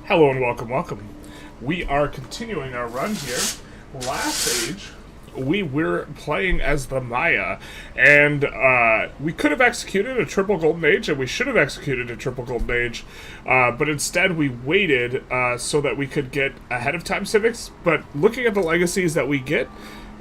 Hello and welcome. We are continuing our run here. Last age, we were playing as the Maya, and we could have executed a triple golden age, and we should have executed a triple golden age, but instead we waited so that we could get ahead of time civics. But looking at the legacies that we get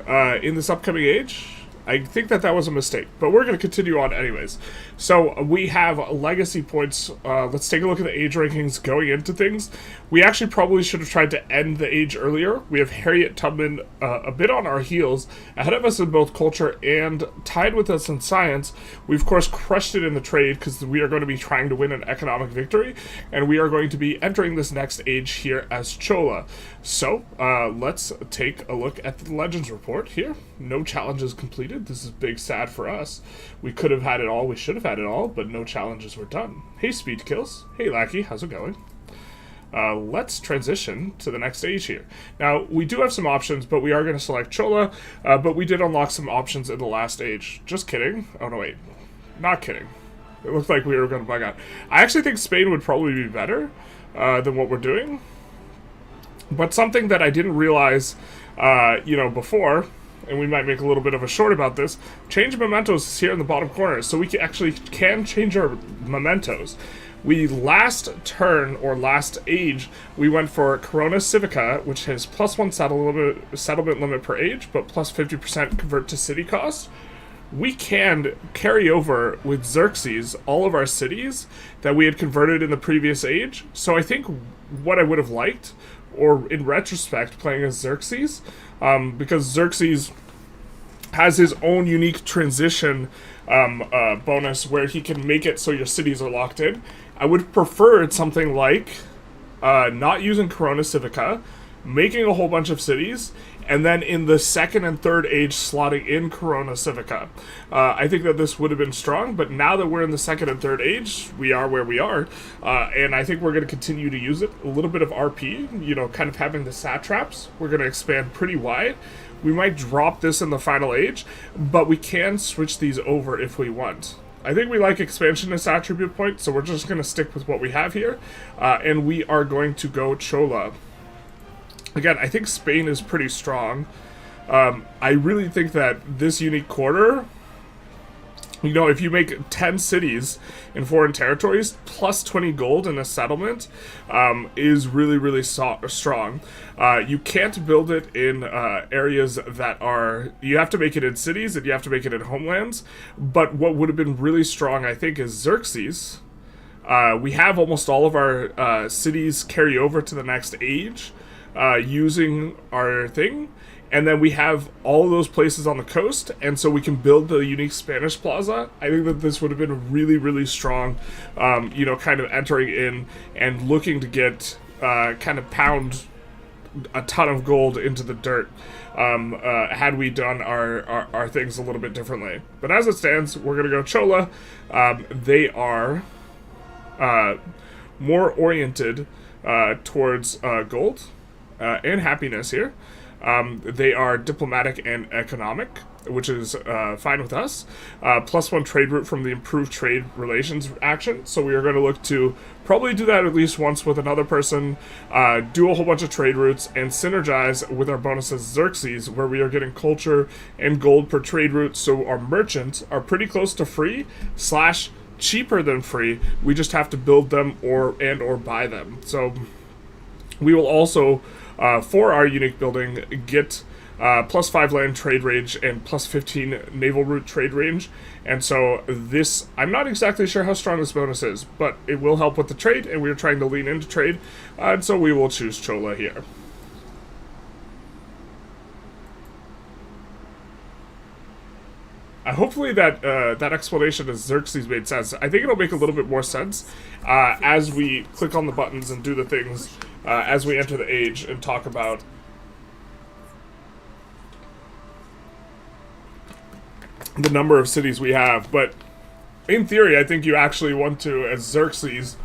in this upcoming age, I think that was a mistake, but we're going to continue on anyways. So we have legacy points. Let's take a look at the age rankings going into things. We actually probably should have tried to end the age earlier. We have Harriet Tubman a bit on our heels, ahead of us in both culture and tied with us in science. We, of course, crushed it in the trade because we are going to be trying to win an economic victory, and we are going to be entering this next age here as Chola. So let's take a look at the Legends report here. No challenges completed. This is big sad for us. We could have had it all. We should have had it all, but no challenges were done. Hey, Speed Kills. Hey, Lackey. How's it going? Let's transition to the next stage here. Now, we do have some options, but we are going to select Chola, but we did unlock some options in the last age. Just kidding. Oh, no, wait. Not kidding. It looked like we were going to bug out. I actually think Spain would probably be better than what we're doing. But something that I didn't realize, before, and we might make a little bit of a short about this, change mementos is here in the bottom corner, so we can change our mementos. We last turn, or last age, we went for Corona Civica, which has +1 settlement limit per age, but plus 50% convert to city cost. We can carry over with XERXES all of our cities that we had converted in the previous age. So I think what I would have liked, or in retrospect, playing as XERXES, because XERXES has his own unique transition bonus where he can make it so your cities are locked in. I would have preferred something like not using Corona Civica, making a whole bunch of cities, and then in the second and third age slotting in Corona Civica. I think that this would have been strong, but now that we're in the second and third age, we are where we are, and I think we're going to continue to use it. A little bit of RP, kind of having the satraps. We're going to expand pretty wide. We might drop this in the final age, but we can switch these over if we want. I think we like expansionist attribute point, so we're just going to stick with what we have here, and we are going to go Chola. Again, I think Spain is pretty strong. I really think that this unique quarter, if you make 10 cities in foreign territories, plus 20 gold in a settlement, is really, really strong. You can't build it in areas that are... You have to make it in cities, and you have to make it in homelands. But what would have been really strong, I think, is XERXES. We have almost all of our cities carry over to the next age, using our thing, and then we have all those places on the coast, and so we can build the unique Spanish plaza. I think that this would have been really, really strong, kind of entering in and looking to get, kind of pound a ton of gold into the dirt, had we done our things a little bit differently. But as it stands, we're going to go Chola. They are more oriented towards gold and happiness here. They are diplomatic and economic, which is fine with us. +1 trade route from the improved trade relations action. So we are going to look to probably do that at least once with another person, do a whole bunch of trade routes, and synergize with our bonuses XERXES, where we are getting culture and gold per trade route. So our merchants are pretty close to free / cheaper than free. We just have to build them or buy them. So we will also, for our unique building, get +5 land trade range and +15 naval route trade range. And so this, I'm not exactly sure how strong this bonus is, but it will help with the trade, and we are trying to lean into trade, and so we will choose Chola here. Hopefully that explanation of XERXES made sense. I think it'll make a little bit more sense as we click on the buttons and do the things as we enter the age and talk about the number of cities we have. But in theory, I think you actually want to, as XERXES,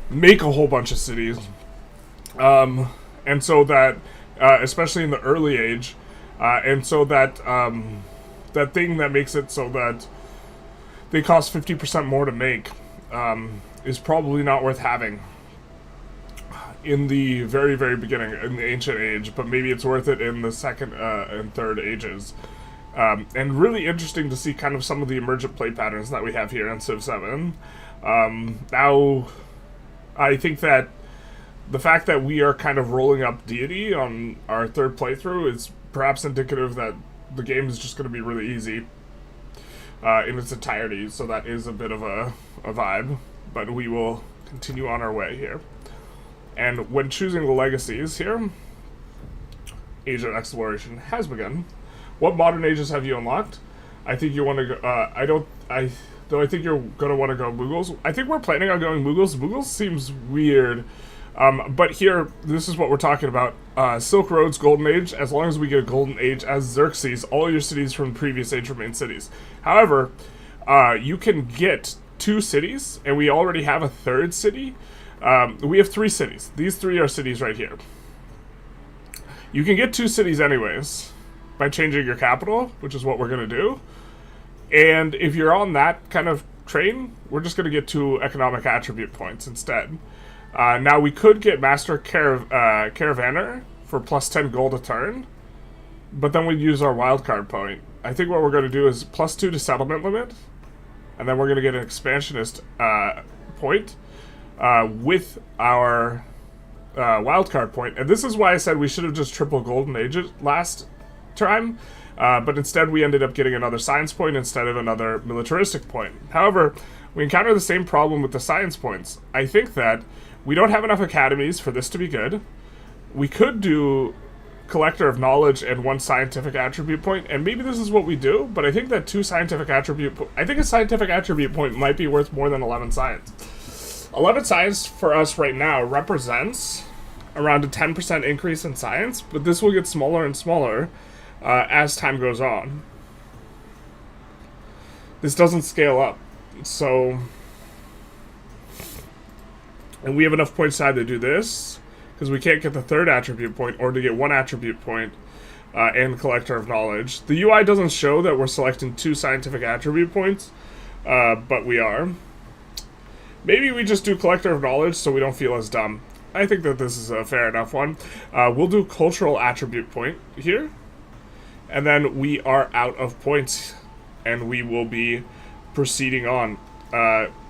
make a whole bunch of cities. And so that, especially in the early age, and so that... that thing that makes it so that they cost 50% more to make is probably not worth having. in the very, very beginning, in the ancient age, but maybe it's worth it in the second and third ages. And really interesting to see kind of some of the emergent play patterns that we have here in Civ 7. Now, I think that the fact that we are kind of rolling up DEITY on our third playthrough is perhaps indicative that the game is just going to be really easy in its entirety, so that is a bit of a vibe, but we will continue on our way here. And when choosing the legacies here, Age of Exploration has begun. What modern ages have you unlocked? I think you want to go, though I think you're going to want to go Mughals. I think we're planning on going Mughals. Mughals seems weird. But here, this is what we're talking about. Silk Road's Golden Age, as long as we get a Golden Age as Xerxes, all your cities from the previous age remain cities. However, you can get 2 cities, and we already have a 3rd city. We have 3 cities. These 3 are cities right here. You can get 2 cities anyways by changing your capital, which is what we're going to do. And if you're on that kind of train, we're just going to get 2 economic attribute points instead. Now, we could get Master Caravaner for plus 10 gold a turn, but then we'd use our wildcard point. I think what we're going to do is plus 2 to settlement limit, and then we're going to get an expansionist point with our wildcard point. And this is why I said we should have just triple Golden Age last time, but instead we ended up getting another science point instead of another militaristic point. However, we encounter the same problem with the science points. I think that we don't have enough academies for this to be good. We could do Collector of Knowledge and 1 scientific attribute point, and maybe this is what we do, but I think that 2 scientific attribute I think a scientific attribute point might be worth more than 11 science. 11 science for us right now represents around a 10% increase in science, but this will get smaller and smaller as time goes on. This doesn't scale up, so... And we have enough points to do this, because we can't get the 3rd attribute point, or to get 1 attribute point and Collector of Knowledge. The UI doesn't show that we're selecting 2 scientific attribute points, but we are. Maybe we just do Collector of Knowledge so we don't feel as dumb. I think that this is a fair enough one. We'll do Cultural Attribute Point here, and then we are out of points, and we will be proceeding on.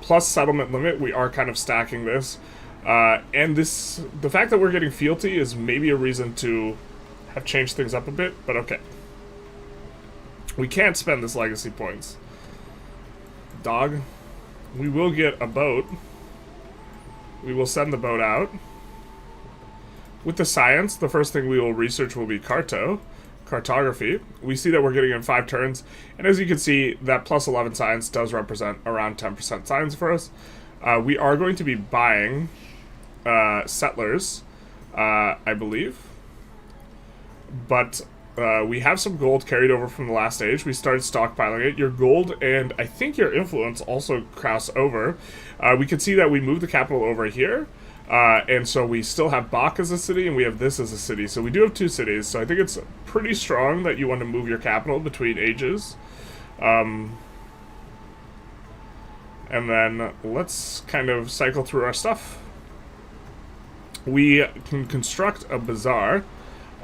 Plus settlement limit, we are kind of stacking this. And the fact that we're getting fealty is maybe a reason to have changed things up a bit, but okay. We can't spend this legacy points. Dog. We will get a boat. We will send the boat out. With the science, the first thing we will research will be cartography. We see that we're getting in 5 turns, and as you can see, that plus 11 science does represent around 10% science for us. We are going to be buying settlers, I believe, but we have some gold carried over from the last age. We started stockpiling it. Your gold and I think your influence also cross over. We can see that we moved the capital over here. And so we still have Bach as a city, and we have this as a city. So we do have 2 cities. So I think it's pretty strong that you want to move your capital between ages. And then let's kind of cycle through our stuff. We can construct a bazaar.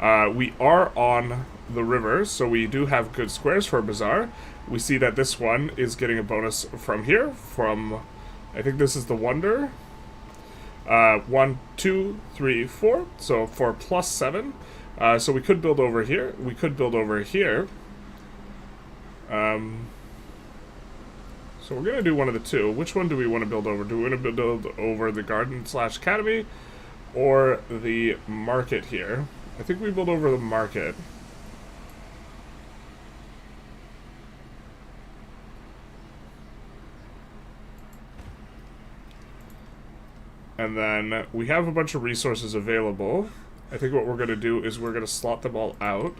We are on the river, so we do have good squares for a bazaar. We see that this one is getting a bonus from here, from, I think this is the Wonder. 1, 2, 3, 4. So for plus 7. So we could build over here. We could build over here. So we're going to do one of the 2. Which one do we want to build over? Do we want to build over the garden/academy or the market here? I think we build over the market. And then we have a bunch of resources available. I think what we're going to do is we're going to slot them all out.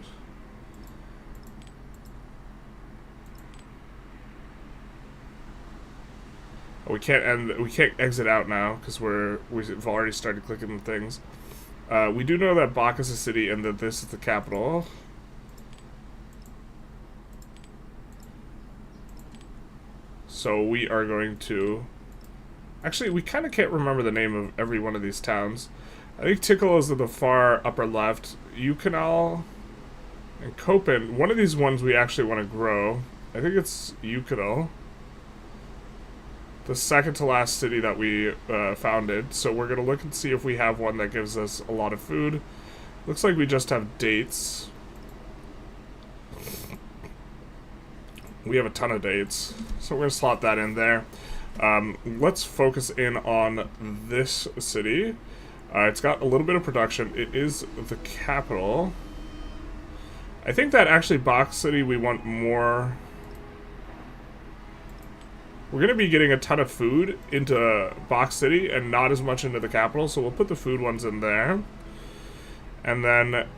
We can't exit out now because we've already started clicking the things. We do know that Bach is a city and that this is the capital. So we are going to... Actually, we kind of can't remember the name of every one of these towns. I think Tickle is in the far upper left. Ucanal and Copen. One of these ones we actually want to grow. I think it's Ucanal. The second to last city that we founded. So we're going to look and see if we have one that gives us a lot of food. Looks like we just have dates. We have a ton of dates. So we're going to slot that in there. Let's focus in on this city. It's got a little bit of production. It is the capital. I think that actually Box City we want more. We're going to be getting a ton of food into Box City and not as much into the capital, so we'll put the food ones in there. And then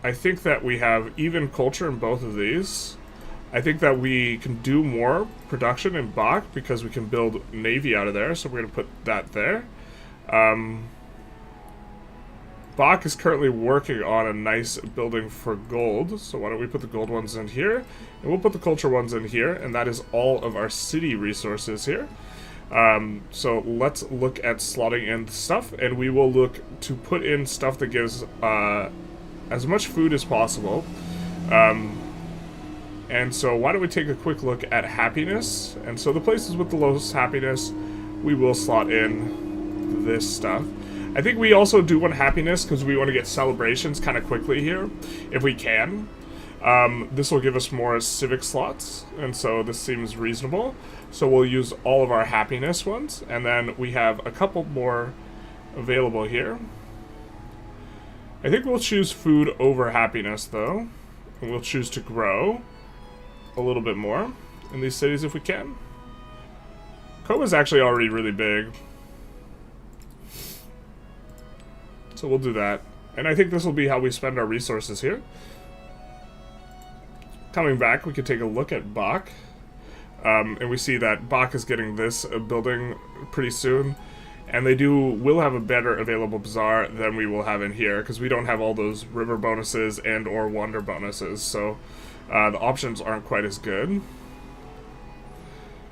I think that we have even culture in both of these. I think that we can do more production in Bach because we can build Navy out of there, so we're going to put that there. Bach is currently working on a nice building for gold, so why don't we put the gold ones in here, and we'll put the culture ones in here, and that is all of our city resources here. So let's look at slotting in stuff, and we will look to put in stuff that gives as much food as possible. And so why don't we take a quick look at happiness, and so the places with the lowest happiness, we will slot in this stuff. I think we also do want happiness because we want to get celebrations kind of quickly here, if we can. This will give us more civic slots, and so this seems reasonable. So we'll use all of our happiness ones, and then we have a couple more available here. I think we'll choose food over happiness, though. And we'll choose to grow a little bit more in these cities if we can. Coma's actually already really big. So we'll do that. And I think this will be how we spend our resources here. Coming back, we can take a look at Bach. And we see that Bach is getting this building pretty soon. And they will have a better available bazaar than we will have in here, because we don't have all those river bonuses and or wonder bonuses. So the options aren't quite as good.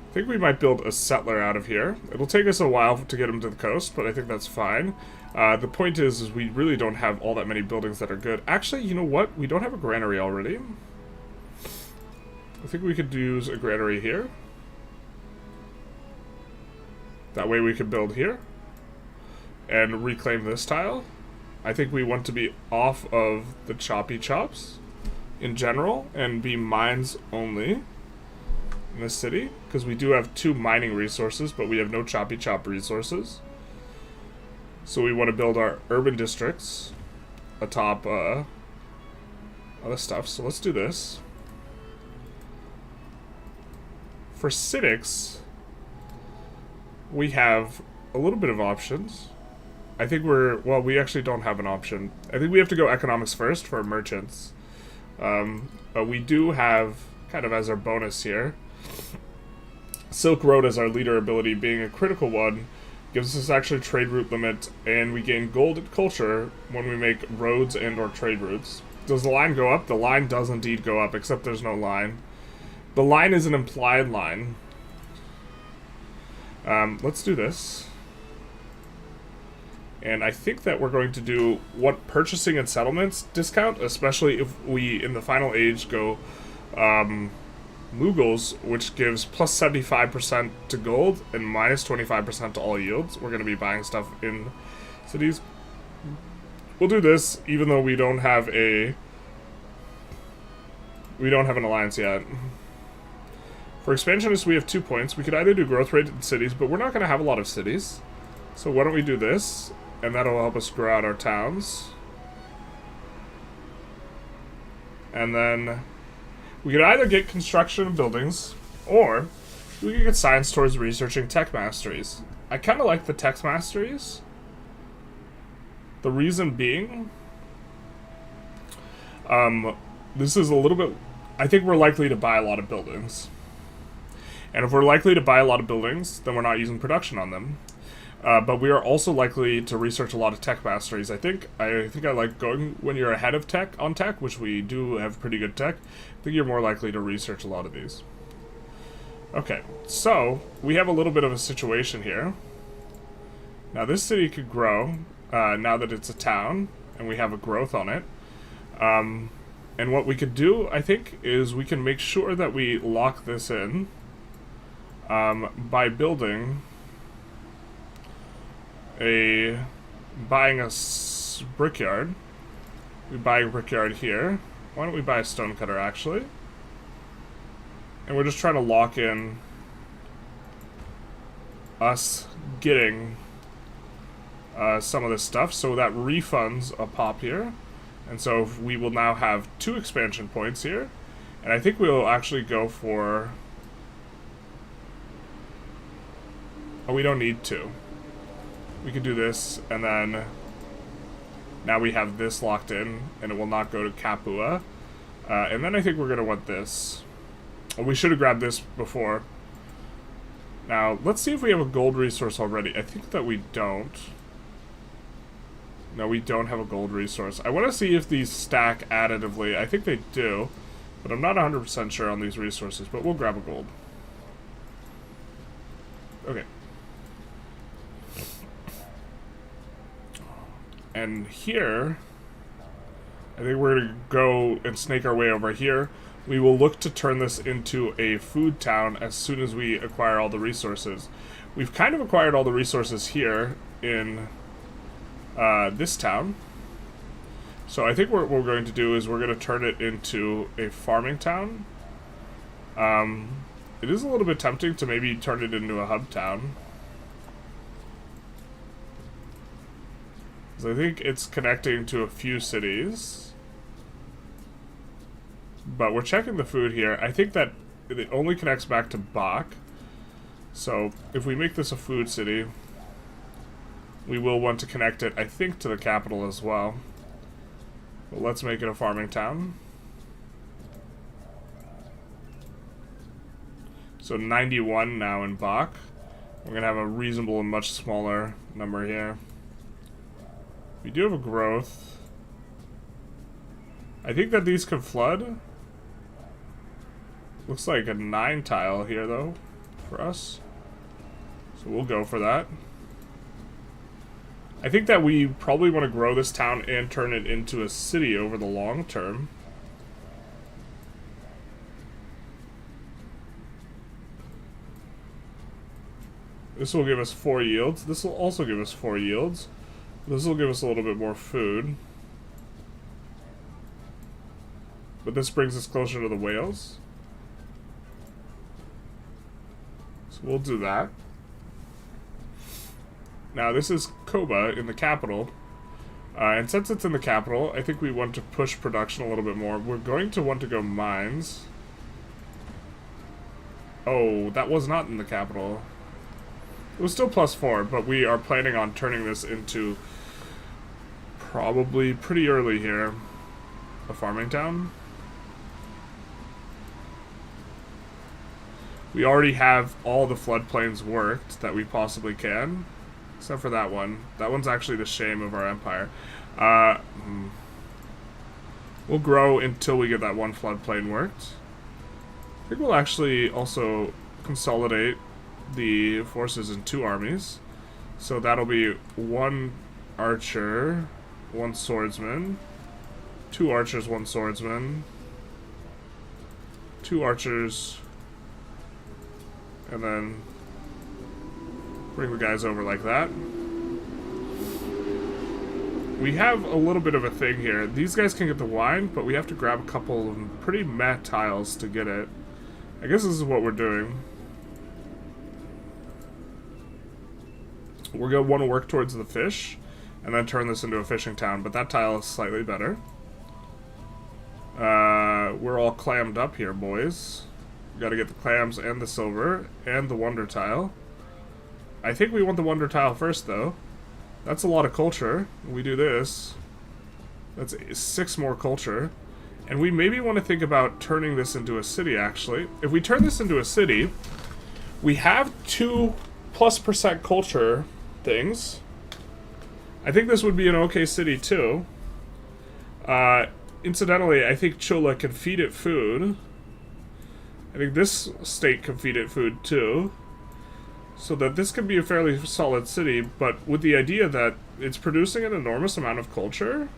I think we might build a settler out of here. It'll take us a while to get him to the coast, but I think that's fine. The point is we really don't have all that many buildings that are good. Actually, you know what? We don't have a granary already. I think we could use a granary here. That way we could build here and reclaim this tile. I think we want to be off of the choppy chops in general and be mines only in this city, because we do have 2 mining resources, but we have no choppy chop resources. So we want to build our urban districts atop other stuff. So let's do this. For civics, we have a little bit of options. I think well, we actually don't have an option. I think we have to go economics first for merchants. But we do have, kind of as our bonus here, Silk Road as our leader ability being a critical one. Gives us actually trade route limit, and we gain gold and culture when we make roads and or trade routes. Does the line go up? The line does indeed go up, except there's no line. The line is an implied line. Let's do this. And I think that we're going to do what purchasing and settlements discount, especially if we, in the final age, go Mughals, which gives plus 75% to gold and minus 25% to all yields. We're going to be buying stuff in cities. We'll do this even though we don't have an alliance yet. For expansionists, we have 2 points. We could either do growth rate in cities, but we're not going to have a lot of cities. So why don't we do this, and that'll help us grow out our towns. And then we could either get construction of buildings, or we could get science towards researching tech masteries. I kind of like the tech masteries. The reason being, this is a little bit, I think we're likely to buy a lot of buildings. And if we're likely to buy a lot of buildings, then we're not using production on them. But we are also likely to research a lot of tech masteries. I think I like going when you're ahead of tech on tech, which we do have pretty good tech. I think you're more likely to research a lot of these. Okay, so we have a little bit of a situation here. Now this city could grow, now that it's a town and we have a growth on it. And what we could do, I think, is we can make sure that we lock this in by building buying a brickyard. We buy a brickyard here. Why don't we buy a stonecutter, actually? And we're just trying to lock in us getting some of this stuff, so that refunds a pop here. And so we will now have 2 expansion points here. And I think we'll actually go for... Oh, we don't need to. We can do this, and then... Now we have this locked in, and it will not go to Capua. And then I think we're going to want this. Well, we should have grabbed this before. Now, let's see if we have a gold resource already. I think that we don't. No, we don't have a gold resource. I want to see if these stack additively. I think they do, but I'm not 100% sure on these resources, but we'll grab a gold. Okay. And here, I think we're going to go and snake our way over here. We will look to turn this into a food town as soon as we acquire all the resources. We've kind of acquired all the resources here in this town. So I think what we're going to do is we're going to turn it into a farming town. It is a little bit tempting to maybe turn it into a hub town. I think it's connecting to a few cities. But we're checking the food here. I think that it only connects back to Bach. So if we make this a food city, we will want to connect it, I think, to the capital as well. But let's make it a farming town. So 91 now in Bach. We're going to have a reasonable and much smaller number here. We do have a growth. I think that these can flood. Looks like a 9 tile here, though, for us. So we'll go for that. I think that we probably want to grow this town and turn it into a city over the long term. This will give us 4 yields. This will also give us 4 yields. This will give us a little bit more food. But this brings us closer to the whales. So we'll do that. Now this is Koba in the capital. And since it's in the capital, I think we want to push production a little bit more. We're going to want to go mines. Oh, that was not in the capital. It was still +4, but we are planning on turning this into... probably pretty early here, a farming town. We already have all the floodplains worked that we possibly can, except for that one. That one's actually the shame of our empire. We'll grow until we get that one floodplain worked. I think we'll actually also consolidate the forces in 2 armies. So that'll be 1 archer, 1 swordsman, 2 archers, 1 swordsman, 2 archers, and then bring the guys over like that. We have a little bit of a thing here. These guys can get the wine, but we have to grab a couple of pretty matte tiles to get it. I guess this is what we're doing. We're going to want to work towards the fish, and then turn this into a fishing town, but that tile is slightly better. We're all clammed up here, boys. We gotta get the clams and the silver, and the wonder tile. I think we want the wonder tile first, though. That's a lot of culture. We do this. That's 6 more culture. And we maybe want to think about turning this into a city, actually. If we turn this into a city, we have 2+% culture things. I think this would be an okay city, too. Incidentally, I think Chola can feed it food. I think this state can feed it food, too. So that this can be a fairly solid city, but with the idea that it's producing an enormous amount of culture.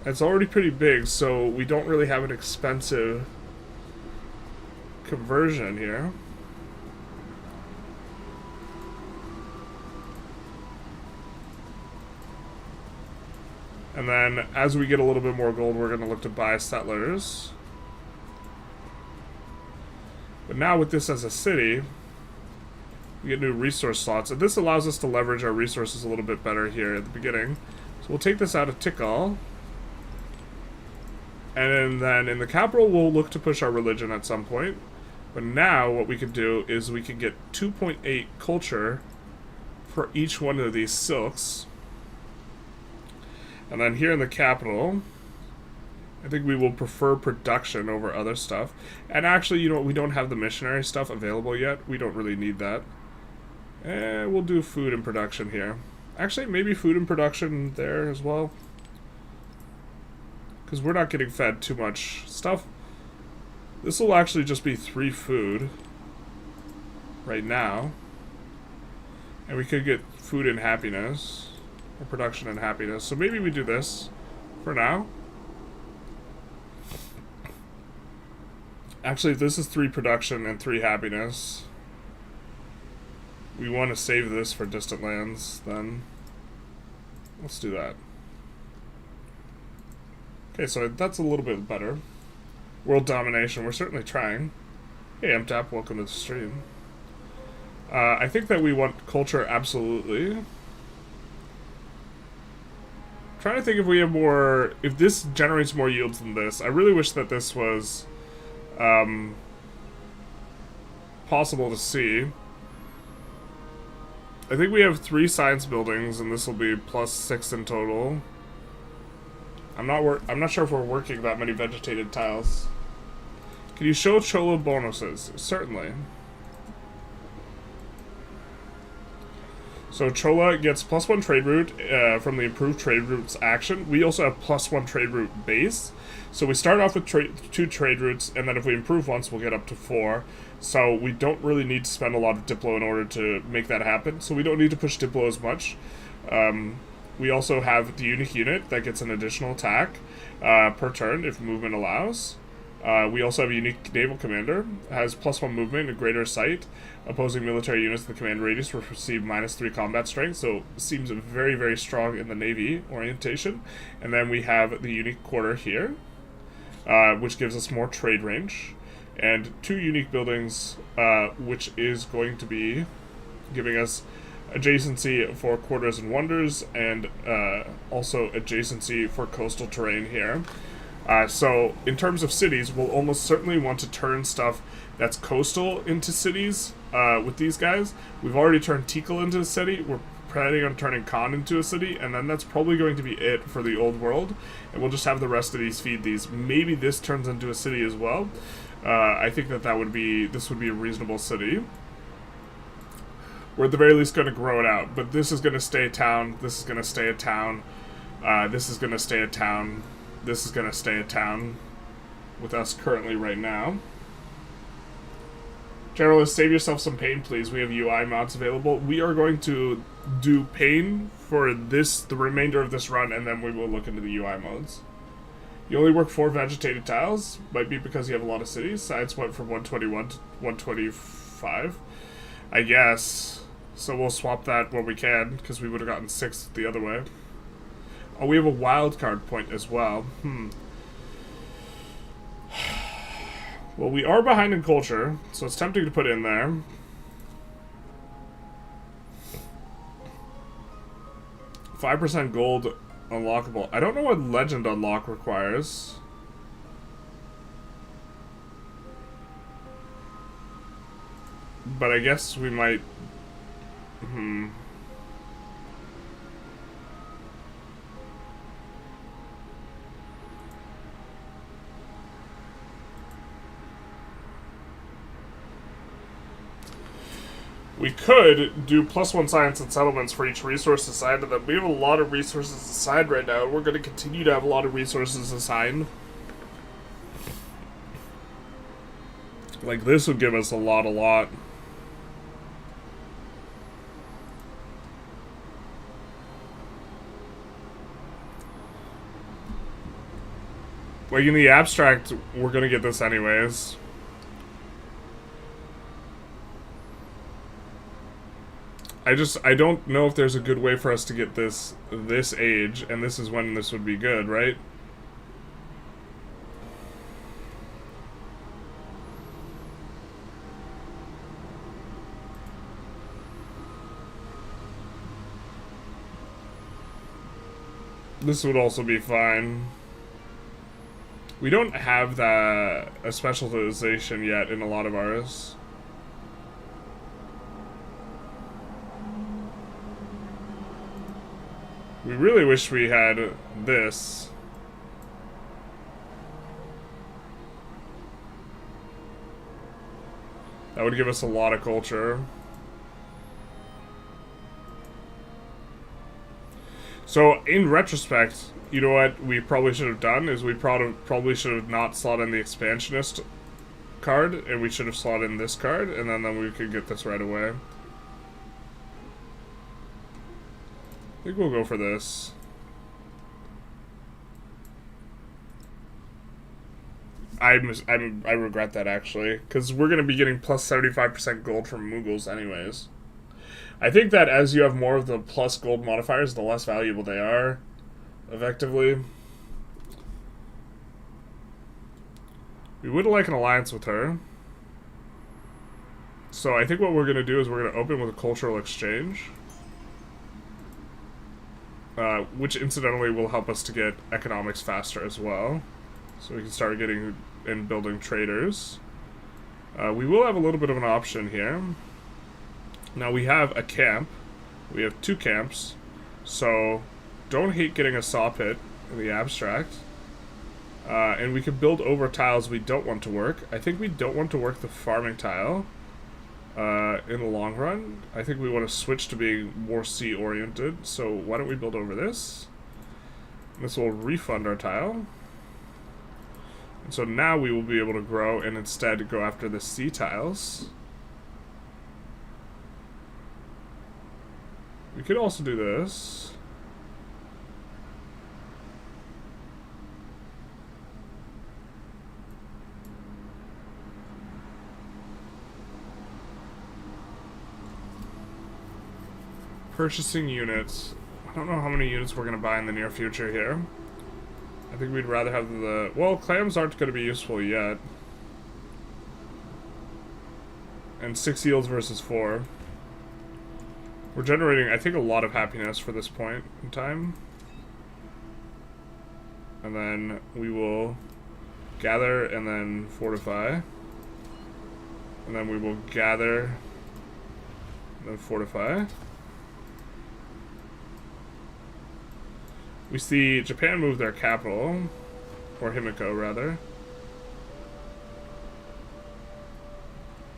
It's already pretty big, so we don't really have an expensive conversion here. And then, as we get a little bit more gold, we're going to look to buy settlers. But now with this as a city, we get new resource slots. And this allows us to leverage our resources a little bit better here at the beginning. So we'll take this out of Tikal. And then in the capital, we'll look to push our religion at some point. But now what we could do is we could get 2.8 culture for each one of these silks. And then here in the capital, I think we will prefer production over other stuff. And actually, you know what? We don't have the missionary stuff available yet. We don't really need that. And we'll do food and production here. Actually, maybe food and production there as well. Because we're not getting fed too much stuff. This will actually just be 3 food right now. And we could get food and happiness. Or production and happiness. So maybe we do this for now. Actually, if this is 3 production and 3 happiness, we want to save this for distant lands, then let's do that. Okay, so that's a little bit better. World domination, we're certainly trying. Hey, MTAP, welcome to the stream. I think that we want culture absolutely. Trying to think if we have more, if this generates more yields than this. I really wish that this was possible to see. I think we have 3 science buildings, and this will be +6 in total. I'm not sure if we're working that many vegetated tiles. Can you show Chola bonuses? Certainly. So Chola gets +1 trade route from the improved trade routes action. We also have +1 trade route base. So we start off with 2 trade routes, and then if we improve once, we'll get up to 4. So we don't really need to spend a lot of Diplo in order to make that happen. So we don't need to push Diplo as much. We also have the unique unit that gets an additional attack per turn if movement allows. We also have a unique naval commander, has +1 movement and greater sight. Opposing military units in the command radius will receive -3 combat strength, so seems very, very strong in the navy orientation. And then we have the unique quarter here, which gives us more trade range. And 2 unique buildings, which is going to be giving us adjacency for quarters and wonders, and also adjacency for coastal terrain here. So, in terms of cities, we'll almost certainly want to turn stuff that's coastal into cities with these guys. We've already turned Tikal into a city. We're planning on turning Khan into a city, and then that's probably going to be it for the old world. And we'll just have the rest of these feed these. Maybe this turns into a city as well. I think that this would be a reasonable city. We're at the very least going to grow it out. But this is going to stay a town. This is going to stay a town. This is going to stay a town. This is going to stay a town with us currently right now. Generalist, save yourself some pain, please. We have UI mods available. We are going to do pain for the remainder of this run, and then we will look into the UI mods. You only work 4 vegetated tiles. Might be because you have a lot of cities. Science went from 121 to 125. I guess. So we'll swap that when we can, because we would have gotten 6 the other way. Oh, we have a wild card point as well. Well, we are behind in culture, so it's tempting to put in there. %5 gold unlockable. I don't know what legend unlock requires. But I guess we might... We could do +1 science and settlements for each resource assigned to them. We have a lot of resources assigned right now, and we're going to continue to have a lot of resources assigned. Like, this would give us a lot. Like, in the abstract, we're gonna get this anyways. I don't know if there's a good way for us to get this age, and this is when this would be good, right? This would also be fine. We don't have a specialization yet in a lot of ours. We really wish we had this. That would give us a lot of culture. So, in retrospect, you know what we probably should have done is we probably should have not slotted in the expansionist card, and we should have slotted in this card, and then we could get this right away. I think we'll go for this. I regret that, actually, because we're going to be getting plus 75% gold from Mughals anyways. I think that as you have more of the plus gold modifiers, the less valuable they are, effectively. We would like an alliance with her. So I think what we're going to do is we're going to open with a cultural exchange. Which incidentally will help us to get economics faster as well. So we can start getting and building traders. We will have a little bit of an option here. Now we have a camp. We have 2 camps. So don't hate getting a saw pit in the abstract. And we can build over tiles we don't want to work. I think we don't want to work the farming tile. In the long run, I think we want to switch to being more sea-oriented, so why don't we build over this? This will refund our tile. And so now we will be able to grow and instead go after the sea tiles. We could also do this. Purchasing units. I don't know how many units we're going to buy in the near future here. I think we'd rather have the... Well, clams aren't going to be useful yet. And 6 yields versus 4. We're generating, I think, a lot of happiness for this point in time. And then we will gather and then fortify. And then we will gather and then fortify. We see Japan move their capital, or Himiko rather.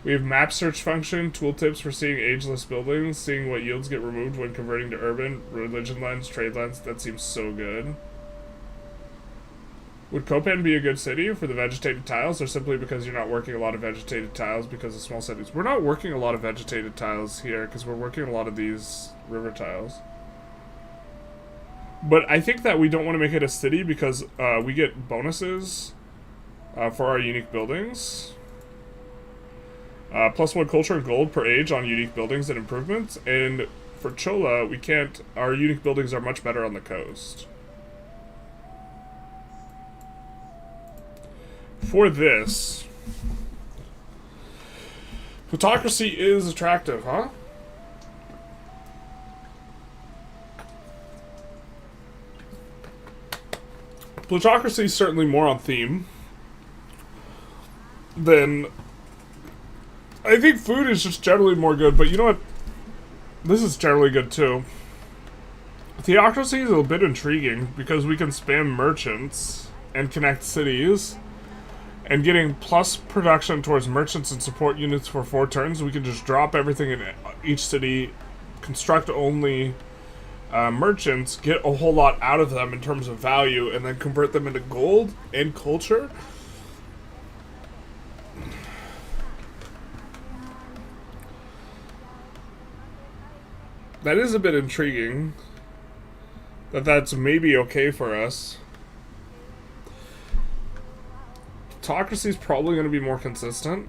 We have map search function, tooltips for seeing ageless buildings, seeing what yields get removed when converting to urban, religion lines, trade lines. That seems so good. Would Copan be a good city for the vegetated tiles, or simply because you're not working a lot of vegetated tiles because of small cities? We're not working a lot of vegetated tiles here because we're working a lot of these river tiles. But I think that we don't want to make it a city because we get bonuses for our unique buildings. +1 culture and gold per age on unique buildings and improvements. And for Chola, we can't... Our unique buildings are much better on the coast. For this... Plutocracy is attractive, huh? Plutocracy is certainly more on theme than... I think food is just generally more good, but you know what? This is generally good too. Theocracy is a bit intriguing because we can spam merchants and connect cities. And getting plus production towards merchants and support units for 4 turns, we can just drop everything in each city, construct only... merchants, get a whole lot out of them in terms of value, and then convert them into gold and culture. That is a bit intriguing. That's maybe okay for us. autocracy is probably going to be more consistent.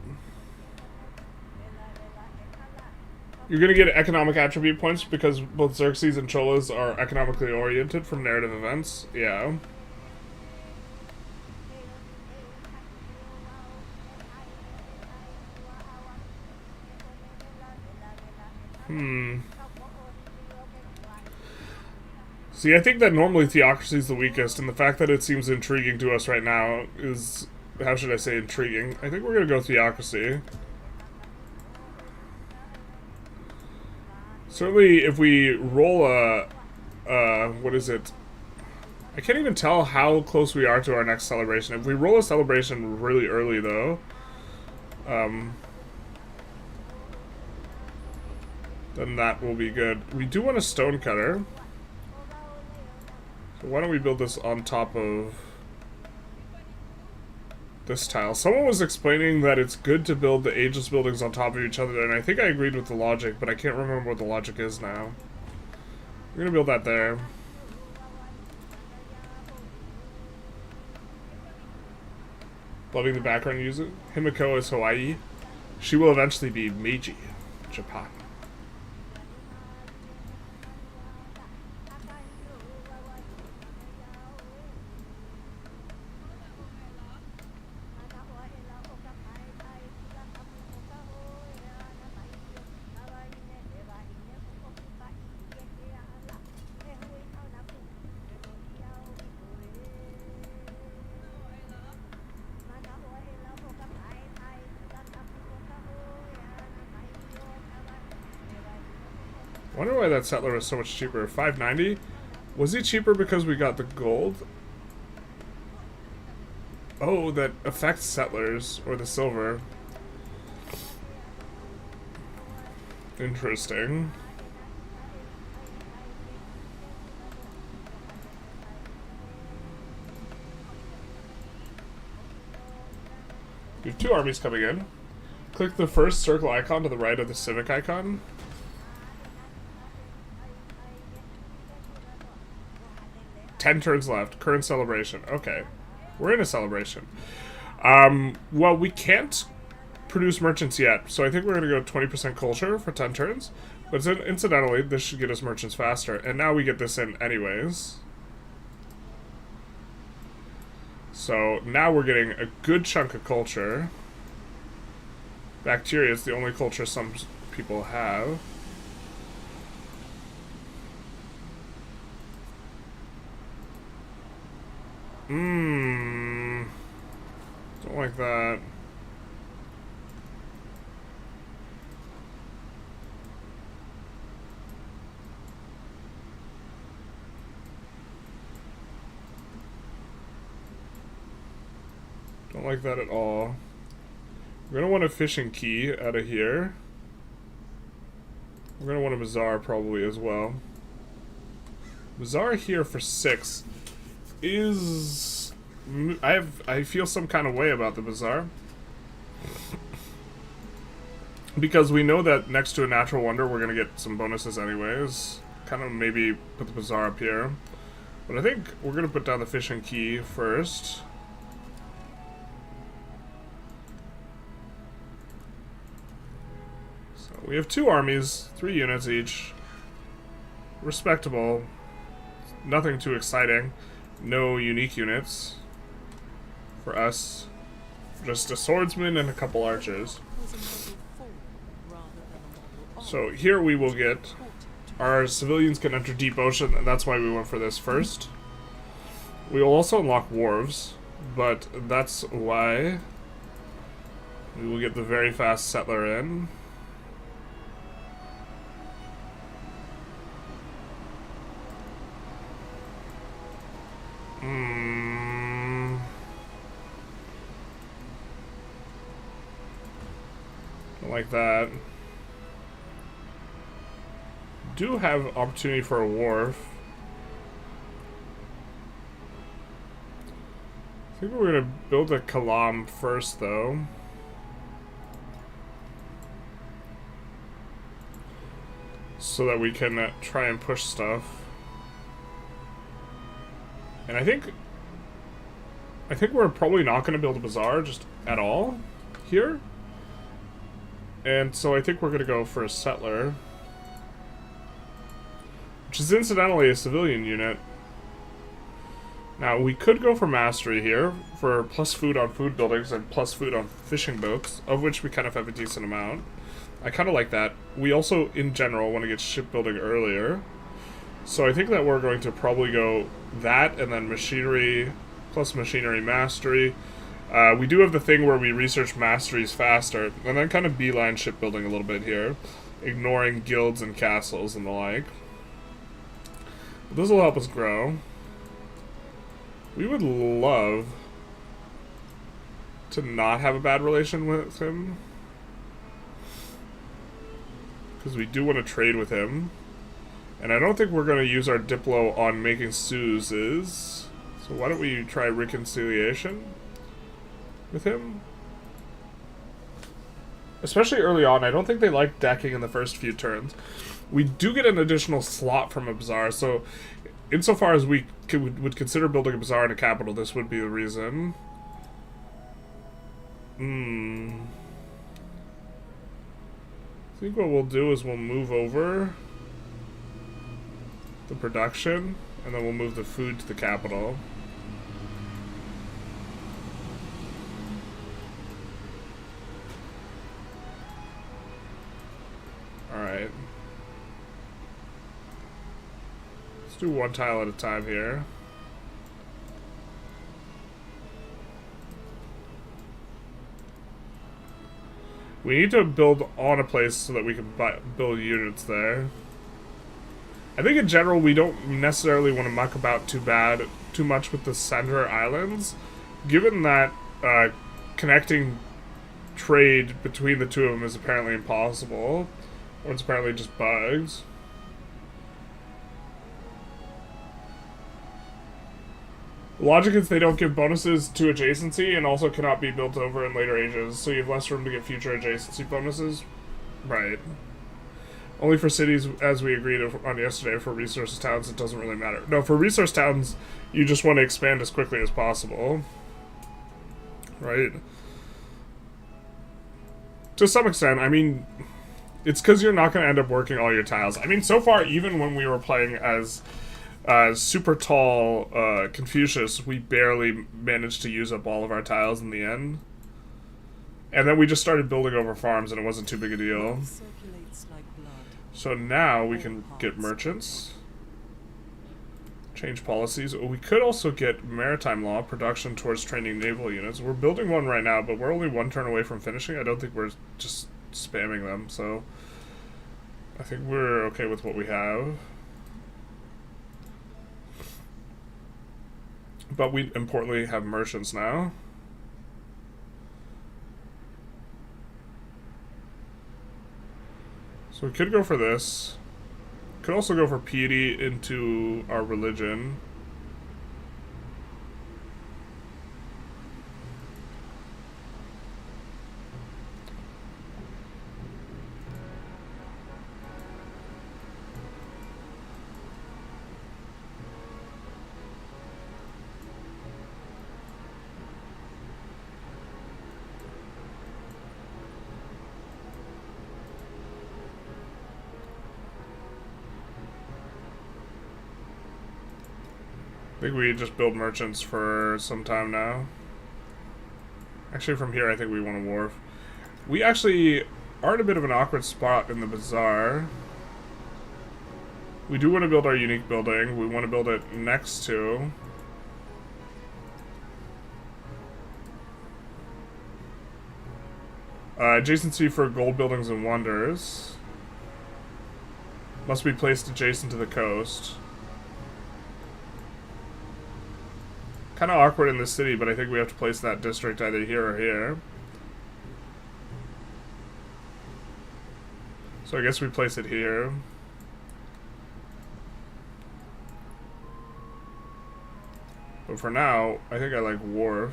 You're going to get economic attribute points because both Xerxes and Cholas are economically oriented from narrative events. Yeah. See, I think that normally theocracy is the weakest, and the fact that it seems intriguing to us right now is, how should I say, intriguing. I think we're going to go theocracy. Certainly, if we roll what is it? I can't even tell how close we are to our next celebration. If we roll a celebration really early, though, then that will be good. We do want a stonecutter. So why don't we build this on top of this tile? Someone was explaining that it's good to build the ageless buildings on top of each other, and I think I agreed with the logic, but I can't remember what the logic is now. We're gonna build that there. Loving the background music. Himiko is Hawaii. She will eventually be Meiji, Japan. Wonder why that settler was so much cheaper. 590? Was he cheaper because we got the gold? Oh, that affects settlers, or the silver. Interesting. We have 2 armies coming in. Click the first circle icon to the right of the civic icon. Ten turns left. Current celebration. Okay. We're in a celebration. Well, we can't produce merchants yet, so I think we're going to go 20% culture for 10 turns. But incidentally, this should get us merchants faster. And now we get this in anyways. So now we're getting a good chunk of culture. Bacteria is the only culture some people have. Don't like that. Don't like that at all. We're gonna want a fishing key out of here. We're gonna want a bazaar probably as well. Bazaar here for 6 is... I feel some kind of way about the bazaar. Because we know that next to a natural wonder we're gonna get some bonuses anyways. Kind of maybe put the bazaar up here. But I think we're gonna put down the fishing key first. So we have 2 armies, 3 units each. Respectable. Nothing too exciting. No unique units for us. Just a swordsman and a couple archers. So here we will get... Our civilians can enter deep ocean, and that's why we went for this first. We will also unlock wharves, but that's why we will get the very fast settler in. Like that. Do have opportunity for a wharf. I think we're gonna build a Kalam first, though. So that we can try and push stuff. And I think I think we're probably not going to build a bazaar just at all here. And so I think we're going to go for a settler. Which is incidentally a civilian unit. Now, we could go for mastery here, for plus food on food buildings and plus food on fishing boats, of which we kind of have a decent amount. I kind of like that. We also, in general, want to get shipbuilding earlier. So I think that we're going to probably go that, and then machinery, plus machinery mastery. We do have the thing where we research masteries faster, and then kind of beeline shipbuilding a little bit here, ignoring guilds and castles and the like. But this will help us grow. We would love to not have a bad relation with him, because we do want to trade with him. And I don't think we're going to use our Diplo on making Suzes. So why don't we try reconciliation with him? Especially early on, I don't think they like decking in the first few turns. We do get an additional slot from a bazaar, so insofar as we would consider building a bazaar in a capital, this would be the reason. I think what we'll do is we'll move over the production, and then we'll move the food to the capital. Alright. Let's do one tile at a time here. We need to build on a place so that we can build units there. I think in general we don't necessarily want to muck about too much with the center islands, given that connecting trade between the two of them is apparently impossible, or it's apparently just bugs. The logic is they don't give bonuses to adjacency and also cannot be built over in later ages, so you have less room to get future adjacency bonuses. Right. Only for cities, as we agreed on yesterday. For resource towns, it doesn't really matter. No, for resource towns, you just want to expand as quickly as possible. Right? To some extent, I mean, it's because you're not going to end up working all your tiles. I mean, so far, even when we were playing as super tall Confucius, we barely managed to use up all of our tiles in the end. And then we just started building over farms, and it wasn't too big a deal. So now we can get merchants. Change policies. We could also get maritime law, production towards training naval units. We're building one right now, but we're only one turn away from finishing. I don't think we're just spamming them, so I think we're okay with what we have. But we importantly have merchants now. So we could go for this. Could also go for piety into our religion. I think we just build merchants for some time now. Actually, from here, I think we want a wharf. We actually are in a bit of an awkward spot in the bazaar. We do want to build our unique building. We want to build it next to... adjacency for gold buildings and wonders. Must be placed adjacent to the coast. Kind of awkward in this city, but I think we have to place that district either here or here. So I guess we place it here. But for now, I think I like wharf.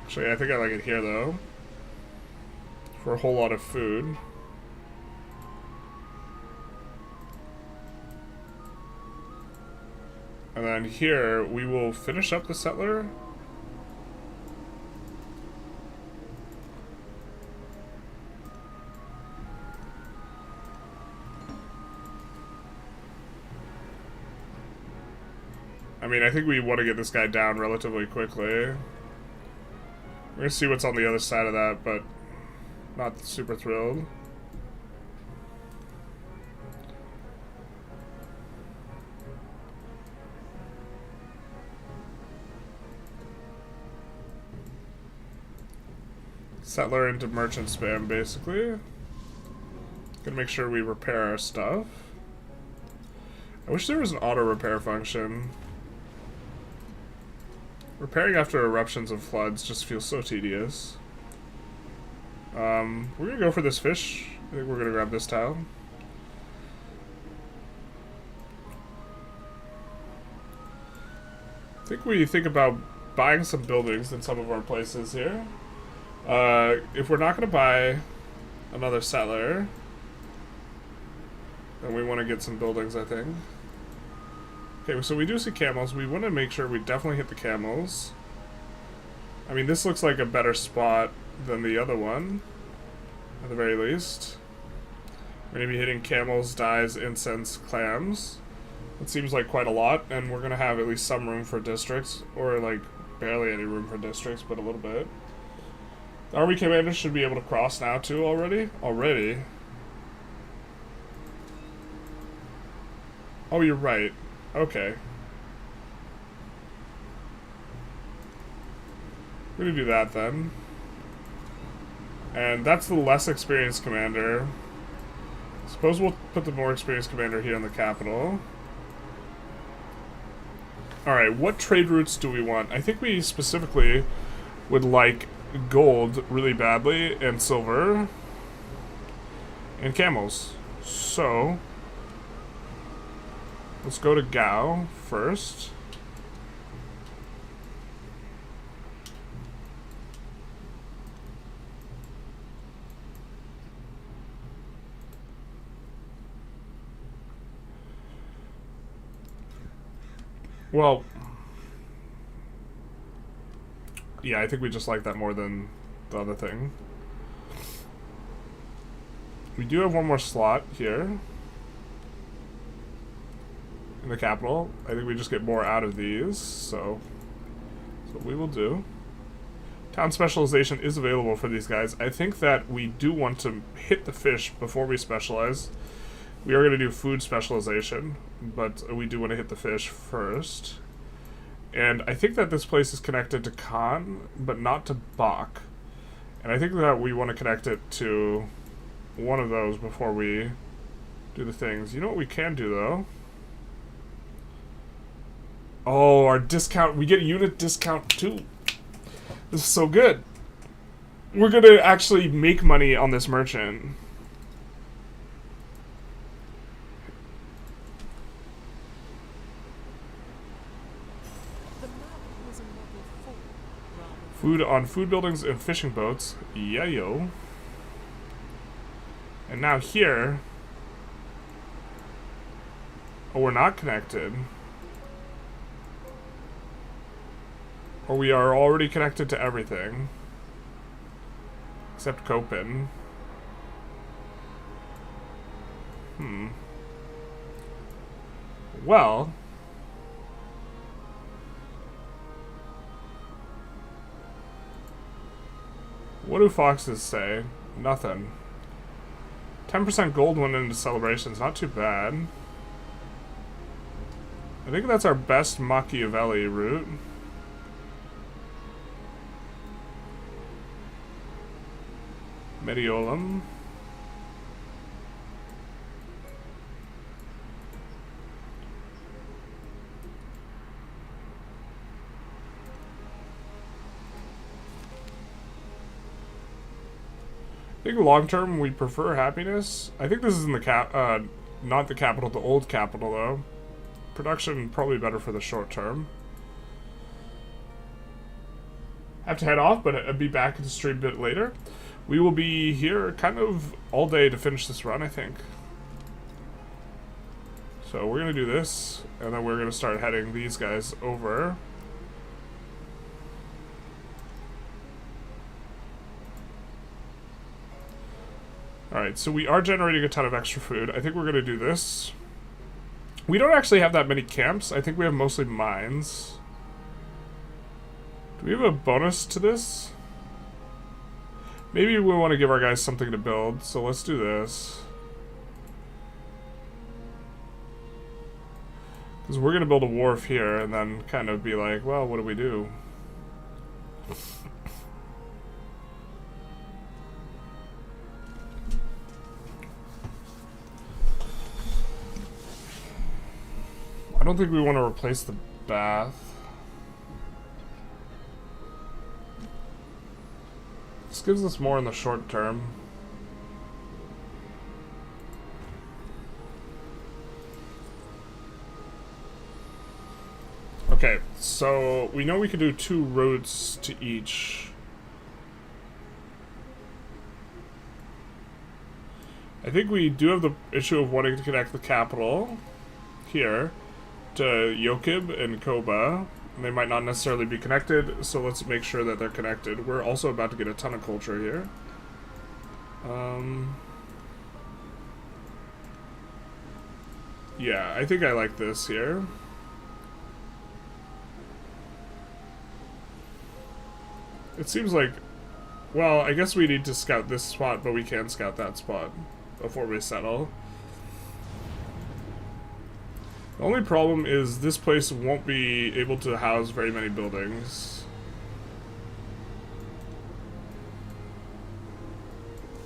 Actually, I think I like it here, though. For a whole lot of food. And then here, we will finish up the settler. I mean, I think we want to get this guy down relatively quickly. We're going to see what's on the other side of that, but not super thrilled. Settler into merchant spam, basically. Gonna make sure we repair our stuff. I wish there was an auto repair function. Repairing after eruptions of floods just feels so tedious. We're gonna go for this fish. I think we're gonna grab this tile. I think we think about buying some buildings in some of our places here. If we're not gonna buy another settler, then we want to get some buildings, I think. Okay, so we do see camels. We want to make sure we definitely hit the camels. I mean, this looks like a better spot than the other one, at the very least. We're going to be hitting camels, dyes, incense, clams. It seems like quite a lot, and we're going to have at least some room for districts, or like barely any room for districts, but a little bit. The army commander should be able to cross now too already. Oh, you're right. Okay. We're gonna do that then. And that's the less experienced commander. Suppose we'll put the more experienced commander here in the capital. Alright, what trade routes do we want? I think we specifically would like gold really badly, and silver, and camels. So let's go to Gao first. Well, yeah, I think we just like that more than the other thing. We do have one more slot here in the capital. I think we just get more out of these, so that's what we will do. Town specialization is available for these guys. I think that we do want to hit the fish before we specialize. We are going to do food specialization, but we do want to hit the fish first. And I think that this place is connected to Khan, but not to Bach. And I think that we want to connect it to one of those before we do the things. You know what we can do, though? Oh, our discount. We get unit discount, too. This is so good. We're going to actually make money on this merchant. Food on food buildings and fishing boats. Yeah, yo. And now here. Oh, we're not connected. Or we are already connected to everything. Except Copen. Well. What do foxes say? Nothing. 10% gold went into celebrations. Not too bad. I think that's our best Machiavelli route. Mediolum. I think long term we prefer happiness. I think this is in the not the capital, the old capital though. Production probably better for the short term. Have to head off, but I'll be back at the stream a bit later. We will be here kind of all day to finish this run, I think. So we're gonna do this, and then we're gonna start heading these guys over. Alright, so we are generating a ton of extra food. I think we're gonna do this. We don't actually have that many camps. I think we have mostly mines. Do we have a bonus to this? Maybe we want to give our guys something to build, so let's do this. Because we're going to build a wharf here and then kind of be like, well, what do we do? I don't think we want to replace the bath. This gives us more in the short term. Okay, so we know we can do 2 roads to each. I think we do have the issue of wanting to connect the capital here to Yokib and Koba. They might not necessarily be connected, so let's make sure that they're connected. We're also about to get a ton of culture here. Yeah, I think I like this here. It seems like, well, I guess we need to scout this spot, but we can scout that spot before we settle. The only problem is this place won't be able to house very many buildings.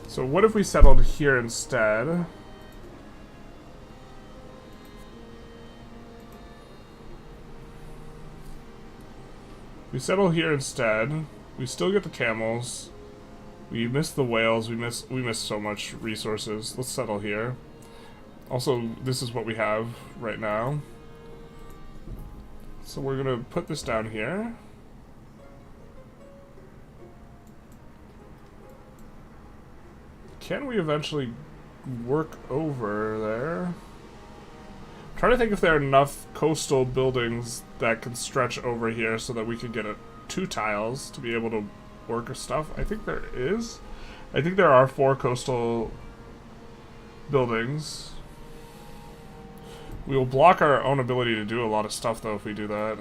So what if we settled here instead? We settle here instead. We still get the camels. We miss the whales. We miss so much resources. Let's settle here. Also, this is what we have right now. So we're gonna put this down here. Can we eventually work over there? I'm trying to think if there are enough coastal buildings that can stretch over here so that we could get 2 tiles to be able to work our stuff. I think there is. I think there are 4 coastal buildings. We will block our own ability to do a lot of stuff, though, if we do that.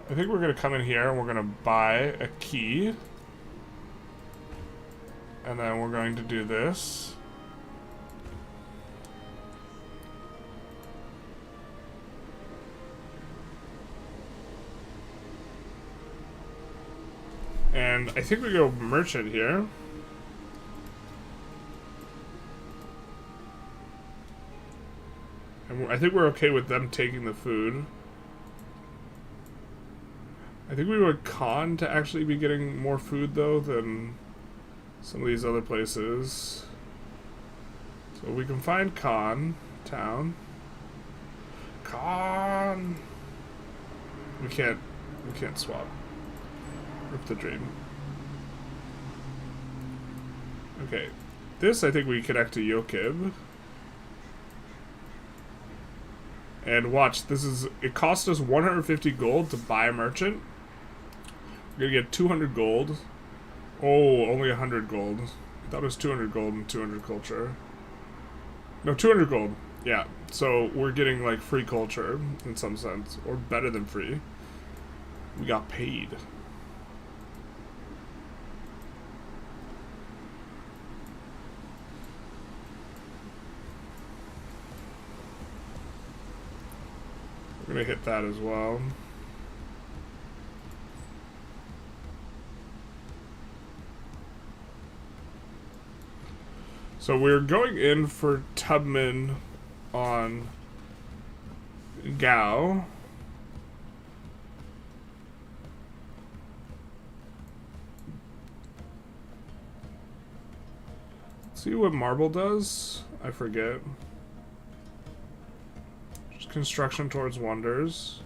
I think we're going to come in here and we're going to buy a key. And then we're going to do this. And I think we go merchant here. And I think we're okay with them taking the food. I think we would con to actually be getting more food, though, than some of these other places. So we can find Con town. Con. We can't swap. Rip the dream. Okay. This, I think we connect to Yokib. And watch, this is, it cost us 150 gold to buy a merchant. We're gonna get 200 gold. Oh, only 100 gold. I thought it was 200 gold and 200 culture. No, 200 gold. Yeah, so we're getting like free culture in some sense, or better than free. We got paid. We're gonna hit that as well. So we're going in for Tubman on Gao. See what marble does? I forget. Just construction towards wonders.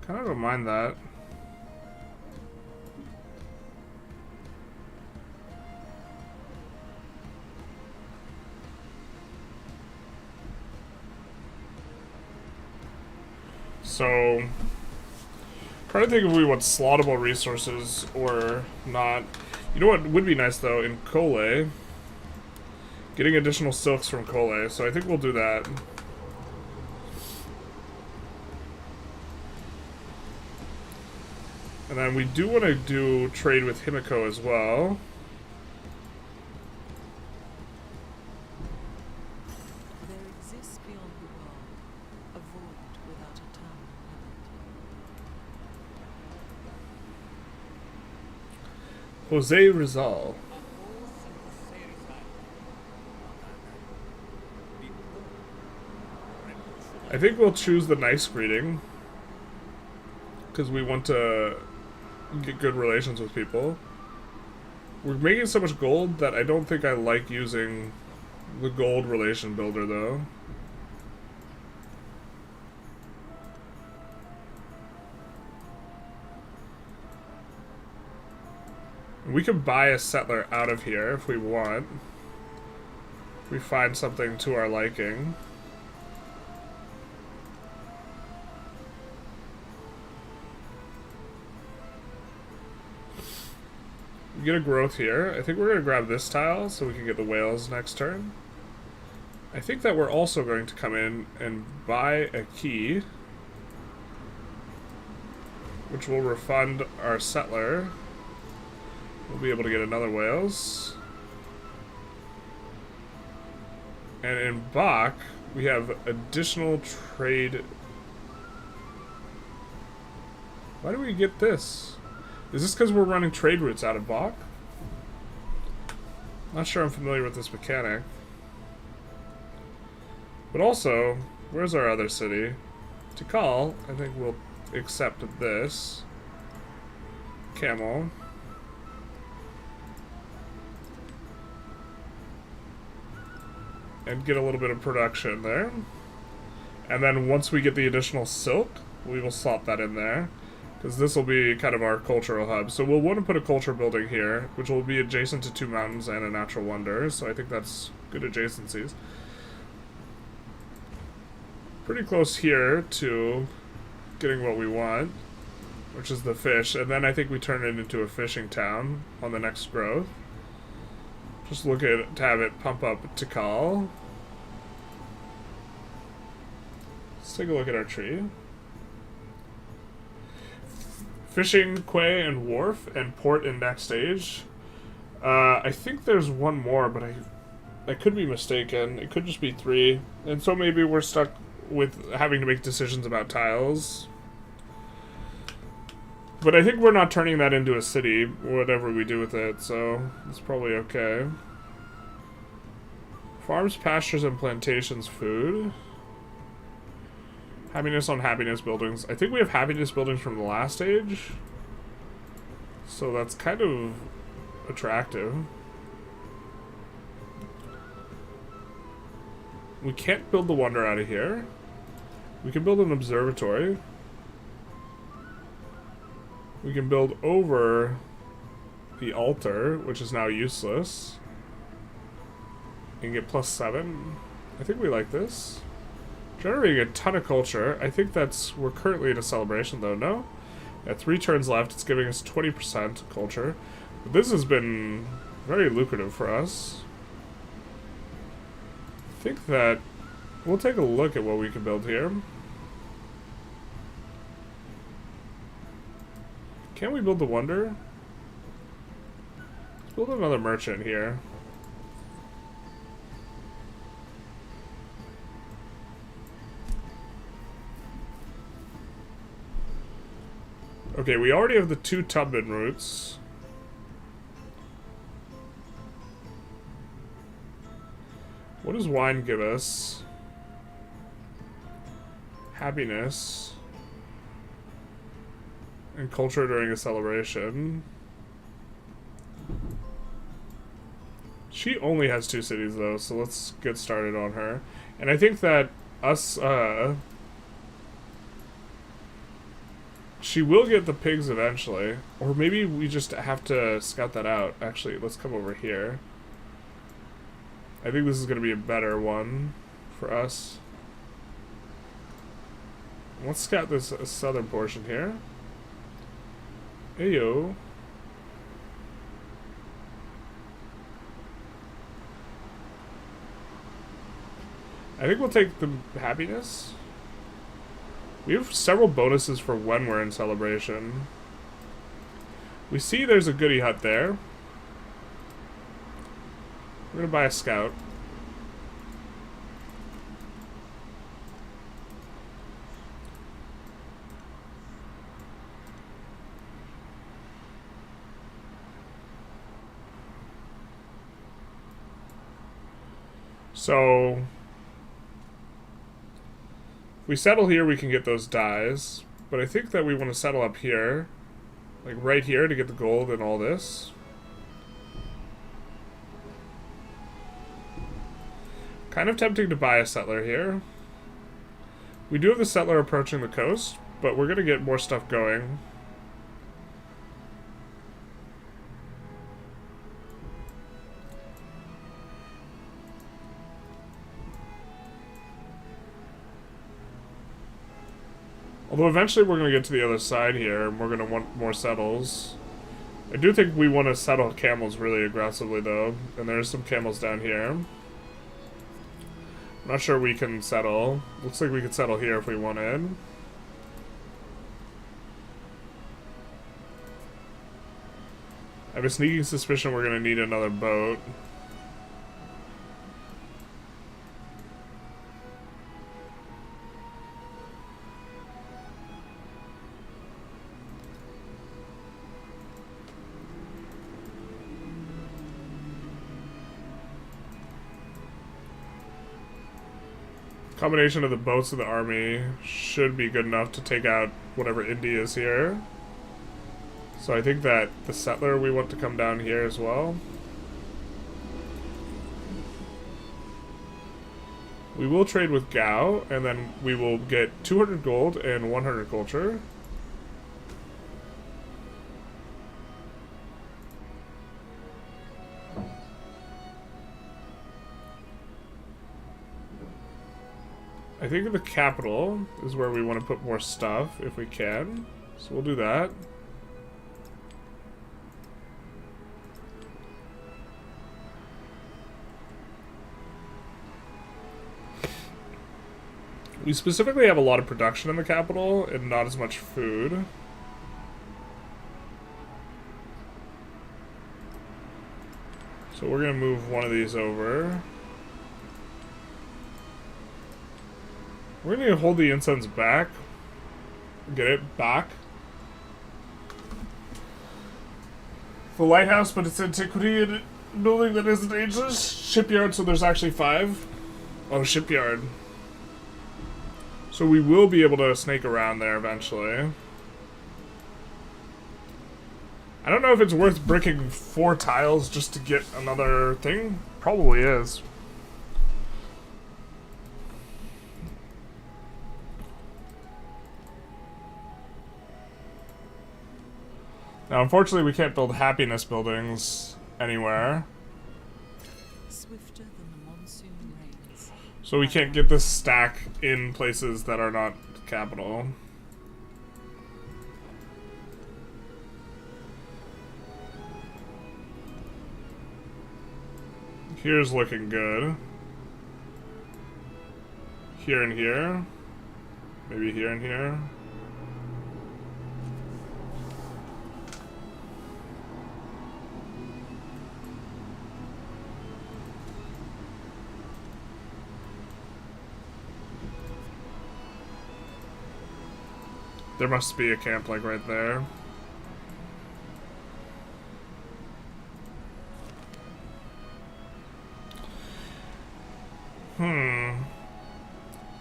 Kind of don't mind that. So, trying to think if we want slottable resources or not. You know what would be nice though, in CHOLA, getting additional silks from CHOLA, so I think we'll do that. And then we do want to do trade with Himiko as well. There exists beyond the world a void without a terminal limit. Jose Rizal. I think we'll choose the nice greeting because we want to get good relations with people. We're making so much gold that I don't think I like using the gold relation builder though. We can buy a settler out of here if we want. If we find something to our liking. We get a growth here. I think we're going to grab this tile so we can get the whales next turn. I think that we're also going to come in and buy a key, which will refund our settler. We'll be able to get another whales. And in Bach, we have additional trade. Why do we get this? Is this because we're running trade routes out of Bach? Not sure I'm familiar with this mechanic. But also, where's our other city? Tikal, I think we'll accept this. Camel. And get a little bit of production there. And then once we get the additional silk, we will slot that in there. Because this will be kind of our cultural hub. So we'll want to put a culture building here, which will be adjacent to 2 mountains and a natural wonder. So I think that's good adjacencies. Pretty close here to getting what we want, which is the fish. And then I think we turn it into a fishing town on the next growth. Just look at to have it pump up Tikal. Let's take a look at our tree. Fishing, quay, and wharf, and port in next stage. I think there's one more, but I could be mistaken. It could just be 3. And so maybe we're stuck with having to make decisions about tiles. But I think we're not turning that into a city, whatever we do with it, so it's probably okay. Farms, pastures, and plantations food. Happiness on happiness buildings. I think we have happiness buildings from the last stage. So that's kind of attractive. We can't build the wonder out of here. We can build an observatory. We can build over the altar, which is now useless. And get +7. I think we like this. Generating a ton of culture. I think we're currently in a celebration though, no? At 3 turns left, it's giving us 20% culture. But this has been very lucrative for us. I think that we'll take a look at what we can build here. Can we build the wonder? Let's build another merchant here. Okay, we already have the 2 Tubman routes. What does wine give us? Happiness. And culture during a celebration. She only has 2 cities though, so let's get started on her. And I think that us, she will get the pigs eventually. Or maybe we just have to scout that out. Actually, let's come over here. I think this is going to be a better one for us. Let's scout this southern portion here. Ayo. I think we'll take the happiness. We have several bonuses for when we're in celebration. We see there's a goodie hut there. We're gonna buy a scout. So, if we settle here, we can get those dyes. But I think that we want to settle up here. Like right here to get the gold and all this. Kind of tempting to buy a settler here. We do have the settler approaching the coast, but we're going to get more stuff going. Although eventually we're going to get to the other side here, and we're going to want more settles. I do think we want to settle camels really aggressively, though. And there's some camels down here. I'm not sure we can settle. Looks like we could settle here if we wanted. I have a sneaking suspicion we're going to need another boat. Combination of the boats of the army should be good enough to take out whatever India is here. So I think that the settler we want to come down here as well. We will trade with Gao, and then we will get 200 gold and 100 culture. I think the capital is where we want to put more stuff, if we can. So we'll do that. We specifically have a lot of production in the capital, and not as much food. So we're going to move one of these over. We're going to hold the incense back. Get it back. The lighthouse, but it's antiquity and a building that isn't ageless. Shipyard, so there's actually 5. Oh, shipyard. So we will be able to snake around there eventually. I don't know if it's worth bricking 4 tiles just to get another thing. Probably is. Now, unfortunately, we can't build happiness buildings anywhere. Swifter than the monsoon rains. So we can't get this stack in places that are not the capital. Here's looking good. Here and here. Maybe here and here. There must be a camp like right there.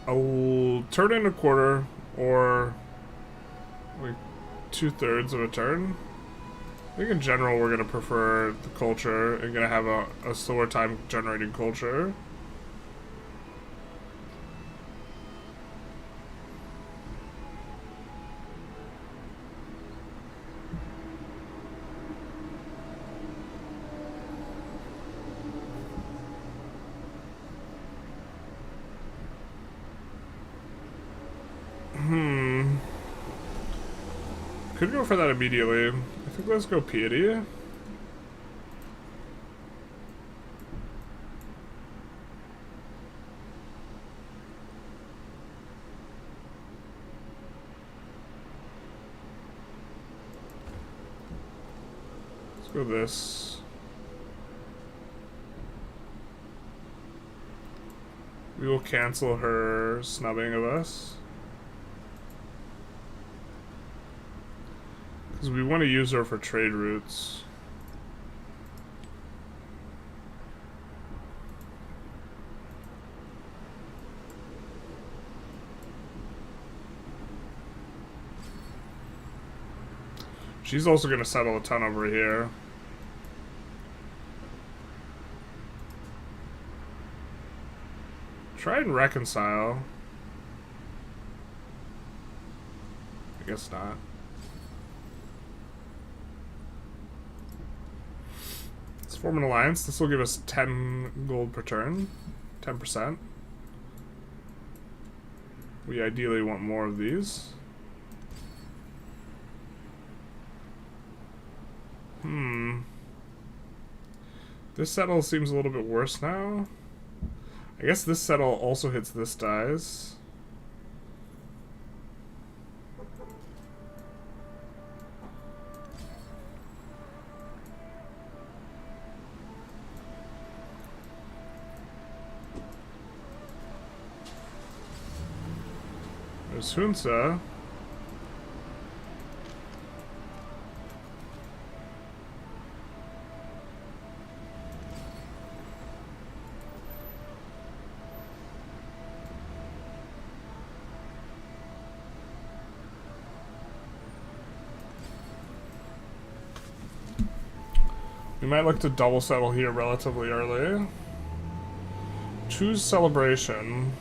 I'll turn in a quarter, or like 2/3 of a turn. I think in general we're gonna prefer the culture and gonna have a slower time generating culture. could go for that immediately. I think let's go piety. Let's go this. We will cancel her snubbing of us. Because we want to use her for trade routes. She's also going to settle a ton over here. Try and reconcile. I guess not. Let's form an alliance. This will give us 10 gold per turn. 10%. We ideally want more of these. This settle seems a little bit worse now. I guess this settle also hits this dies. There's Hunsa. We might look to double settle here relatively early. Choose celebration.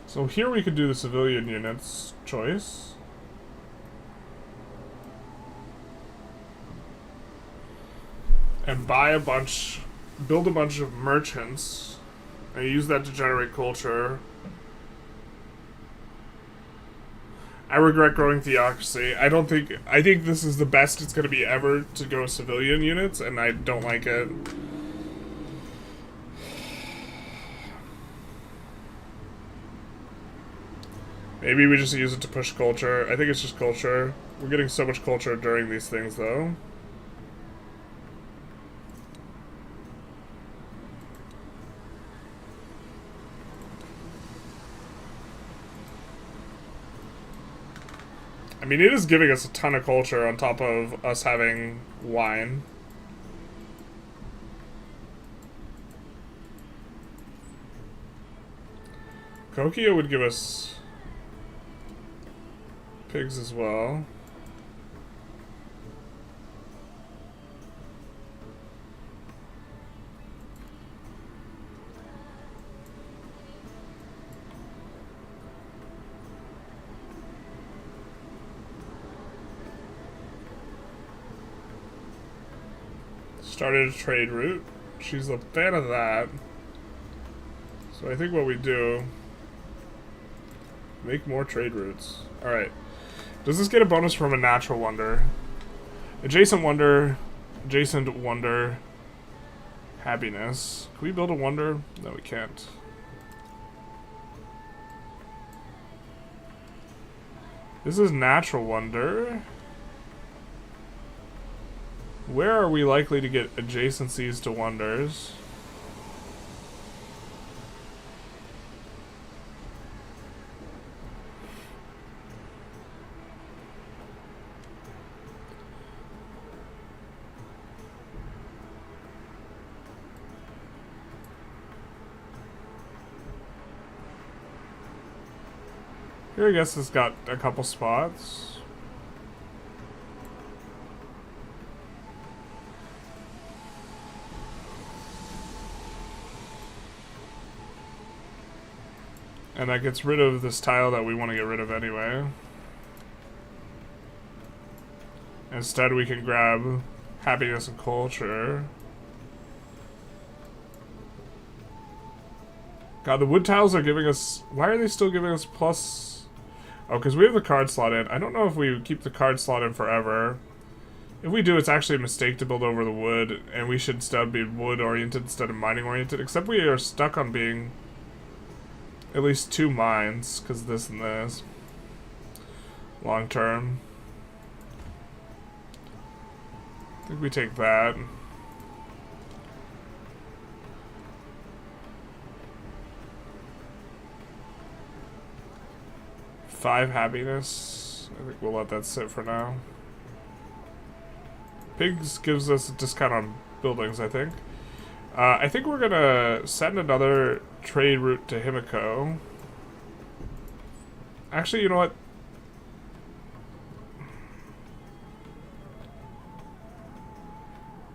So here we could do the civilian units choice. And buy a bunch, build a bunch of merchants, and use that to generate culture. I regret growing theocracy. I think this is the best it's going to be ever to go civilian units, and I don't like it. Maybe we just use it to push culture. I think it's just culture. We're getting so much culture during these things, though. I mean, it is giving us a ton of culture on top of us having wine. Kokia would give us pigs as well. Started a trade route. She's a fan of that. So I think what we do, make more trade routes. Alright. Does this get a bonus from a natural wonder? Adjacent wonder, happiness. Can we build a wonder? No, we can't. This is natural wonder. Where are we likely to get adjacencies to wonders? Here I guess it's got a couple spots. And that gets rid of this tile that we want to get rid of anyway. Instead, we can grab happiness and culture. God, the wood tiles are giving us... Why are they still giving us plus... Oh, because we have the card slot in. I don't know if we keep the card slot in forever. If we do, it's actually a mistake to build over the wood, and we should instead be wood-oriented instead of mining-oriented, except we are stuck on being at least 2 mines, because this and this. Long term. I think we take that. Five happiness. I think we'll let that sit for now. Pigs gives us a discount on buildings, I think. I think we're gonna send another trade route to Himiko. Actually, you know what?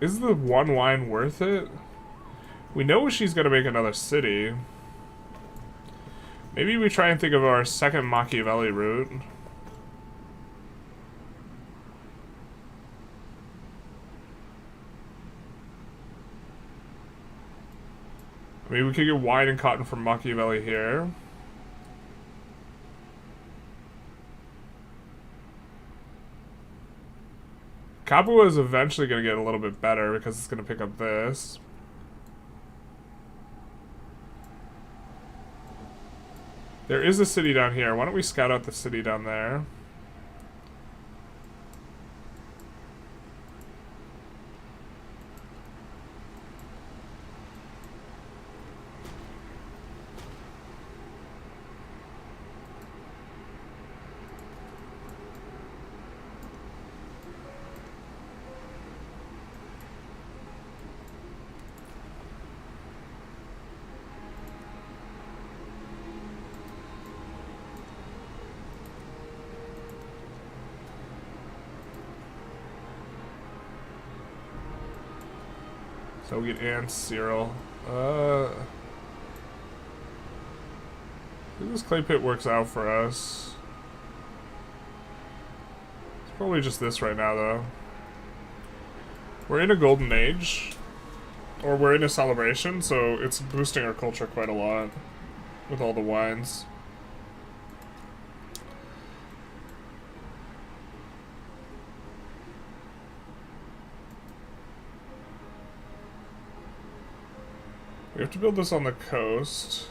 Is the 1 wine worth it? We know she's gonna make another city. Maybe we try and think of our second Machiavelli route. I mean, we could get wine and cotton from Machiavelli here. Capua is eventually going to get a little bit better because it's going to pick up this. There is a city down here. Why don't we scout out the city down there? So we get Anne Cyril. I think this clay pit works out for us. It's probably just this right now, though. We're in a golden age. Or we're in a celebration, so it's boosting our culture quite a lot. With all the wines. We have to build this on the coast.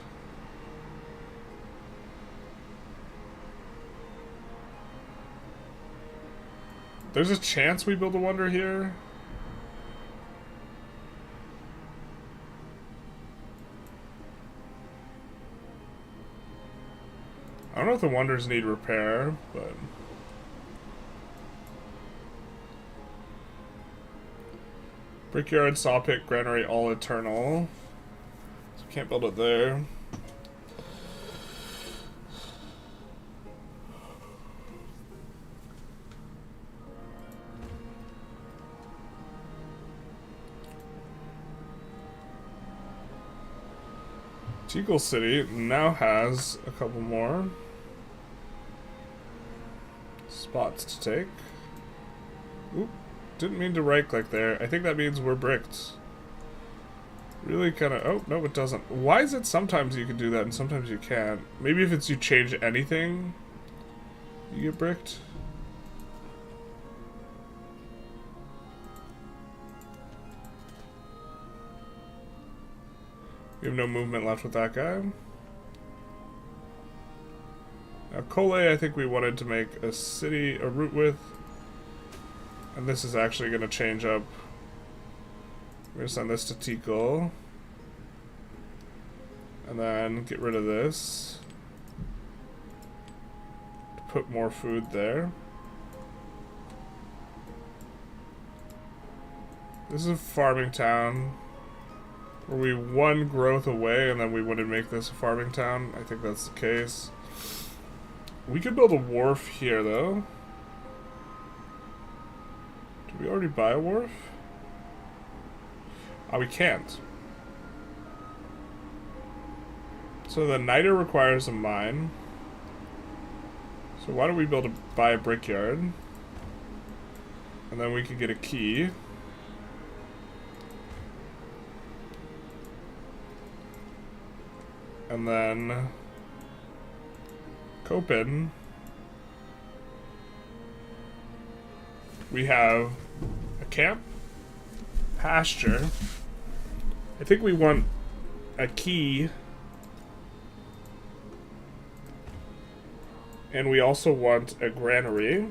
There's a chance we build a wonder here. I don't know if the wonders need repair, but... Brickyard, sawpit, granary, all eternal. So can't build it there. Teagle City now has a couple more spots to take. Oop, didn't mean to right click there. I think that means we're bricked. Really kind of... Oh, no, it doesn't. Why is it sometimes you can do that and sometimes you can't? Maybe if it's you change anything, you get bricked? We have no movement left with that guy. Now, CHOLA, I think we wanted to make a city, a route with. And this is actually going to change up. We're going to send this to Tikal. And then get rid of this. To put more food there. This is a farming town. Were we one growth away and then we wouldn't make this a farming town? I think that's the case. We could build a wharf here, though. Did we already buy a wharf? We can't. So the niter requires a mine. So why don't we buy a brickyard? And then we could get a key. And then Copen We have a camp, pasture. I think we want a key. And we also want a granary.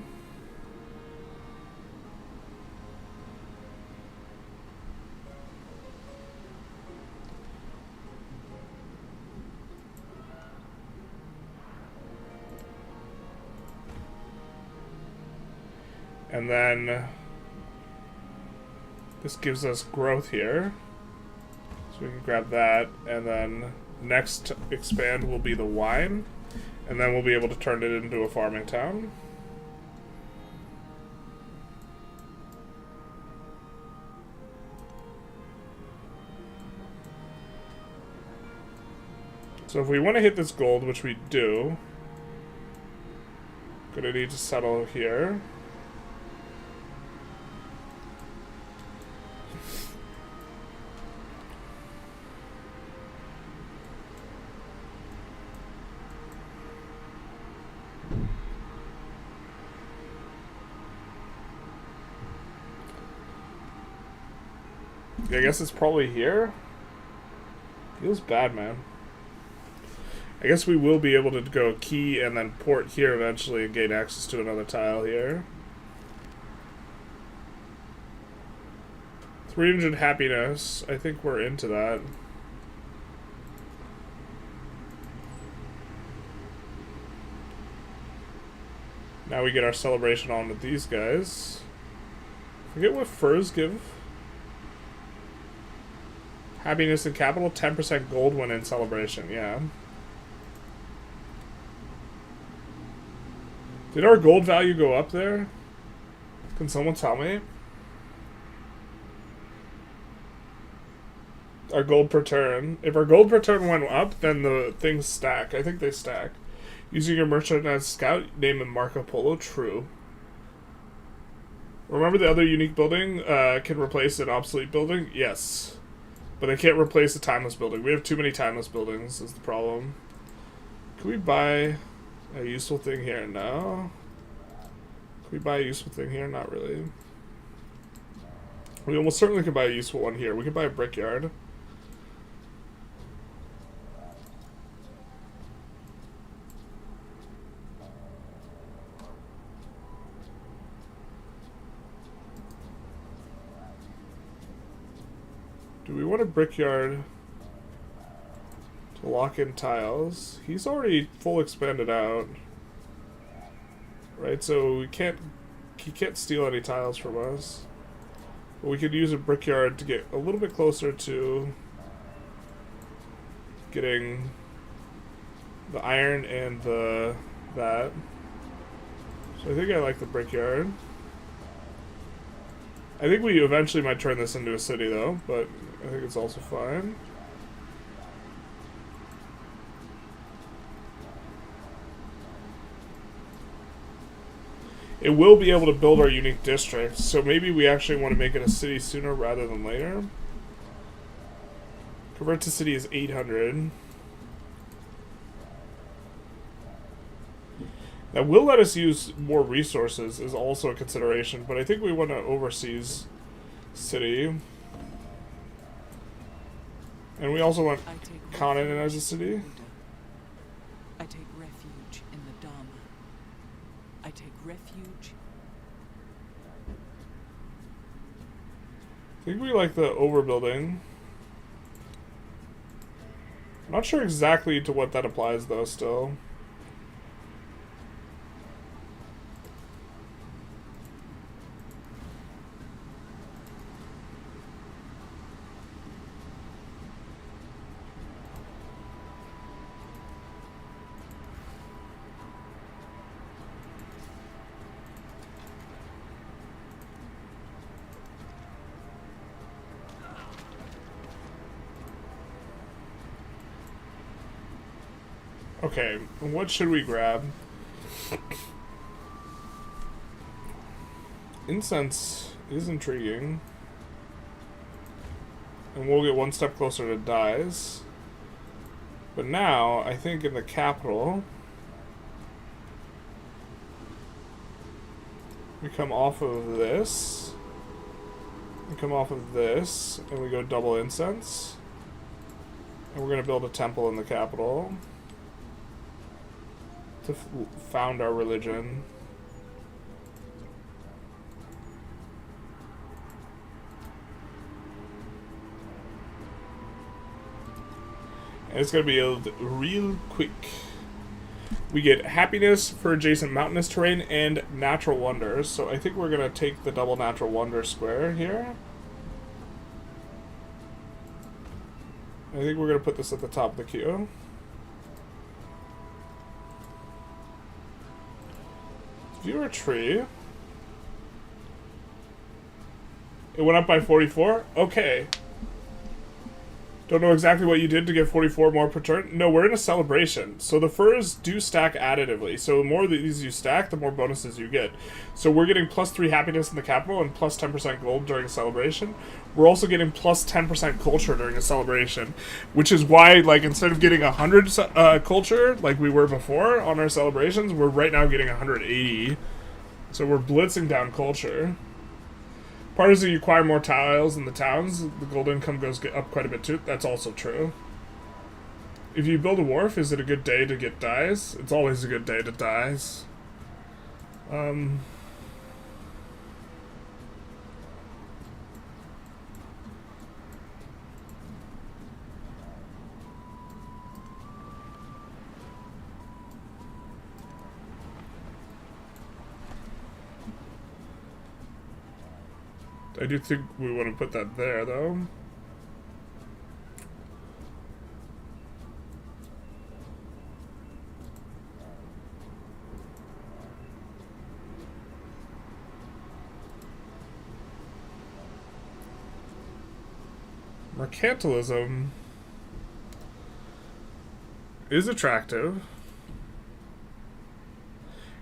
And then this gives us growth here. So we can grab that, and then next expand will be the wine. And then we'll be able to turn it into a farming town. So if we want to hit this gold, which we do, gonna need to settle here. I guess it's probably here. Feels bad, man. I guess we will be able to go key and then port here eventually and gain access to another tile here. 300 happiness. I think we're into that. Now we get our celebration on with these guys. Forget what furs give. Happiness and capital, 10% gold when in celebration, yeah. Did our gold value go up there? Can someone tell me? Our gold per turn. If our gold per turn went up, then the things stack. I think they stack. Using your merchant as scout, name him Marco Polo. True. Remember the other unique building can replace an obsolete building? Yes. But they can't replace a timeless building. We have too many timeless buildings is the problem. Can we buy a useful thing here? No. Can we buy a useful thing here? Not really. We almost certainly could buy a useful one here. We could buy a brickyard. Do we want a brickyard to lock in tiles? He's already full expanded out. Right, so he can't steal any tiles from us. But we could use a brickyard to get a little bit closer to getting the iron and that. So I think I like the brickyard. I think we eventually might turn this into a city though, but I think it's also fine. It will be able to build our unique districts, so maybe we actually want to make it a city sooner rather than later. Convert to city is 800. That will let us use more resources is also a consideration, but I think we want an overseas city. And we also want Conan as a city. I take refuge in the Dharma. I take refuge. I think we like the overbuilding. I'm not sure exactly to what that applies though still. Okay, what should we grab? Incense is intriguing. And we'll get one step closer to dyes. But now, I think in the capital, we We come off of this. We come off of this, and we go double incense. And we're going to build a temple in the capital to found our religion. And it's going to be real quick. We get happiness for adjacent mountainous terrain and natural wonders. So I think we're going to take the double natural wonder square here. I think we're going to put this at the top of the queue. View a tree. It went up by 44? Okay. Don't know exactly what you did to get 44 more per turn. No, we're in a celebration. So the furs do stack additively. So the more of these you stack, the more bonuses you get. So we're getting plus 3 happiness in the capital and plus 10% gold during a celebration. We're also getting plus 10% culture during a celebration. Which is why, like, instead of getting 100 culture, like we were before on our celebrations, we're right now getting 180. So we're blitzing down culture. Part is that you acquire more tiles in the towns, the gold income goes up quite a bit too. That's also true. If you build a wharf, is it a good day to get dyes? It's always a good day to dyes. I do think we want to put that there, though. Mercantilism is attractive.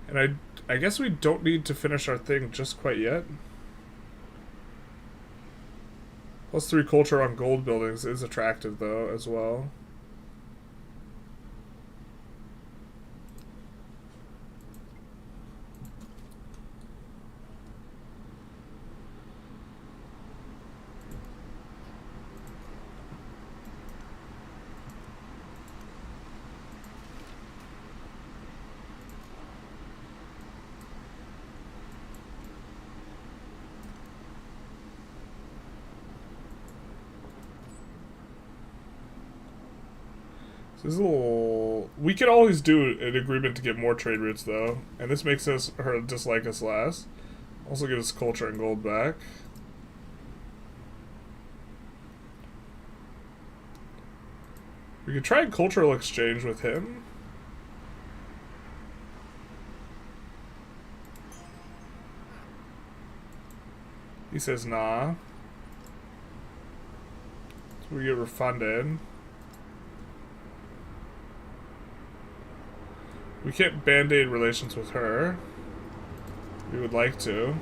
And I guess we don't need to finish our thing just quite yet. Plus 3 culture on gold buildings is attractive, though, as well. This is a little... We could always do an agreement to get more trade routes, though. And this makes her dislike us less. Also gives us culture and gold back. We could try a cultural exchange with him. He says nah. So we get refunded. We can't band-aid relations with her. We would like to.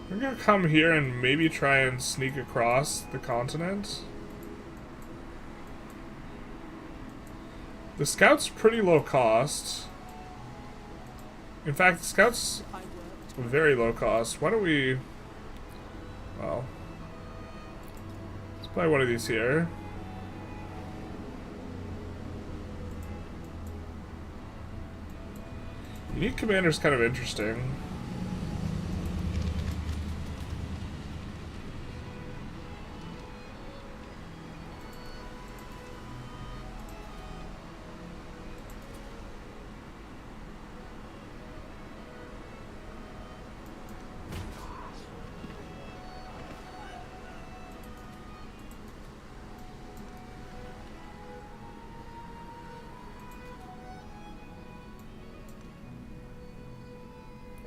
We're gonna come here and maybe try and sneak across the continent. The scout's pretty low cost. In fact, the scout's very low cost. Why don't we... Well... Let's buy one of these here. Unique commander's kind of interesting.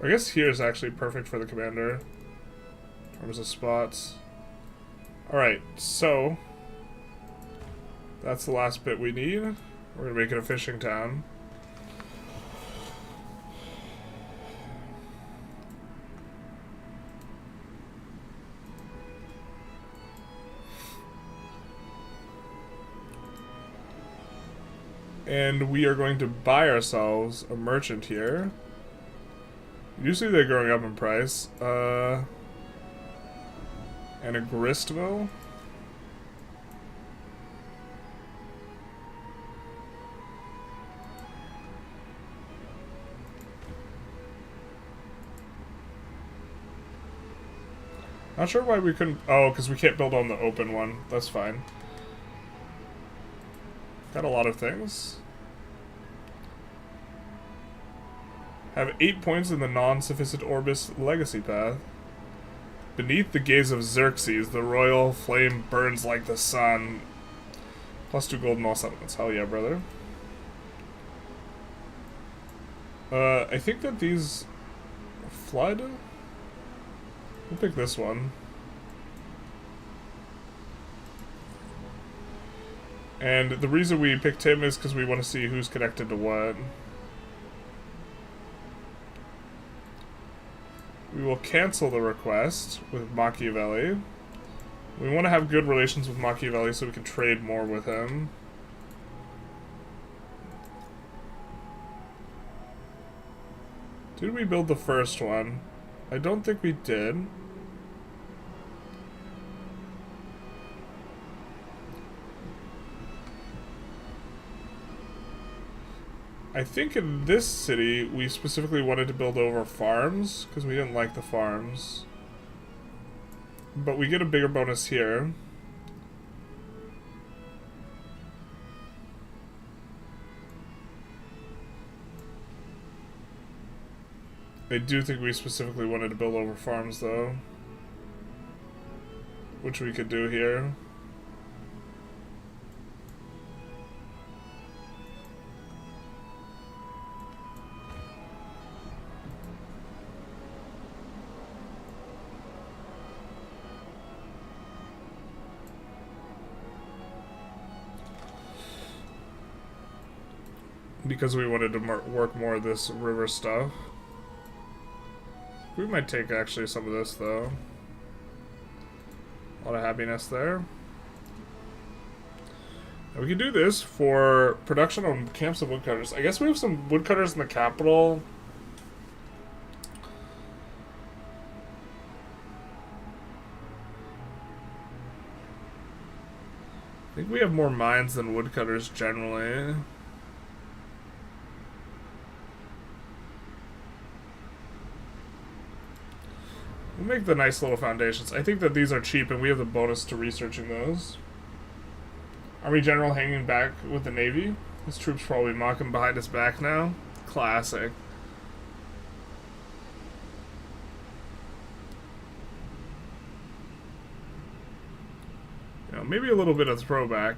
I guess here is actually perfect for the commander in terms of spots. Alright, so that's the last bit we need. We're gonna make it a fishing town. And we are going to buy ourselves a merchant here. Usually they're going up in price. And a grist mill. Not sure why we couldn't... Oh, because we can't build on the open one. That's fine. Got a lot of things. Have 8 points in the non-sufficient Orbis legacy path. Beneath the gaze of XERXES, the royal flame burns like the sun. +2 gold in all settlements. Hell yeah, brother. I think that these... Flood? We'll pick this one. And the reason we picked him is because we want to see who's connected to what. We will cancel the request with Machiavelli. We want to have good relations with Machiavelli so we can trade more with him. Did we build the first one? I don't think we did. I think in this city, we specifically wanted to build over farms, because we didn't like the farms. But we get a bigger bonus here. I do think we specifically wanted to build over farms, though. Which we could do here. Because we wanted to work more of this river stuff. We might take actually some of this though. A lot of happiness there. And we can do this for production on camps of woodcutters. I guess we have some woodcutters in the capital. I think we have more mines than woodcutters generally. We'll make the nice little foundations. I think that these are cheap and we have the bonus to researching those. Army General hanging back with the Navy. His troops probably mocking behind his back now. Classic. You know, maybe a little bit of throwback.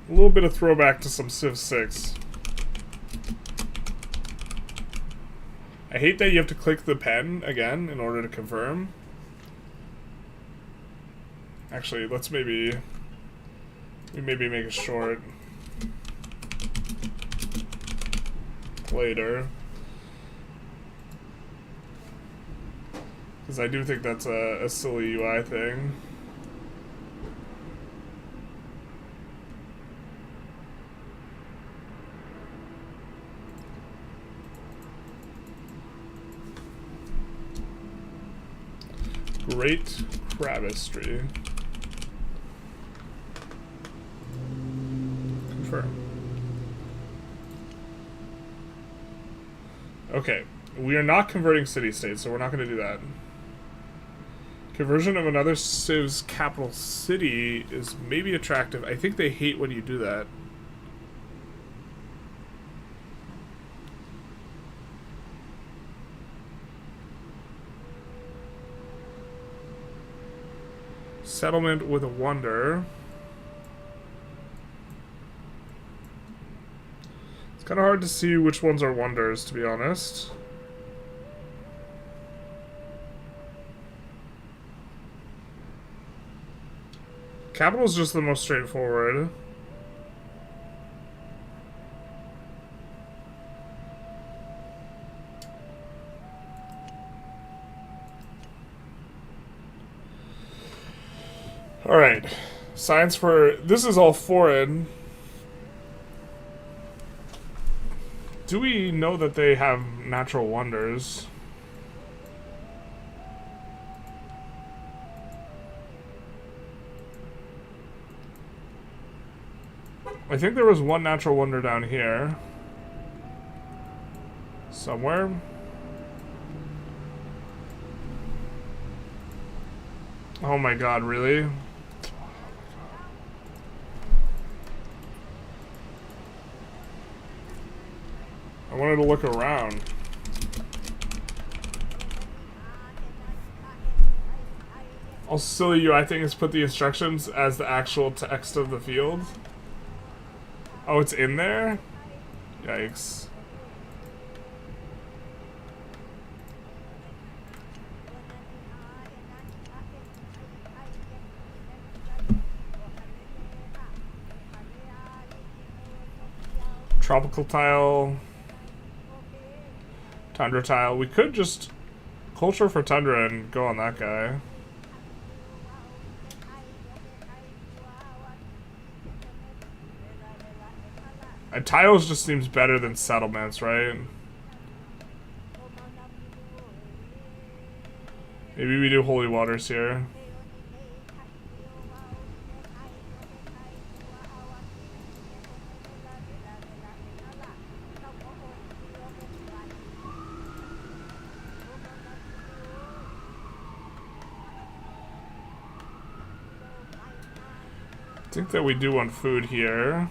A little bit of throwback to some Civ 6. I hate that you have to click the pen again in order to confirm. Actually, let's maybe make it short later. Because I do think that's a silly UI thing. Great Crabistry. Confirm. Okay, we are not converting city-states, so we're not going to do that. Conversion of another Civ's capital city is maybe attractive. I think they hate when you do that. Settlement with a wonder. It's kind of hard to see which ones are wonders, to be honest. Capital is just the most straightforward. Alright. Science for... This is all foreign. Do we know that they have natural wonders? I think there was one natural wonder down here. Somewhere. Oh my god, really? I wanted to look around. How silly you, I think, is put the instructions as the actual text of the field. Oh, it's in there? Yikes. Tropical tile. Tundra tile. We could just culture for tundra and go on that guy. Tiles just seems better than settlements, right? Maybe we do holy waters here. I think that we do want food here.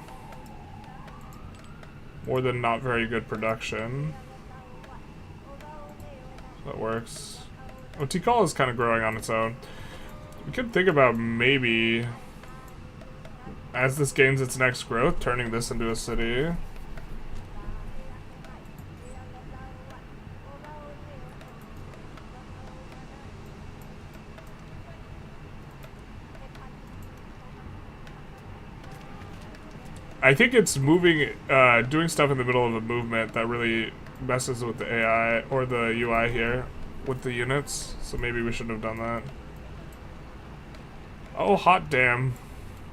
More than not very good production. That works. Oh, Tikal is kind of growing on its own. We could think about maybe, as this gains its next growth, turning this into a city. I think it's moving, doing stuff in the middle of a movement that really messes with the AI, or the UI here, with the units, so maybe we shouldn't have done that. Oh, hot damn.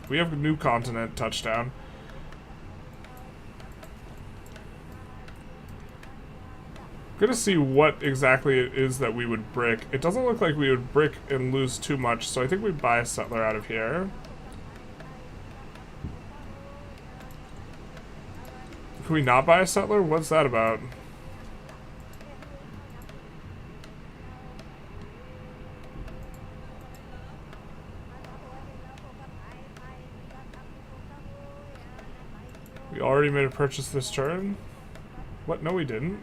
We have a new continent touchdown. Gonna see what exactly it is that we would brick. It doesn't look like we would brick and lose too much, so I think we buy a settler out of here. Can we not buy a settler? What's that about? We already made a purchase this turn? What? No, we didn't.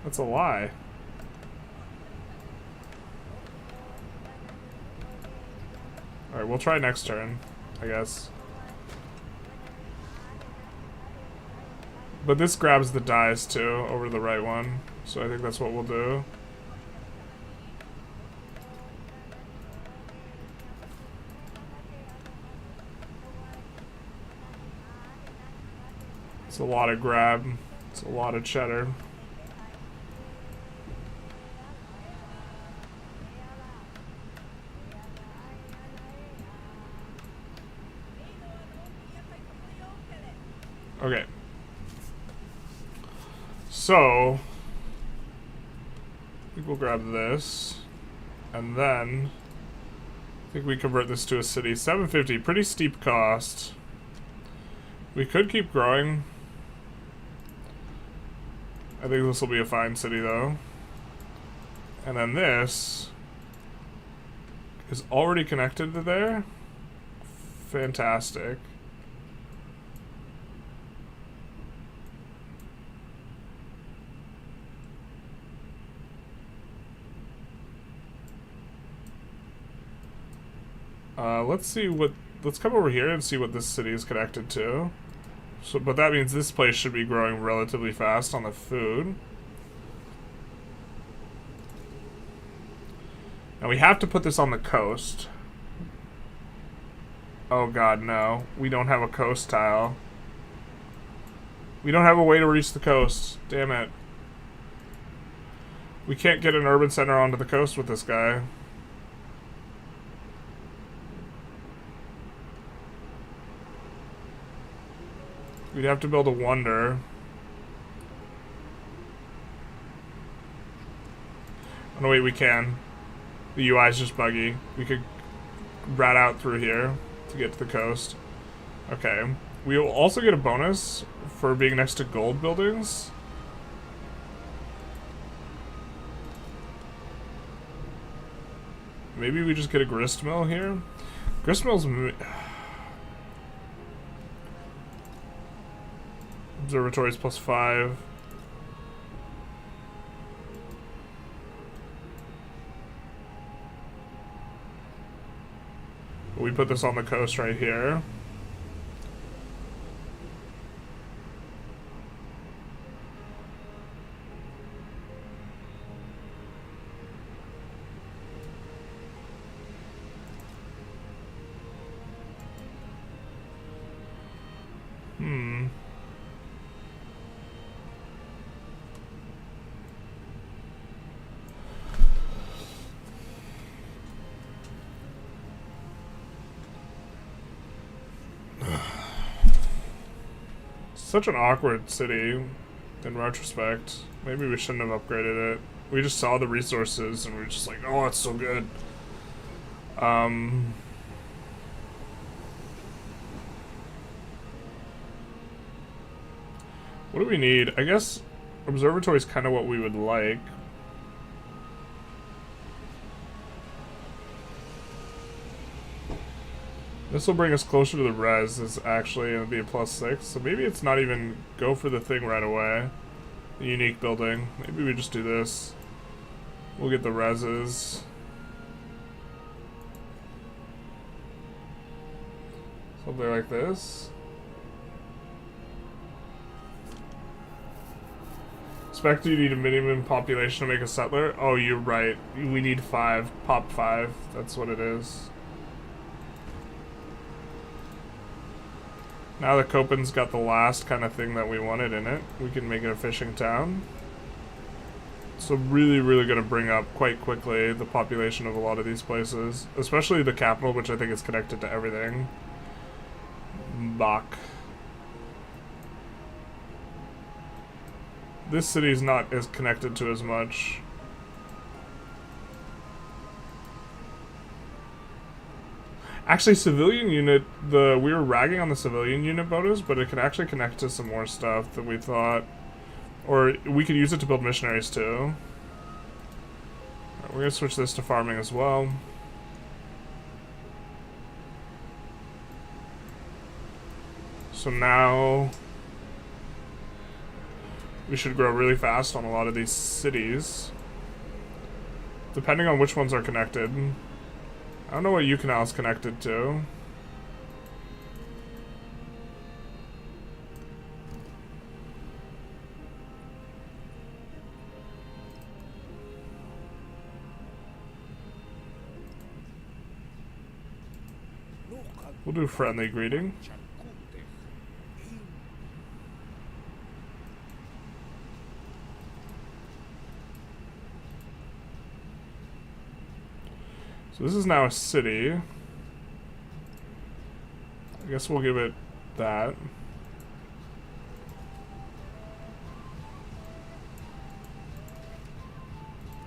That's a lie. Alright, we'll try next turn, I guess. But this grabs the dies too, over the right one. So I think that's what we'll do. It's a lot of grab. It's a lot of cheddar. Okay. So, I think we'll grab this, and then I think we convert this to a city. 750, pretty steep cost. We could keep growing. I think this will be a fine city though. And then this is already connected to there. Fantastic. Let's see what, let's come over here and see what this city is connected to. So, but that means this place should be growing relatively fast on the food. Now we have to put this on the coast. Oh god, no. We don't have a coast tile. We don't have a way to reach the coast. Damn it. We can't get an urban center onto the coast with this guy. We'd have to build a wonder. Oh no, wait, we can. The UI is just buggy. We could rat out through here to get to the coast. Okay. We will also get a bonus for being next to gold buildings. Maybe we just get a grist mill here. Grist mill's... Observatories +5. We put this on the coast right here. Such an awkward city in retrospect. Maybe we shouldn't have upgraded it. We just saw the resources and we were just like, oh, it's so good. What do we need? I guess observatory is kind of what we would like. This will bring us closer to the res, actually, and it'll be a +6. So maybe it's not even go for the thing right away. The unique building. Maybe we just do this. We'll get the reses. Something like this. Expect you need a minimum population to make a settler? Oh, you're right. We need 5. Pop 5. That's what it is. Now that Copen's got the last kind of thing that we wanted in it, we can make it a fishing town. So really, really going to bring up quite quickly the population of a lot of these places. Especially the capital, which I think is connected to everything. Bach. This city is not as connected to as much. Actually, civilian unit, we were ragging on the civilian unit bonus, but it can actually connect to some more stuff that we thought. Or we could use it to build missionaries too. Right, we're gonna switch this to farming as well. So now we should grow really fast on a lot of these cities. Depending on which ones are connected. I don't know what Yukonal is connected to. We'll do friendly greeting. So this is now a city. I guess we'll give it that.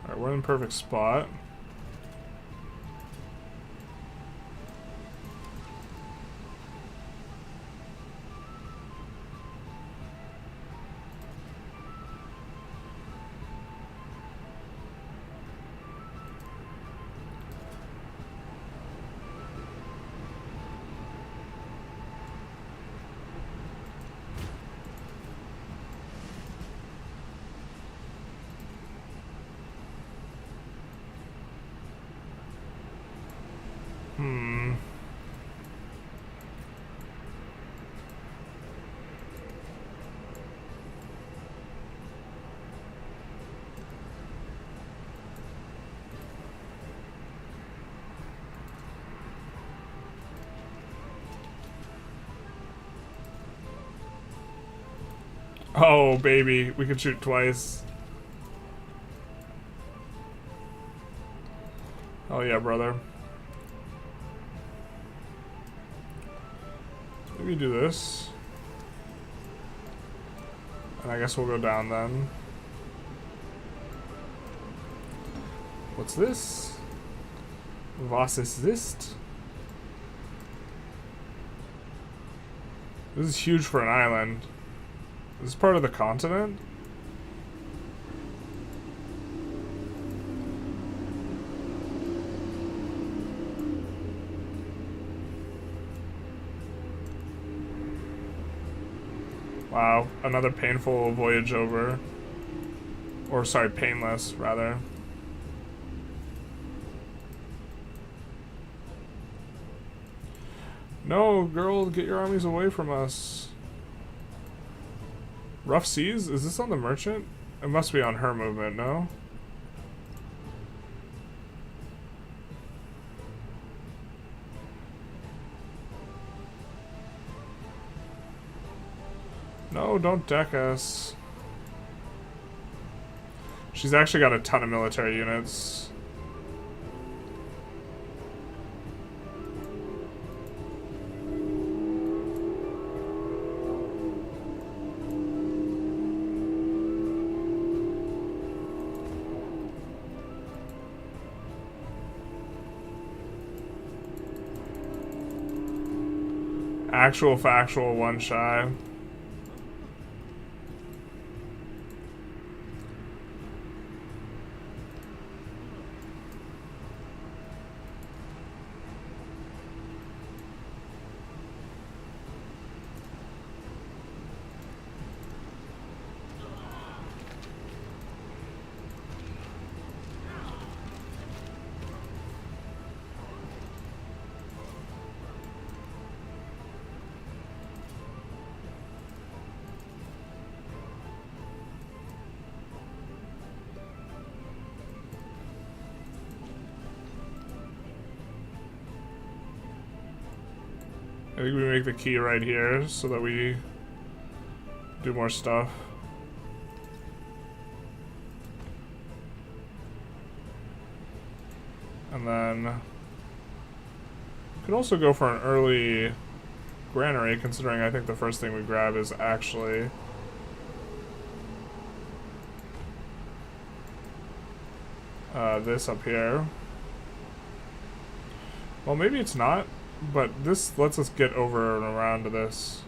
Alright, we're in the perfect spot. Oh, baby. We can shoot twice. Oh, yeah, brother. Maybe do this. And I guess we'll go down then. What's this? Was ist this? This is huge for an island. Is this part of the continent? Wow, another painful voyage over. Or sorry, painless, rather. No, girl, get your armies away from us. Rough seas? Is this on the merchant? It must be on her movement, no? No, don't deck us. She's actually got a ton of military units. Actual factual one shy. I think we make the key right here so that we do more stuff. And then we could also go for an early granary, considering I think the first thing we grab is actually this up here. Well, maybe it's not. But this lets us get over and around to this.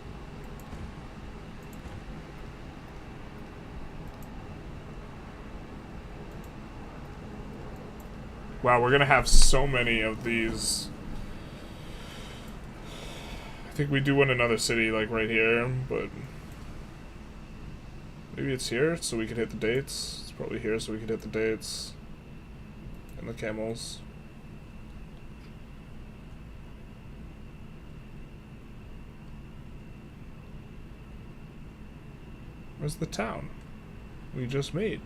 Wow, we're gonna have so many of these. I think we do want another city, like right here, but maybe it's here so we can hit the dates. It's probably here so we can hit the dates. And the camels. Where's the town we just made?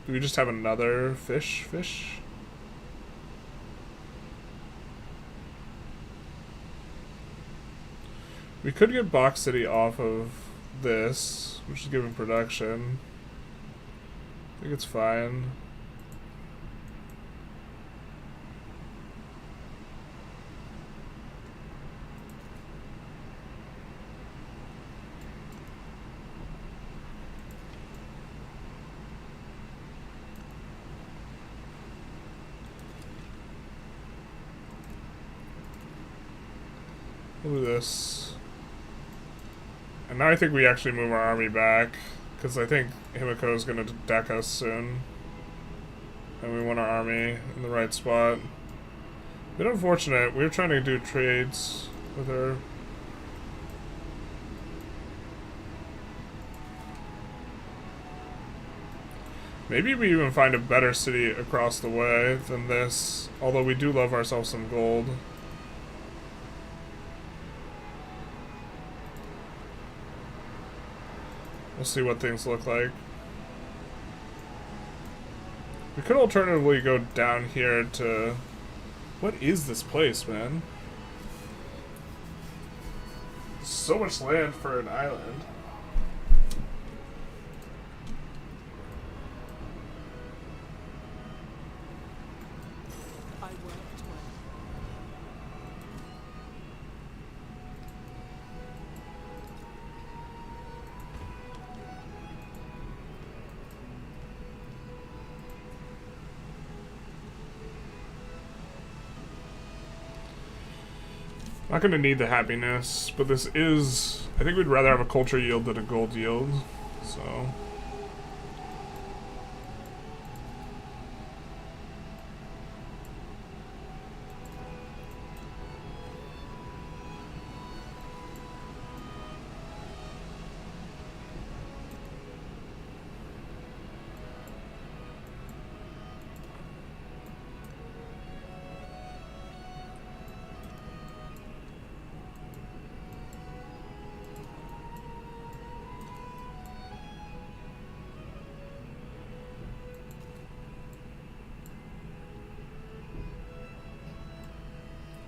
Do we just have another fish? We could get Box City off of this, which is giving production. I think it's fine. We'll do this. And now I think we actually move our army back, because I think Himiko is going to deck us soon. And we want our army in the right spot. A bit unfortunate. We were trying to do trades with her. Maybe we even find a better city across the way than this, although we do love ourselves some gold. We'll see what things look like. We could alternatively go down here to... What is this place, man? So much land for an island. Not gonna need the happiness, but this is... I think we'd rather have a culture yield than a gold yield, so...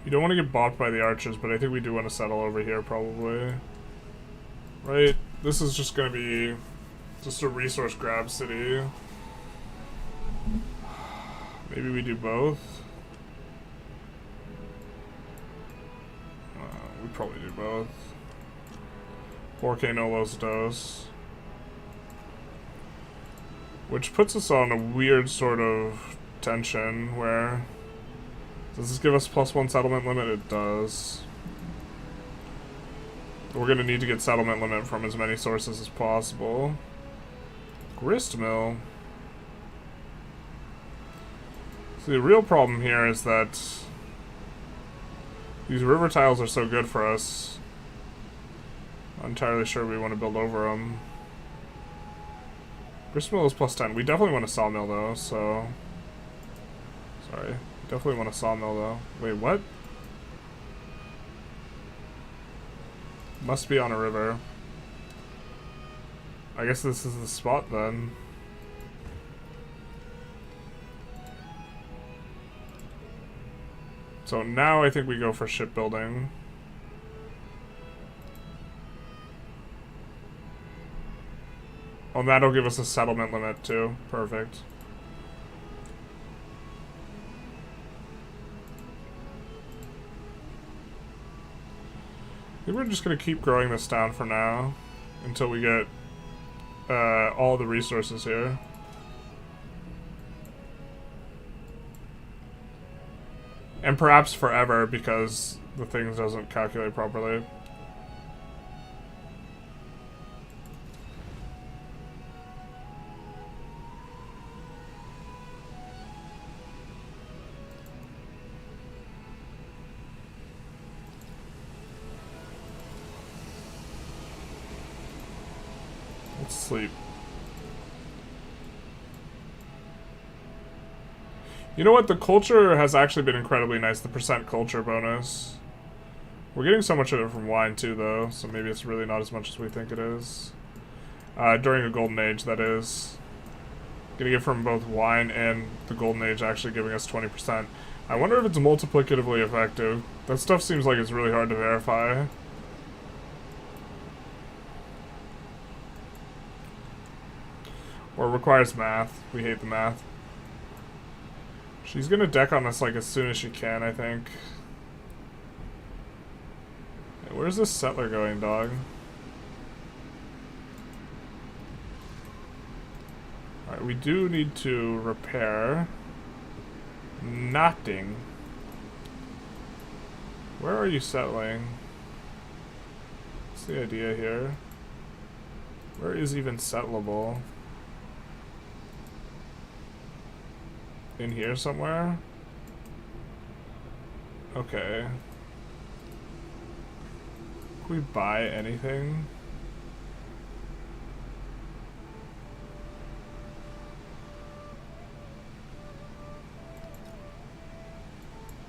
You don't want to get bought by the archers, but I think we do want to settle over here, probably. Right? This is just going to be just a resource grab city. Maybe we do both. We probably do both. 4K no los dos. Which puts us on a weird sort of tension where... Does this give us +1 settlement limit? It does. We're gonna need to get settlement limit from as many sources as possible. Grist mill. See, the real problem here is that these river tiles are so good for us. Not entirely sure we want to build over them. Grist mill is +10. We definitely want a sawmill though, so... Sorry. Definitely want a sawmill though. Wait, what? Must be on a river. I guess this is the spot then. So now I think we go for shipbuilding. Oh, that'll give us a settlement limit too. Perfect. I think we're just going to keep growing this down for now until we get all the resources here. And perhaps forever because the thing doesn't calculate properly. Sleep. You know what? The culture has actually been incredibly nice. The percent culture bonus. We're getting so much of it from wine too, though, so maybe it's really not as much as we think it is. During a golden age, that is. Getting it from both wine and the golden age actually giving us 20%. I wonder if it's multiplicatively effective. That stuff seems like it's really hard to verify. Or requires math. We hate the math. She's gonna deck on us like as soon as she can, I think. Hey, where's this settler going, dog? Alright, we do need to repair. Knotting. Where are you settling? What's the idea here? Where is even settleable? In here somewhere? Okay. Can we buy anything?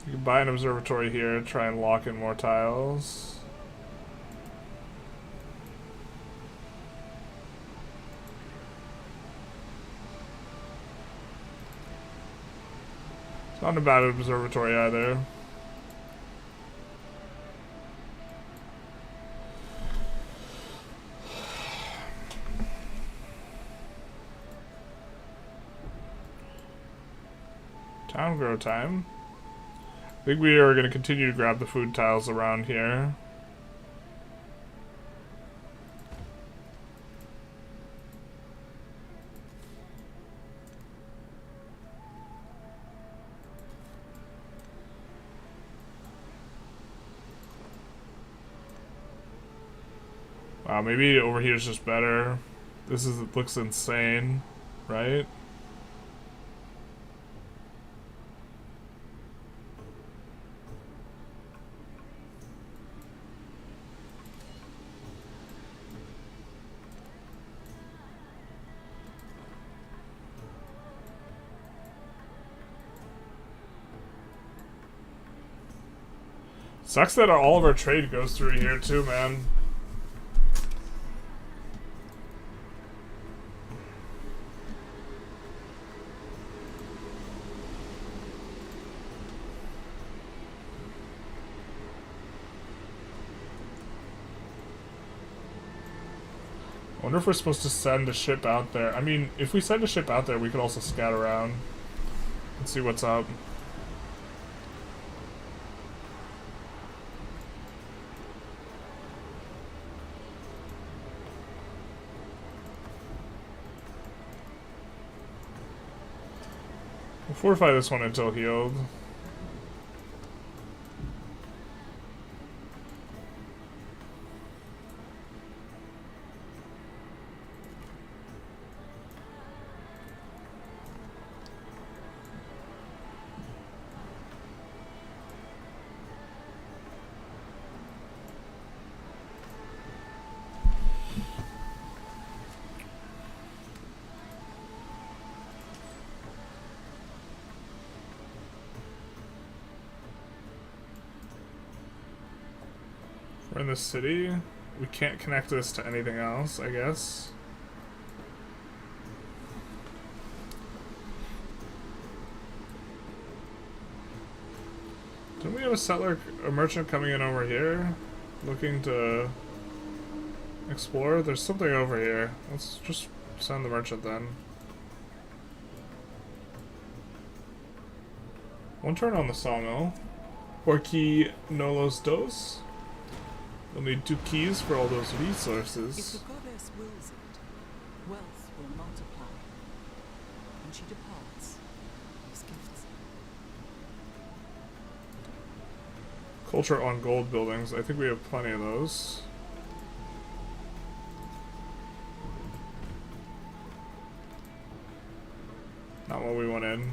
You can buy an observatory here, try and lock in more tiles. Not a bad observatory either. Town grow time. I think we are going to continue to grab the food tiles around here. Maybe over here is just better. It looks insane, right? Sucks that all of our trade goes through here too, man. I wonder if we're supposed to send a ship out there. I mean, if we send a ship out there, we could also scout around and see what's up. We'll fortify this one until healed. We're in the city. We can't connect this to anything else, I guess. Don't we have a merchant coming in over here? Looking to explore? There's something over here. Let's just send the merchant then. One turn on the sawmill. Porque no los dos. We'll need 2 keys for all those resources. If the goddess wills it, wealth will multiply. When she departs, these gifts. Culture on gold buildings. I think we have plenty of those. Not what we want in.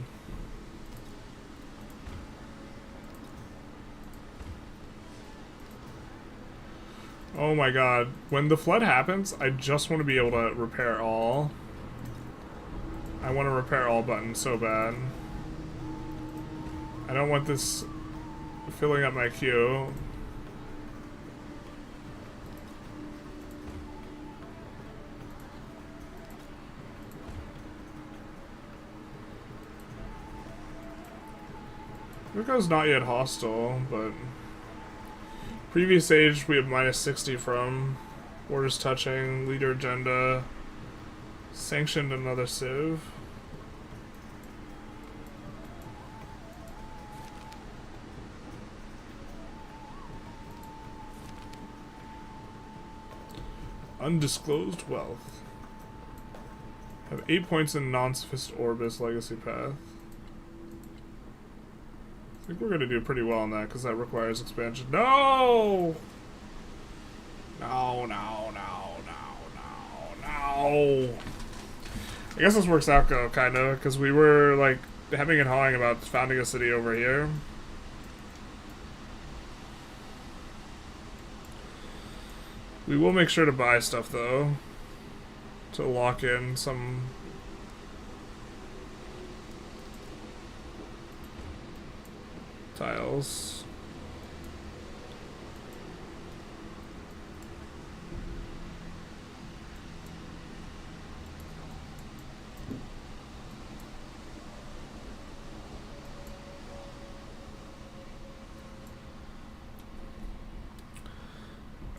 Oh my god. When the flood happens, I just want to be able to repair all. I want to repair all button so bad. I don't want this filling up my queue. Rico's not yet hostile, but previous age we have -60 from. Orders touching, leader agenda, sanctioned another civ. Undisclosed wealth. Have 8 points in non-Sophist Orbis legacy path. I think we're gonna do pretty well on that because that requires expansion. No! No, no, no, no, no, no. I guess this works out kinda, because we were like hemming and hawing about founding a city over here. We will make sure to buy stuff though, to lock in some tiles.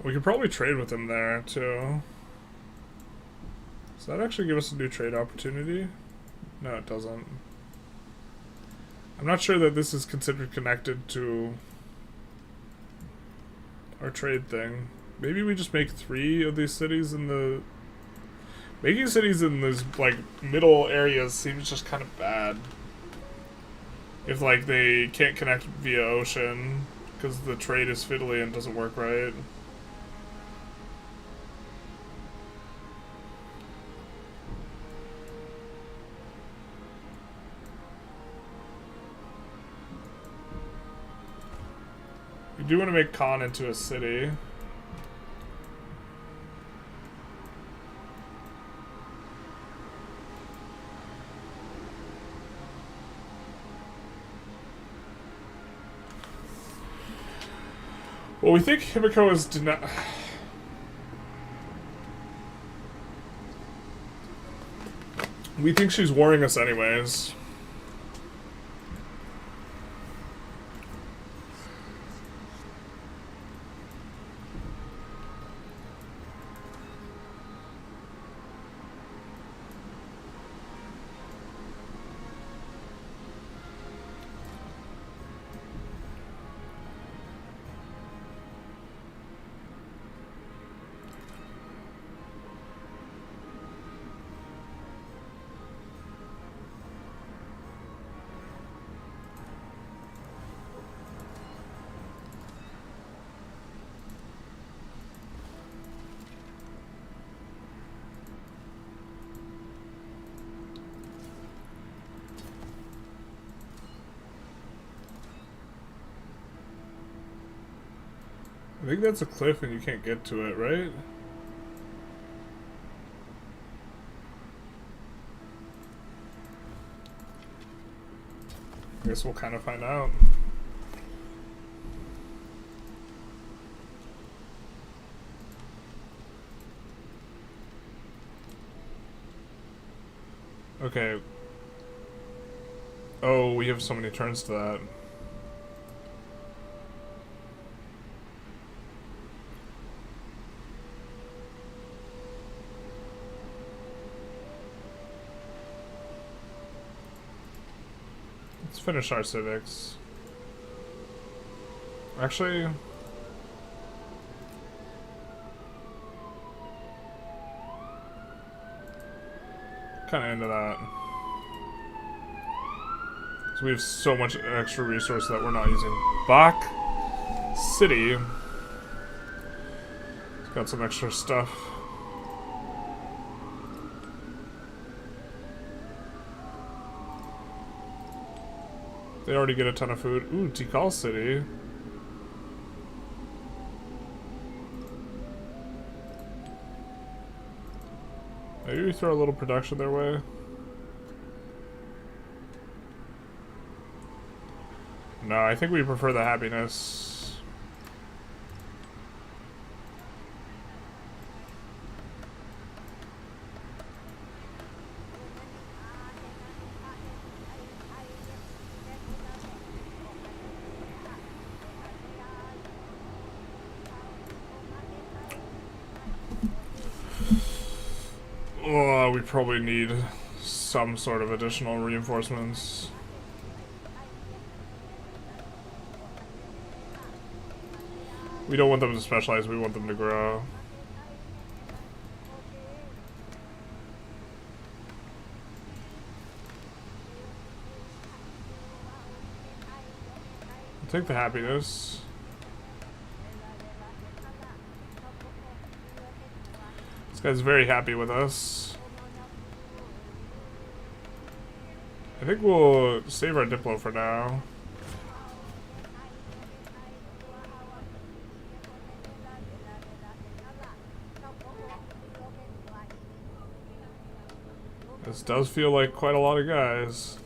We could probably trade with him there too. Does that actually give us a new trade opportunity? No, it doesn't. I'm not sure that this is considered connected to our trade thing. Maybe we just make 3 of these cities in the... Making cities in these, like, middle areas seems just kind of bad. If, like, they can't connect via ocean, because the trade is fiddly and doesn't work right. do want to make Khan into a city. Well, we think Himiko is denied. We think she's warring us anyways. I think that's a cliff and you can't get to it, right? I guess we'll kind of find out. Okay. Oh, we have so many turns to that. Let's finish our civics. Actually, kind of into that. So we have so much extra resource that we're not using. Bach City. It's got some extra stuff. They already get a ton of food. Ooh, Tikal City. Maybe we throw a little production their way. No, I think we prefer the happiness. Oh, we probably need some sort of additional reinforcements. We don't want them to specialize, we want them to grow. I'll take the happiness. This guy's very happy with us. I think we'll save our Diplo for now. This does feel like quite a lot of guys.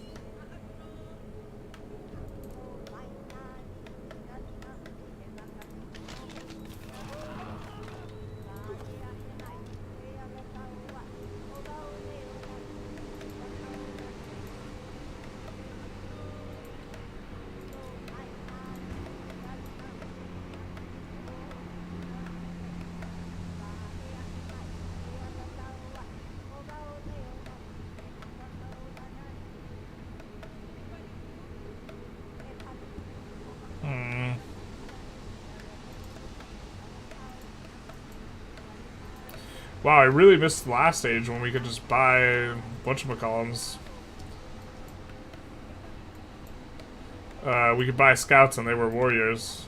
Wow, I really missed the last stage when we could just buy whatchamacallums. We could buy scouts and they were warriors.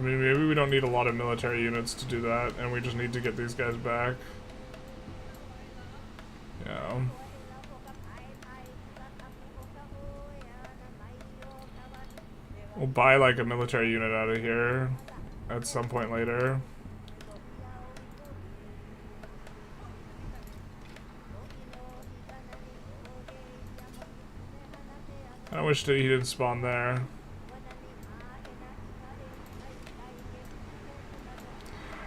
I mean, maybe we don't need a lot of military units to do that, and we just need to get these guys back. Yeah. We'll buy like a military unit out of here at some point later. I wish that he didn't spawn there.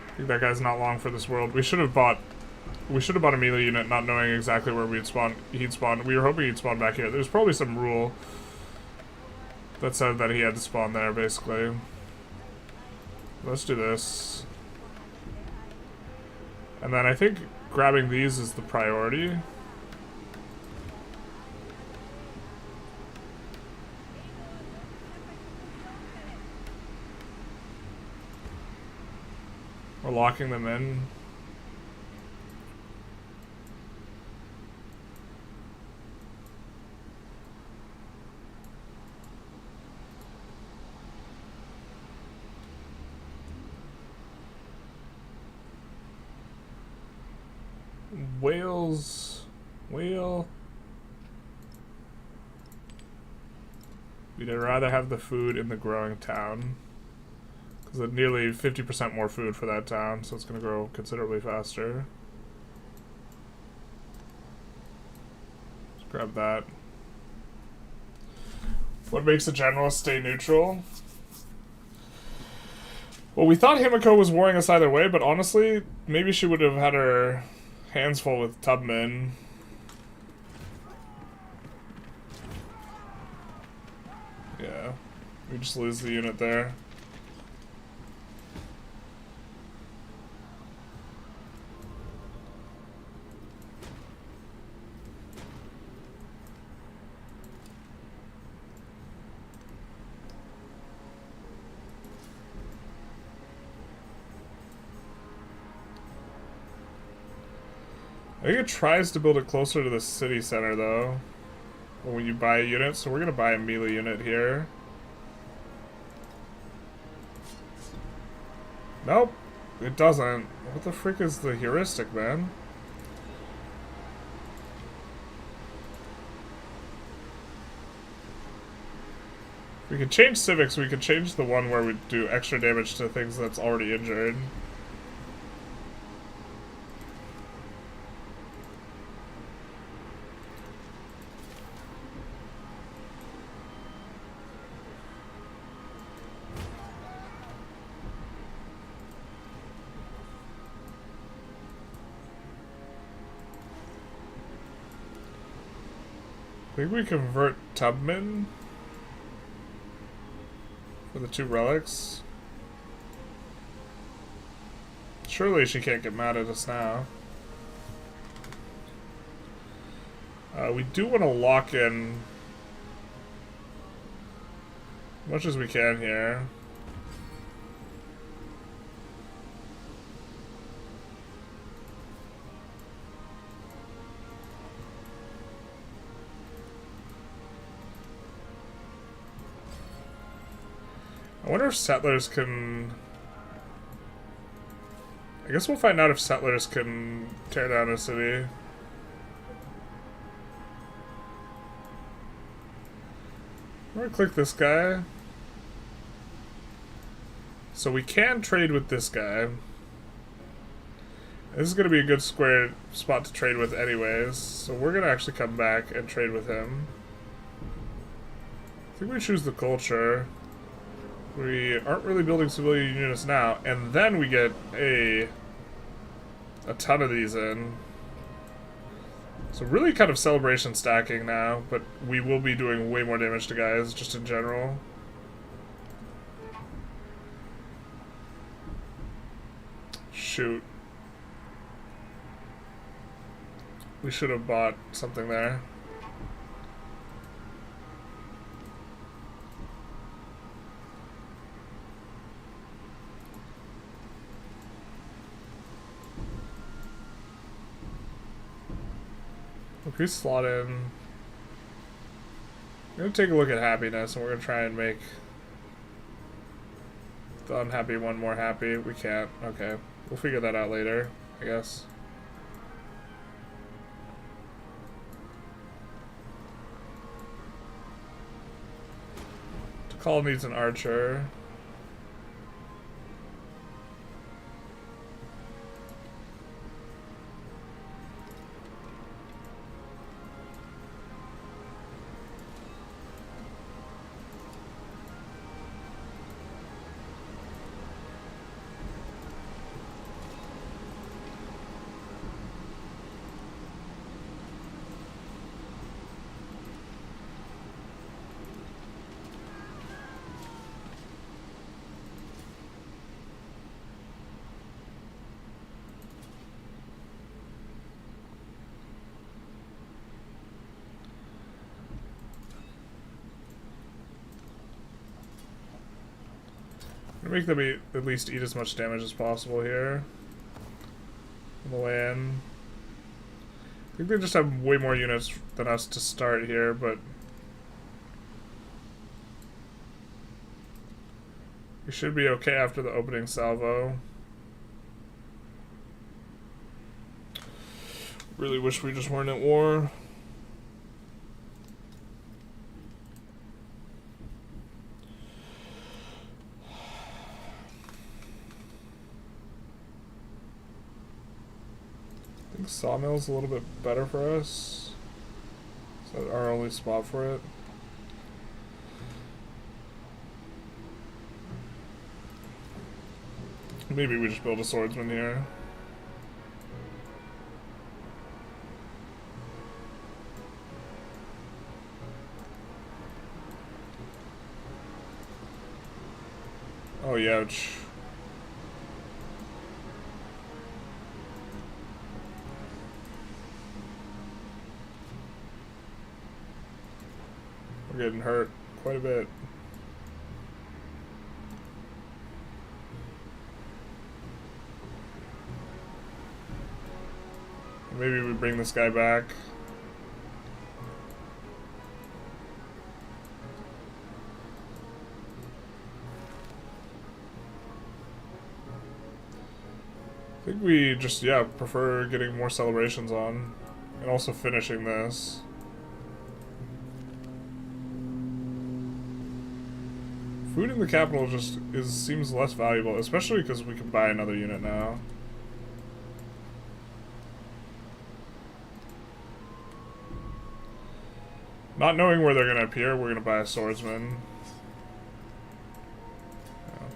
I think that guy's not long for this world. We should have bought a melee unit, not knowing exactly where he'd spawn. We were hoping he'd spawn back here. There's probably some rule that said that he had to spawn there, basically. Let's do this. And then I think grabbing these is the priority. We're locking them in. Whale. We'd rather have the food in the growing town. Because it's nearly 50% more food for that town, so it's going to grow considerably faster. Let's grab that. What makes a general stay neutral? Well, we thought Himiko was warring us either way, but honestly, maybe she would have had her hands full with Tubman. Yeah, we just lose the unit there. I think it tries to build it closer to the city center, though, when you buy a unit, so we're going to buy a melee unit here. Nope, it doesn't. What the frick is the heuristic, man? We could change civics, we could change the one where we do extra damage to things that's already injured. I think we convert Tubman for the 2 relics. Surely she can't get mad at us now. We do want to lock in as much as we can here. I wonder if settlers can... I guess we'll find out if settlers can tear down a city. I'm gonna click this guy. So we can trade with this guy. This is gonna be a good square spot to trade with anyways. So we're gonna actually come back and trade with him. I think we choose the culture. We aren't really building civilian units now, and then we get a ton of these in. So really kind of celebration stacking now, but we will be doing way more damage to guys, just in general. Shoot. We should have bought something there. If we slot in, I'm gonna take a look at happiness, and we're gonna try and make the unhappy one more happy. We can't. Okay. We'll figure that out later, I guess. Call needs an archer. Make them at least eat as much damage as possible here. On the way in. I think they just have way more units than us to start here, but we should be okay after the opening salvo. Really wish we just weren't at war. Sawmill's a little bit better for us. Is that our only spot for it? Maybe we just build a swordsman here. Oh, ouch. We're getting hurt quite a bit. Maybe we bring this guy back. I think we just, yeah, prefer getting more celebrations on and also finishing this. Food in the capital just seems less valuable, especially because we can buy another unit now. Not knowing where they're going to appear, we're going to buy a swordsman. Yeah.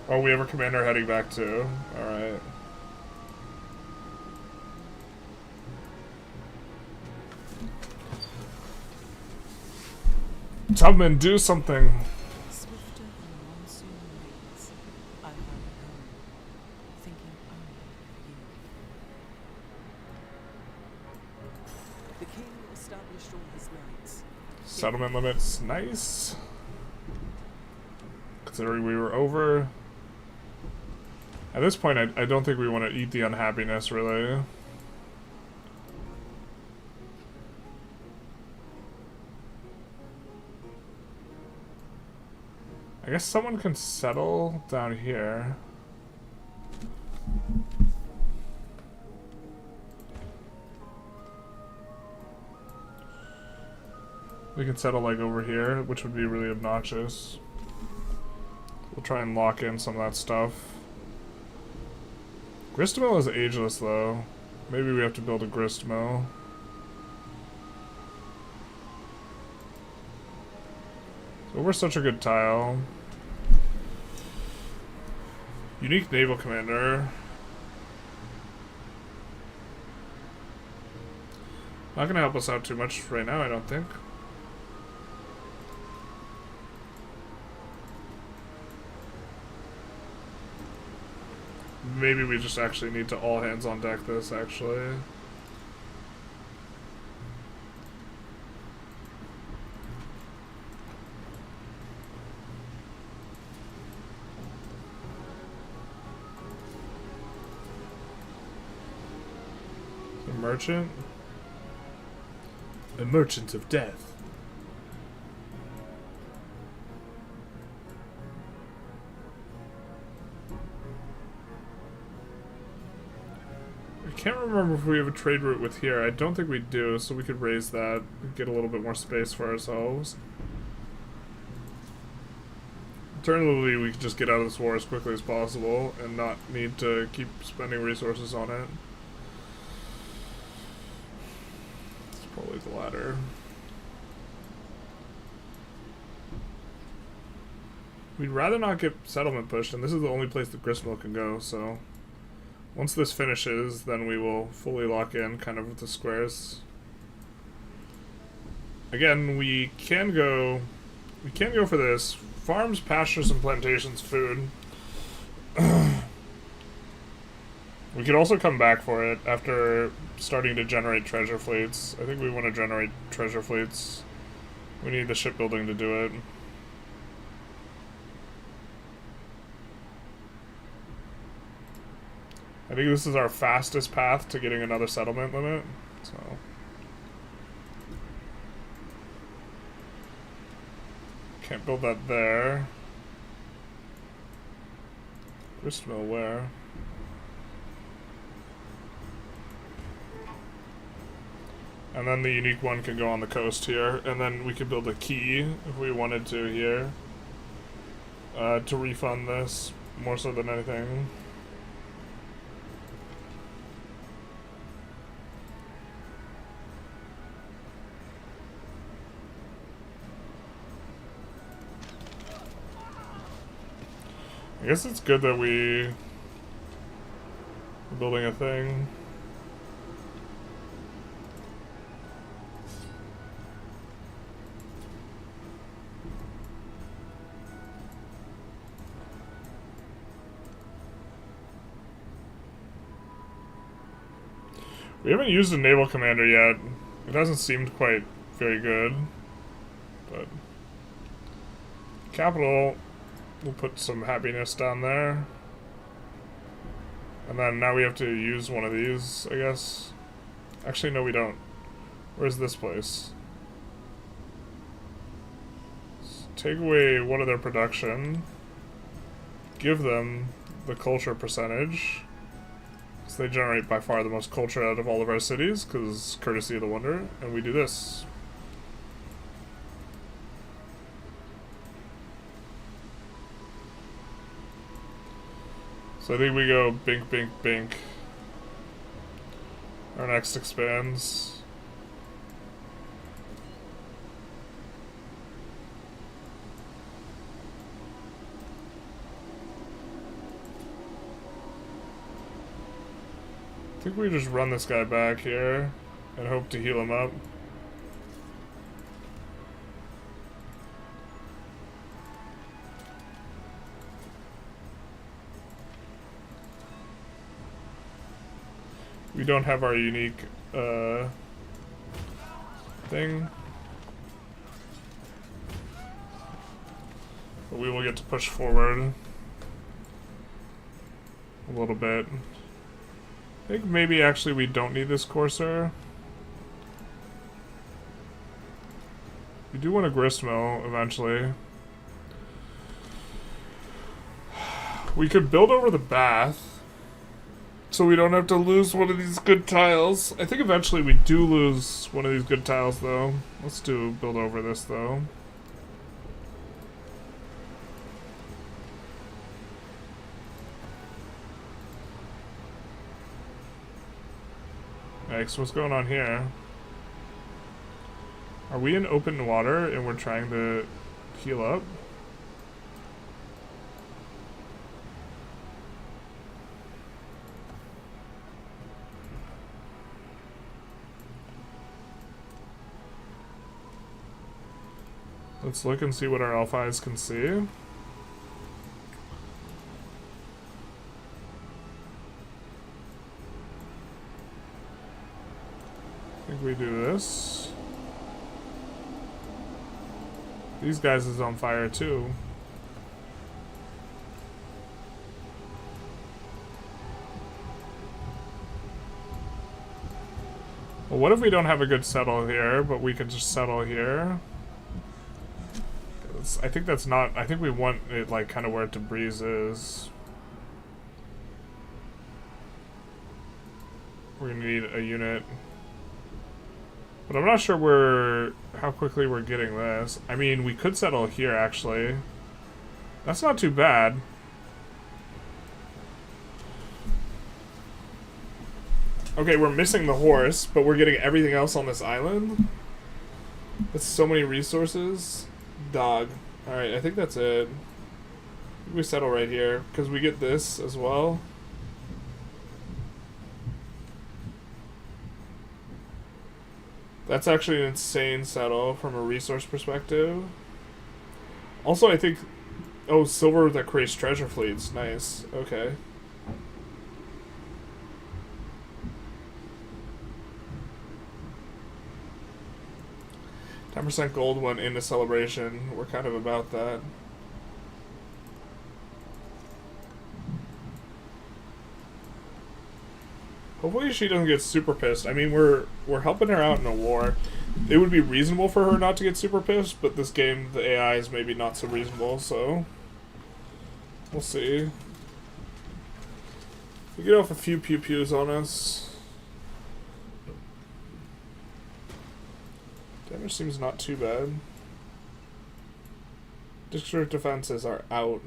Oh, we have our commander heading back too. Alright. Tubman, do something. Swifter than monsoon rains, I hurried home, thinking only of you. The king established all his knights. Settlement limits, nice. Considering we were over. At this point, I don't think we want to eat the unhappiness, really. I guess someone can settle down here. We can settle like over here, which would be really obnoxious. We'll try and lock in some of that stuff. Gristmill is ageless though. Maybe we have to build a gristmill. So we're such a good tile. Unique naval commander. Not gonna help us out too much right now, I don't think. Maybe we just actually need to all hands on deck this, actually. Merchant? A merchant of death. I can't remember if we have a trade route with here. I don't think we do, so we could raise that and get a little bit more space for ourselves. Alternatively, we could just get out of this war as quickly as possible and not need to keep spending resources on it. It's probably the latter. We'd rather not get settlement pushed, and this is the only place the gristmill can go, so... Once this finishes, then we will fully lock in kind of with the squares. Again, we can go for this. Farms, pastures, and plantations, food. We could also come back for it after starting to generate treasure fleets. I think we want to generate treasure fleets. We need the shipbuilding to do it. I think this is our fastest path to getting another settlement limit, so... Can't build that there. Gristmill where? And then the unique one can go on the coast here, and then we could build a key if we wanted to here. To refund this, more so than anything. I guess it's good that we're building a thing. We haven't used a naval commander yet. It hasn't seemed quite very good, but capital. We'll put some happiness down there. And then now we have to use one of these, I guess. Actually, no, we don't. Where's this place? Let's take away one of their production. Give them the culture percentage. So they generate by far the most culture out of all of our cities, because courtesy of the wonder. And we do this. So I think we go bink, bink, bink. Our next expands. I think we just run this guy back here and hope to heal him up. We don't have our unique thing. But we will get to push forward a little bit. I think maybe actually we don't need this Corsair. We do want a gristmill eventually. We could build over the bath. So we don't have to lose one of these good tiles. I think eventually we do lose one of these good tiles, though. Let's do build over this, though. Alright, so what's going on here? Are we in open water and we're trying to heal up? Let's look and see what our alphais can see. I think we do this. These guys is on fire too. What if we don't have a good settle here, but we could just settle here? I think that's not... I think we want it, like, kind of where Debris is. We're gonna need a unit. But I'm not sure how quickly we're getting this. I mean, we could settle here, actually. That's not too bad. Okay, we're missing the horse, but we're getting everything else on this island. That's so many resources. Dog. Alright, I think that's it. We settle right here, because we get this as well. That's actually an insane settle from a resource perspective. Also, I think... Oh, silver that creates treasure fleets. Nice. Okay. %10 gold went into celebration. We're kind of about that. Hopefully she doesn't get super pissed. I mean, we're helping her out in a war. It would be reasonable for her not to get super pissed, but this game, the AI is maybe not so reasonable, so... We'll see. We get off a few pew-pews on us. Damage seems not too bad. District defenses are out.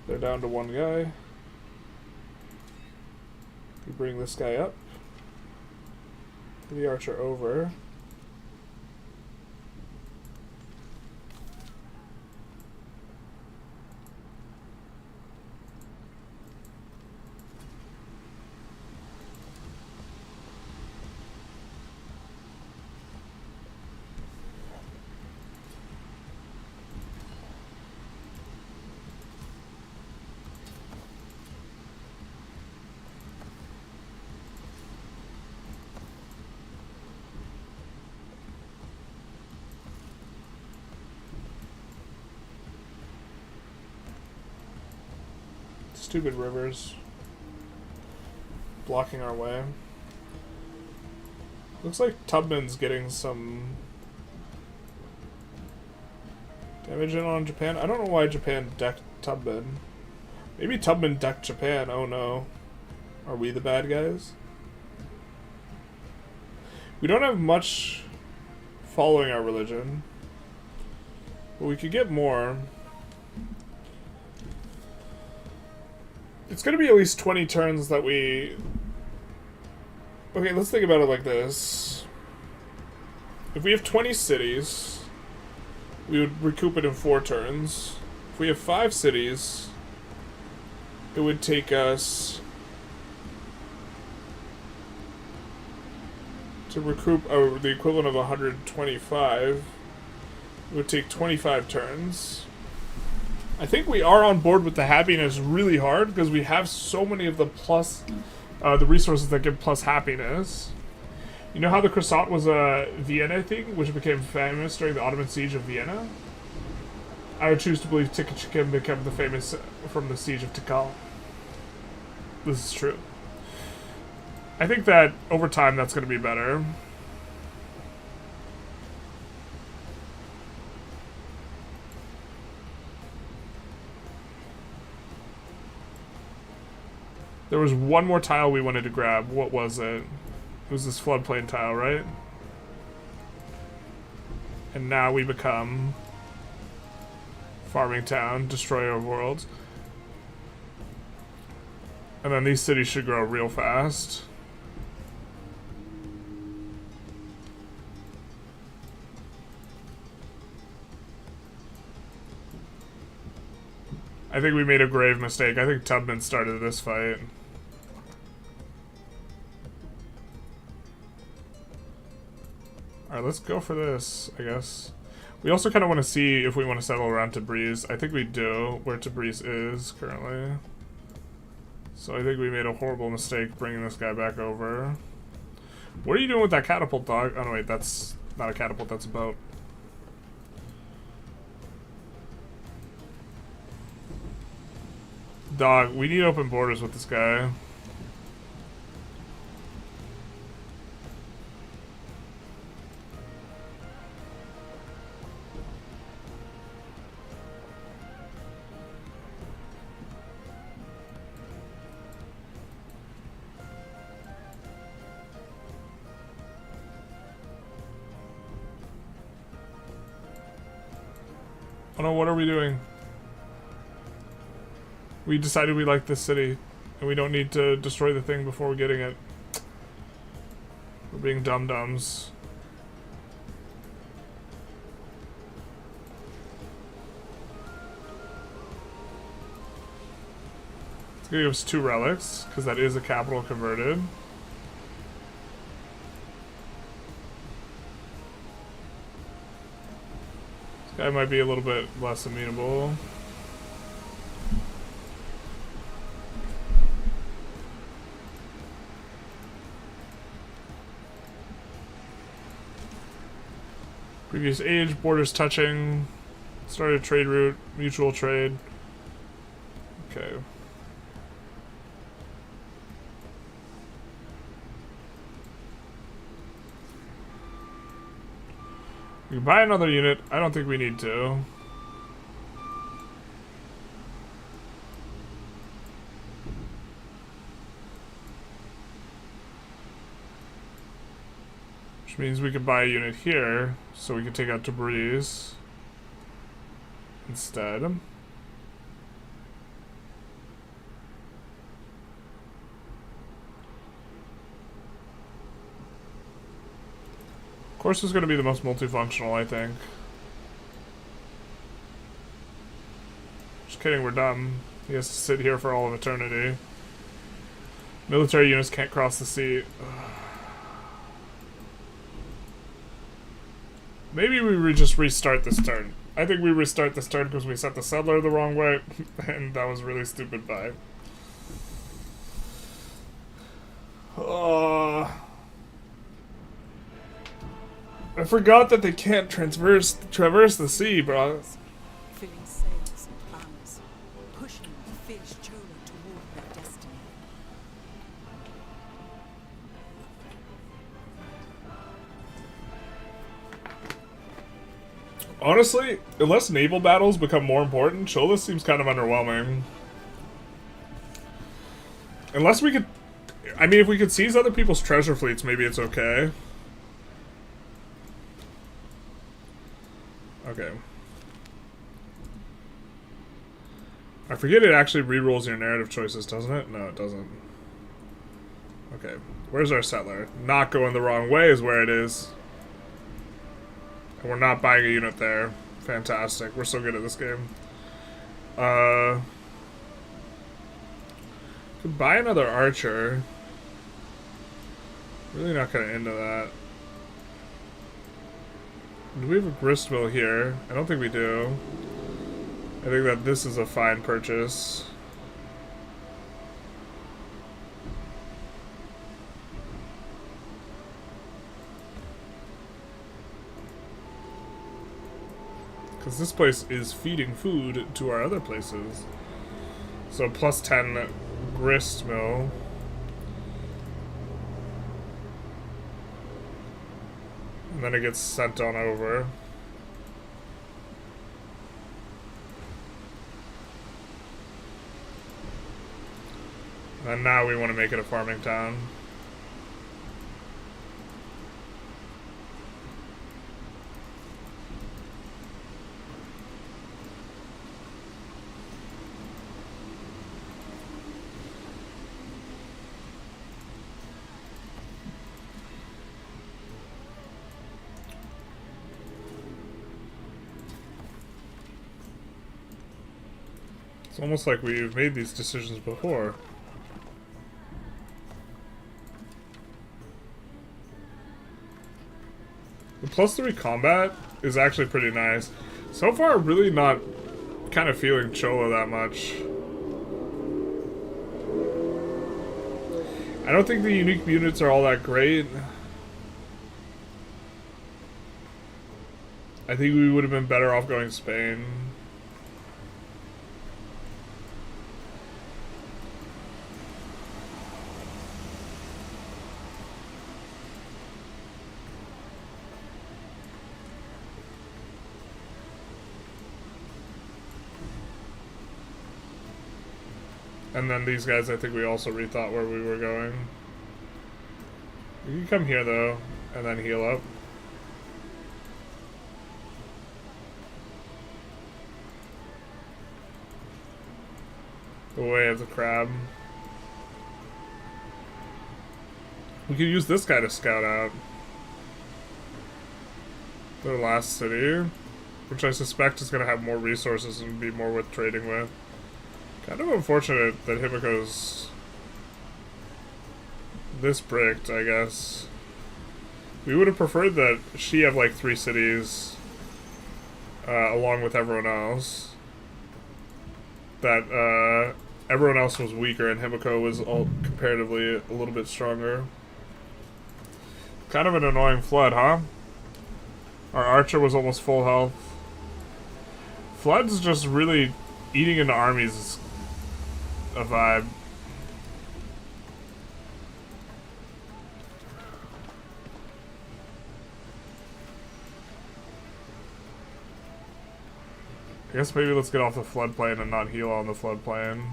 They're down to one guy. We bring this guy up. The archer over. Stupid rivers blocking our way. Looks like Tubman's getting some damage in on Japan. I don't know why Japan decked Tubman. Maybe Tubman decked Japan. Oh no. Are we the bad guys? We don't have much following our religion, but we could get more. It's gonna be at least 20 turns that we... Okay, let's think about it like this. If we have 20 cities, we would recoup it in 4 turns. If we have 5 cities, it would take us to recoup the equivalent of 125. It would take 25 turns. I think we are on board with the happiness really hard because we have so many of the plus, the resources that give plus happiness. You know how the croissant was a Vienna thing, which became famous during the Ottoman siege of Vienna? I would choose to believe Tikka Chicken became the famous from the siege of Tikal. This is true. I think that over time that's going to be better. There was one more tile we wanted to grab. What was it? It was this floodplain tile, right? And now we become farming town, destroyer of worlds. And then these cities should grow real fast. I think we made a grave mistake. I think Tubman started this fight. Alright, let's go for this, I guess. We also kind of want to see if we want to settle around Tabriz. I think we do, where Tabriz is currently. So I think we made a horrible mistake bringing this guy back over. What are you doing with that catapult, dog? Oh no, wait, that's not a catapult, that's a boat. Dog, we need open borders with this guy. Oh no, what are we doing? We decided we like this city, and we don't need to destroy the thing before we're getting it. We're being dum-dums. It's gonna give us 2 relics, because that is a capital converted. This guy might be a little bit less amenable. Previous age, borders touching, started trade route, mutual trade. Okay. We can buy another unit. I don't think we need to. Which means we could buy a unit here, so we can take out debris instead. Of course, it's going to be the most multifunctional, I think. Just kidding, we're dumb. He has to sit here for all of eternity. Military units can't cross the sea. Maybe we just restart this turn. I think we restart this turn because we set the settler the wrong way, and that was really stupid by. I forgot that they can't traverse the sea, bro. Filling sails and banners, pushing the fierce Chola toward their destiny. Honestly, unless naval battles become more important, CHOLA seems kind of underwhelming. Unless we could... I mean, if we could seize other people's treasure fleets, maybe it's okay. Okay. I forget it actually rerolls your narrative choices, doesn't it? No, it doesn't. Okay. Where's our settler? Not going the wrong way is where it is. And we're not buying a unit there. Fantastic. We're so good at this game. Could buy another archer. Really not kind of into that. Do we have a grist mill here? I don't think we do. I think that this is a fine purchase. Because this place is feeding food to our other places. So plus 10 grist mill. And then it gets sent on over. And now we want to make it a farming town. It's almost like we've made these decisions before. The +3 combat is actually pretty nice. So far, really not kind of feeling CHOLA that much. I don't think the unique units are all that great. I think we would have been better off going Spain. And then these guys, I think we also rethought where we were going. You can come here though, and then heal up. The way of the crab. We could use this guy to scout out their last city, which I suspect is going to have more resources and be more worth trading with. Kind of unfortunate that Himiko's this bricked, I guess. We would have preferred that she have like 3 cities along with everyone else. That everyone else was weaker and Himiko was all comparatively a little bit stronger. Kind of an annoying flood, huh? Our archer was almost full health. Flood's just really eating into armies is a vibe. I guess maybe let's get off the floodplain and not heal on the floodplain.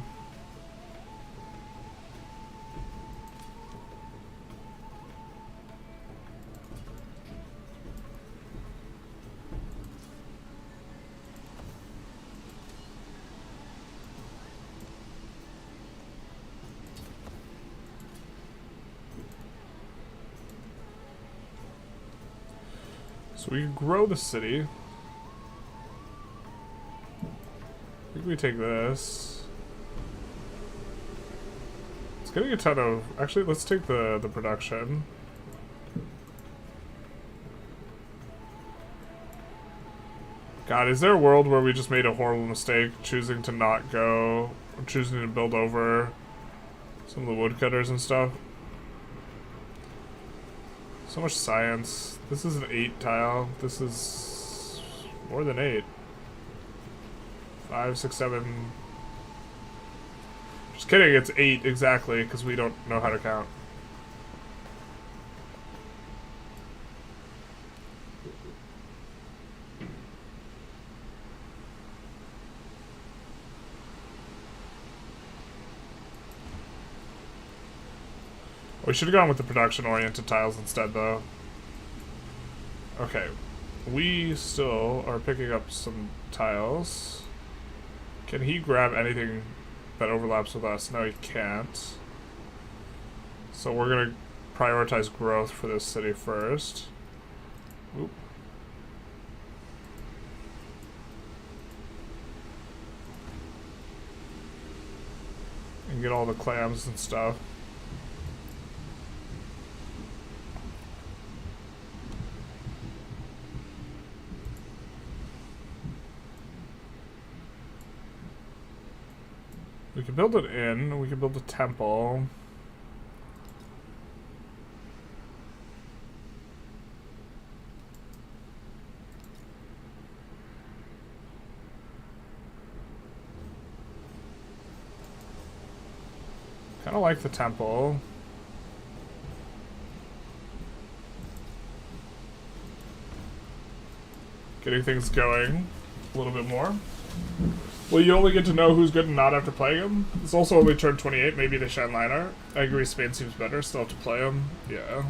So we can grow the city. I think we take this. It's getting a ton of... Actually, let's take the production. God, is there a world where we just made a horrible mistake choosing to not go... choosing to build over some of the woodcutters and stuff? So much science. This is an 8 tile. This is more than 8. 5, 6, 7. Just kidding, it's 8 exactly, because we don't know how to count. We should have gone with the production-oriented tiles instead, though. Okay. We still are picking up some tiles. Can he grab anything that overlaps with us? No, he can't. So we're going to prioritize growth for this city first. Oop. And get all the clams and stuff. We can build an inn, we can build a temple. Kinda like the temple. Getting things going a little bit more. Well, you only get to know who's good and not after playing him. It's also only turn 28. Maybe they shine liner. I agree, Spain seems better. Still have to play him. Yeah.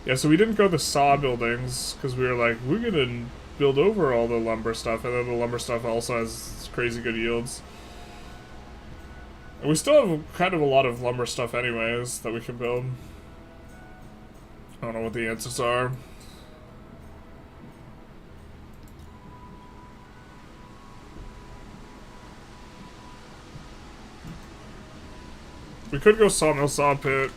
Yeah, so we didn't go the saw buildings because we were like, we're gonna build over all the lumber stuff, and then the lumber stuff also has crazy good yields. And we still have kind of a lot of lumber stuff anyways that we can build. I don't know what the answers are. We could go sawmill, saw pit.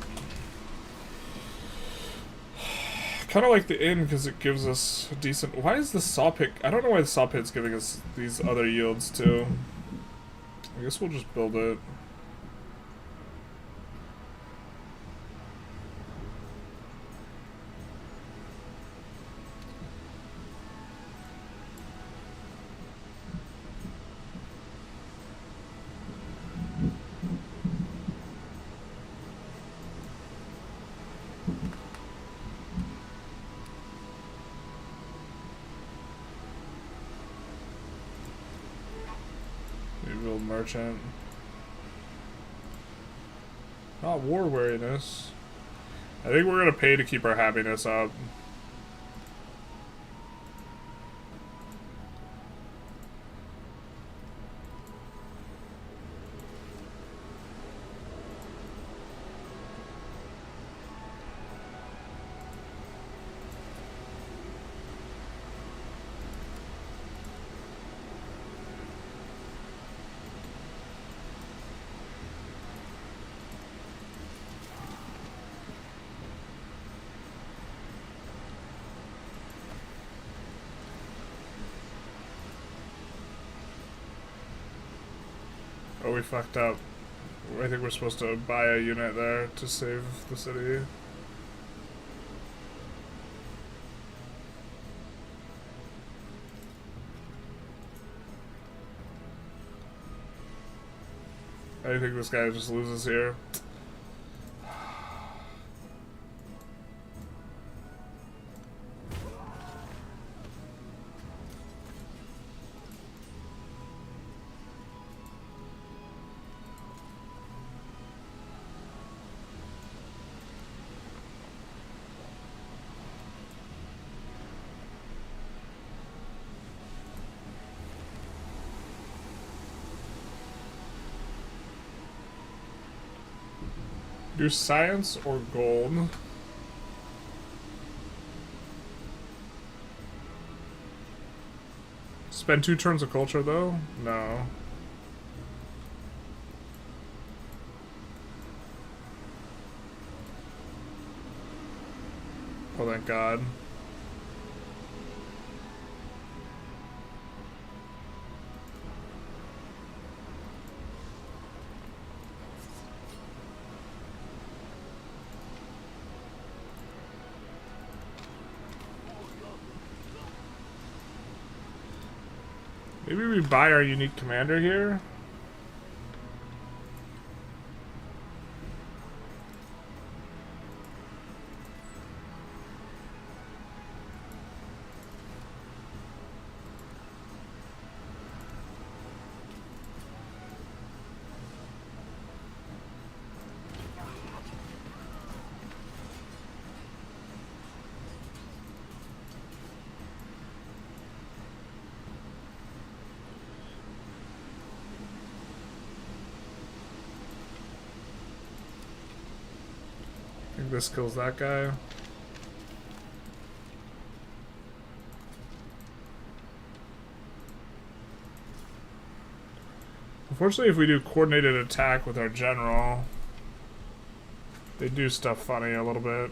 Kind of like the inn because it gives us a decent... Why is the saw pit... I don't know why the saw pit's giving us these other yields too. I guess we'll just build it. merchant. Not war weariness. I think we're gonna pay to keep our happiness up. Oh, we fucked up. I think we're supposed to buy a unit there to save the city. I think this guy just loses here. Do science or gold? Spend 2 turns of culture though? No. Oh, thank God. Maybe we buy our unique commander here? I think this kills that guy. Unfortunately, if we do coordinated attack with our general, they do stuff funny a little bit.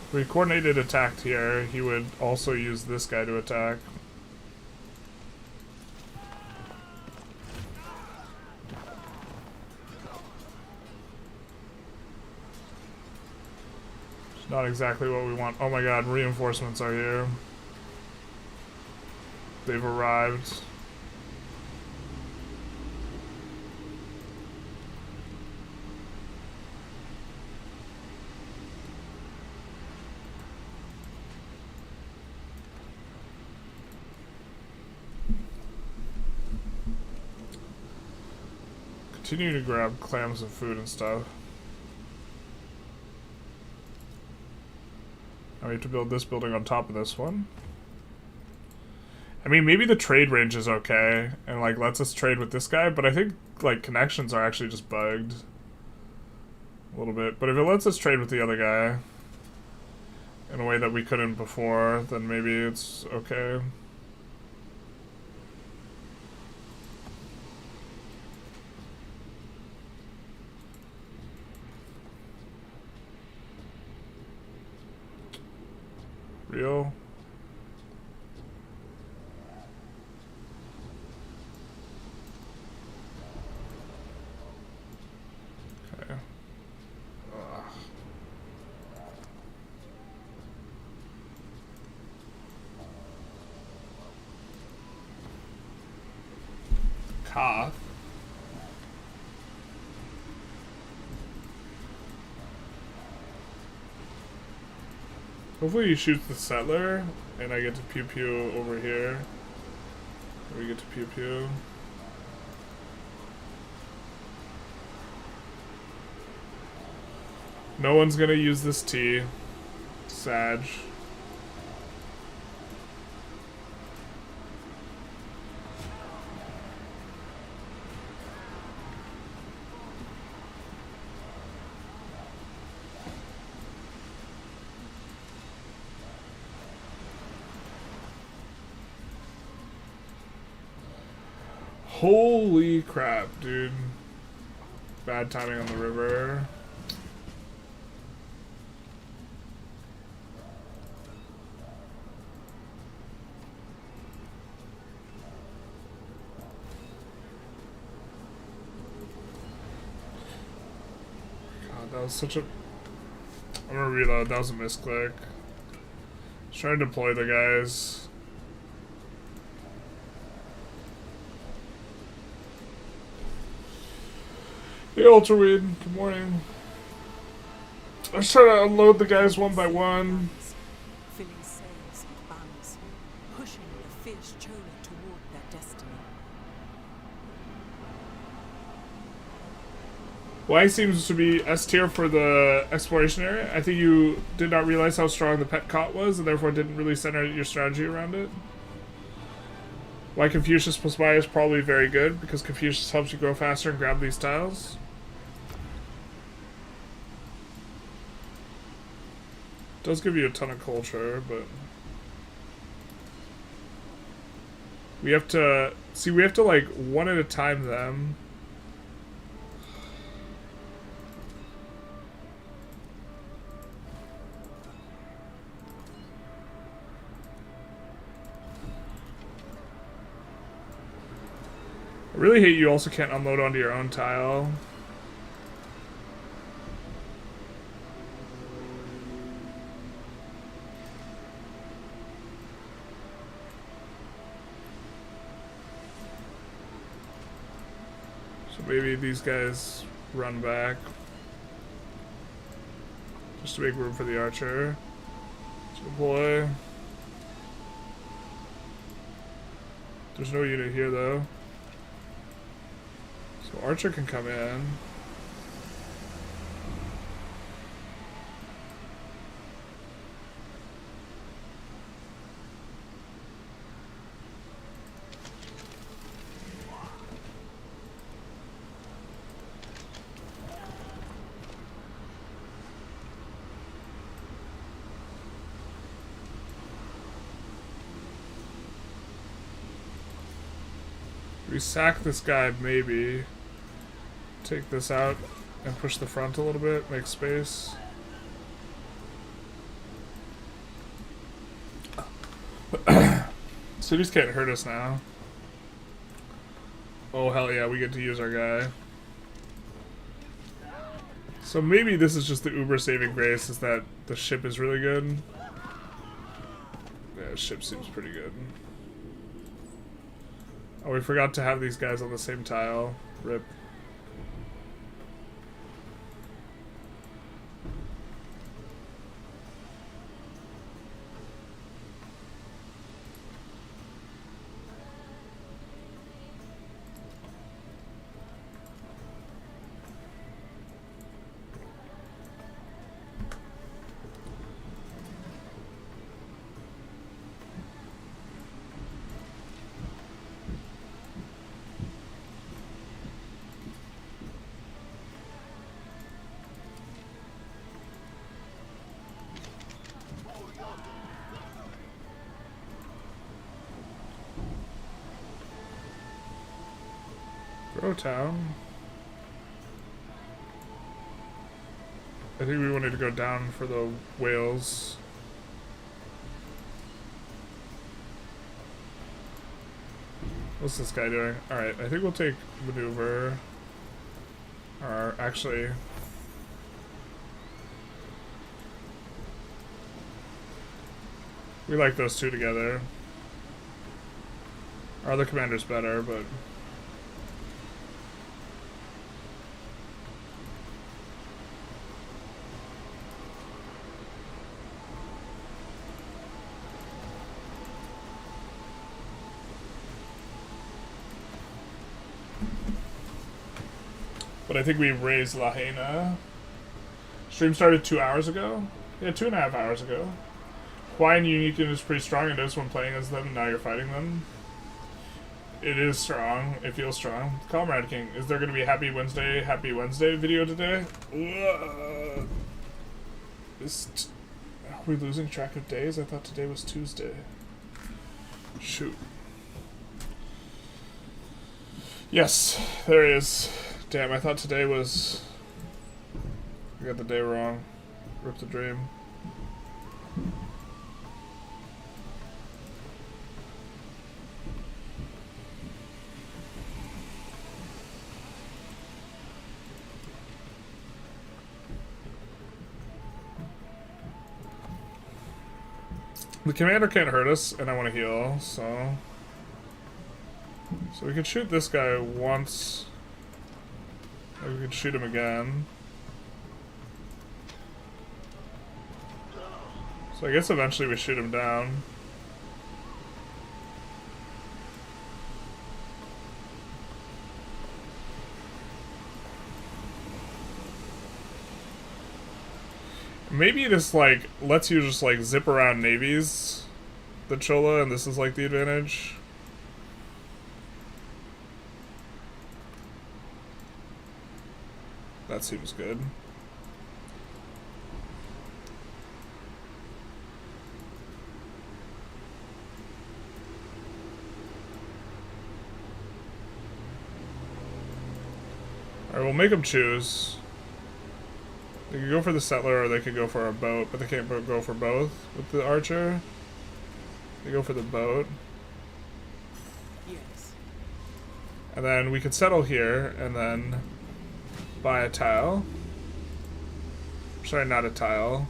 If we coordinated attacked here, he would also use this guy to attack. Not exactly what we want. Oh my God, reinforcements are here. They've arrived. Continue to grab clams and food and stuff. Now we have to build this building on top of this one. I mean, maybe the trade range is okay and like lets us trade with this guy, but I think like connections are actually just bugged a little bit. But if it lets us trade with the other guy in a way that we couldn't before, then maybe it's okay. Real? Okay. Ugh. Cough. Hopefully he shoots the settler, and I get to pew pew over here. We get to pew pew. No one's gonna use this T. Sag. Holy crap, dude. Bad timing on the river. God, that was such a... I'm gonna reload. That was a misclick. Just trying to deploy the guys. Hey, Ultraweed. Good morning. I was trying to unload the guys one by one. Filling sails with banners, pushing the fierce Chola toward their destiny. Y seems to be S tier for the exploration area. I think you did not realize how strong the pet cot was, and therefore didn't really center your strategy around it. Y Confucius plus Y is probably very good, because Confucius helps you grow faster and grab these tiles. Does give you a ton of culture, but we have to see. We have to like one at a time them. I really hate you also can't unload onto your own tile. Maybe these guys run back just to make room for the archer to deploy. There's no unit here though, so archer can come in. We sack this guy, maybe. Take this out and push the front a little bit, make space. Cities can't hurt us now. Oh, hell yeah, we get to use our guy. So maybe this is just the uber saving grace, is that the ship is really good. Yeah, ship seems pretty good. Oh, we forgot to have these guys on the same tile. Rip. Grow town. I think we wanted to go down for the whales. What's this guy doing? Alright, I think we'll take maneuver. Or actually, we like those two together. Our other commander's better, but But I think we raised Lahaina. Stream started 2 hours ago? Yeah, 2.5 hours ago. Hawaiian Union is pretty strong. It is when playing as them, and now you're fighting them. It is strong. It feels strong. Comrade King, is there going to be a Happy Wednesday video today? Are we losing track of days? I thought today was Tuesday. Shoot. Yes, there is. Damn, I thought today was... I got the day wrong. Rip the dream. The commander can't hurt us, and I want to heal, so... So we could shoot this guy once. Maybe we could shoot him again. So I guess eventually we shoot him down. Maybe this, like, lets you just, like, zip around navies, the Chola, and this is, like, the advantage. That seems good. Alright, we'll make them choose. They could go for the settler or they could go for a boat, but they can't go for both with the archer. They go for the boat. Yes. And then we could settle here and then buy a tile. Sorry, not a tile.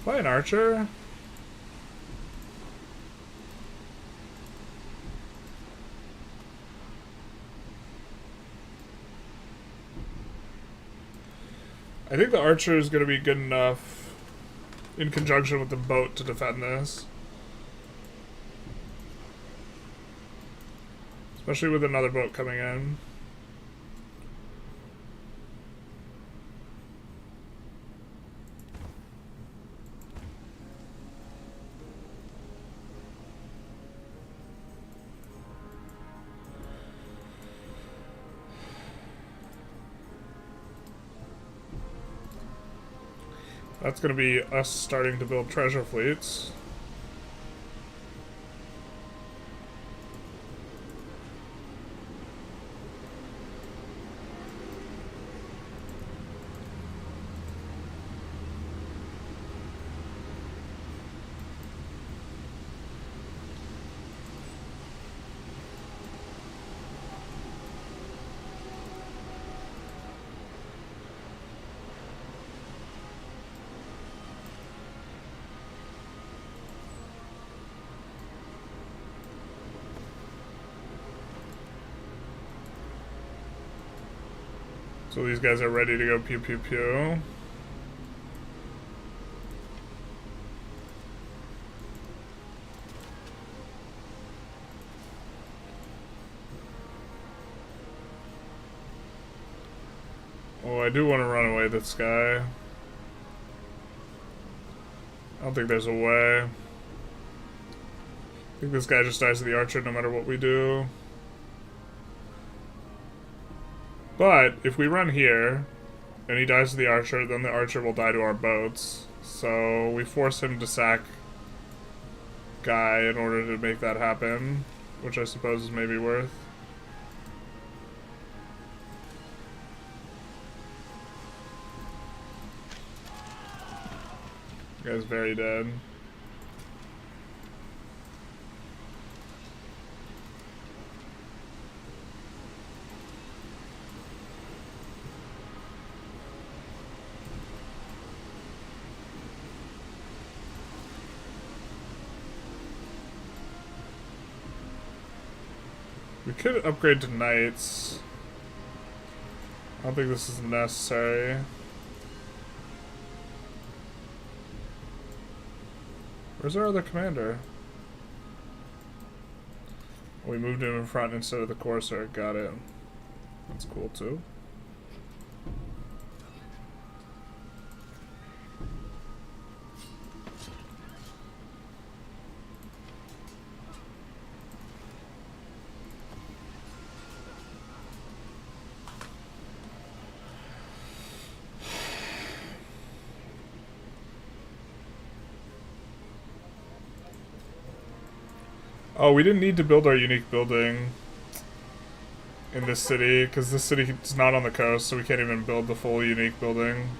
Buy an archer. I think the archer is going to be good enough in conjunction with the boat to defend this. Especially with another boat coming in. That's going to be us starting to build treasure fleets. So these guys are ready to go pew pew pew. Oh, I do want to run away this guy. I don't think there's a way. I think this guy just dies to the archer no matter what we do. But if we run here, and he dies to the archer, then the archer will die to our boats. So we force him to sack Guy in order to make that happen, which I suppose is maybe worth. The guy's very dead. We could upgrade to knights. I don't think this is necessary. Where's our other commander? We moved him in front instead of the Corsair. Got it. That's cool too. Oh, we didn't need to build our unique building in this city, because this city is not on the coast, so we can't even build the full unique building.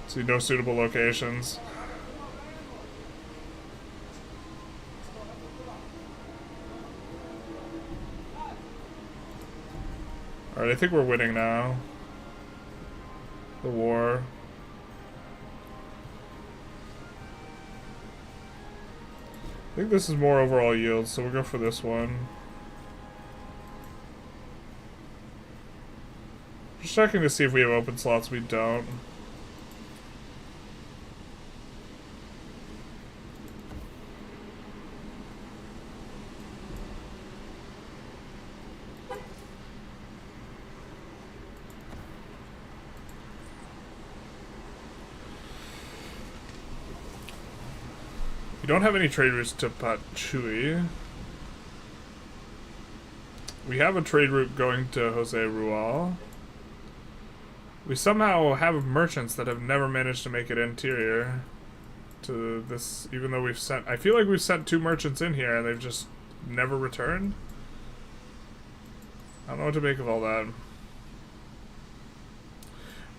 See, no suitable locations. Alright, I think we're winning now. The war. I think this is more overall yield, so we'll go for this one. Just checking to see if we have open slots. We don't. We don't have any trade routes to Pachui. We have a trade route going to Jose Rual. We somehow have merchants that have never managed to make it interior to this, even though we've sent... I feel like we've sent 2 merchants in here and they've just never returned. I don't know what to make of all that.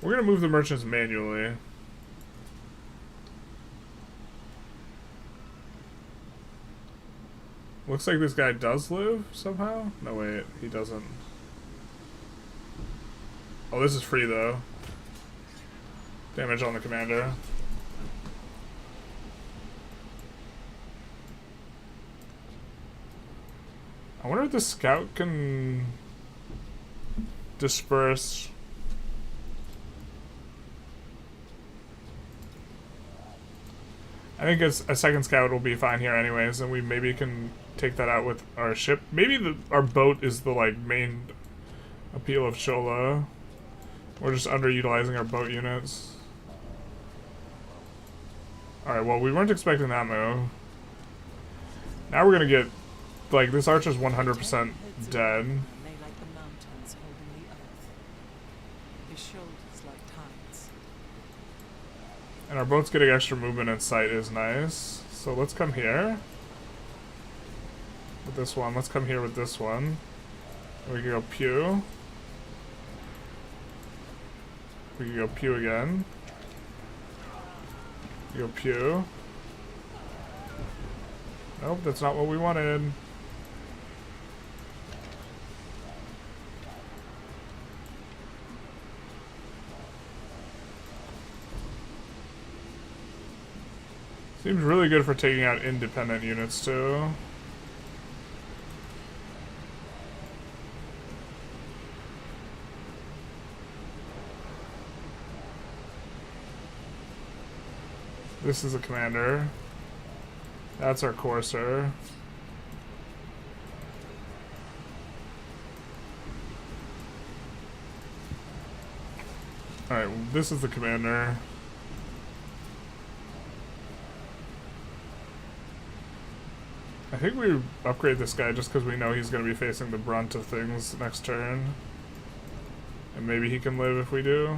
We're gonna move the merchants manually. Looks like this guy does live somehow. No, wait, he doesn't. Oh, this is free though. Damage on the commander. I wonder if the scout can disperse. I think a second scout will be fine here anyways, and we maybe can take that out with our ship. Maybe our boat is the like main appeal of Chola. We're just underutilizing our boat units. Alright, well we weren't expecting that move. Now we're gonna get, like, this archer's 100% dead. Lay like the mountains holding the earth. His shoulders like tides. And our boat's getting extra movement in sight is nice. So let's come here. With this one. Let's come here with this one. We can go pew. We can go pew again. We go pew. Nope, that's not what we wanted. Seems really good for taking out independent units too. This is a commander. That's our courser. Alright, this is the commander. I think we upgrade this guy just because we know he's going to be facing the brunt of things next turn. And maybe he can live if we do.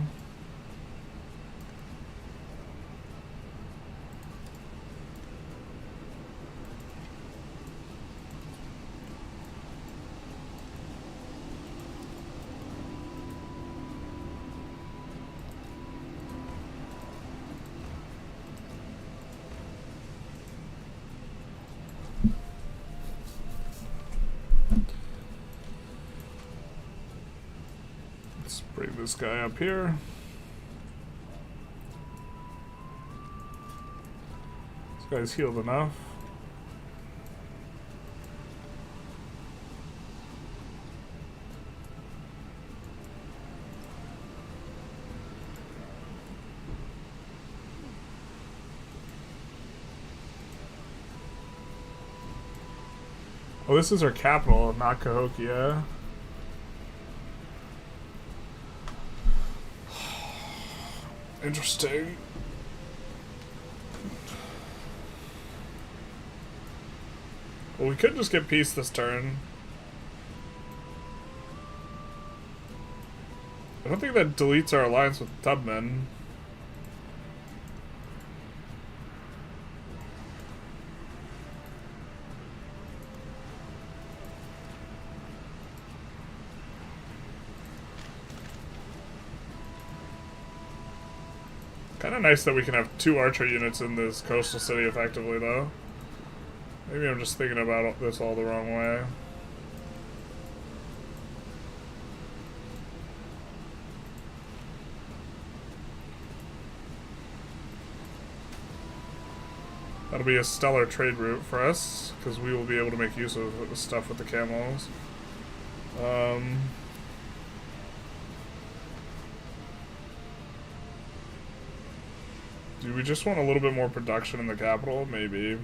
Let's bring this guy up here. This guy's healed enough. Oh, this is our capital, not Cahokia. Interesting. Well, we could just get peace this turn. I don't think that deletes our alliance with Tubman. Kind of nice that we can have 2 archer units in this coastal city effectively, though. Maybe I'm just thinking about this all the wrong way. That'll be a stellar trade route for us, because we will be able to make use of stuff with the camels. Do we just want a little bit more production in the capital? Maybe.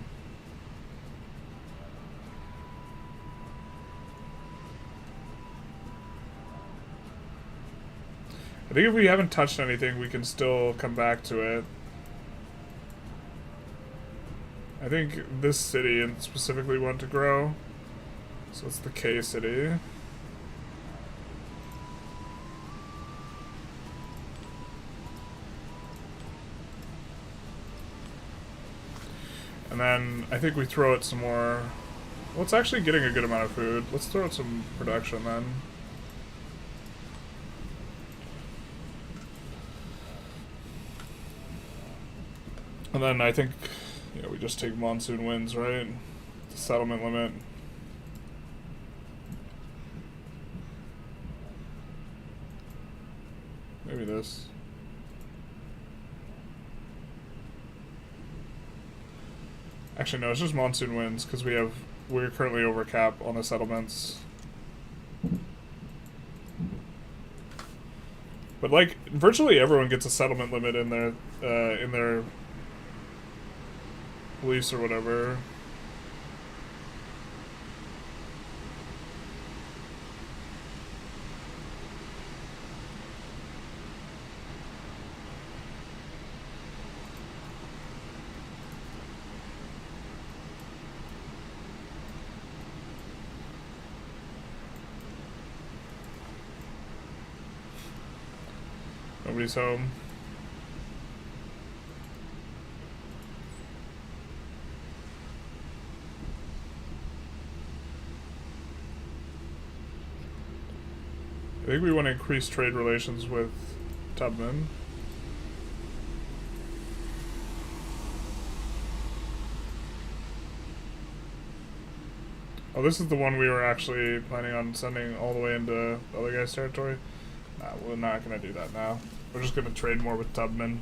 I think if we haven't touched anything, we can still come back to it. I think this city and specifically want to grow. So it's the K city. And then I think we throw it some more. Well, it's actually getting a good amount of food. Let's throw it some production then. And then I think, yeah, we just take monsoon winds, right? The settlement limit. Maybe this. Actually, no, it's just monsoon winds because we're currently over cap on the settlements. But like, virtually everyone gets a settlement limit in their beliefs or whatever. Nobody's home. I think we want to increase trade relations with Tubman. Oh, this is the one we were actually planning on sending all the way into the other guy's territory? Nah, we're not going to do that now. We're just going to trade more with Tubman.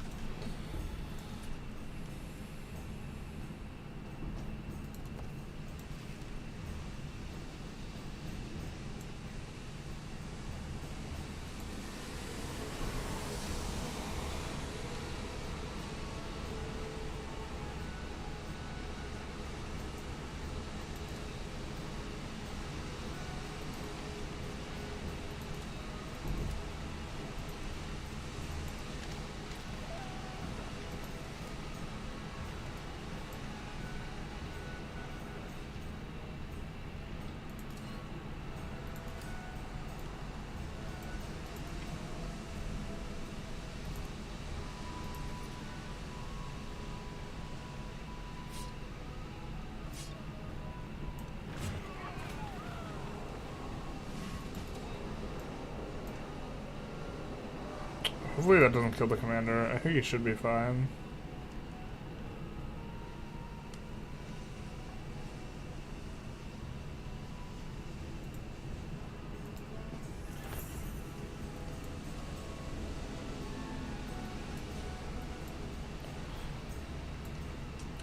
Hopefully that doesn't kill the commander. I think he should be fine.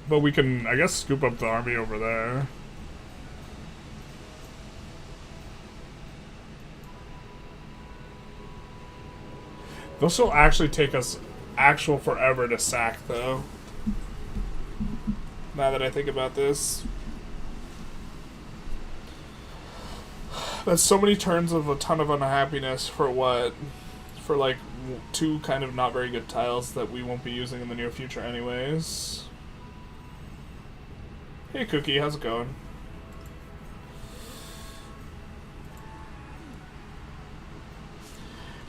But we can, I guess, scoop up the army over there. This will actually take us actual forever to sack, though. Now that I think about this. That's so many turns of a ton of unhappiness for what? For like two kind of not very good tiles that we won't be using in the near future anyways. Hey Cookie, how's it going?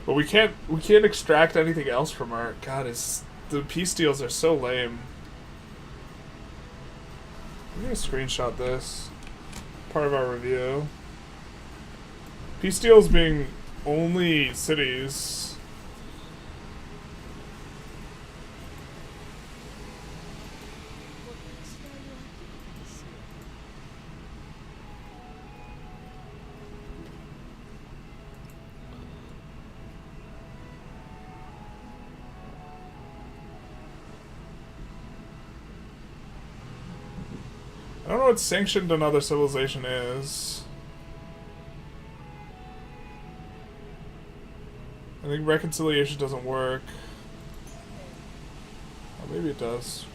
But we can't extract anything else from her. God, the peace deals are so lame. I'm gonna screenshot this. Part of our review. Peace deals being only cities. I don't know what sanctioned another civilization is. I think reconciliation doesn't work. Or maybe it does.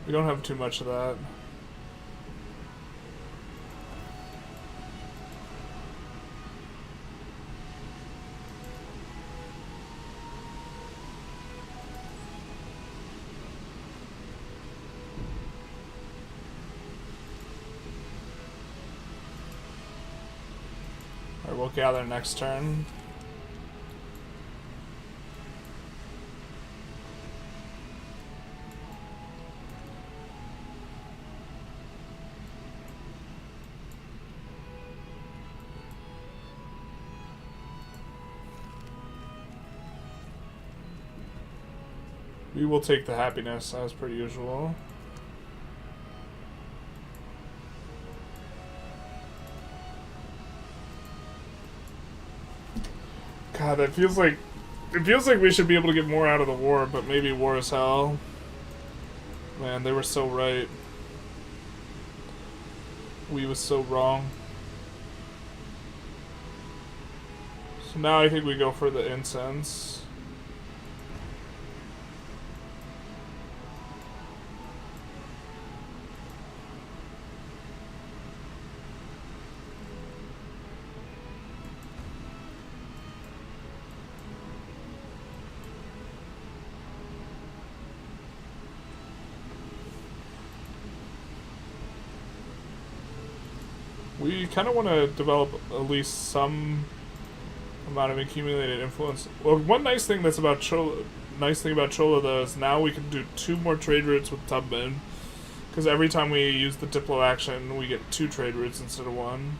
We don't have too much of that. Alright, we'll gather next turn. We will take the happiness, as per usual. God, it feels like we should be able to get more out of the war, but maybe war is hell. Man, they were so right. We was so wrong. So now I think we go for the incense. We kind of want to develop at least some amount of accumulated influence. Well, one nice thing about Chola though is now we can do 2 more trade routes with Tubman, because every time we use the Diplo action, we get 2 trade routes instead of 1.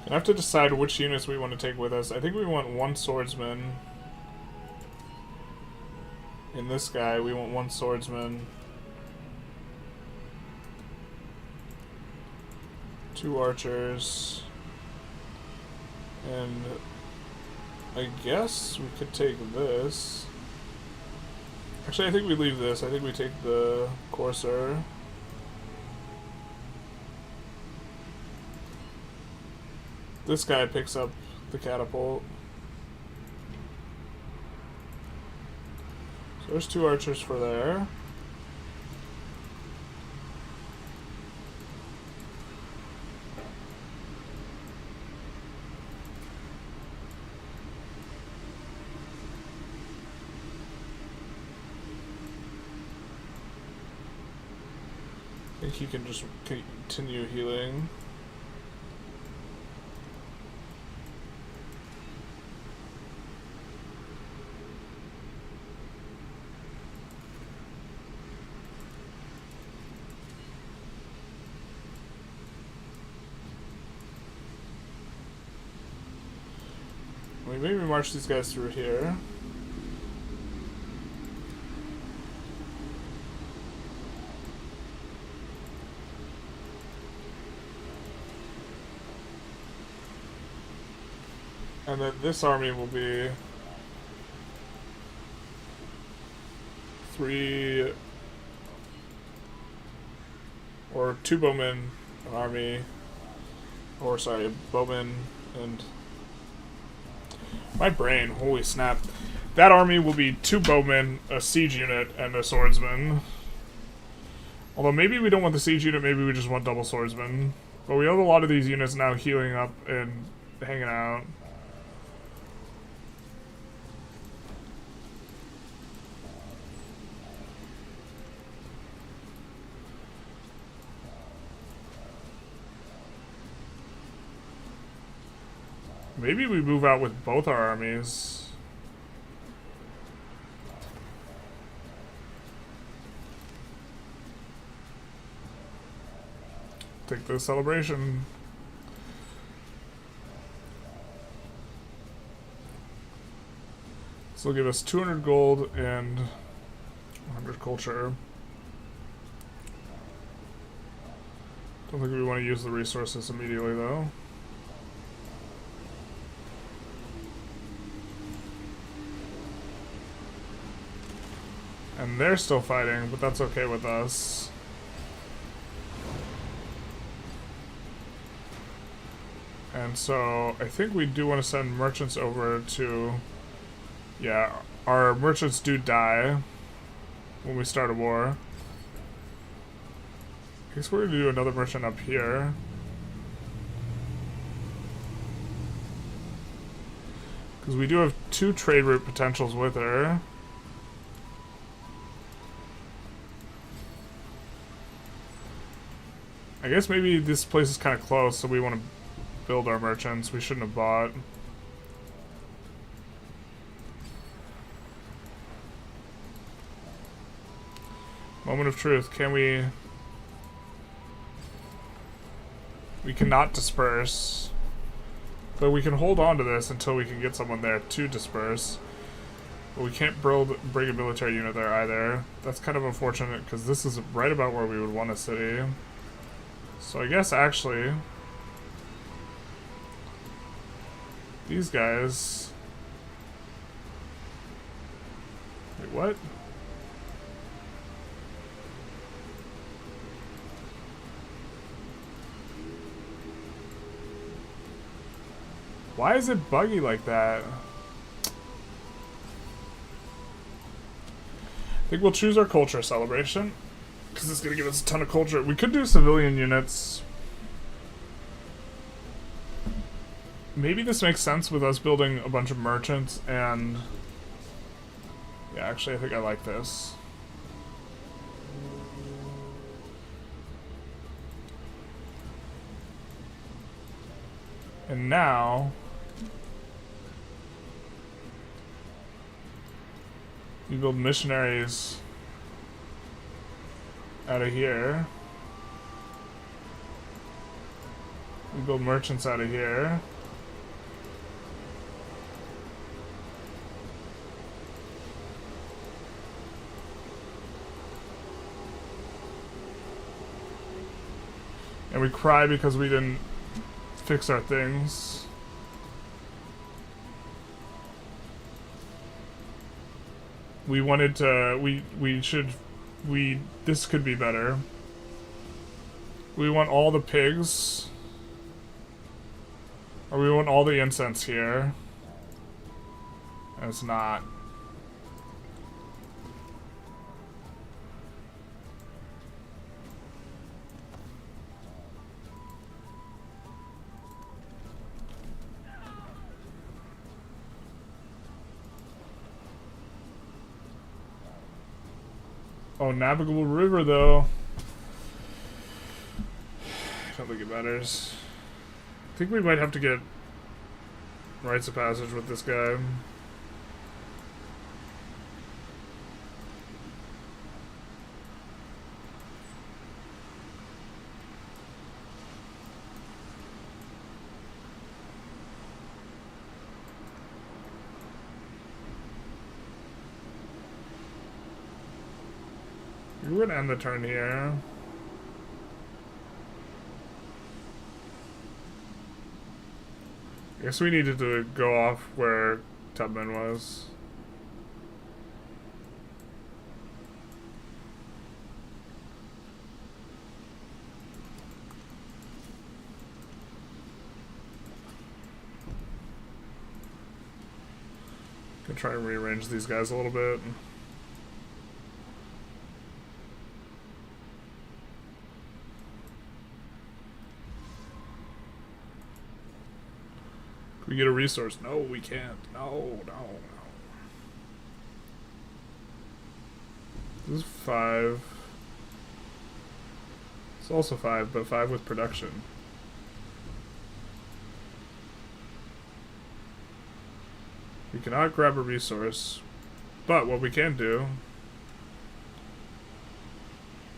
I have to decide which units we want to take with us. I think we want 1 swordsman. In this guy, we want 1 swordsman. 2 archers. And I guess we could take this. Actually, I think we leave this. I think we take the Corsair. This guy picks up the catapult. So there's 2 archers for there. think he can just continue healing. We maybe march these guys through here. And then this army will be 3 or 2 bowmen, an army, or sorry, a bowman and my brain, holy snap. That army will be 2 bowmen, a siege unit, and a swordsman. Although maybe we don't want the siege unit, maybe we just want double swordsmen. But we have a lot of these units now healing up and hanging out. Maybe we move out with both our armies. Take the celebration. This will give us 200 gold and 100 culture. Don't think we want to use the resources immediately though. And they're still fighting, but that's okay with us. And so, I think we do want to send merchants over to... Yeah, our merchants do die when we start a war. I guess we're going to do another merchant up here. Because we do have 2 trade route potentials with her. I guess maybe this place is kind of close, so we want to build our merchants. We shouldn't have bought. Moment of truth. Can we... We cannot disperse. But we can hold on to this until we can get someone there to disperse. But we can't bring a military unit there either. That's kind of unfortunate, because this is right about where we would want a city. So I guess actually these guys... Wait, what? Why is it buggy like that? I think we'll choose our culture celebration, because it's going to give us a ton of culture. We could do civilian units. Maybe this makes sense with us building a bunch of merchants and... Yeah, actually I think I like this. And now... we build missionaries out of here. We build merchants out of here. And we cry because we didn't fix our things. We wanted to, this could be better. We want all the pigs. Or we want all the incense here. And it's not. Oh, navigable river though. don't think it matters. I think we might have to get rites of passage with this guy. We're gonna end the turn here. I guess we needed to go off where Tubman was. Gonna try and rearrange these guys a little bit. Can we get a resource? No, we can't. No. This is 5. It's also 5, but 5 with production. We cannot grab a resource, but what we can do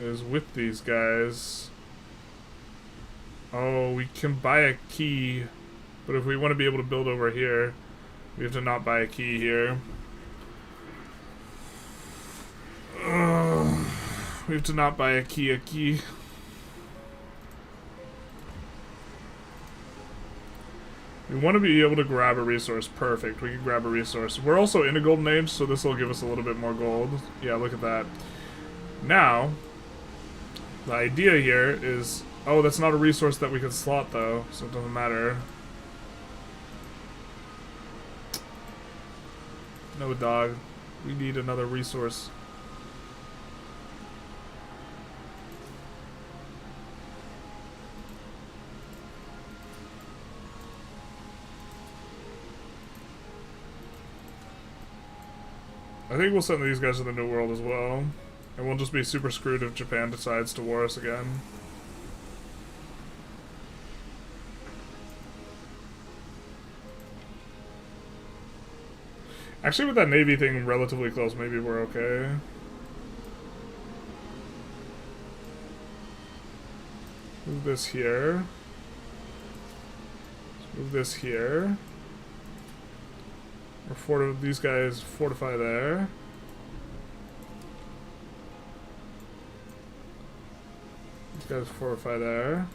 is with these guys. Oh, we can buy a key, but if we want to be able to build over here, we have to not buy a key here. We have to not buy a key. We want to be able to grab a resource. Perfect. We can grab a resource. We're also in a golden age, so this will give us a little bit more gold. Yeah, look at that. Now, the idea here is... Oh, that's not a resource that we can slot, though, so it doesn't matter. No, dog. We need another resource. I think we'll send these guys to the New World as well. And we'll just be super screwed if Japan decides to war us again. Actually, with that Navy thing relatively close, maybe we're okay. Move this here. Let's move this here. These guys fortify there. These guys fortify there.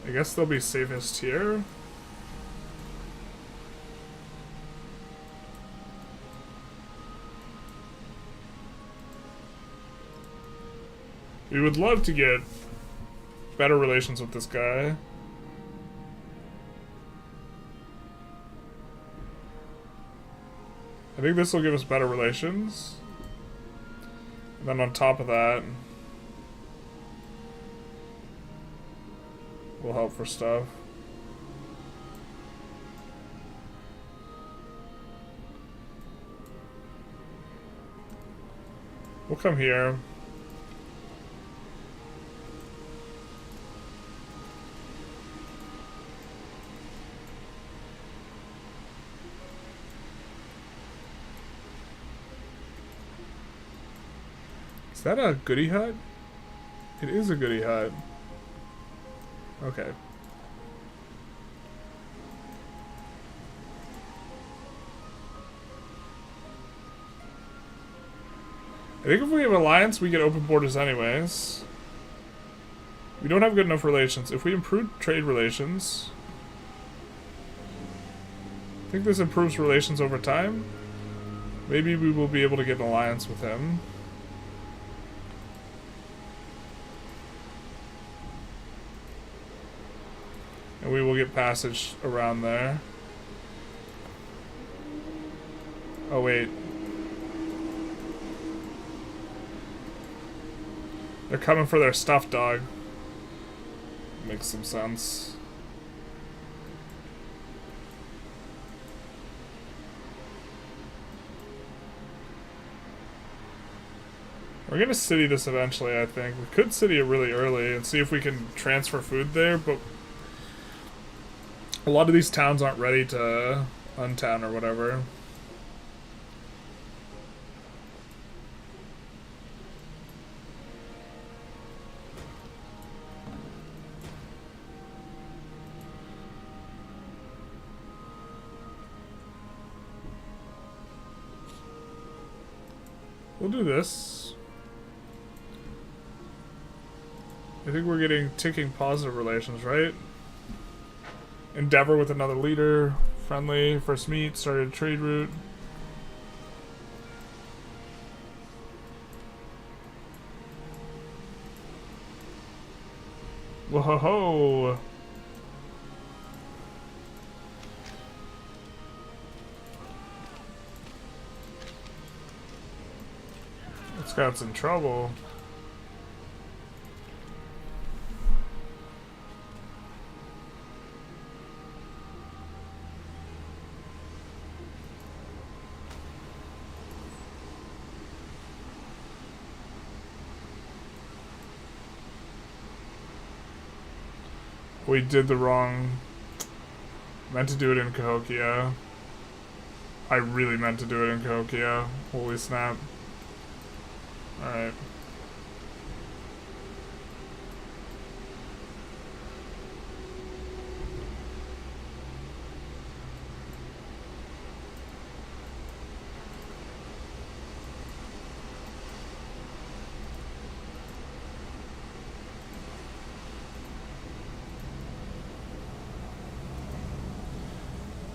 I guess they'll be safest here. We would love to get better relations with this guy. I think this will give us better relations. And then on top of that, will help for stuff. We'll come here. Is that a goodie hut? It is a goodie hut. Okay. I think if we have an alliance, we get open borders anyways. We don't have good enough relations. If we improve trade relations... I think this improves relations over time. Maybe we will be able to get an alliance with him. And we will get passage around there. Oh, wait. They're coming for their stuff, dog. Makes some sense. We're gonna city this eventually, I think. We could city it really early and see if we can transfer food there, but a lot of these towns aren't ready to untown or whatever. We'll do this. I think we're getting ticking positive relations, right? Endeavor with another leader. Friendly. First meet. Started a trade route. Whoa-ho-ho! This guy's in trouble. We did the wrong... Meant to do it in Cahokia. I really meant to do it in Cahokia. Holy snap. Alright.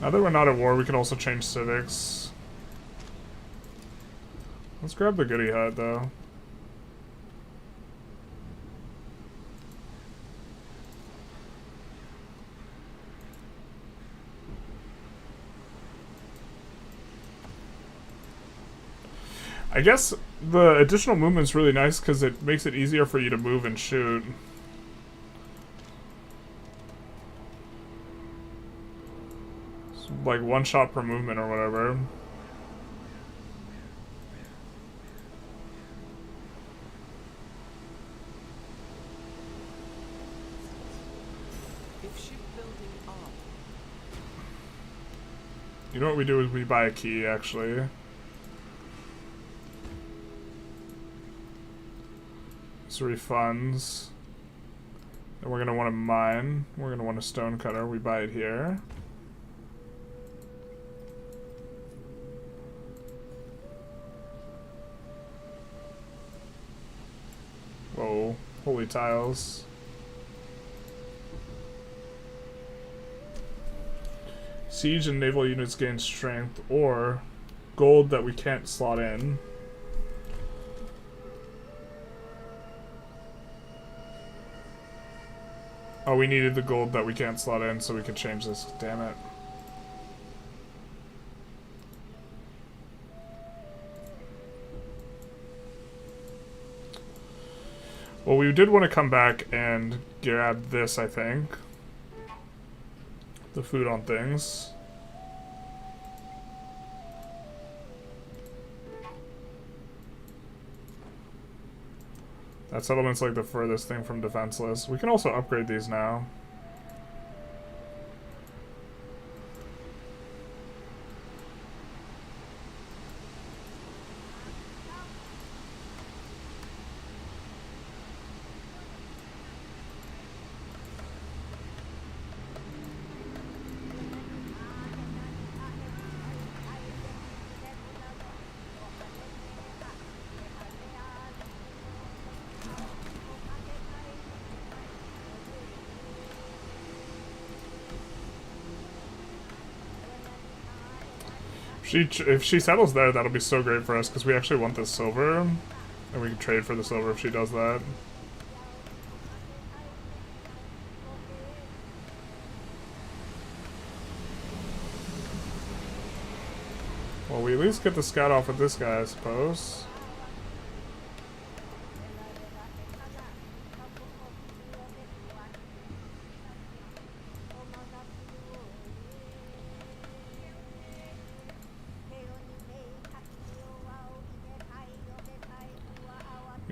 Now that we're not at war, we can also change civics. Let's grab the goody hut, though. I guess the additional movement's really nice because it makes it easier for you to move and shoot. Like one shot per movement or whatever. If shipbuilding art, You know what we do is we buy a key, actually. So refunds. And we're gonna want to mine. We're gonna want a stone cutter. We buy it here. Whoa, holy tiles. Siege and naval units gain strength, or gold that we can't slot in. Oh, we needed the gold that we can't slot in so we could change this. Damn it. Well, we did want to come back and grab this, I think. The food on things. That settlement's like the furthest thing from defenseless. We can also upgrade these now. If she settles there, that'll be so great for us, because we actually want this silver. And we can trade for the silver if she does that. Well, we at least get the scout off with this guy, I suppose.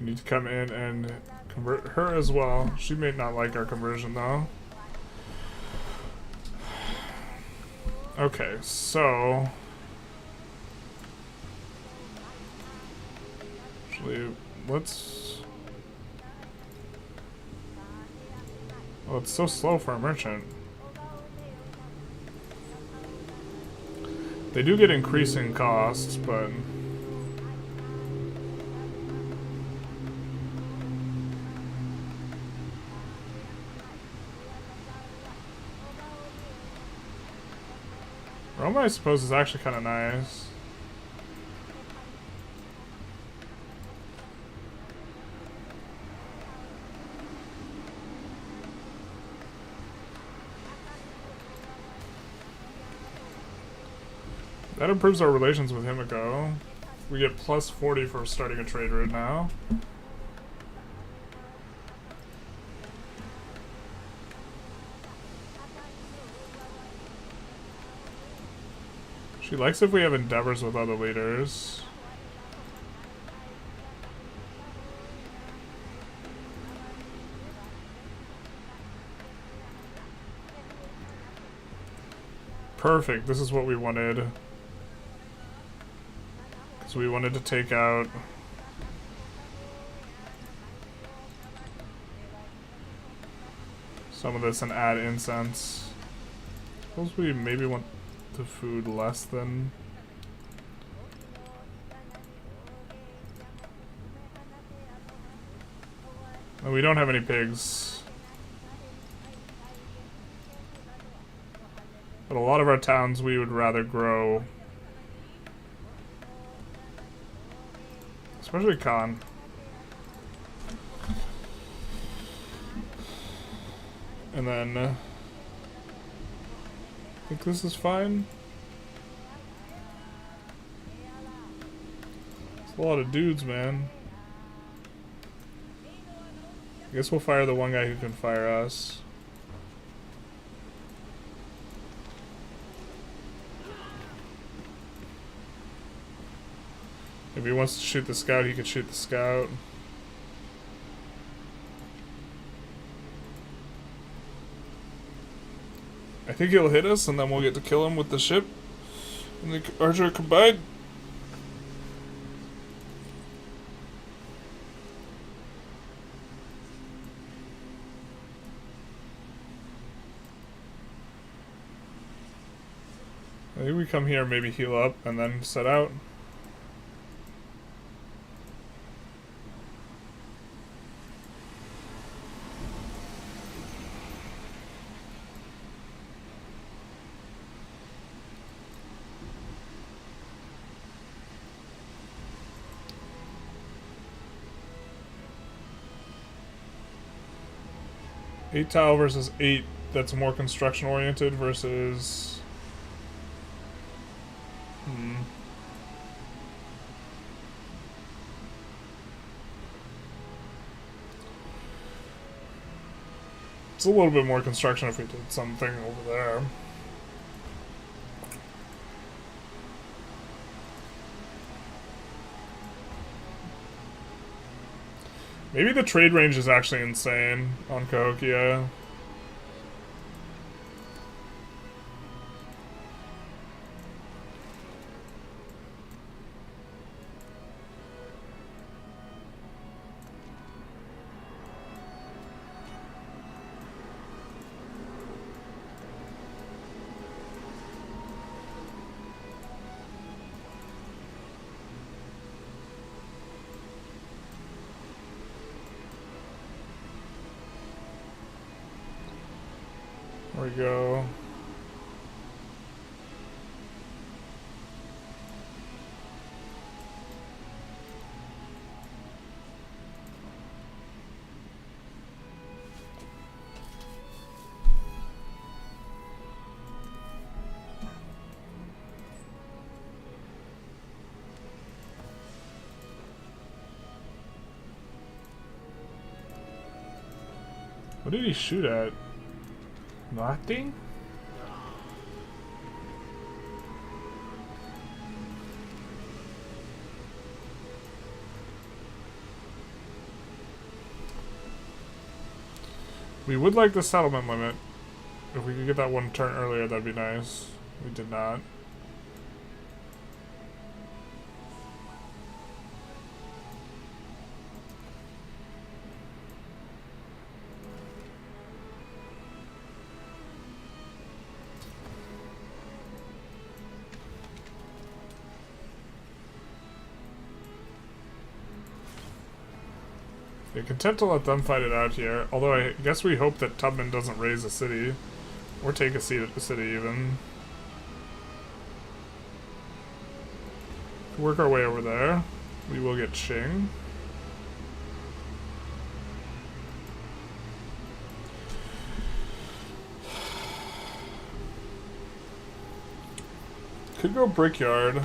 need to come in and convert her as well. She may not like our conversion though. Okay, so actually let's. Oh, it's so slow for a merchant. They do get increasing costs, but Roma, I suppose, is actually kind of nice. That improves our relations with Himiko. We get plus 40 for starting a trade route now. She likes if we have endeavors with other leaders. Perfect, this is what we wanted. Because we wanted to take out some of this and add incense. Suppose we maybe want the food less than. And we don't have any pigs. But a lot of our towns we would rather grow. Especially Khan. And then I think this is fine. It's a lot of dudes, man. I guess we'll fire the one guy who can fire us. If he wants to shoot the scout, he could shoot the scout. I think he'll hit us, and then we'll get to kill him with the ship and the archer combined. I think we come here, maybe heal up, and then set out. Eight tile versus 8 that's more construction oriented versus it's a little bit more construction if we did something over there. Maybe the trade range is actually insane on Cahokia. There we go. What did he shoot at? Nothing? We would like the settlement limit. If we could get that one turn earlier, that'd be nice. We did not. You're content to let them fight it out here. Although I guess we hope that Tubman doesn't raise a city. Or take a seat at the city, even. Work our way over there. We will get Qing. Could go Brickyard.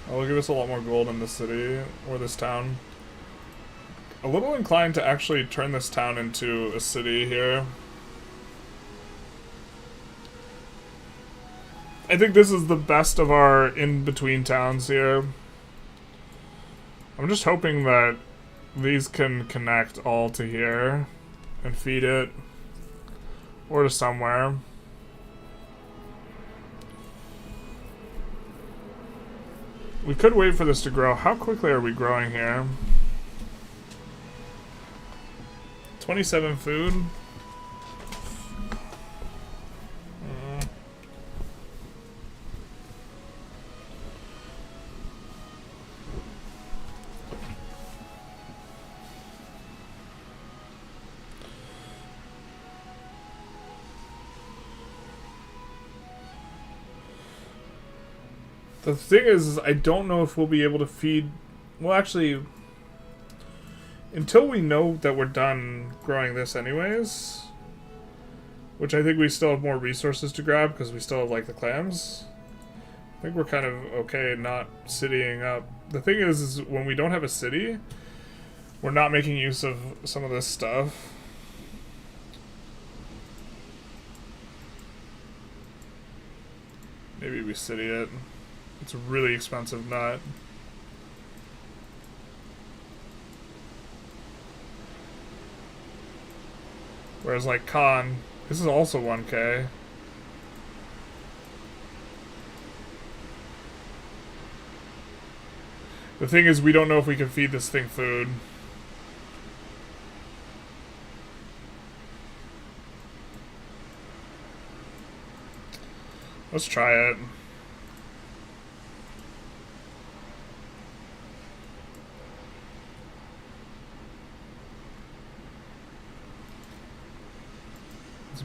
That'll give us a lot more gold in this city, or this town. A little inclined to actually turn this town into a city here. I think this is the best of our in-between towns here. I'm just hoping that these can connect all to here and feed it, or to somewhere. We could wait for this to grow. How quickly are we growing here? 27 food. The thing is, I don't know if we'll be able to feed... Well, actually, until we know that we're done growing this anyways, which I think we still have more resources to grab because we still have, like, the clams. I think we're kind of okay not citying up. The thing is when we don't have a city, we're not making use of some of this stuff. Maybe we city it. It's a really expensive nut. Whereas like Khan, this is also 1k. The thing is we don't know if we can feed this thing food. Let's try it.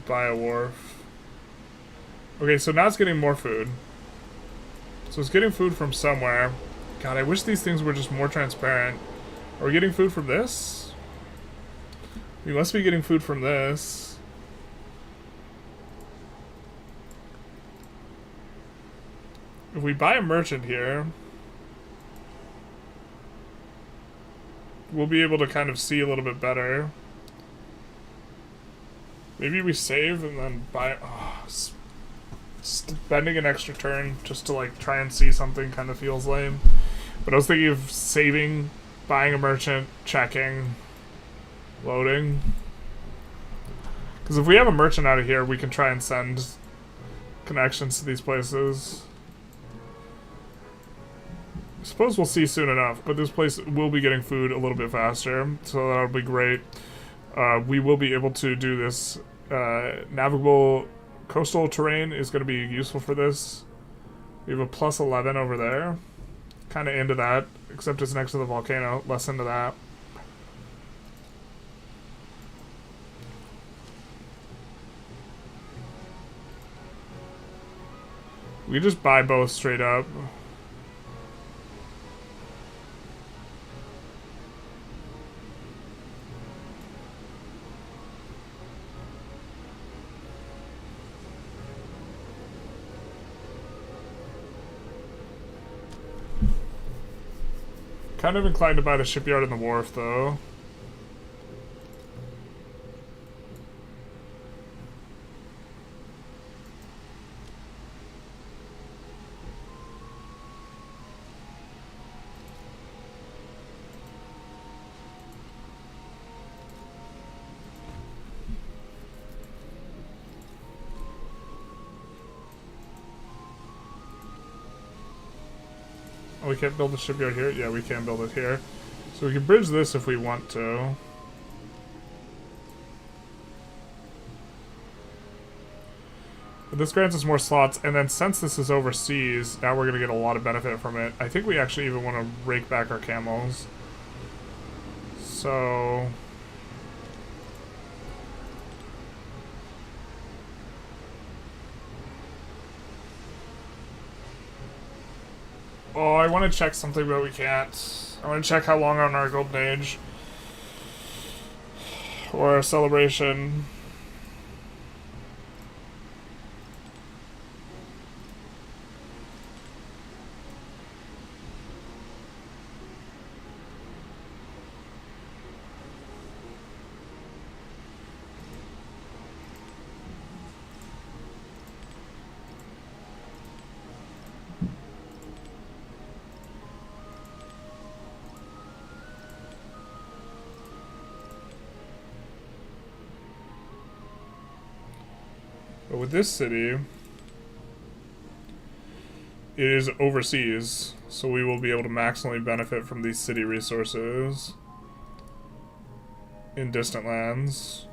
Buy a wharf. Okay, so now it's getting more food. So it's getting food from somewhere. God, I wish these things were just more transparent. Are we getting food from this? We must be getting food from this. If we buy a merchant here, we'll be able to kind of see a little bit better. Maybe we save and then buy... Oh, spending an extra turn just to like try and see something kind of feels lame. But I was thinking of saving, buying a merchant, checking, loading. Because if we have a merchant out of here, we can try and send connections to these places. I suppose we'll see soon enough, but this place will be getting food a little bit faster, so that'll be great. We will be able to do this. Navigable coastal terrain is going to be useful for this. We have a plus 11 over there. Kind of into that, except it's next to the volcano. Less into that. We just buy both straight up. Kind of inclined to buy the shipyard and the wharf, though. Oh, we can't build the shipyard here? Yeah, we can build it here. So we can bridge this if we want to. But this grants us more slots, and then since this is overseas, now we're going to get a lot of benefit from it. I think we actually even want to rake back our camels. So... Oh, I want to check something, but we can't. I want to check how long on our golden age. Or our celebration. But with this city, it is overseas, so we will be able to maximally benefit from these city resources in distant lands.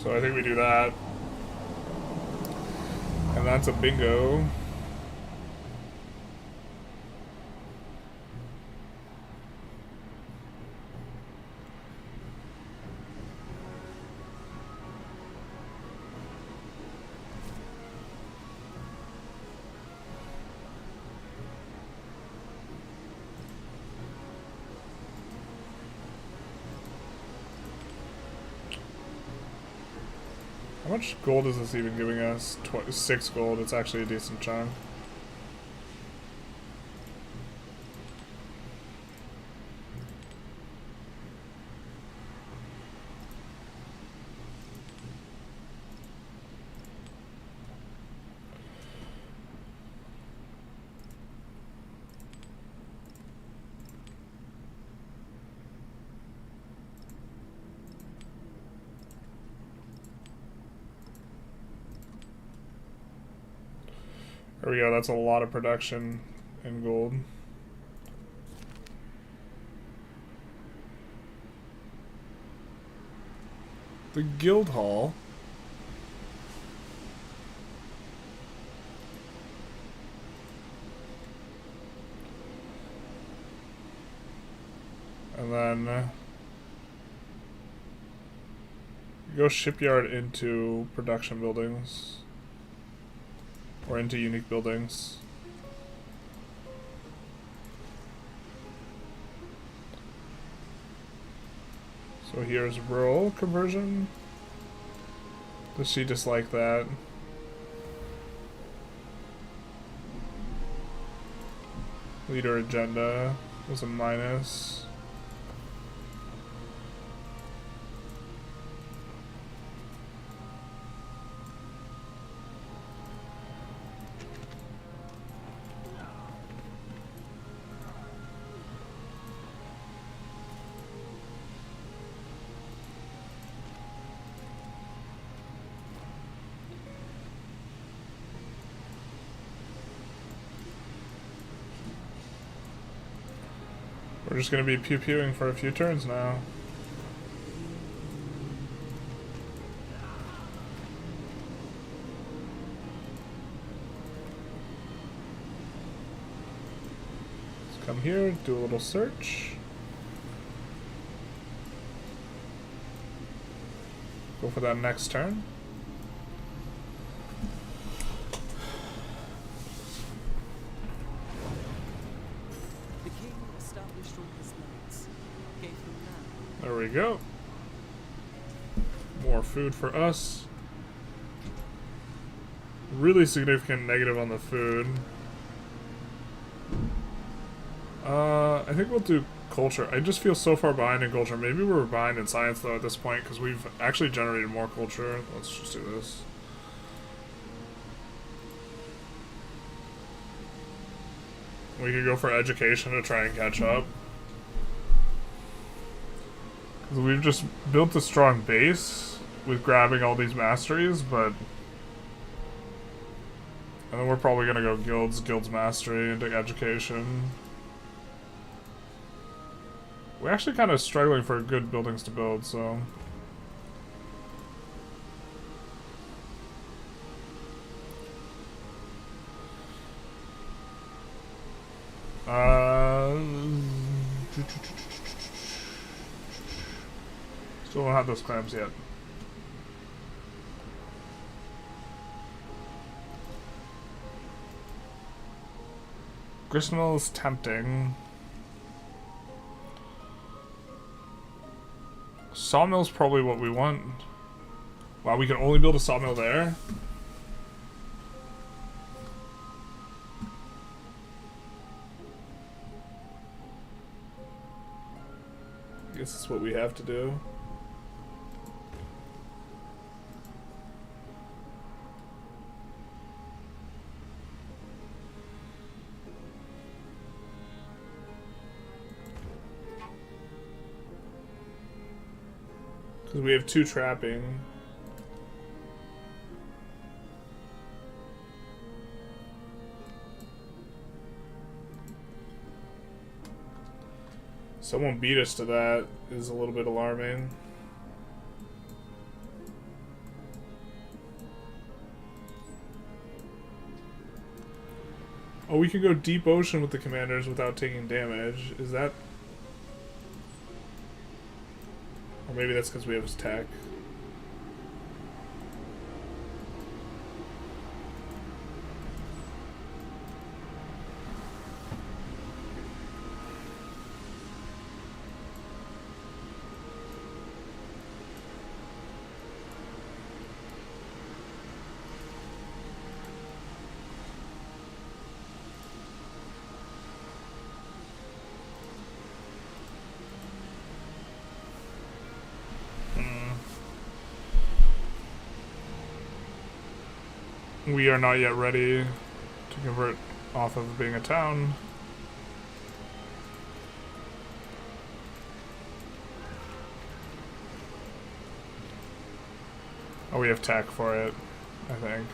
So I think we do that. And that's a bingo. How much gold is this even giving us? 6 gold. It's actually a decent chunk. There we go, that's a lot of production in gold. The Guild Hall. And then go shipyard into production buildings. Or into unique buildings. So here's rural conversion. Does she dislike that? Leader agenda was a minus. We're just gonna be pew-pewing for a few turns now. Let's come here, do a little search. Go for that next turn. There we go. More food for us. Really significant negative on the food. I think we'll do culture. I just feel so far behind in culture. Maybe we're behind in science though at this point because we've actually generated more culture. Let's just do this. We could go for education to try and catch up. 'Cause we've just built a strong base with grabbing all these masteries, but... And then we're probably gonna go guilds mastery into education. We're actually kind of struggling for good buildings to build, so... Still don't have those clams yet. Gristmill is tempting. Sawmill's probably what we want. Wow, we can only build a sawmill there? I guess that's what we have to do. Because we have 2 trapping. Someone beat us to that is a little bit alarming. Oh, we can go deep ocean with the commanders without taking damage. Is that... Or maybe that's because we have his tech. We are not yet ready to convert off of being a town. Oh, we have tech for it, I think.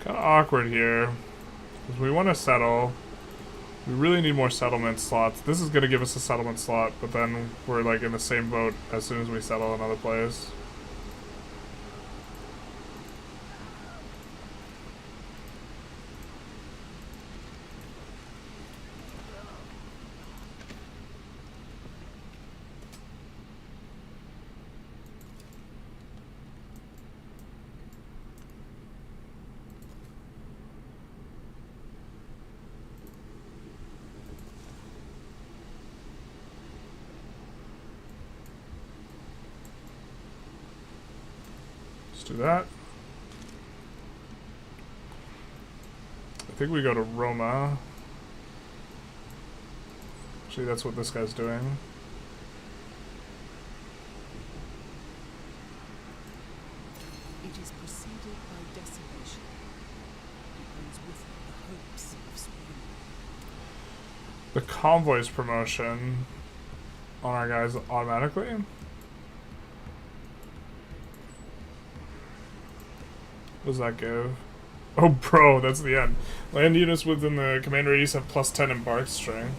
Kind of awkward here, because we want to settle. We really need more settlement slots. This is going to give us a settlement slot, but then we're like in the same boat as soon as we settle another place. Do that. I think we go to Roma. Actually, that's what this guy's doing. It is preceded by desolation. It brings with it the hopes of spring. The convoys promotion on our guys automatically. What does that give? Oh, bro, that's the end. Land units within the command radius have +10 embark strength.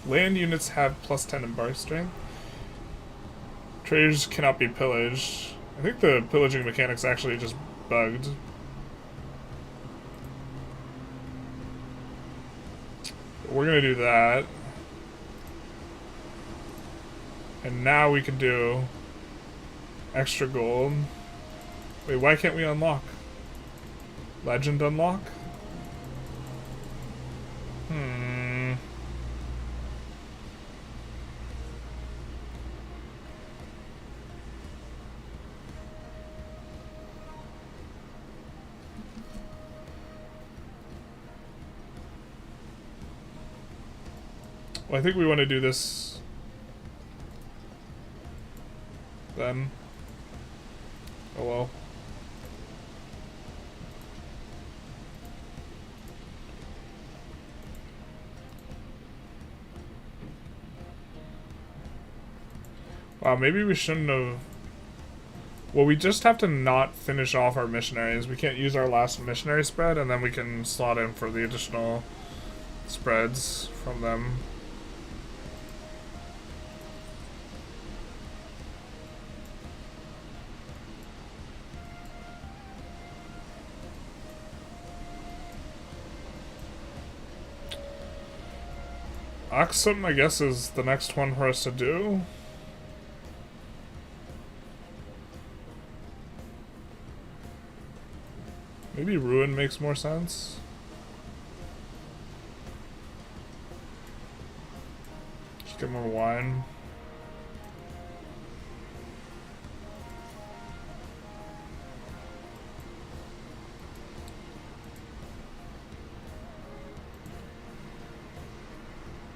Land units have +10 embark strength. Traders cannot be pillaged. I think the pillaging mechanic's actually just bugged. We're gonna do that. And now we can do extra gold. Wait, why can't we unlock? Legend unlock? Well, I think we want to do this. then. Oh well. Wow, maybe we shouldn't have... Well, we just have to not finish off our missionaries. We can't use our last missionary spread, and then we can slot in for the additional spreads from them. Oxum, I guess, is the next one for us to do. Maybe Ruin makes more sense. Just get more wine.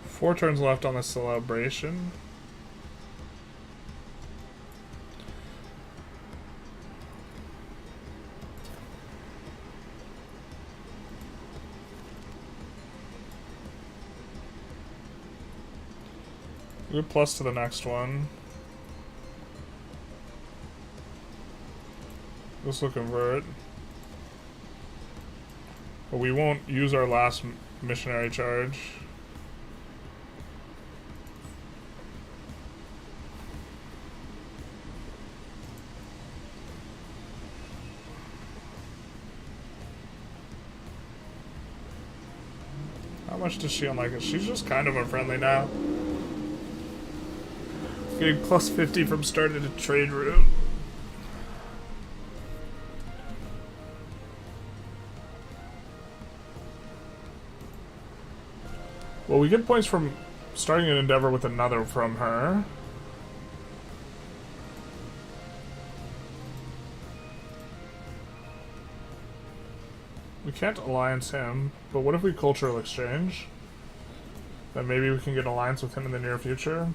Four turns left on the celebration. Do a plus to the next one. This will convert. But we won't use our last missionary charge. How much does she unlike it? She's just kind of unfriendly now. Getting plus 50 from starting a trade route. Well, we get points from starting an endeavor with another from her. We can't alliance him, but what if we cultural exchange? Then maybe we can get an alliance with him in the near future.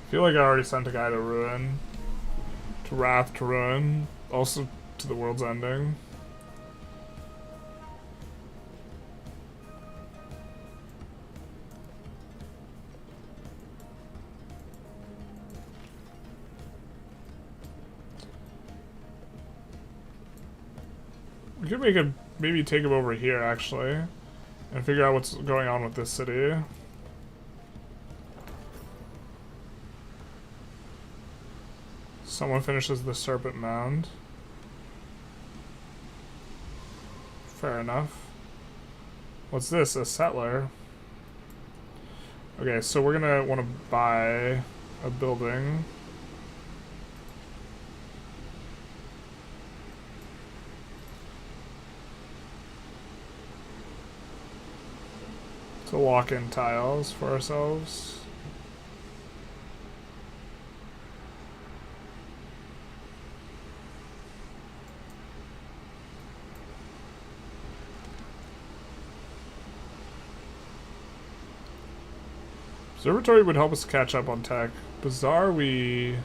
I feel like I already sent a guy to Ruin. To Wrath, to Ruin. Also to the world's ending. We could make him, maybe take him over here, actually. And figure out what's going on with this city. Someone finishes the Serpent Mound. Fair enough. What's this? A settler? Okay, so we're gonna want to buy a building. To walk-in tiles for ourselves. Observatory would help us catch up on tech. Bazaar, we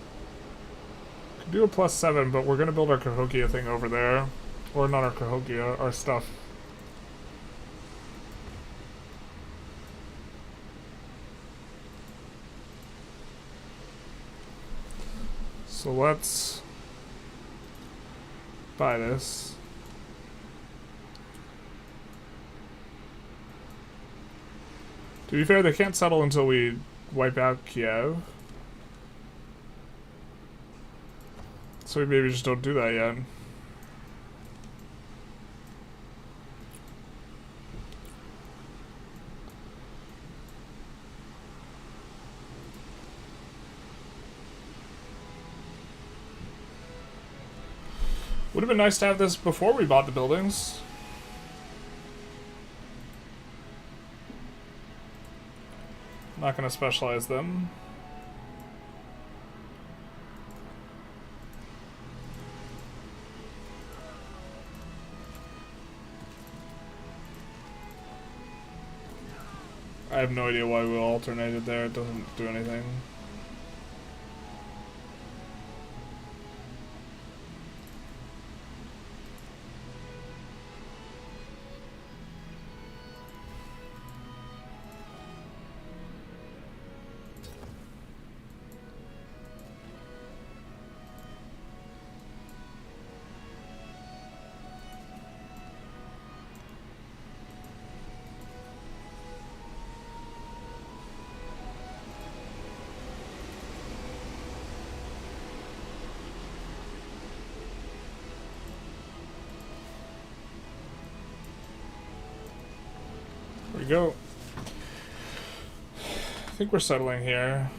could do a +7, but we're gonna build our Cahokia thing over there. Or not our Cahokia, our stuff. So let's buy this. To be fair, they can't settle until we wipe out Kiev. So we maybe just don't do that yet. Would have been nice to have this before we bought the buildings. Not going to specialize them. I have no idea why we alternated there. It doesn't do anything. There we go. I think we're settling here.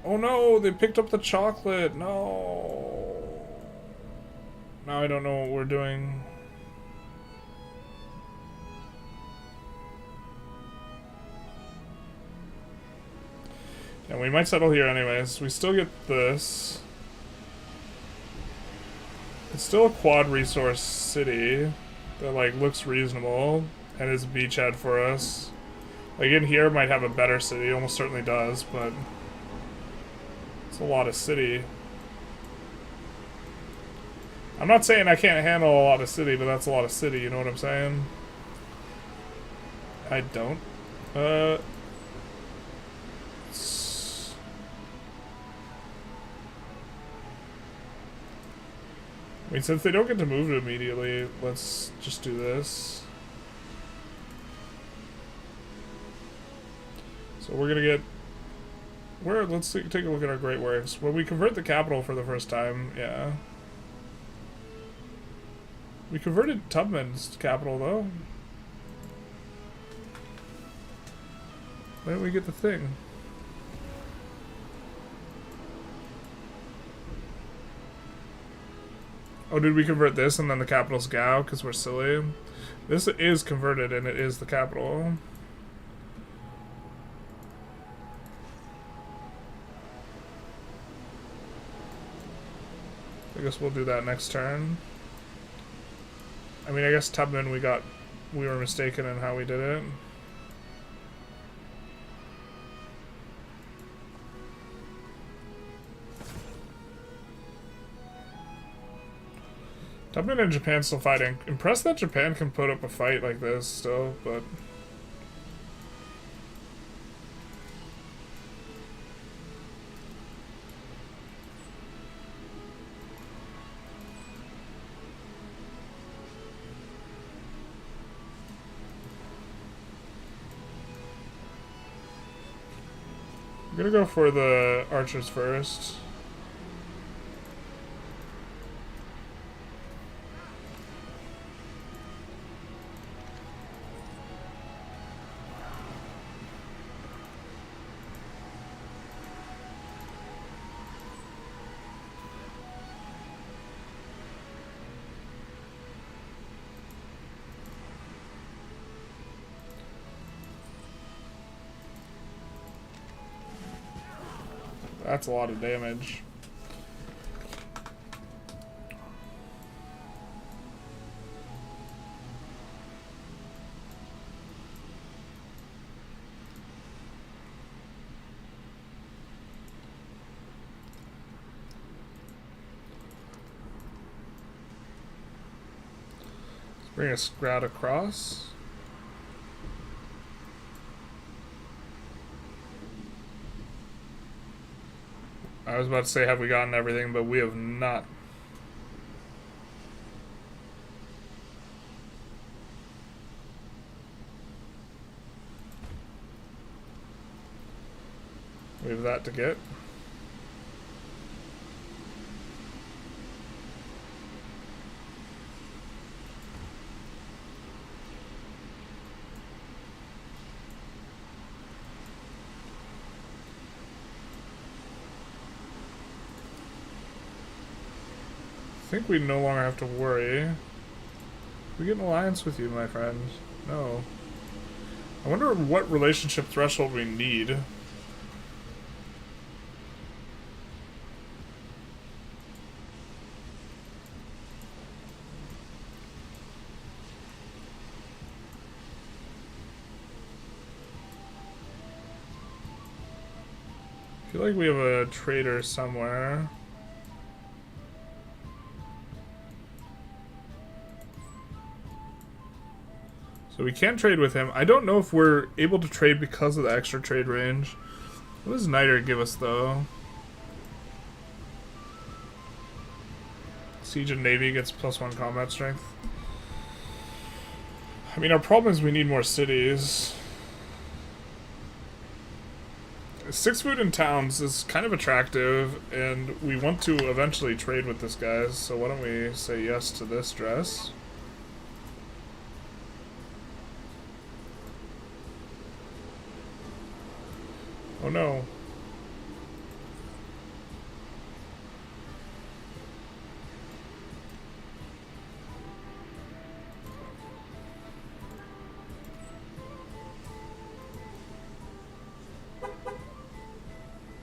Oh no, they picked up the chocolate. No. Now I don't know what we're doing. And we might settle here anyways. We still get this. It's still a quad resource city that like looks reasonable and is a beachhead for us. Like in here might have a better city, almost certainly does, but it's a lot of city. I'm not saying I can't handle a lot of city, but that's a lot of city, you know what I'm saying? I don't. I mean, since they don't get to move it immediately, let's just do this. So we're gonna get... let's take a look at our Great Works. When we convert the capital for the first time, yeah. We converted Tubman's capital, though. Why didn't we get the thing? Oh, did we convert this and then the capital's Gao because we're silly? This is converted and it is the capital. I guess we'll do that next turn. I mean, I guess Tubman we were mistaken in how we did it. Tubman and Japan still fighting. Impressed that Japan can put up a fight like this still, but... I'm gonna go for the archers first. That's a lot of damage. Let's bring a Scrat across. I was about to say, have we gotten everything, but we have not. We have that to get. I think we no longer have to worry. We get an alliance with you, my friend. No. I wonder what relationship threshold we need. I feel like we have a trader somewhere. So we can trade with him. I don't know if we're able to trade because of the extra trade range. What does Niter give us, though? Siege and Navy gets +1 combat strength. I mean, our problem is we need more cities. 6 food in towns is kind of attractive, and we want to eventually trade with this guy, so why don't we say yes to this dress? Oh no.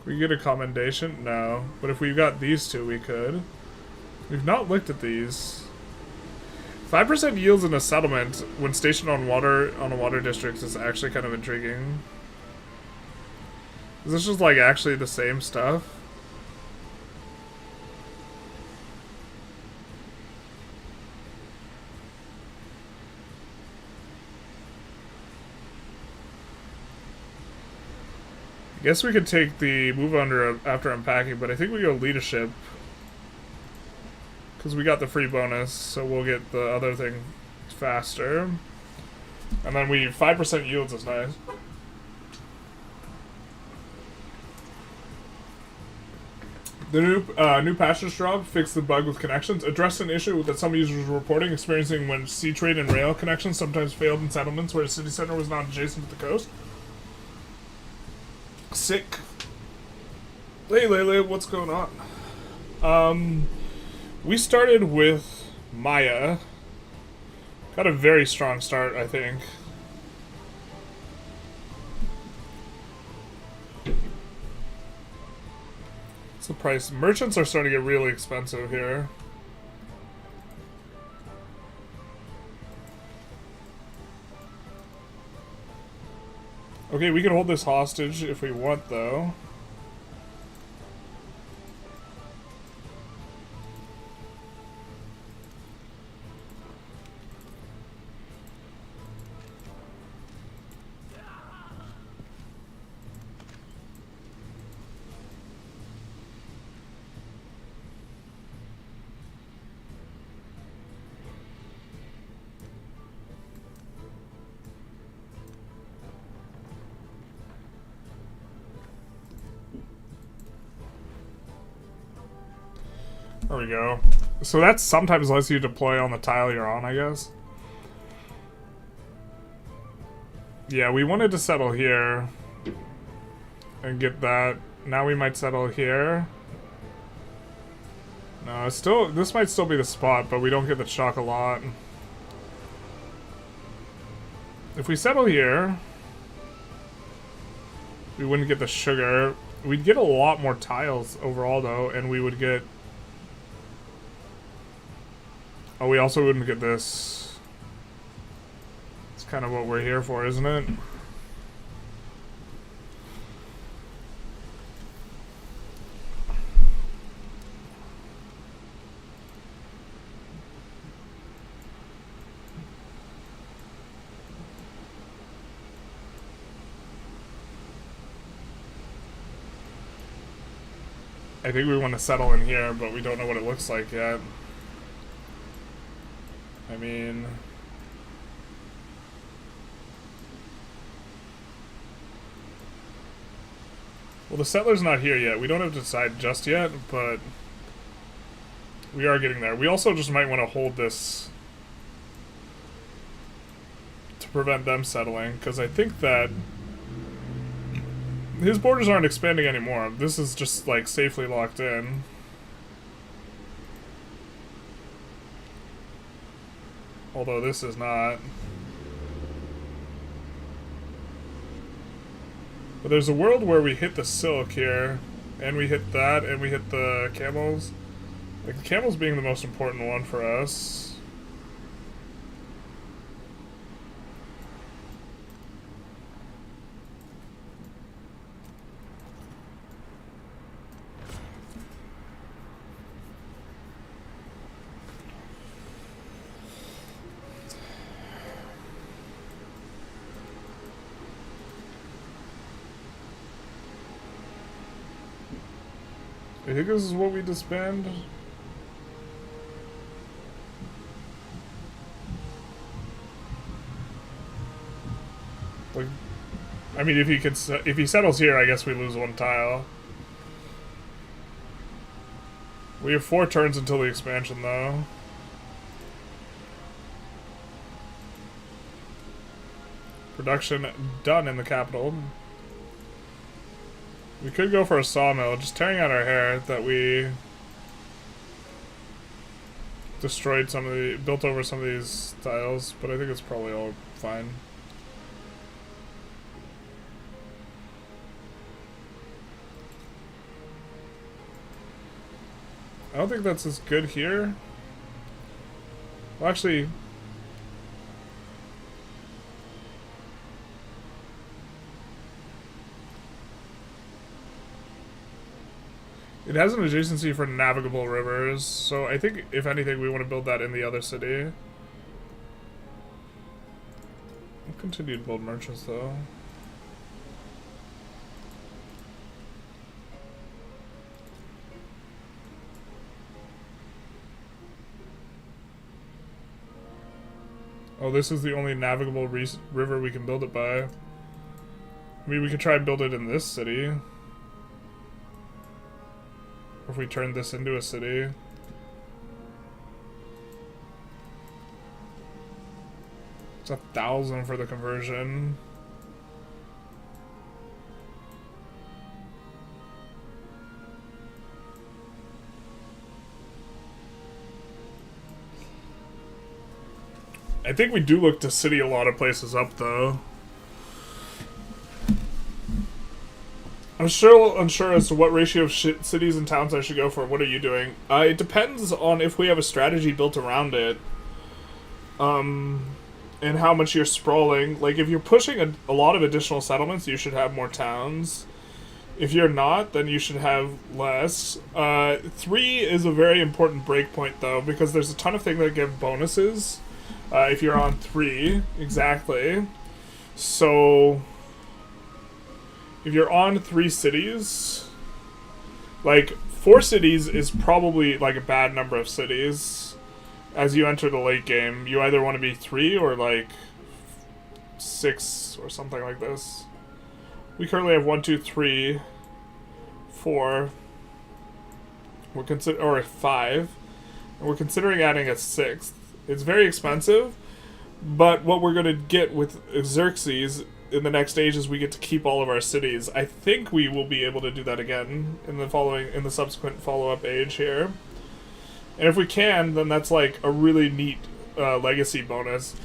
Can we get a commendation? No. But if we got these two, we could. We've not looked at these. 5% yields in a settlement when stationed on a water district is actually kind of intriguing. Is this just like actually the same stuff? I guess we could take the move under after unpacking, but I think we go leadership. Because we got the free bonus, so we'll get the other thing faster. And then 5% yields is nice. The new patches drop fixed the bug with connections, addressed an issue that some users were reporting experiencing when sea trade and rail connections sometimes failed in settlements where a city center was not adjacent to the coast. Sick. Hey Lele, what's going on? We started with Maya. Got a very strong start, I think. What's the price? Merchants are starting to get really expensive here. Okay, we can hold this hostage if we want, though. There we go. So that sometimes lets you deploy on the tile you're on, I guess. Yeah, we wanted to settle here and get that. Now we might settle here. No, it's still, this might still be the spot, but we don't get the chocolat. If we settle here, we wouldn't get the sugar. We'd get a lot more tiles overall, though, and we would get... Oh, we also wouldn't get this. It's kind of what we're here for, isn't it? I think we want to settle in here, but we don't know what it looks like yet. I mean... Well, the settler's not here yet. We don't have to decide just yet, but... we are getting there. We also just might want to hold this... to prevent them settling, because I think that... his borders aren't expanding anymore. This is just, like, safely locked in. Although this is not. But there's a world where we hit the silk here, and we hit that, and we hit the camels. Like, the camels being the most important one for us. I think this is what we disband. Like, I mean, if he settles here, I guess we lose 1 tile. We have 4 turns until the expansion, though. Production done in the capital. We could go for a sawmill, just tearing out our hair that we destroyed built over some of these tiles, but I think it's probably all fine. I don't think that's as good here. Well, actually, it has an adjacency for navigable rivers, so I think, if anything, we want to build that in the other city. We'll continue to build merchants, though. Oh, this is the only navigable river we can build it by. I mean, we could try and build it in this city. Or if we turn this into a city. It's 1,000 for the conversion. I think we do look to city a lot of places up, though. I'm still unsure as to what ratio of cities and towns I should go for. What are you doing? It depends on if we have a strategy built around it. And how much you're sprawling. Like, if you're pushing a lot of additional settlements, you should have more towns. If you're not, then you should have less. 3 is a very important breakpoint, though, because there's a ton of things that give bonuses. If you're on 3, exactly. So, if you're on 3 cities, like, 4 cities is probably, like, a bad number of cities. As you enter the late game, you either want to be 3 or, like, 6 or something like this. We currently have 1, 2, 3, 4. Or 5. And we're considering adding a 6th. It's very expensive, but what we're going to get with XERXES in the next stage is we get to keep all of our cities. I think we will be able to do that again in the subsequent follow-up age here. And if we can, then that's like a really neat legacy bonus.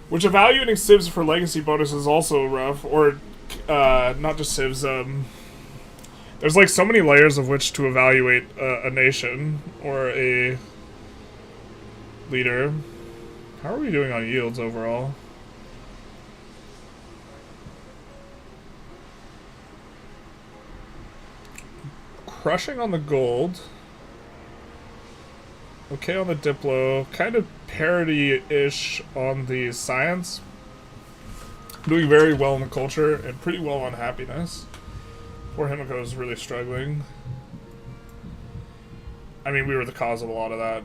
Which evaluating civs for legacy bonus is also rough, or not just civs. There's like so many layers of which to evaluate a nation or a leader. How are we doing on yields overall? Crushing on the gold. Okay on the Diplo. Kind of parity-ish on the science. Doing very well in the culture and pretty well on happiness. Poor Himiko is really struggling. I mean, we were the cause of a lot of that.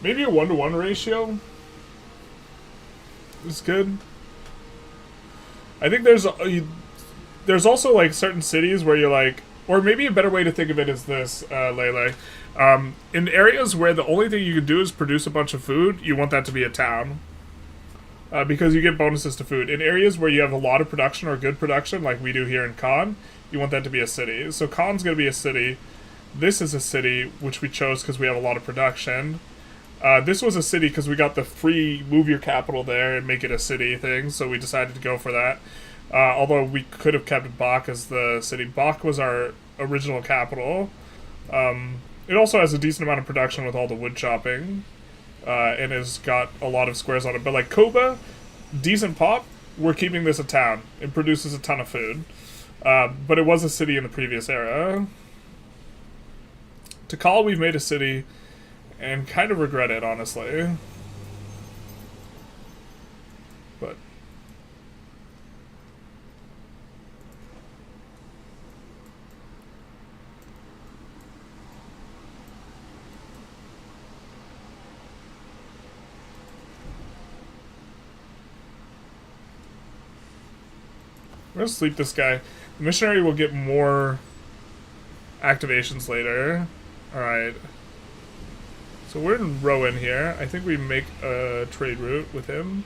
Maybe a 1-to-1 ratio is good. I think there's also like certain cities where you're like, or maybe a better way to think of it is this, Lele. In areas where the only thing you can do is produce a bunch of food, you want that to be a town. Because you get bonuses to food. In areas where you have a lot of production or good production, like we do here in Khan, you want that to be a city. So Khan's going to be a city. This is a city, which we chose because we have a lot of production. This was a city because we got the free move your capital there and make it a city thing, so we decided to go for that. Although we could have kept Bach as the city. Bach was our original capital. It also has a decent amount of production with all the wood chopping. and has got a lot of squares on it. But like Koba, decent pop. We're keeping this a town. It produces a ton of food. But it was a city in the previous era. Tikal, we've made a city, and kind of regret it, honestly. But we're gonna sleep this guy. The missionary will get more activations later. Alright. So we're in Rowan here. I think we make a trade route with him.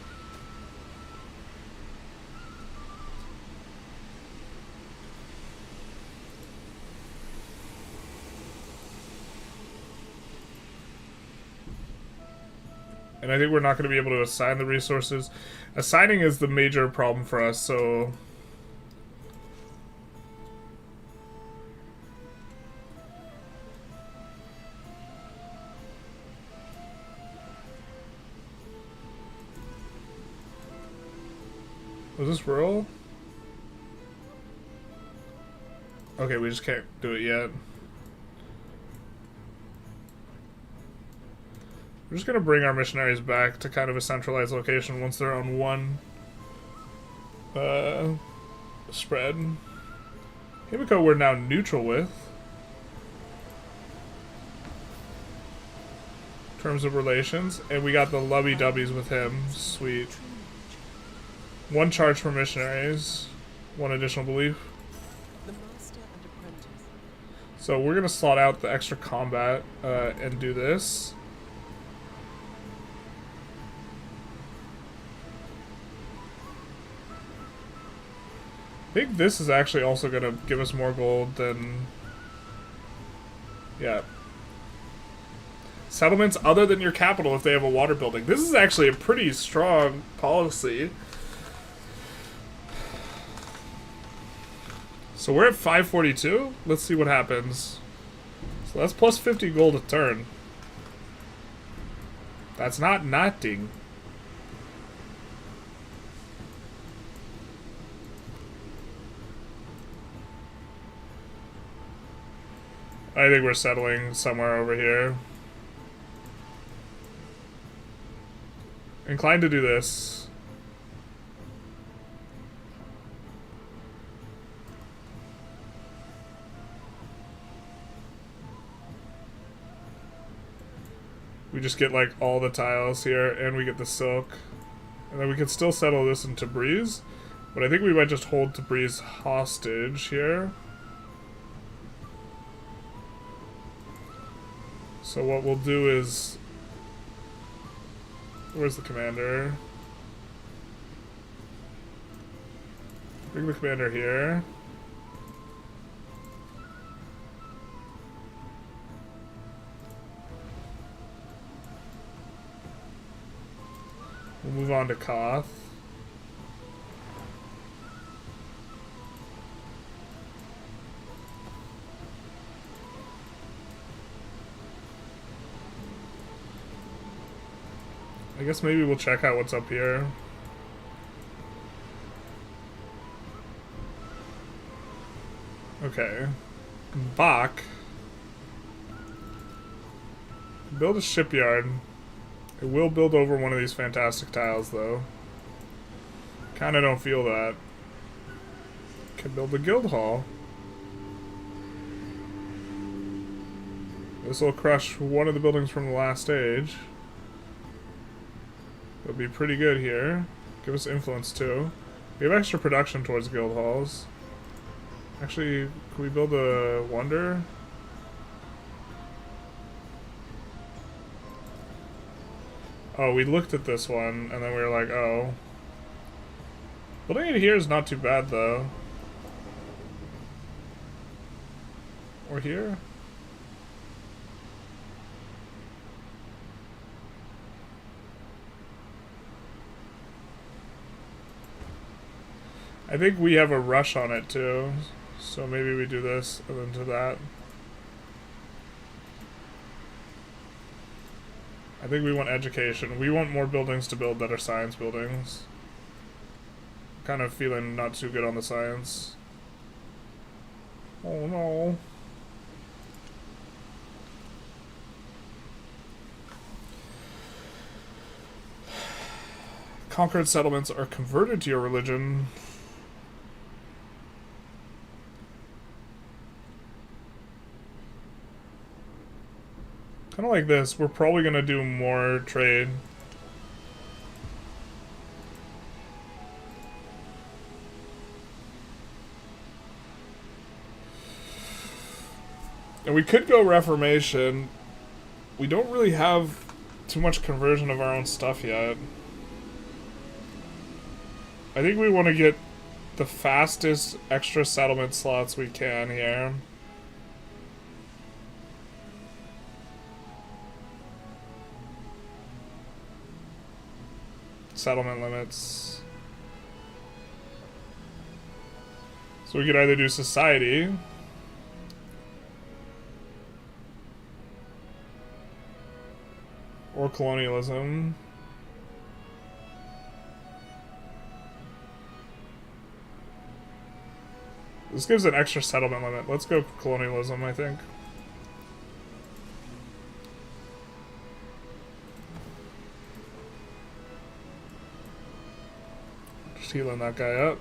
And I think we're not going to be able to assign the resources. Assigning is the major problem for us, so... Was this rural? Okay, we just can't do it yet. We're just gonna bring our missionaries back to kind of a centralized location once they're on one spread. Himiko we're now neutral with. In terms of relations. And we got the lubby-dubbies with him. Sweet. One charge for missionaries. One additional belief. The master and apprentice. So we're gonna slot out the extra combat and do this. I think this is actually also going to give us more gold than... Yeah. Settlements other than your capital if they have a water building. This is actually a pretty strong policy. So we're at 542. Let's see what happens. So that's plus 50 gold a turn. That's not nothing. I think we're settling somewhere over here. Inclined to do this. We just get like all the tiles here and we get the silk. And then we can still settle this in Tabriz. But I think we might just hold Tabriz hostage here. So what we'll do is... Where's the commander? Bring the commander here. We'll move on to Koth. I guess maybe we'll check out what's up here. Okay. Bach. Build a shipyard. It will build over one of these fantastic tiles, though. Kinda don't feel that. Can build a guild hall. This will crush one of the buildings from the last age. It'll be pretty good here. Give us influence too. We have extra production towards guild halls. Actually, can we build a wonder? Oh, we looked at this one and then we were like, oh. Building it here is not too bad though. Or here? I think we have a rush on it too, so maybe we do this and then to that. I think we want education. We want more buildings to build that are science buildings. Kind of feeling not too good on the science. Oh no. Conquered settlements are converted to your religion. Kind of like this. We're probably going to do more trade. And we could go Reformation. We don't really have too much conversion of our own stuff yet. I think we want to get the fastest extra settlement slots we can here. Settlement limits. So we could either do society. Or colonialism. This gives an extra settlement limit. Let's go colonialism, I think. Just healing that guy up.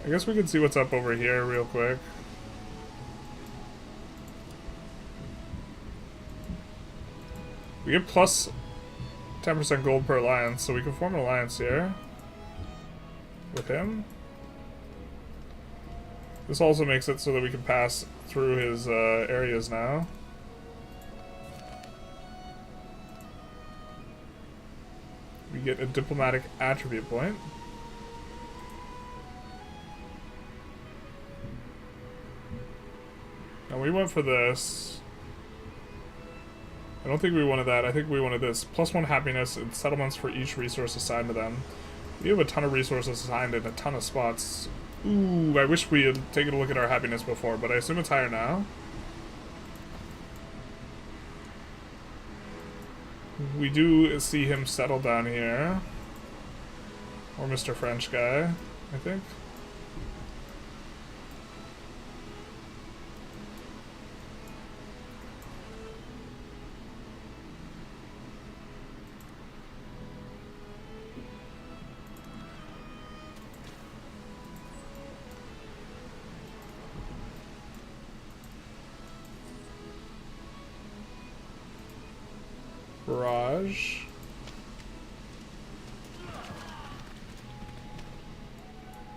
I guess we can see what's up over here real quick. We get plus 10% gold per alliance, so we can form an alliance here with him. This also makes it so that we can pass through his areas now. We get a diplomatic attribute point. And we went for this. I don't think we wanted that. I think we wanted this. +1 happiness and settlements for each resource assigned to them. We have a ton of resources assigned in a ton of spots. Ooh, I wish we had taken a look at our happiness before, but I assume it's higher now. We do see him settle down here. Or Mr. French guy, I think. Barrage.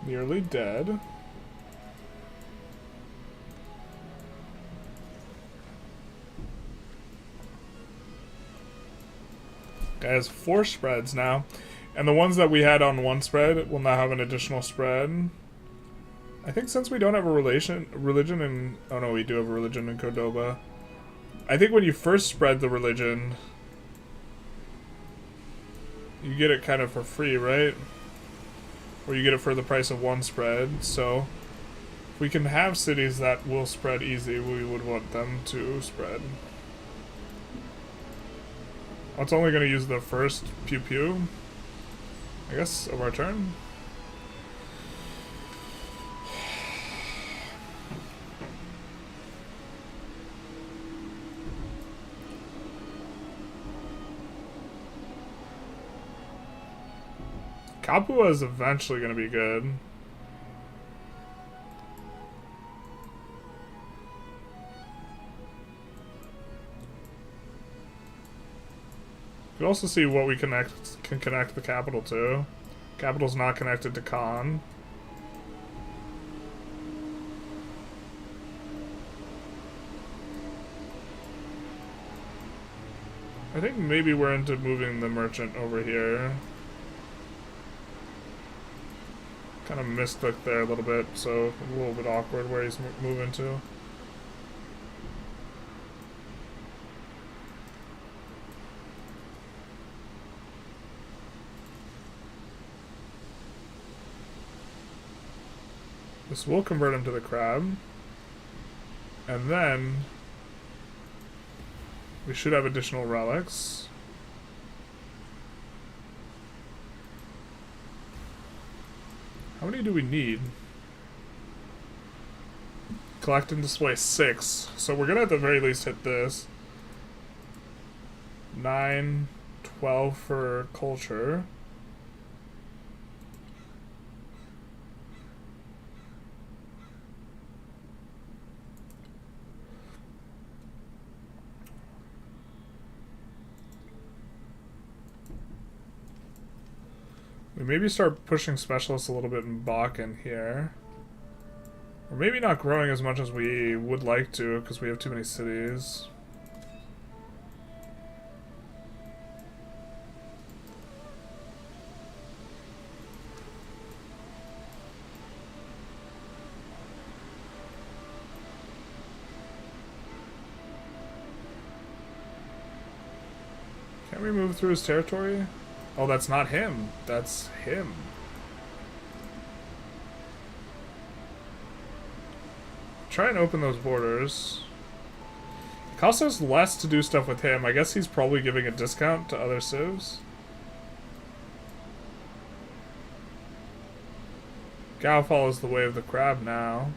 Nearly dead. Guy has 4 spreads now. And the ones that we had on 1 spread will now have an additional spread. I think since we don't have a religion in... Oh no, we do have a religion in Cordoba. I think when you first spread the religion, you get it kind of for free, right? Or you get it for the price of 1 spread. So if we can have cities that will spread easy, we would want them to spread. It's only going to use the first pew pew, I guess, of our turn. Capua is eventually going to be good. You can also see what we can connect the capital to. Capital's not connected to Khan. I think maybe we're into moving the merchant over here. Kind of misclicked there a little bit, so a little bit awkward where he's moving to. This will convert him to the crab. And then we should have additional relics. How many do we need? Collect and display 6. So we're gonna at the very least hit this. 9, 12 for culture. We maybe start pushing specialists a little bit in Bach in here. We're maybe not growing as much as we would like to because we have too many cities. Can we move through his territory? Oh, that's not him. That's him. Try and open those borders. It costs us less to do stuff with him. I guess he's probably giving a discount to other civs. Gao follows the way of the crab now.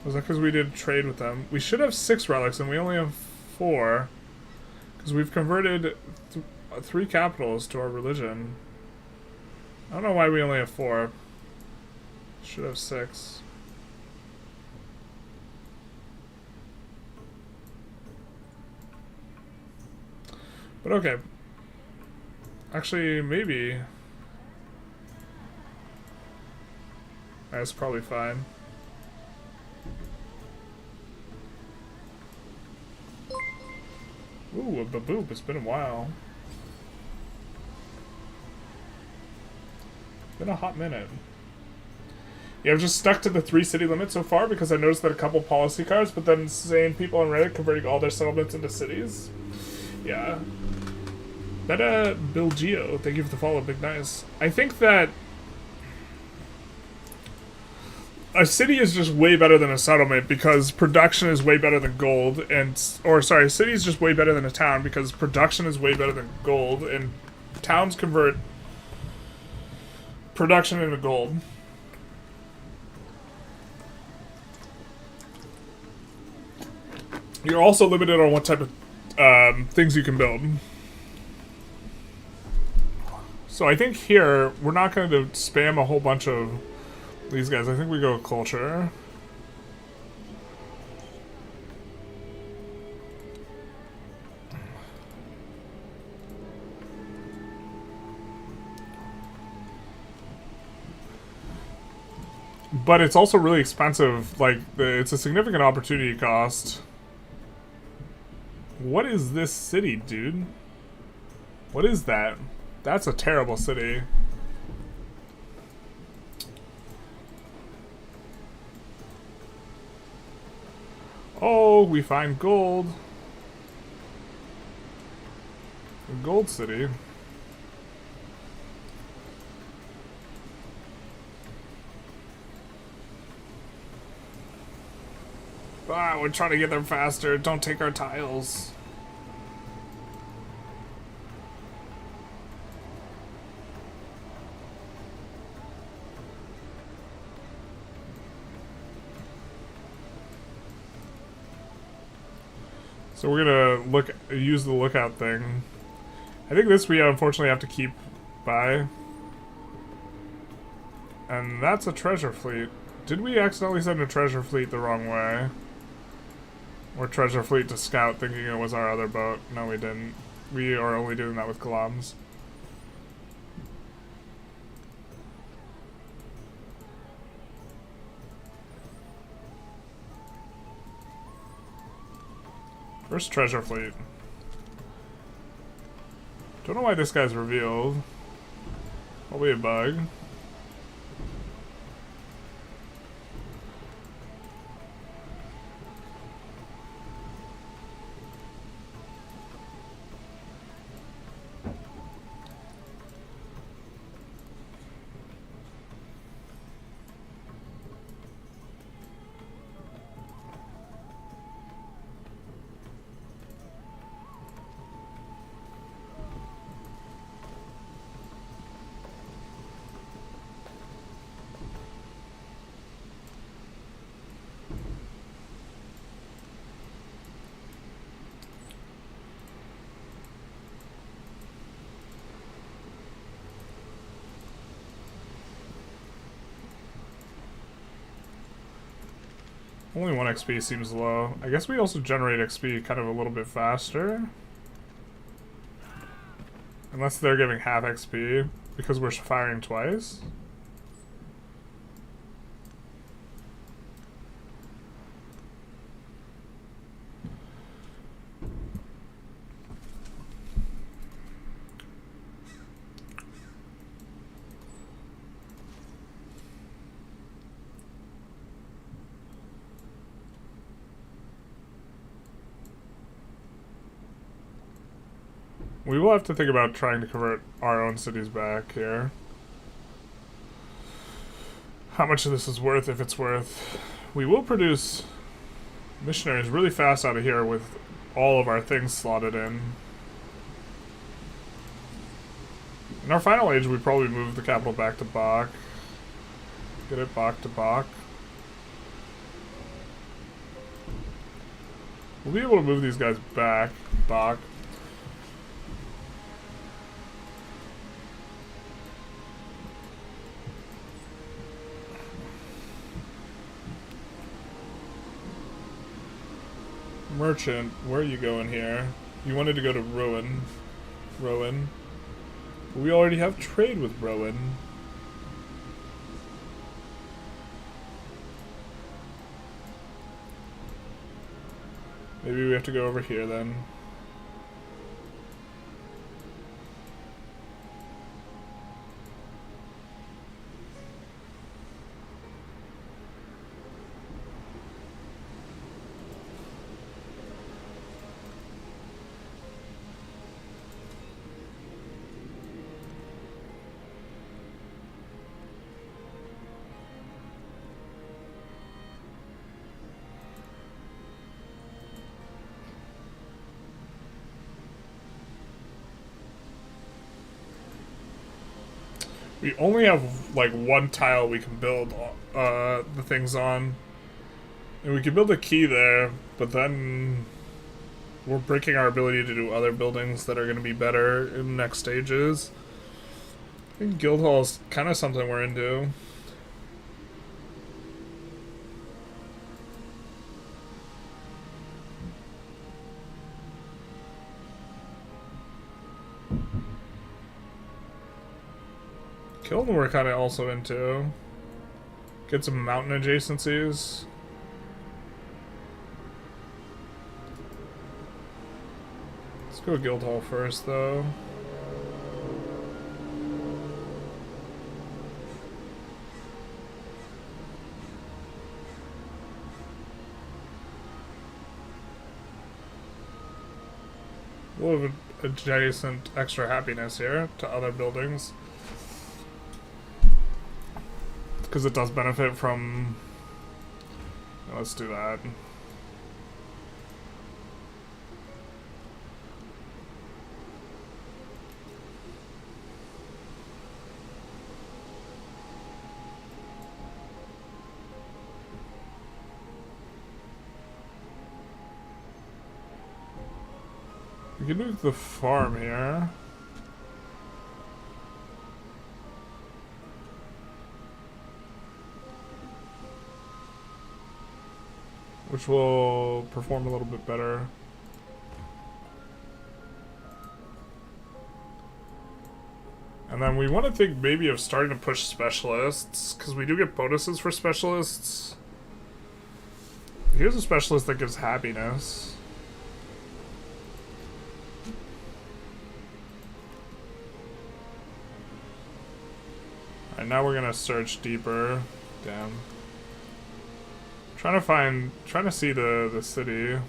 Was that because we did trade with them? We should have 6 relics and we only have 4. Because we've converted 3 capitals to our religion. I don't know why we only have 4. Should have 6. But okay. Actually, maybe. That's probably fine. Ooh, a baboop. It's been a while. Been a hot minute. Yeah, I've just stuck to the 3 city limit so far because I noticed that a couple policy cards, but then seeing people on Reddit converting all their settlements into cities. Yeah. Beta Bilgio, thank you for the follow, big nice. I think that a city is just way better than a settlement because production is way better than gold, or sorry, a city is just way better than a town because production is way better than gold, and towns convert production into gold. You're also limited on what type of things you can build. So I think here, we're not going to spam a whole bunch of these guys. I think we go with culture. But it's also really expensive. Like, it's a significant opportunity cost. What is this city, dude? What is that? That's a terrible city. Oh, we find gold. A gold city. Ah, we're trying to get them faster. Don't take our tiles. So we're gonna use the lookout thing. I think this we unfortunately have to keep by. And that's a treasure fleet. Did we accidentally send a treasure fleet the wrong way? Or treasure fleet to scout thinking it was our other boat? No, we didn't. We are only doing that with globs. First treasure fleet. Don't know why this guy's revealed. Probably a bug. Only 1 XP seems low. I guess we also generate XP kind of a little bit faster. Unless they're giving half XP because we're firing twice. We will have to think about trying to convert our own cities back here. How much of this is worth, if it's worth. We will produce missionaries really fast out of here with all of our things slotted in. In our final age, we probably move the capital back to Bach. Get it Bach to Bach. We'll be able to move these guys back. Bach. Merchant, where are you going here? You wanted to go to Rowan. Rowan. We already have trade with Rowan. Maybe we have to go over here then. We only have like 1 tile we can build the things on. And we can build a key there, but then we're breaking our ability to do other buildings that are going to be better in next stages. I think Guildhall is kind of something we're into. Kiln we're kind of also into. Get some mountain adjacencies. Let's go Guildhall first, though. A little bit adjacent extra happiness here to other buildings. Because it does benefit from... Let's do that. We can do the farm here. Which will perform a little bit better. And then we want to think maybe of starting to push specialists, because we do get bonuses for specialists. Here's a specialist that gives happiness. Alright, now we're gonna search deeper. Damn. Trying to see the city.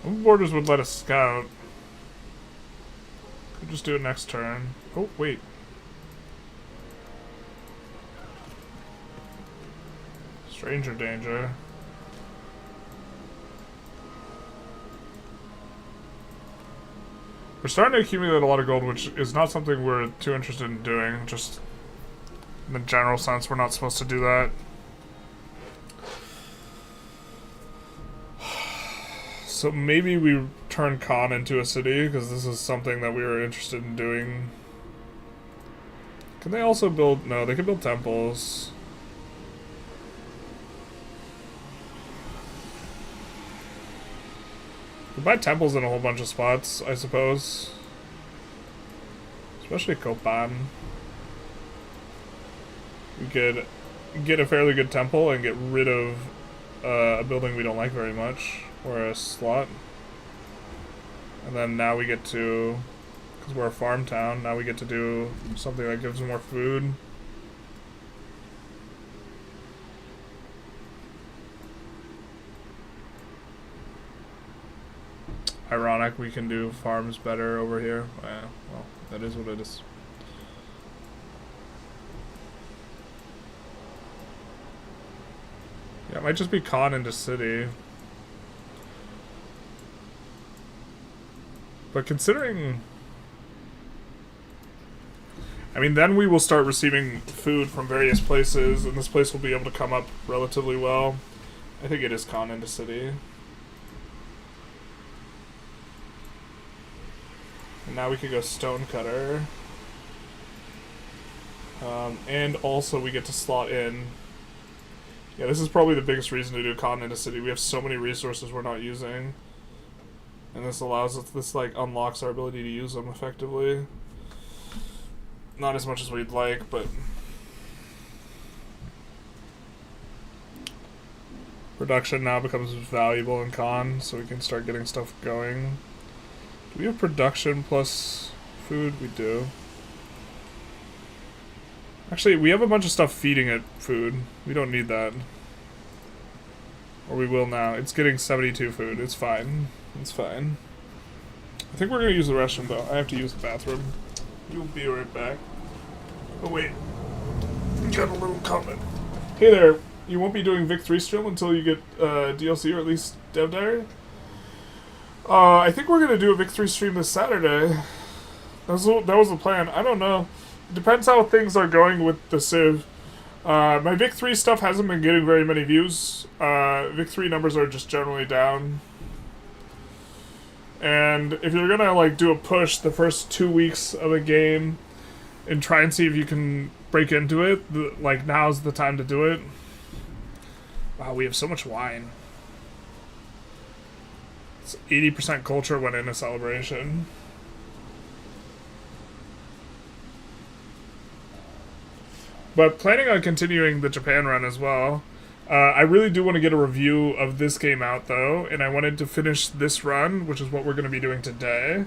Borders would let us scout. Could just do it next turn. Oh, wait. Stranger danger. We're starting to accumulate a lot of gold, which is not something we're too interested in doing. Just in the general sense, we're not supposed to do that. So maybe we turn Khan into a city, because this is something that we were interested in doing. Can they also build... No, they can build temples. We buy temples in a whole bunch of spots, I suppose. Especially Kopan. We could get a fairly good temple and get rid of a building we don't like very much. Or a slot. And then now we get to... Because we're a farm town, now we get to do something that gives more food. Ironic, we can do farms better over here. Well, that is what it is. Yeah, it might just be Khan into city. But considering... I mean, then we will start receiving food from various places, and this place will be able to come up relatively well. I think it is Khan into city. And now we could go Stonecutter. And also we get to slot in... Yeah, this is probably the biggest reason to do Khan into city. We have so many resources we're not using. And this allows us... This, like, unlocks our ability to use them effectively. Not as much as we'd like, but... Production now becomes valuable in Khan, so we can start getting stuff going. Do we have production plus food? We do. Actually, we have a bunch of stuff feeding it food. We don't need that. Or we will now. It's getting 72 food. It's fine. It's fine. I think we're going to use the restroom, though. I have to use the bathroom. You'll be right back. Oh, wait. Got a little comment. Hey there. You won't be doing VIC 3 stream until you get DLC, or at least Dev Diary? I think we're going to do a VIC 3 stream this Saturday. That was the plan. I don't know. It depends how things are going with the Civ. My VIC 3 stuff hasn't been getting very many views. VIC 3 numbers are just generally down. And if you're gonna like do a push the first 2 weeks of a game and try and see if you can break into it, like now's the time to do it. Wow, we have so much wine. It's 80% culture went in a celebration. But planning on continuing the Japan run as well. I really do want to get a review of this game out, though, and I wanted to finish this run, which is what we're going to be doing today.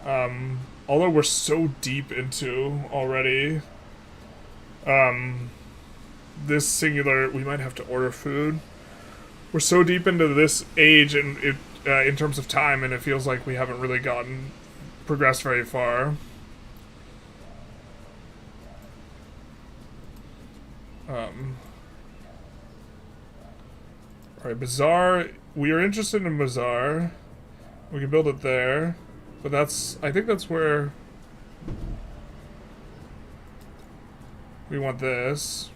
Although we're so deep into already this singular... We might have to order food. We're so deep into this age and in terms of time, and it feels like we haven't really progressed very far. Alright, Bazaar. We are interested in Bazaar. We can build it there. But I think that's where we want this.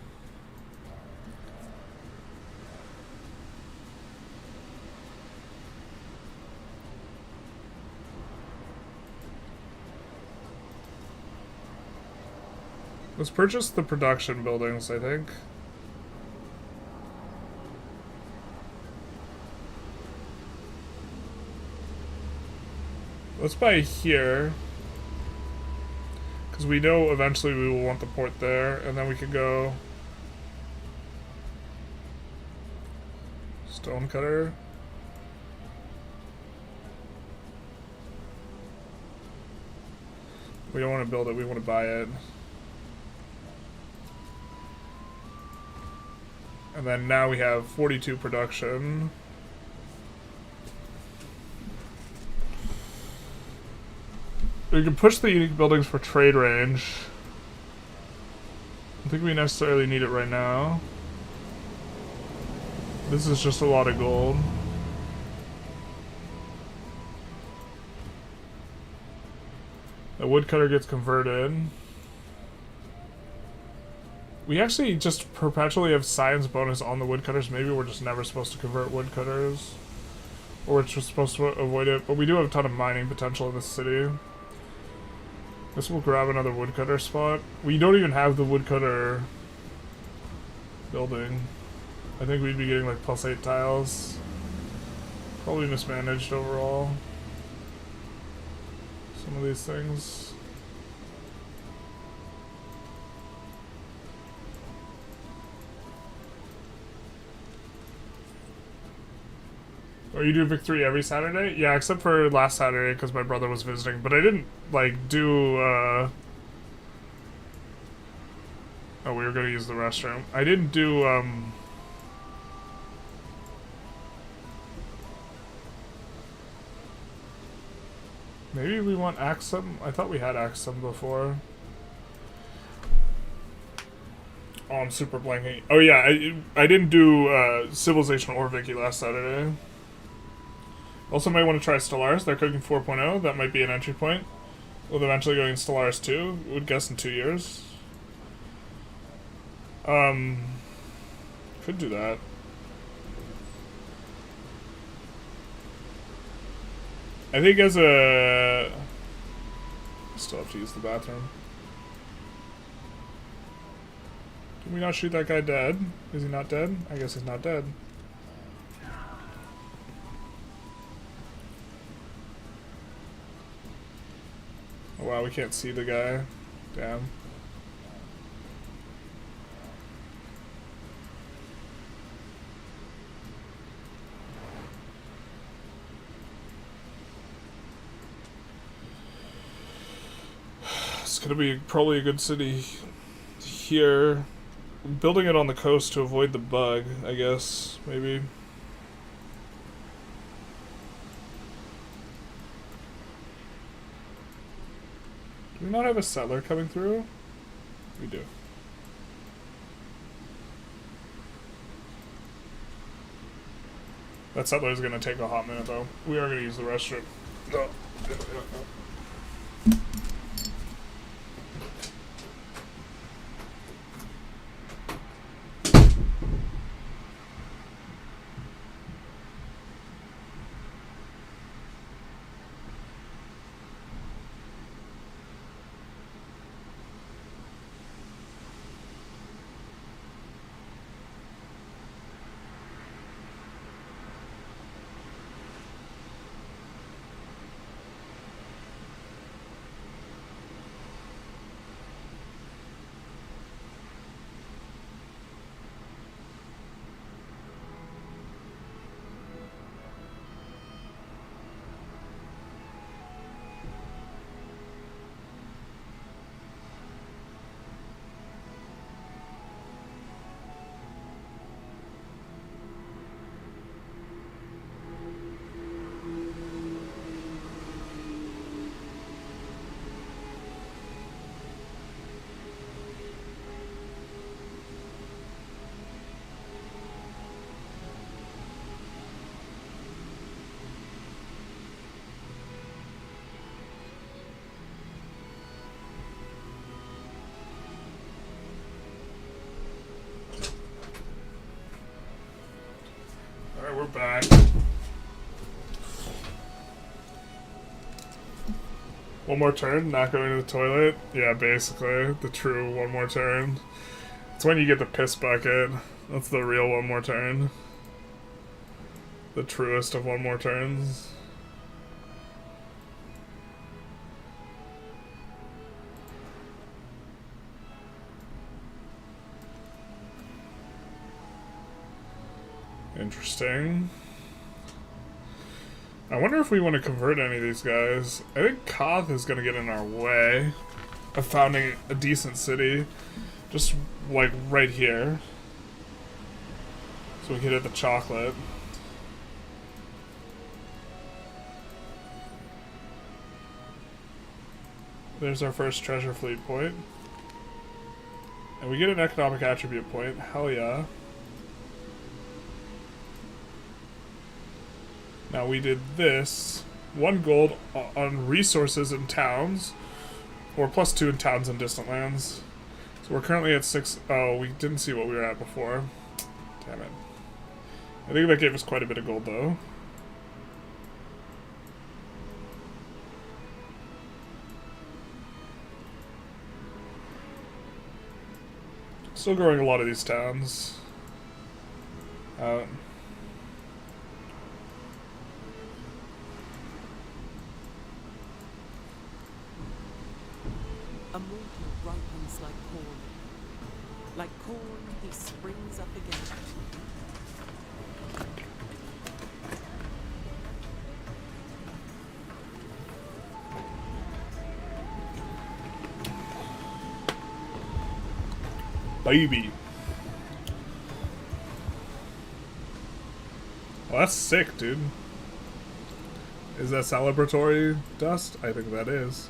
Let's purchase the production buildings, I think. Let's buy here. Because we know eventually we will want the port there, and then we could go... Stonecutter. We don't want to build it, we want to buy it. And then now we have 42 production. We can push the unique buildings for trade range. I don't think we necessarily need it right now. This is just a lot of gold. The woodcutter gets converted. We actually just perpetually have science bonus on the woodcutters. Maybe we're just never supposed to convert woodcutters. which was supposed to avoid it, but we do have a ton of mining potential in this city. Guess we'll grab another woodcutter spot. We don't even have the woodcutter building. I think we'd be getting like +8 tiles. Probably mismanaged overall. Some of these things. Or you do Victory every Saturday? Yeah, except for last Saturday because my brother was visiting. But I didn't, like, do, Oh, we were gonna use the restroom. I didn't do, Maybe we want Axum? I thought we had Axum before. Oh, I'm super blanking. Oh yeah, I didn't do, Civilization or Vicky last Saturday. Also might want to try Stellaris. They're cooking 4.0. That might be an entry point. With eventually going Stellaris 2. Would guess in 2 years. Could do that. I think as a... Still have to use the bathroom. Did we not shoot that guy dead? Is he not dead? I guess he's not dead. Oh, wow, we can't see the guy. Damn. It's gonna be probably a good city here. Building it on the coast to avoid the bug, I guess, maybe. Do we not have a settler coming through? We do. That settler is going to take a hot minute, though. We are going to use the restroom. No. Alright, we're back. One more turn, not going to the toilet? Yeah, basically. The true one more turn. It's when you get the piss bucket. That's the real one more turn. The truest of one more turns. Interesting. I wonder if we want to convert any of these guys. I think Koth is going to get in our way of founding a decent city. Just, like, right here. So we can hit the chocolate. There's our first treasure fleet point. And we get an economic attribute point. Hell yeah. Now we did this. 1 gold on resources in towns. Or +2 in towns and distant lands. So we're currently at 6. Oh, we didn't see what we were at before. Damn it. I think that gave us quite a bit of gold though. Still growing a lot of these towns. A mortal ripens like corn. Like corn, he springs up again. Baby. Well, that's sick, dude. Is that celebratory dust? I think that is.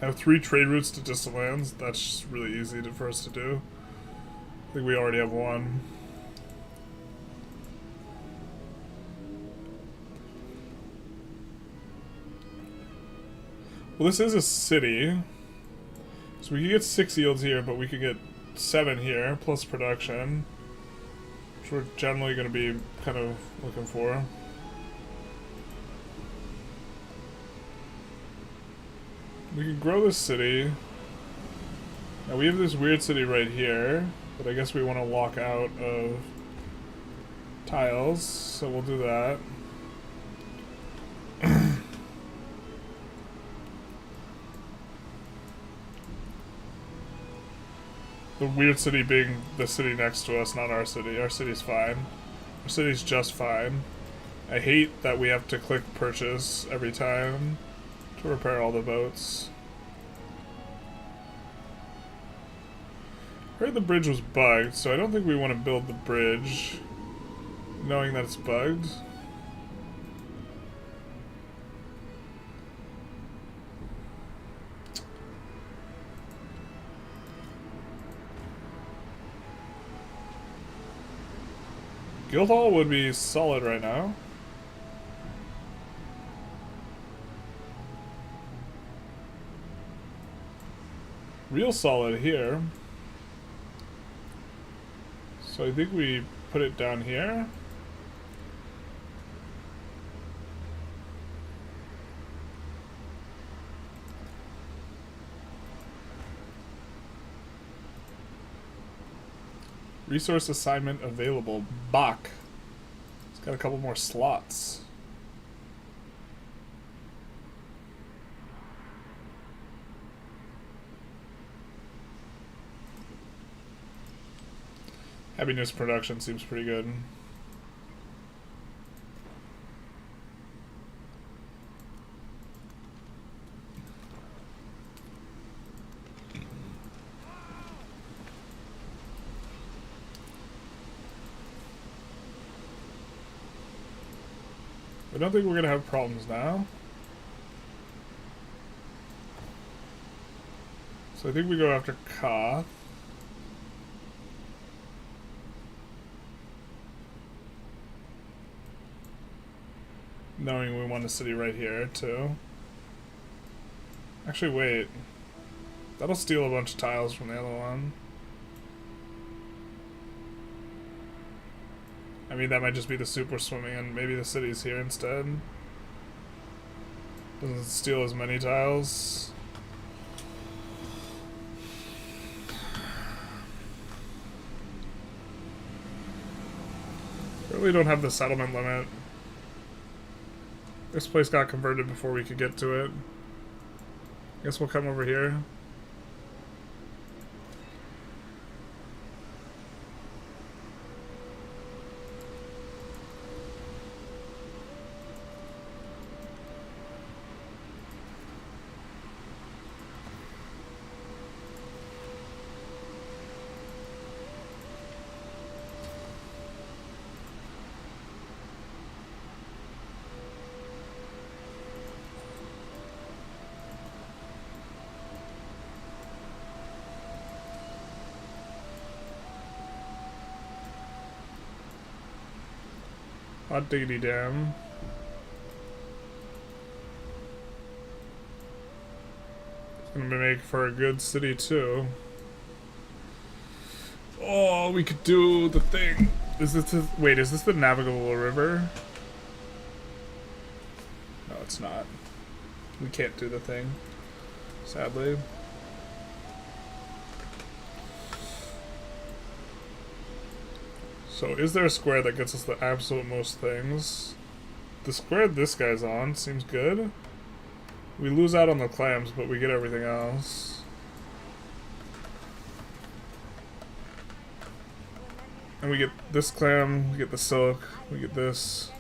Have 3 trade routes to distant lands. That's really easy for us to do. I think we already have 1. Well, this is a city. So we can get 6 yields here, but we could get 7 here, plus production. Which we're generally going to be kind of looking for. We can grow this city. Now we have this weird city right here, but I guess we want to lock out of tiles, so we'll do that. The weird city being the city next to us, not our city. Our city's fine. Our city's just fine. I hate that we have to click purchase every time to repair all the boats. I heard the bridge was bugged, so I don't think we want to build the bridge knowing that it's bugged. Guildhall would be solid right now. Real solid here. So I think we put it down here. Resource assignment available. Bach. It's got a couple more slots. Happiness production seems pretty good. I don't think we're gonna have problems now. So I think we go after Koth. Knowing we want a city right here, too. Actually, wait. That'll steal a bunch of tiles from the other one. I mean, that might just be the super swimming, and maybe the city's here instead. Doesn't steal as many tiles. Really don't have the settlement limit. This place got converted before we could get to it. Guess we'll come over here. Hot diggity damn. It's gonna make for a good city too. Oh, we could do the thing. Is this wait, is this the navigable river? No, it's not. We can't do the thing. sadly. So is there a square that gets us the absolute most things? The square this guy's on seems good. We lose out on the clams, but we get everything else. And we get this clam, we get the silk, we get this.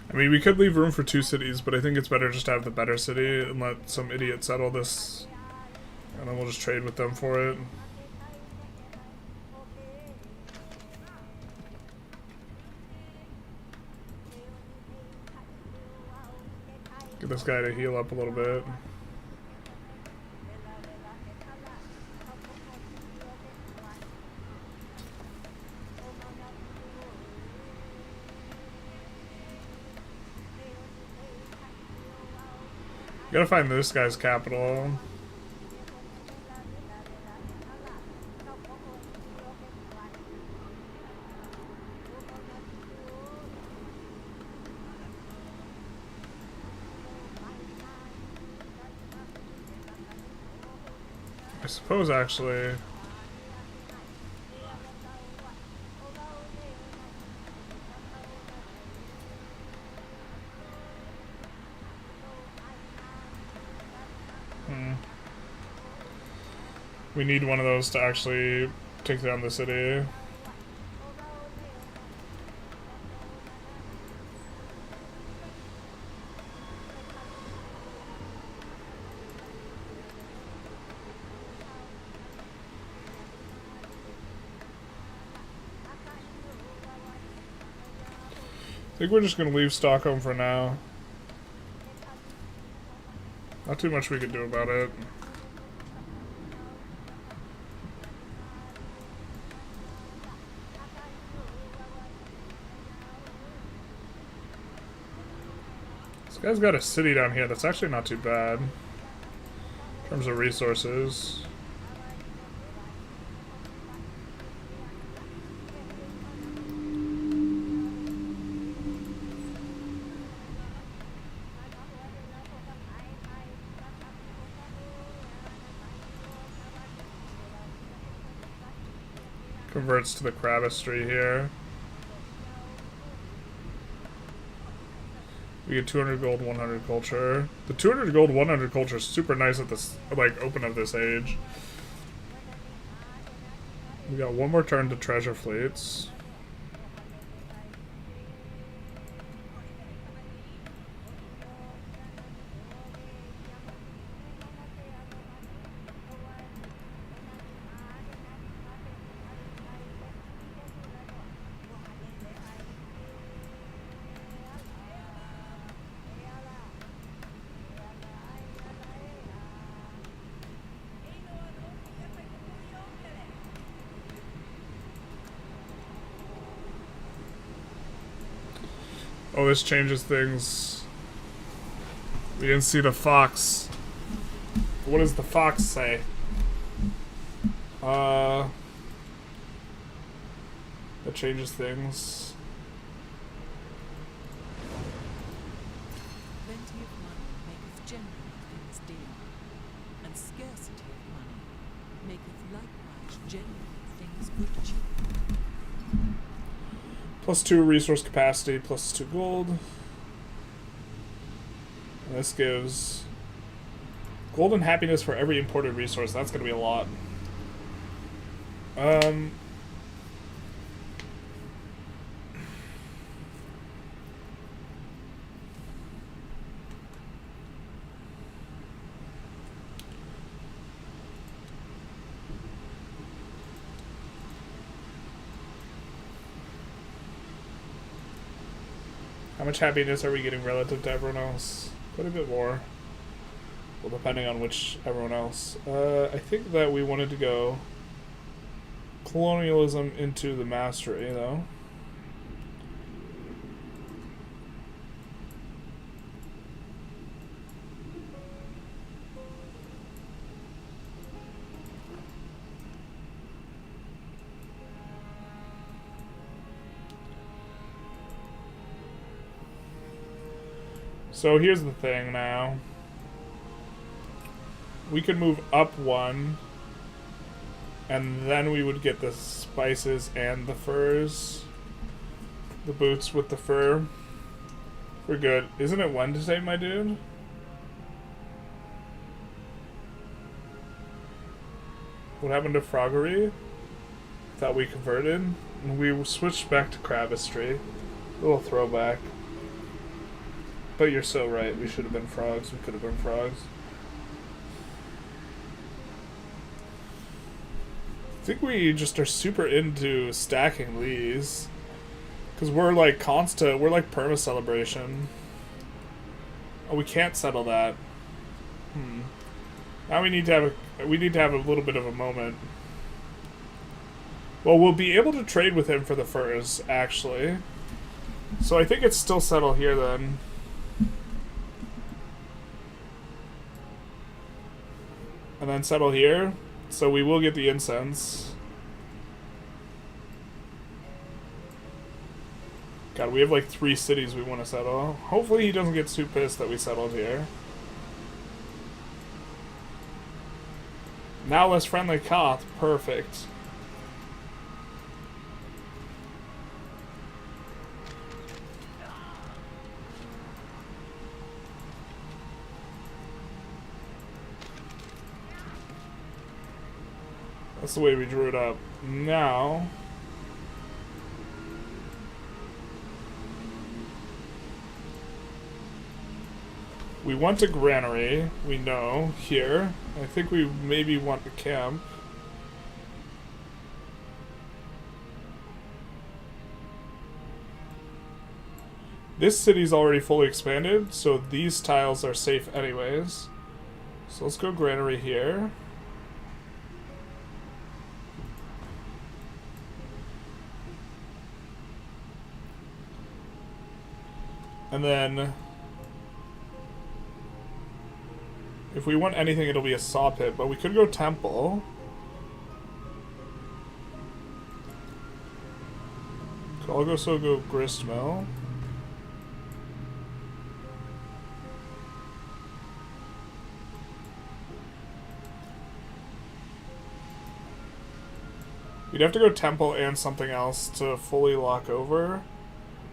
I mean, we could leave room for 2 cities, but I think it's better just to have the better city and let some idiot settle this. And then we'll just trade with them for it. Get this guy to heal up a little bit. Gotta find this guy's capital. I suppose actually. We need one of those to actually take down the city. I think we're just gonna leave Stockholm for now. Not too much we can do about it. This guy's got a city down here that's actually not too bad in terms of resources. Converts to the Crabistry here. We get 200 gold, 100 culture. The 200 gold, 100 culture is super nice at this, like, open of this age. We got one more turn to treasure fleets. Oh, this changes things. We didn't see the fox. What does the fox say? That changes things. Plenty of money maketh generally things dear, and scarcity of money maketh likewise generally things good cheap. +2 resource capacity, +2 gold. And this gives gold and happiness for every imported resource. That's gonna be a lot. How much happiness are we getting relative to everyone else? Quite a bit more. Well, depending on which everyone else. I think that we wanted to go colonialism into the mastery, though. So here's the thing now. We could move up one, and then we would get the spices and the furs. The boots with the fur. We're good. Isn't it Wednesday, my dude? What happened to Froggery? Thought we converted. And we switched back to Cravistry. A little throwback. But you're so right. We should have been frogs. We could have been frogs. I think we just are super into stacking these. Because we're like constant. We're like perma celebration. Oh, we can't settle that. Now we need to have a little bit of a moment. Well, we'll be able to trade with him for the furs, actually. So I think it's still settled here then. And then settle here. So we will get the incense. God, we have like 3 cities we want to settle. Hopefully he doesn't get too pissed that we settled here. Now less friendly Koth. Perfect. That's the way we drew it up. Now... we want a granary, we know, here. I think we maybe want a camp. This city's already fully expanded, so these tiles are safe anyways. So let's go granary here. And then... if we want anything, it'll be a saw pit, but we could go temple. I'll also go grist mill. We'd have to go temple and something else to fully lock over.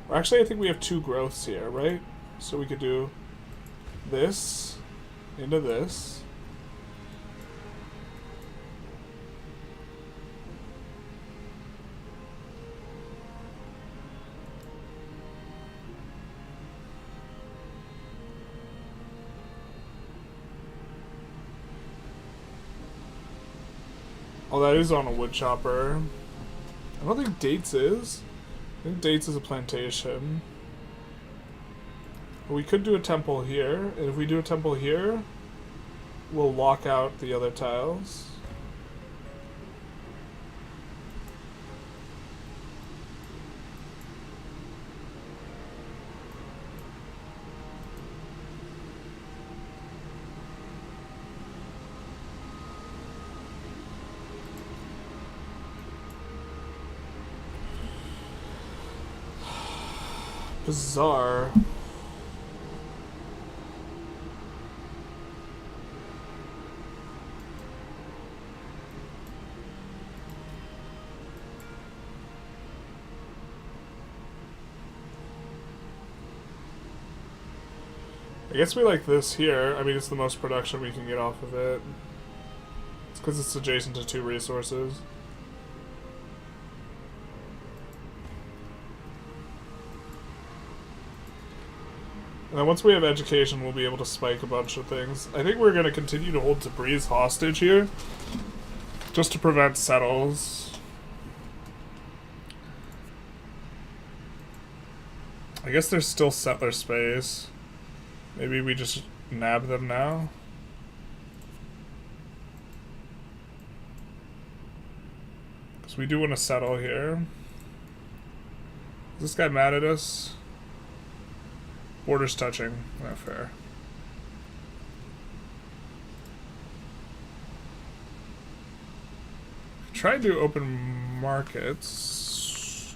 Or actually, I think we have 2 growths here, right? So we could do this into this. Oh, that is on a wood chopper. I don't think Dates is. I think Dates is a plantation. We could do a temple here, and if we do a temple here, we'll lock out the other tiles. Bizarre. I guess we like this here. I mean, it's the most production we can get off of it. It's because it's adjacent to 2 resources. And then once we have education, we'll be able to spike a bunch of things. I think we're going to continue to hold Tabriz hostage here. Just to prevent settles. I guess there's still settler space. Maybe we just nab them now. Because we do want to settle here. Is this guy mad at us? Borders touching. Not fair. Tried to open markets.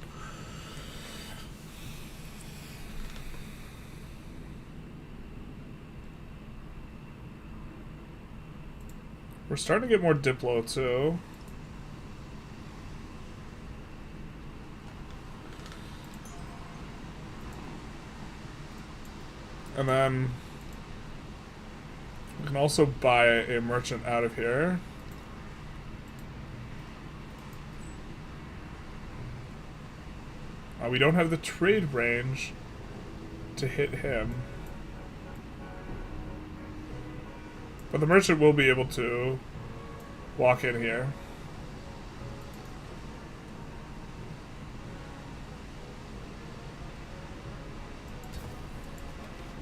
We're starting to get more Diplo, too. And then we can also buy a merchant out of here. We don't have the trade range to hit him. But the merchant will be able to walk in here.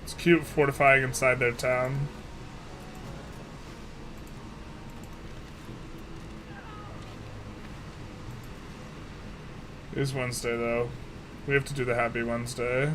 It's cute fortifying inside their town. It is Wednesday, though. We have to do the Happy Wednesday.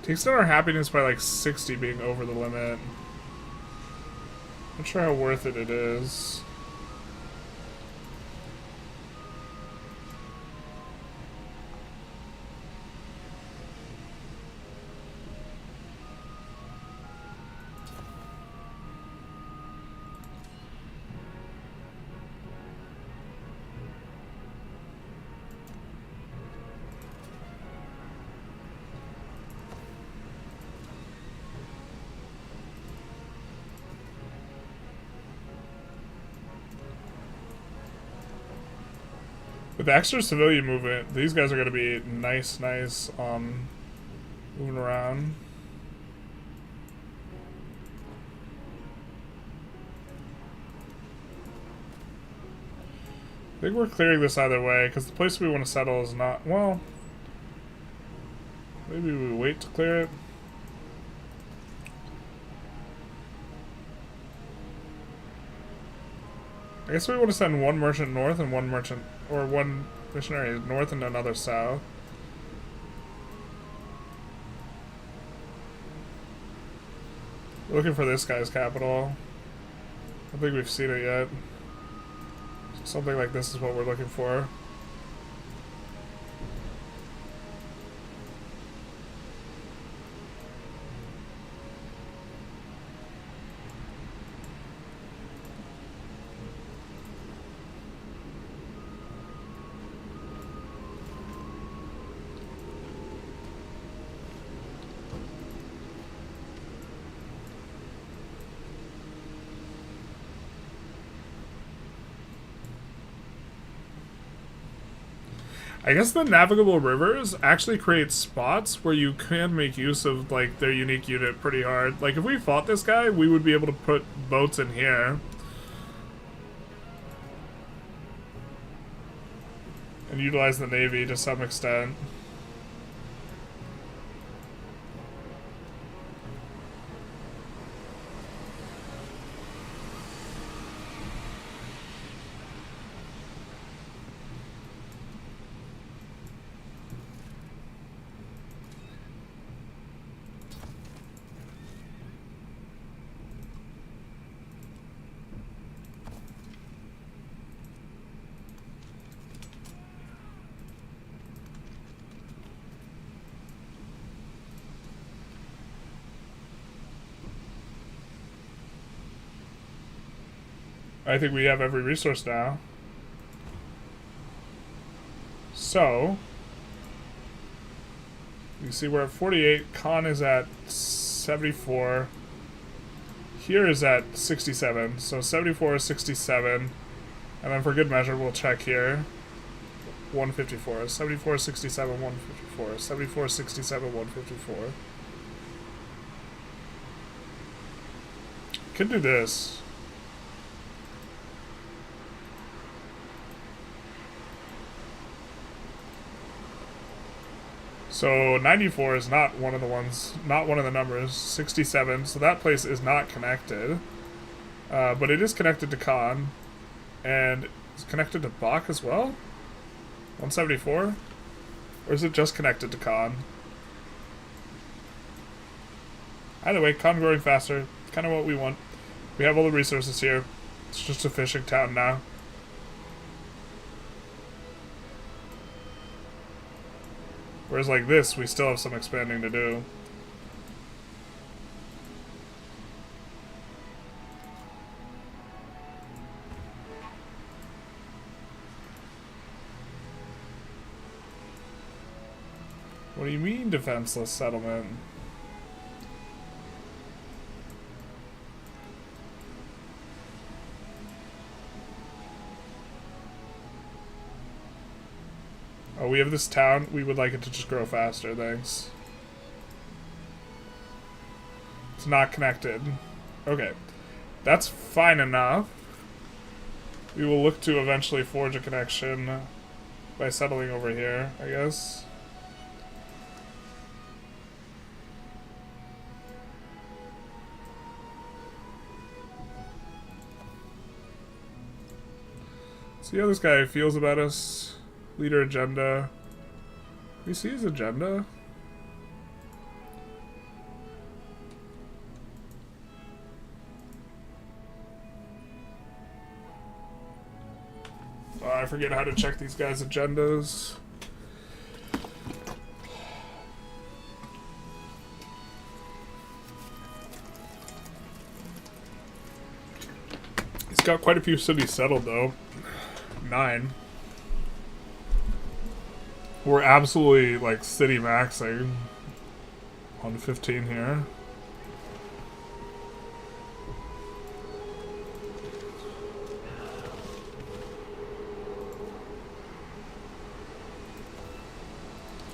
Takes down our happiness by like 60 being over the limit. Not sure how worth it is. With the extra civilian movement, these guys are going to be nice moving around. I think we're clearing this either way, because the place we want to settle is not, well, maybe we wait to clear it. I guess we want to send one merchant north and one merchant, or one missionary north and another south. We're looking for this guy's capital. I don't think we've seen it yet. Something like this is what we're looking for. I guess the navigable rivers actually create spots where you can make use of like their unique unit pretty hard. Like if we fought this guy, we would be able to put boats in here. And utilize the navy to some extent. I think we have every resource now. So, you see we're at 48, Khan is at 74, here is at 67, so 74 is 67, and then for good measure we'll check here, 154, 74, 67, 154, 74, 67, 154. Could do this. So 94 is not one of the ones, not one of the numbers. 67, so that place is not connected. But it is connected to Khan. And it's connected to Bach as well? 174? Or is it just connected to Khan? Either way, Khan growing faster. Kind of what we want. We have all the resources here. It's just a fishing town now. Whereas like this, we still have some expanding to do. What do you mean, defenseless settlement? Oh, we have this town. We would like it to just grow faster, thanks. It's not connected. Okay. That's fine enough. We will look to eventually forge a connection by settling over here, I guess. See how this guy feels about us. Leader agenda. We see his agenda. Oh, I forget how to check these guys' agendas. He's got quite a few cities settled though. 9. We're absolutely, like, city maxing on 15 here.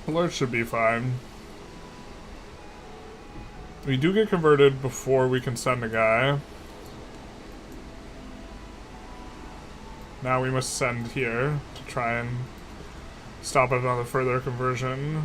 Alert should be fine. We do get converted before we can send a guy. Now we must send here to try and stop another further conversion.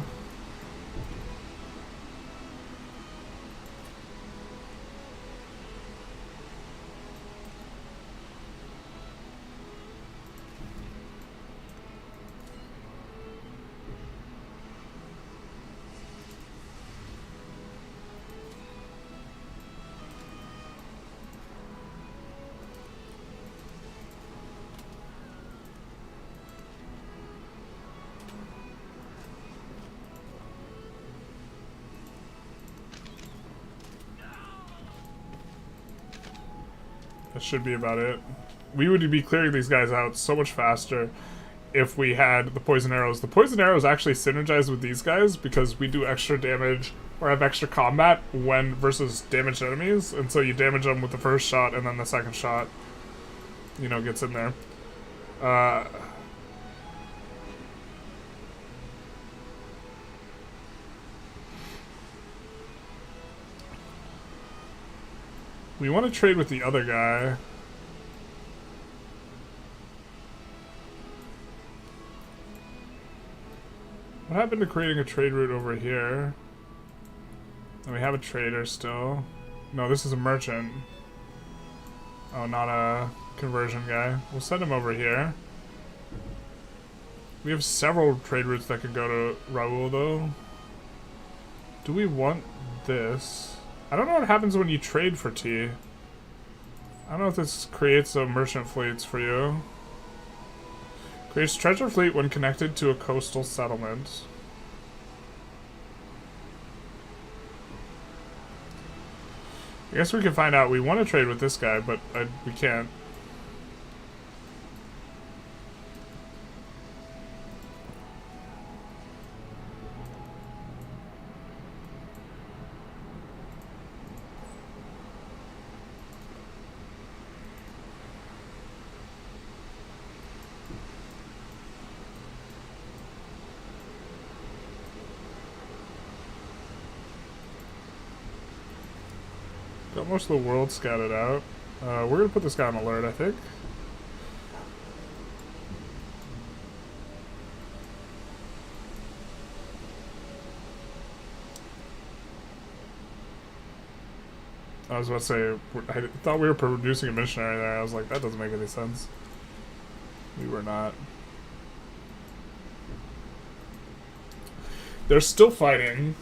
That should be about it. We would be clearing these guys out so much faster if we had the poison arrows. The poison arrows actually synergize with these guys because we do extra damage or have extra combat when versus damaged enemies, and so you damage them with the first shot and then the second shot, you know, gets in there. We want to trade with the other guy. What happened to creating a trade route over here? And we have a trader still. No, this is a merchant. Oh, not a conversion guy. We'll send him over here. We have several trade routes that could go to Raul, though. Do we want this? I don't know what happens when you trade for tea. I don't know if this creates some merchant fleets for you. Creates treasure fleet when connected to a coastal settlement. I guess we can find out. We want to trade with this guy, but we can't. Got most of the world scouted out. We're gonna put this guy on alert, I think. I was about to say, I thought we were producing a missionary there. I was like, that doesn't make any sense. We were not. They're still fighting.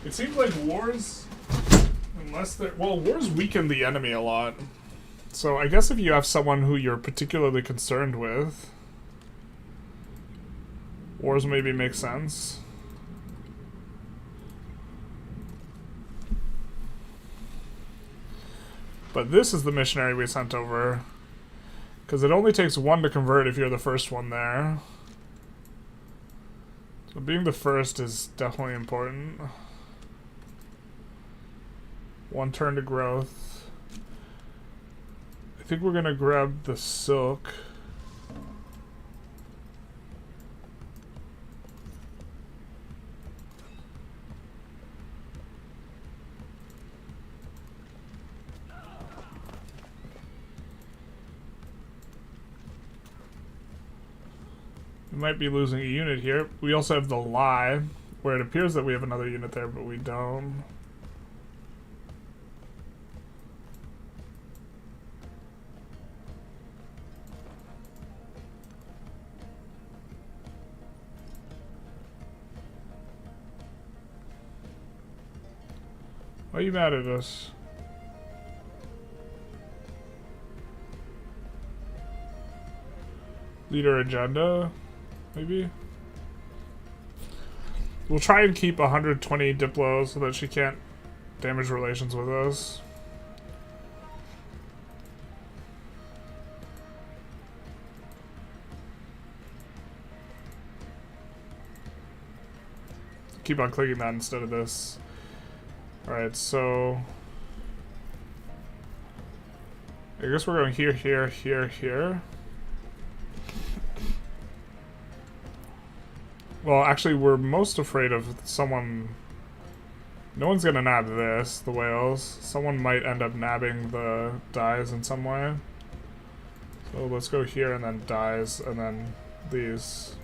It seems like wars, unless they're... Well, wars weaken the enemy a lot. So I guess if you have someone who you're particularly concerned with, wars maybe make sense. But this is the missionary we sent over. Because it only takes one to convert if you're the first one there. So being the first is definitely important. One turn to growth. I think we're gonna grab the silk. We might be losing a unit here. We also have the lie, where it appears that we have another unit there, but we don't. Why are you mad at us? Leader agenda? Maybe? We'll try and keep 120 Diplo so that she can't damage relations with us. Keep on clicking that instead of this. Alright, so... I guess we're going here, here, here, here. Well, actually, we're most afraid of someone... No one's gonna nab this, the whales. Someone might end up nabbing the dyes in some way. So let's go here and then dyes, and then these.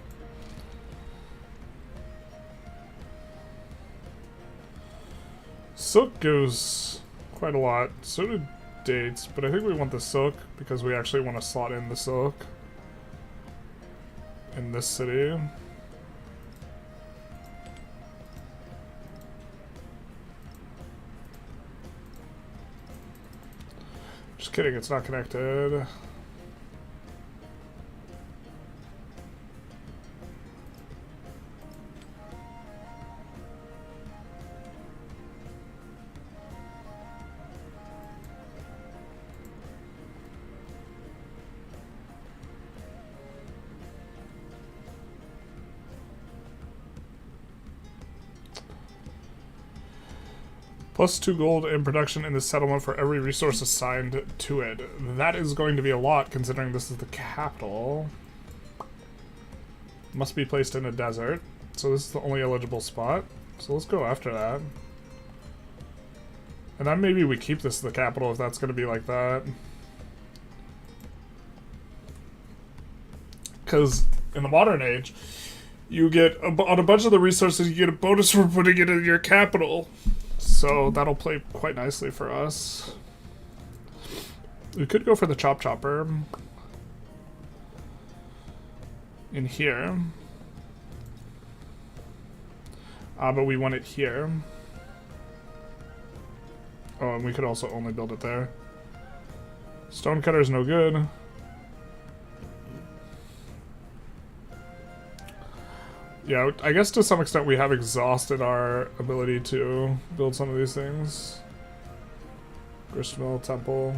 Silk goes quite a lot. So do dates, but I think we want the silk because we actually want to slot in the silk in this city. Just kidding, it's not connected. Plus 2 gold in production in the settlement for every resource assigned to it. That is going to be a lot, considering this is the capital. Must be placed in a desert. So this is the only eligible spot. So let's go after that. And then maybe we keep this the capital if that's going to be like that. Because in the modern age, you get, on a bunch of the resources, you get a bonus for putting it in your capital. So that'll play quite nicely for us. We could go for the chop chopper in here. But we want it here. Oh, and we could also only build it there. Stonecutter is no good. Yeah, I guess to some extent we have exhausted our ability to build some of these things. Gristmill, temple.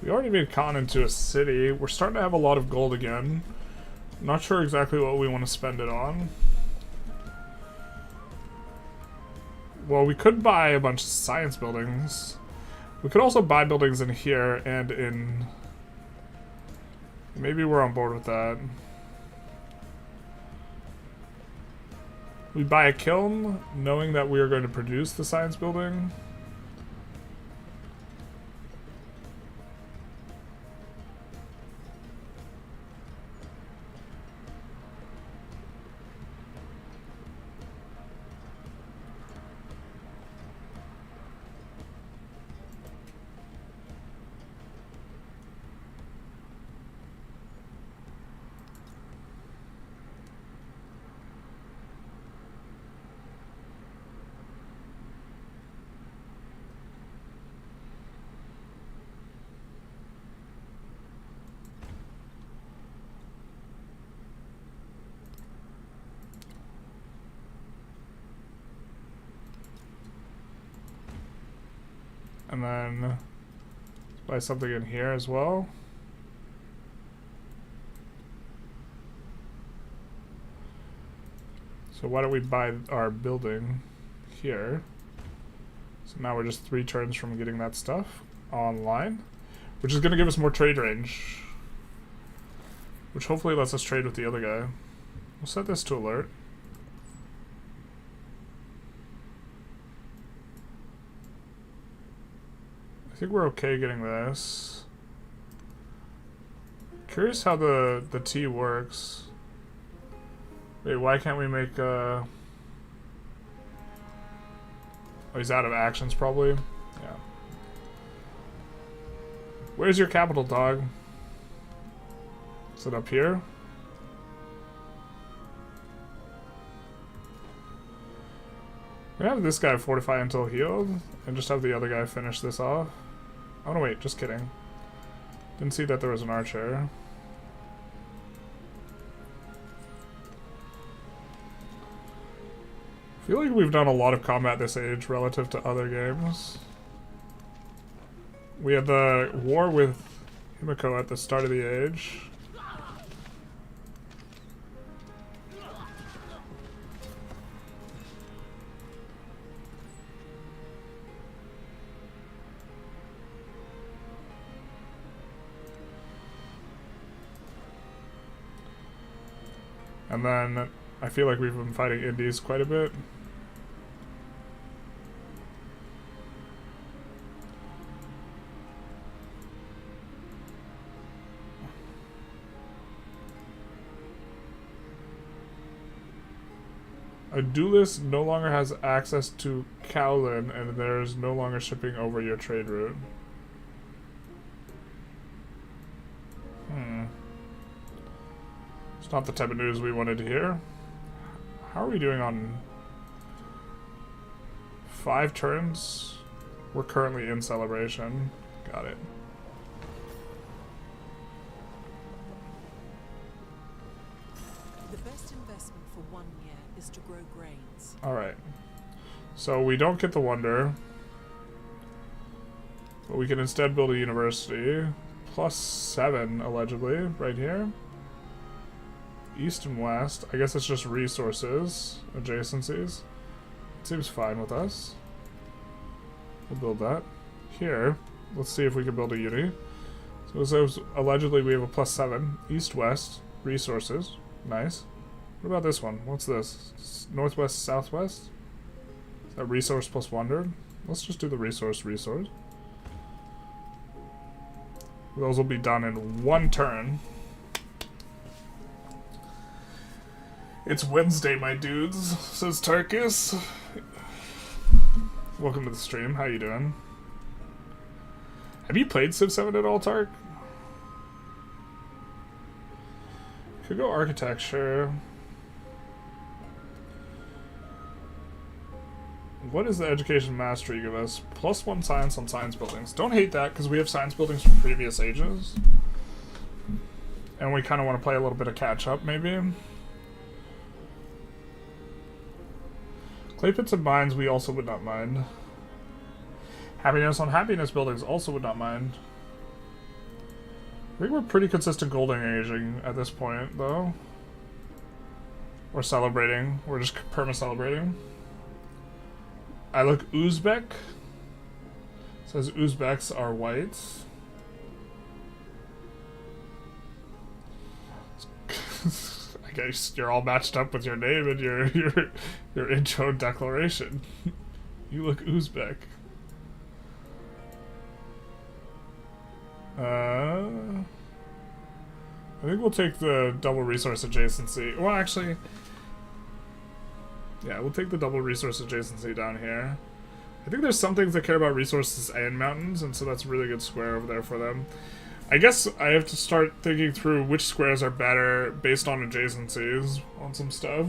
We already made Khan into a city. We're starting to have a lot of gold again. Not sure exactly what we want to spend it on. Well, we could buy a bunch of science buildings. We could also buy buildings in here and in... Maybe we're on board with that. We buy a kiln, knowing that we are going to produce the science building. And then let's buy something in here as well. So why don't we buy our building here? So now we're just 3 turns from getting that stuff online, which is going to give us more trade range, which hopefully lets us trade with the other guy. We'll set this to alert. I think we're okay getting this. Curious how the T works. Wait, why can't we make oh, he's out of actions probably. Yeah. Where's your capital, dog? Is it up here? We have this guy fortify until healed, and just have the other guy finish this off. Oh no, wait, just kidding. Didn't see that there was an archer. I feel like we've done a lot of combat this age relative to other games. We had the war with Himiko at the start of the age. And then I feel like we've been fighting indies quite a bit. A duelist no longer has access to Kowlin, and there's no longer shipping over your trade route. It's not the type of news we wanted to hear. How are we doing on 5 turns? We're currently in celebration. Got it. The best investment for 1 year is to grow grains. Alright. So we don't get the wonder. But we can instead build a university. +7, allegedly, right here. East and west. I guess it's just resources, adjacencies. Seems fine with us. We'll build that. Here, let's see if we can build a uni. So it says allegedly we have a +7. East-west, resources. Nice. What about this one? What's this? Northwest, southwest? Is that resource plus wonder? Let's just do the resource. Those will be done in 1 turn. It's Wednesday, my dudes, says Tarkus. Welcome to the stream. How you doing? Have you played Civ 7 at all, Tark? Could go architecture. What does the education mastery give us? +1 science on science buildings. Don't hate that, because we have science buildings from previous ages. And we kind of want to play a little bit of catch-up, maybe. Clay pits and mines, we also would not mind. Happiness on happiness buildings, also would not mind. I think we're pretty consistent golden aging at this point, though. We're celebrating. We're just perma-celebrating. I look Uzbek. It says Uzbeks are white. I I guess you're all matched up with your name and your intro declaration. You look Uzbek. I think we'll take the double resource adjacency. Well, actually, yeah, we'll take the double resource adjacency down here. I think there's some things that care about resources and mountains, and so that's a really good square over there for them. I guess I have to start thinking through which squares are better based on adjacencies on some stuff.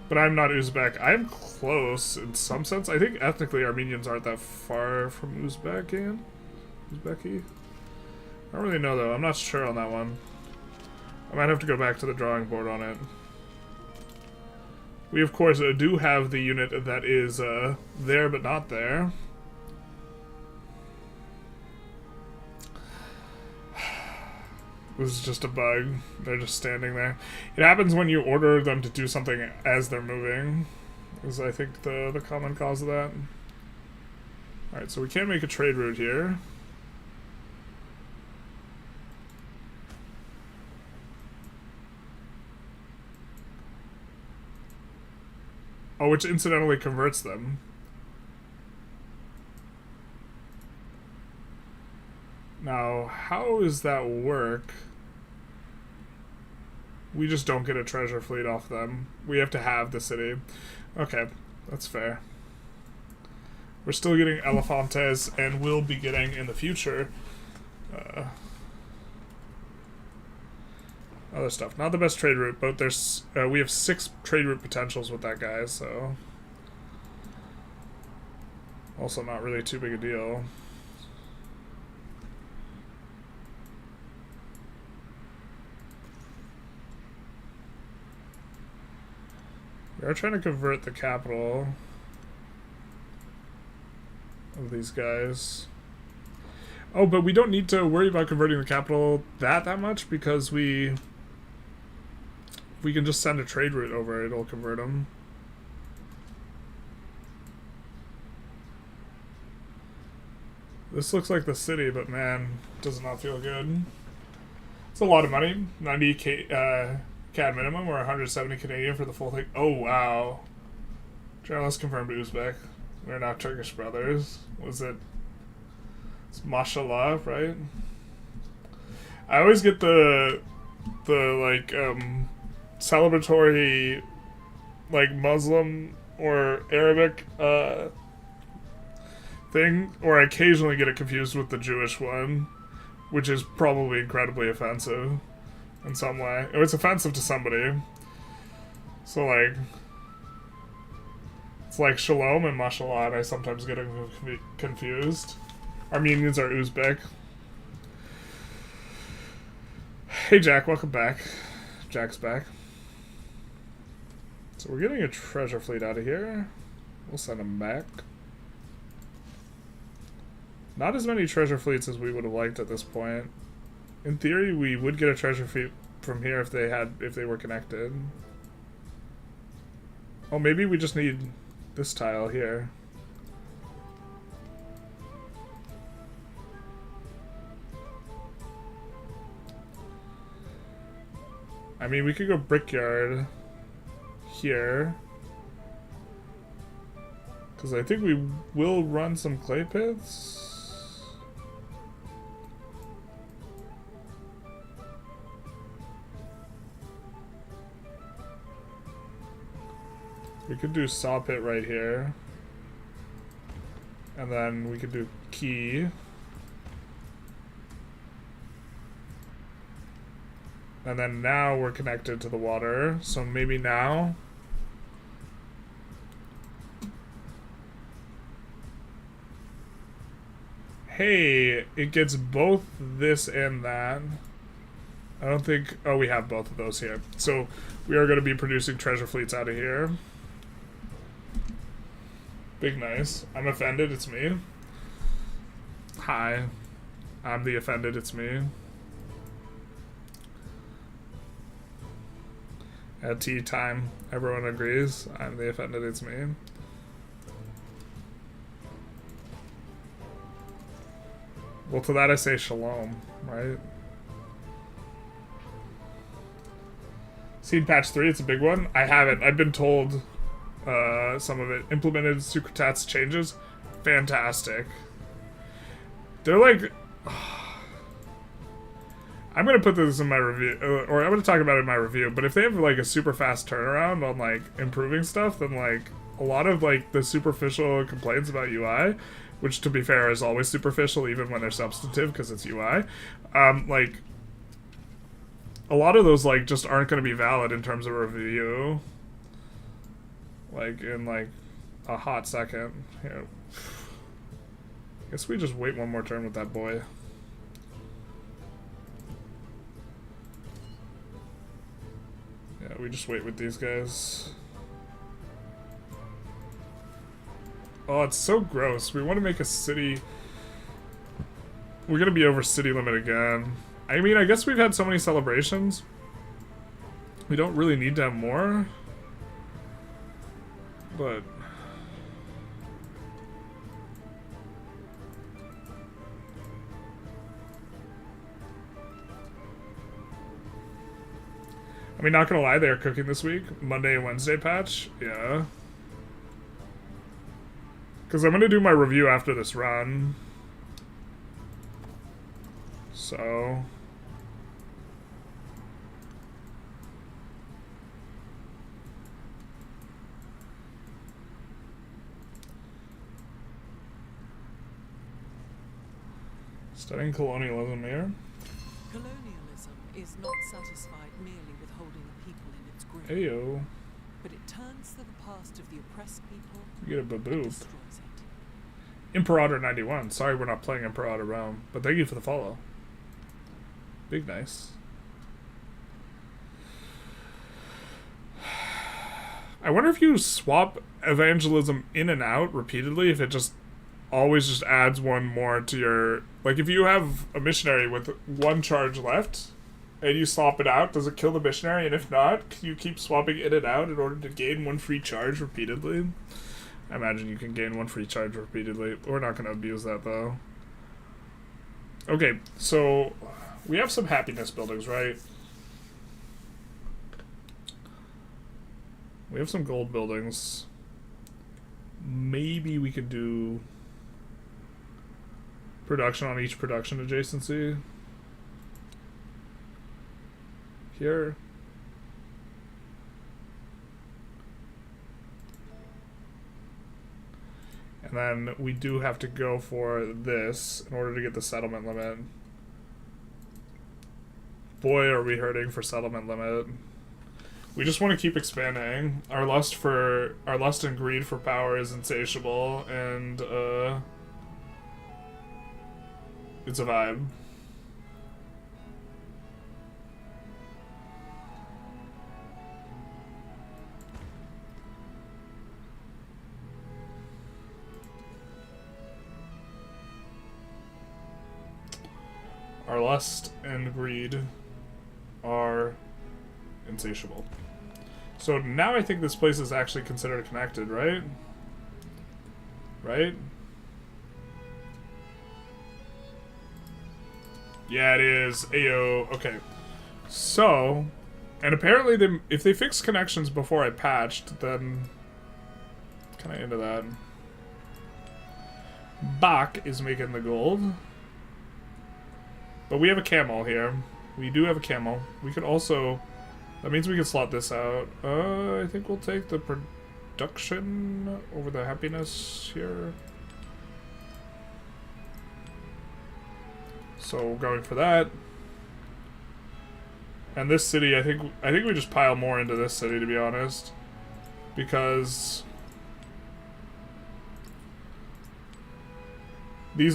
But I'm not Uzbek. I'm close in some sense. I think ethnically Armenians aren't that far from Uzbeki. I don't really know though. I'm not sure on that one. I might have to go back to the drawing board on it. We of course do have the unit that is there but not there. This is just a bug. They're just standing there. It happens when you order them to do something as they're moving, is I think the common cause of that. Alright, so we can't make a trade route here. Oh, which incidentally converts them. Now, how does that work? We just don't get a treasure fleet off them. We have to have the city. Okay, that's fair. We're still getting Elefantes, and will be getting in the future other stuff. Not the best trade route, but there's we have 6 trade route potentials with that guy, so also not really too big a deal. We are trying to convert the capital of these guys. Oh, but we don't need to worry about converting the capital that much because we can just send a trade route over, it'll convert them. This looks like the city, but man, does not feel good. It's a lot of money. 90k CAD minimum, or 170 Canadian for the full thing. Oh wow. Journalist confirmed Uzbek. We're not Turkish brothers. Was it? It's mashallah, right? I always get the like celebratory like Muslim or Arabic thing, or I occasionally get it confused with the Jewish one, which is probably incredibly offensive in some way. It's offensive to somebody. So like, it's like shalom and mashallah, and I sometimes get confused. Armenians are Uzbek. Hey Jack, welcome back. Jack's back. So we're getting a treasure fleet out of here. We'll send them back. Not as many treasure fleets as we would have liked at this point. In theory, we would get a treasure fleet from here if they were connected. Oh, maybe we just need this tile here. I mean, we could go brickyard here. Because I think we will run some clay pits. We could do saw pit right here. And then we could do key. And then now we're connected to the water, so maybe now. Hey, it gets both this and that. I don't think... Oh, we have both of those here. So we are going to be producing treasure fleets out of here. Big nice. I'm offended, it's me. Hi. I'm the offended, it's me. At tea time, everyone agrees. I'm the offended, it's me. Well, to that I say shalom, right? Seen patch 3, it's a big one. I haven't. I've been told some of it. Implemented Sucretats changes. Fantastic. They're like... I'm gonna put this in my review, or I'm gonna talk about it in my review, but if they have like a super fast turnaround on like improving stuff, then like a lot of like the superficial complaints about UI, which to be fair is always superficial even when they're substantive because it's UI, like a lot of those like just aren't gonna be valid in terms of review, like in like a hot second. Here. Guess we just wait one more turn with that boy. Yeah, we just wait with these guys. Oh, it's so gross. We want to make a city... We're gonna be over city limit again. I mean, I guess we've had so many celebrations. We don't really need to have more. But... I mean, not gonna lie, they're cooking this week. Monday and Wednesday patch. Yeah. Because I'm gonna do my review after this run. So... Studying colonialism here. Colonialism is not satisfied merely with holding a people in its grip, Ayo. but it turns to the past of the oppressed people You get a and baboop. destroys it. Imperator 91. Sorry we're not playing Imperator Realm, but thank you for the follow. Big nice. I wonder if you swap evangelism in and out repeatedly, if it just always just adds one more to your... Like, if you have a missionary with one charge left, and you swap it out, does it kill the missionary? And if not, can you keep swapping in and out in order to gain one free charge repeatedly? I imagine you can gain one free charge repeatedly. We're not going to abuse that, though. Okay, so we have some happiness buildings, right? We have some gold buildings. Maybe we could do production on each production adjacency. Here. And then we do have to go for this in order to get the settlement limit. Boy, are we hurting for settlement limit. We just want to keep expanding. Our lust and greed for power is insatiable, and it's a vibe. Our lust and greed are insatiable. So now I think this place is actually considered connected, right? Right? Yeah, it is. Ayo. Okay. So, and apparently if they fix connections before I patched, then kind of into that. Bach is making the gold. But we have a camel here. We do have a camel. We could also... That means we can slot this out. I think we'll take the production over the happiness here. So going for that. And this city, I think we just pile more into this city, to be honest. Because this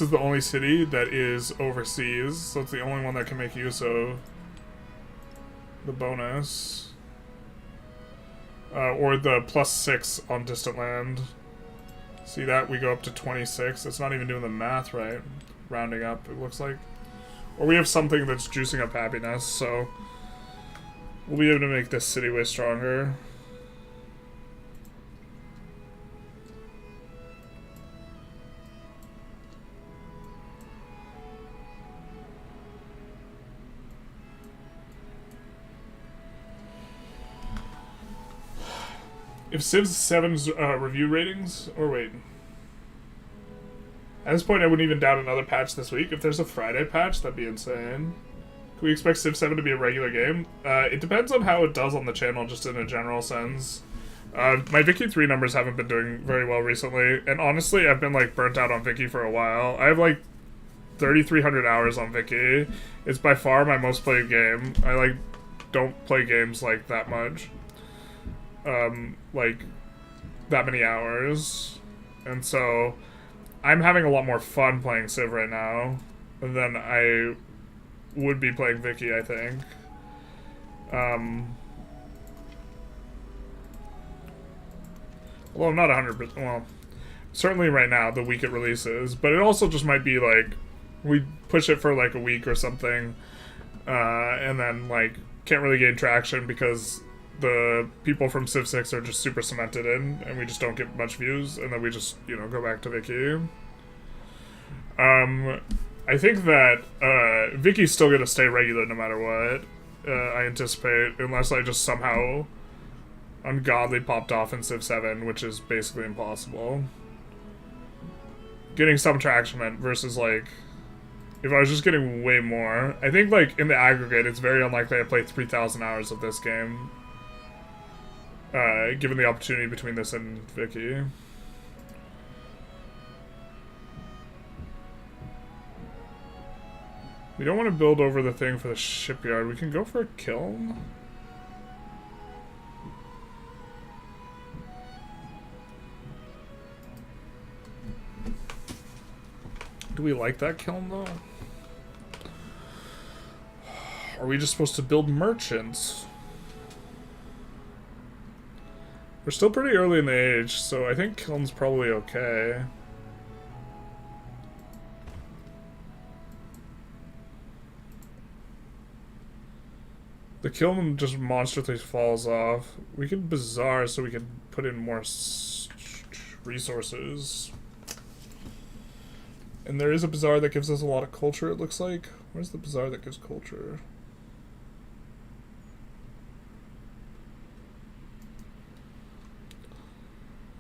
is the only city that is overseas, so it's the only one that can make use of the bonus. Or the +6 on distant land. See that? We go up to 26. It's not even doing the math right. Rounding up, it looks like. Or we have something that's juicing up happiness, so we'll be able to make this city way stronger. If Civ 7's review ratings... Or wait. At this point, I wouldn't even doubt another patch this week. If there's a Friday patch, that'd be insane. Can we expect Civ 7 to be a regular game? It depends on how it does on the channel, just in a general sense. My Vicky 3 numbers haven't been doing very well recently, and honestly, I've been, like, burnt out on Vicky for a while. I have, like, 3,300 hours on Vicky. It's by far my most played game. I, like, don't play games, like, that much. Like, that many hours. And so, I'm having a lot more fun playing Civ right now than I would be playing Vicky, I think. Well, not 100%. Well, certainly right now, the week it releases. But it also just might be, like, we push it for, like, a week or something. And then, like, can't really gain traction because the people from Civ 6 are just super cemented in. And we just don't get much views. And then we just, you know, go back to Vicky. I think that Vicky's still going to stay regular no matter what. I anticipate. Unless I just somehow... ungodly popped off in Civ 7, which is basically impossible. Getting some traction versus, like, if I was just getting way more. I think, like, in the aggregate, it's very unlikely I played 3,000 hours of this game. Given the opportunity between this and Vicky. We don't want to build over the thing for the shipyard. We can go for a kiln. Do we like that kiln, though? Are we just supposed to build merchants? We're still pretty early in the age, so I think kiln's probably okay. The kiln just monstrously falls off. We can bazaar so we can put in more resources. And there is a bazaar that gives us a lot of culture, it looks like. Where's the bazaar that gives culture?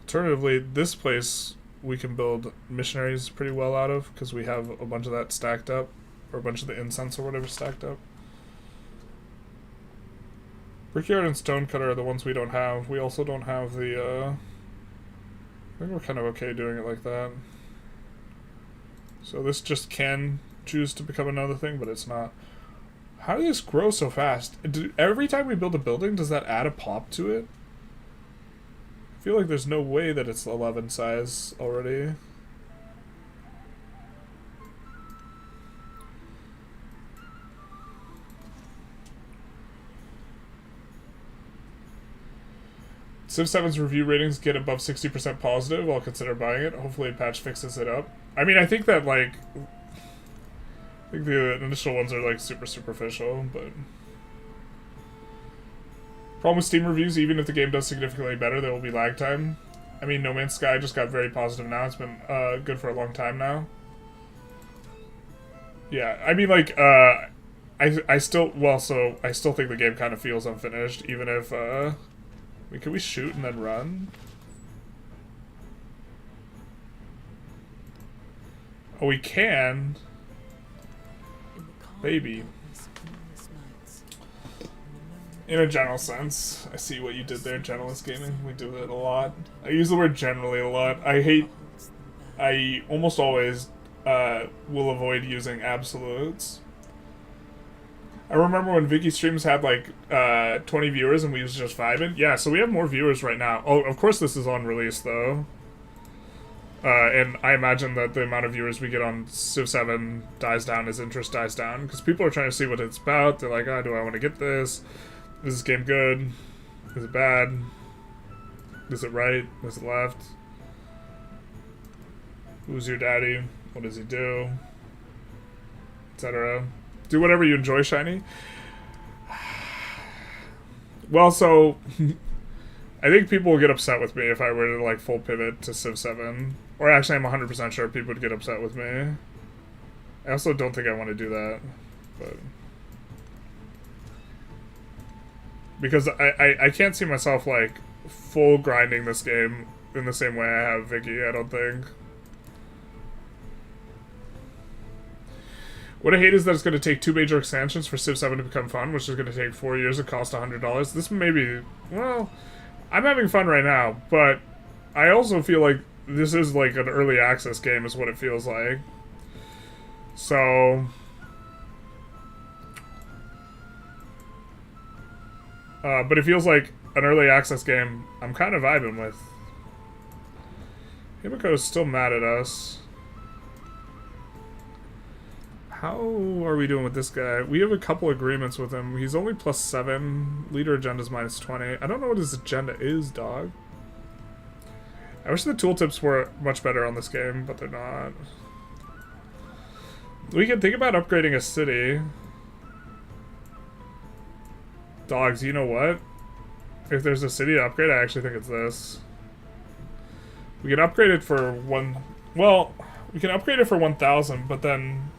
Alternatively, this place we can build missionaries pretty well out of, because we have a bunch of that stacked up. Or a bunch of the incense or whatever stacked up. Brickyard and Stonecutter are the ones we don't have. We also don't have the, I think we're kind of okay doing it like that. So this just can choose to become another thing, but it's not. How does this grow so fast? Every time we build a building, does that add a pop to it? I feel like there's no way that it's 11 size already. Civ 7's review ratings get above 60% positive, I'll consider buying it. Hopefully a patch fixes it up. I mean, I think that, like... I think the initial ones are, like, super superficial, but... Problem with Steam reviews, even if the game does significantly better, there will be lag time. I mean, No Man's Sky just got very positive now. It's been good for a long time now. Yeah, I mean, like, I still... Well, so, I still think the game kind of feels unfinished, even if, Wait, can we shoot and then run? Oh, we can. Maybe. In a general sense. I see what you did there, generalist gaming. We do it a lot. I use the word generally a lot. I almost always will avoid using absolutes. I remember when Vicky streams had like 20 viewers and we was just vibing. Yeah, so we have more viewers right now. Oh, of course this is on release though. And I imagine that the amount of viewers we get on Civ 7 dies down as interest dies down. Because people are trying to see what it's about. They're like, oh, do I want to get this? Is this game good? Is it bad? Is it right? Is it left? Who's your daddy? What does he do? Etc. Do whatever you enjoy, Shiny. Well, so... I think people will get upset with me if I were to, like, full pivot to Civ 7. Or actually, I'm 100% sure people would get upset with me. I also don't think I want to do that. But... Because I can't see myself, like, full grinding this game in the same way I have Vicky, I don't think. What I hate is that it's going to take 2 major expansions for Civ 7 to become fun, which is going to take 4 years and cost $100. This may be... Well, I'm having fun right now, but I also feel like this is like an early access game is what it feels like. So... but it feels like an early access game I'm kind of vibing with. Himiko's still mad at us. How are we doing with this guy? We have a couple agreements with him. He's only +7. Leader agenda's -20. I don't know what his agenda is, dog. I wish the tooltips were much better on this game, but they're not. We can think about upgrading a city. Dogs, you know what? If there's a city to upgrade, I actually think it's this. We can upgrade it for one... Well, we can upgrade it for 1,000, but then...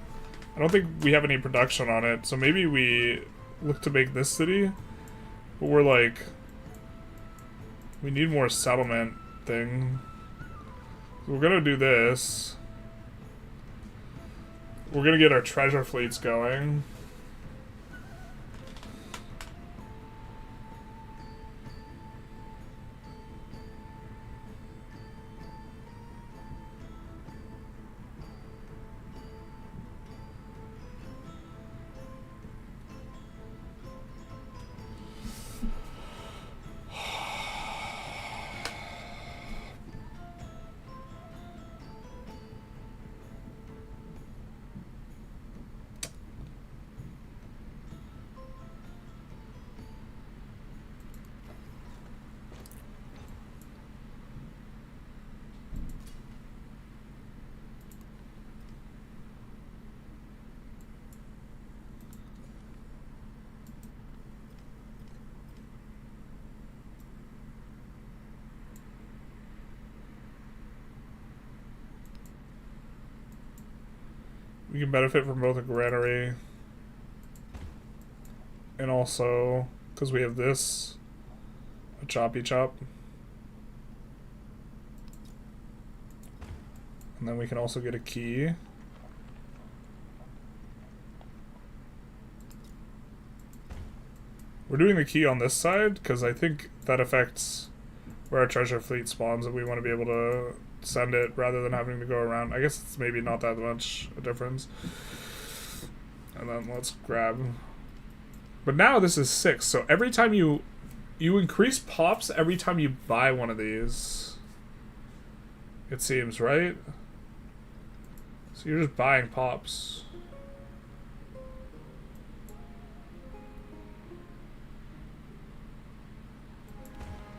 I don't think we have any production on it, so maybe we look to make this city. But we're like... We need more settlement thing. So we're gonna do this. We're gonna get our treasure fleets going. We can benefit from both a granary and also, because we have this, a choppy chop. And then we can also get a key. We're doing the key on this side because I think that affects where our treasure fleet spawns and we want to be able to send it rather than having to go around. I guess it's maybe not that much a difference. And then let's grab... But now this is 6, so every time you increase pops every time you buy one of these. It seems, right? So you're just buying pops.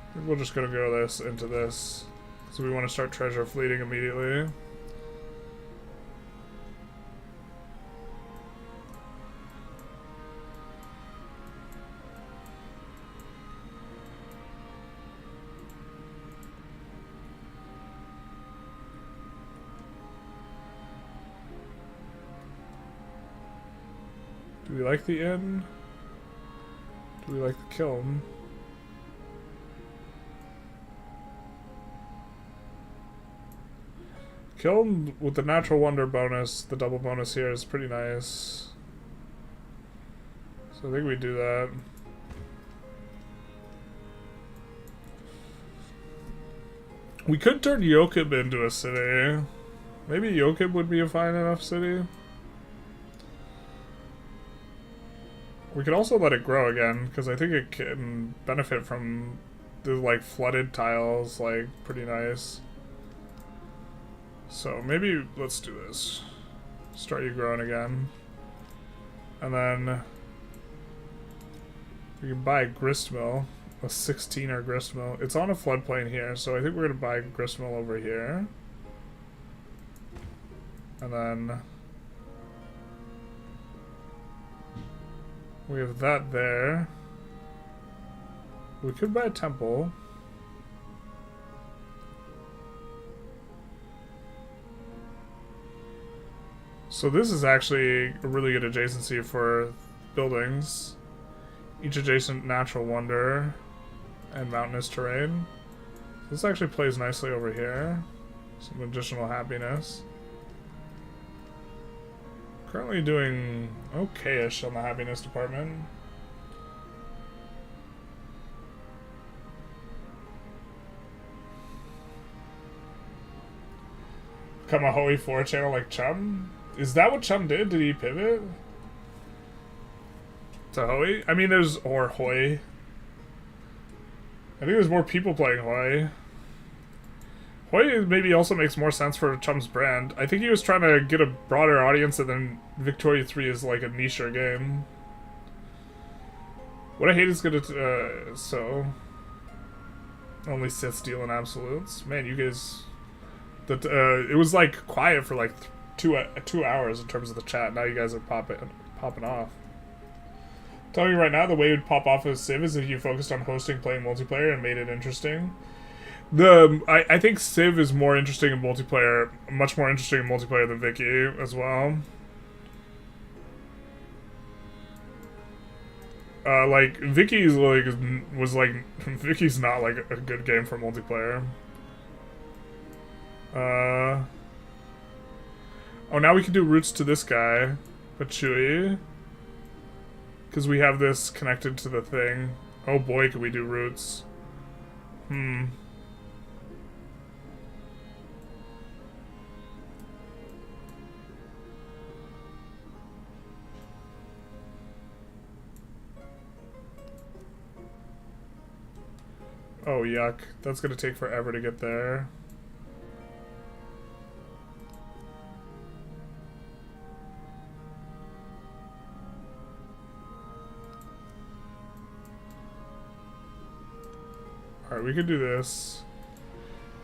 I think we're just gonna go this into this. So we want to start treasure fleeting immediately. Do we like the inn? Do we like the kiln? Kiln with the natural wonder bonus, the double bonus here is pretty nice. So I think we do that. We could turn Yokib into a city. Maybe Yokib would be a fine enough city. We could also let it grow again, because I think it can benefit from the like flooded tiles, like pretty nice. So maybe let's do this. Start you growing again. And then we can buy a gristmill, a 16er gristmill. It's on a floodplain here, so I think we're gonna buy a gristmill over here. And then we have that there. We could buy a temple. So this is actually a really good adjacency for buildings. Each adjacent natural wonder and mountainous terrain. This actually plays nicely over here. Some additional happiness. Currently doing okay-ish on the happiness department. Become a Hoey 4 channel like Chum? Is that what Chum did? Did he pivot to Hoey? I mean, there's or Hoy. I think there's more people playing Hoy. Hoy maybe also makes more sense for Chum's brand. I think he was trying to get a broader audience, and then Victoria 3 is like a nicher game. What I hate is gonna so only Sith stealing absolutes. Man, you guys. That it was like quiet for like 2 hours in terms of the chat. Now you guys are popping off. Telling you right now, the way it would pop off as Civ is if you focused on hosting, playing multiplayer, and made it interesting. I think Civ is more interesting in multiplayer, much more interesting in multiplayer than Vicky as well. Like Vicky's Vicky's not like a good game for multiplayer. Oh, now we can do routes to this guy, Pachui. Because we have this connected to the thing. Oh boy, can we do routes. Oh, yuck. That's gonna take forever to get there. Alright, we could do this.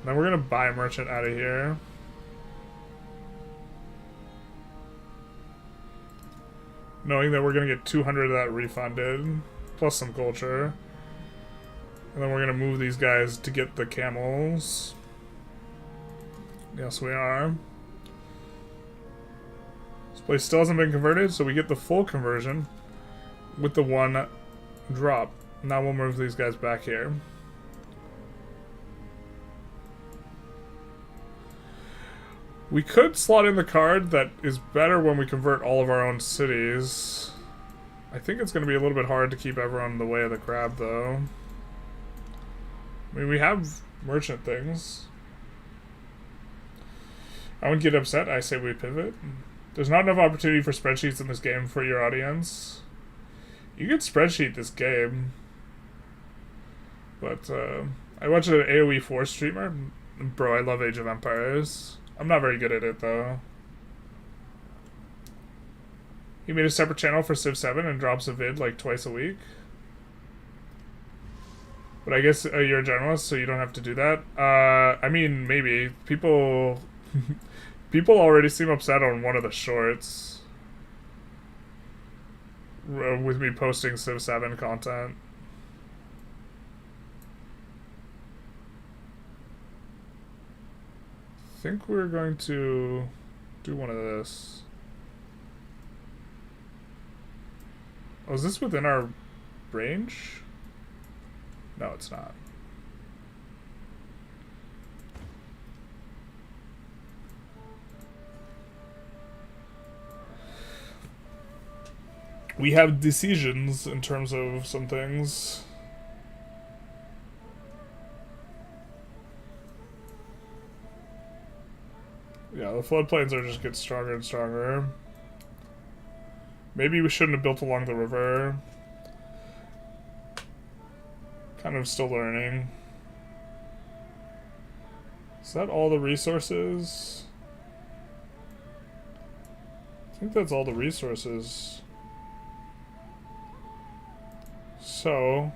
Then we're gonna buy a merchant out of here. Knowing that we're gonna get 200 of that refunded, plus some culture. And then we're gonna move these guys to get the camels. Yes, we are. This place still hasn't been converted, so we get the full conversion with the one drop. Now we'll move these guys back here. We could slot in the card that is better when we convert all of our own cities. I think it's going to be a little bit hard to keep everyone in the way of the crab, though. I mean, we have merchant things. I wouldn't get upset. I say we pivot. There's not enough opportunity for spreadsheets in this game for your audience. You could spreadsheet this game. But, I watched an AoE 4 streamer. Bro, I love Age of Empires. I'm not very good at it, though. He made a separate channel for Civ 7 and drops a vid like twice a week. But I guess you're a journalist, so you don't have to do that. I mean, maybe. People already seem upset on one of the shorts. With me posting Civ 7 content. I think we're going to do one of this. Oh, is this within our range? No, it's not. We have decisions in terms of some things. Yeah, the floodplains are just getting stronger and stronger. Maybe we shouldn't have built along the river. Kind of still learning. Is that all the resources? I think that's all the resources. So,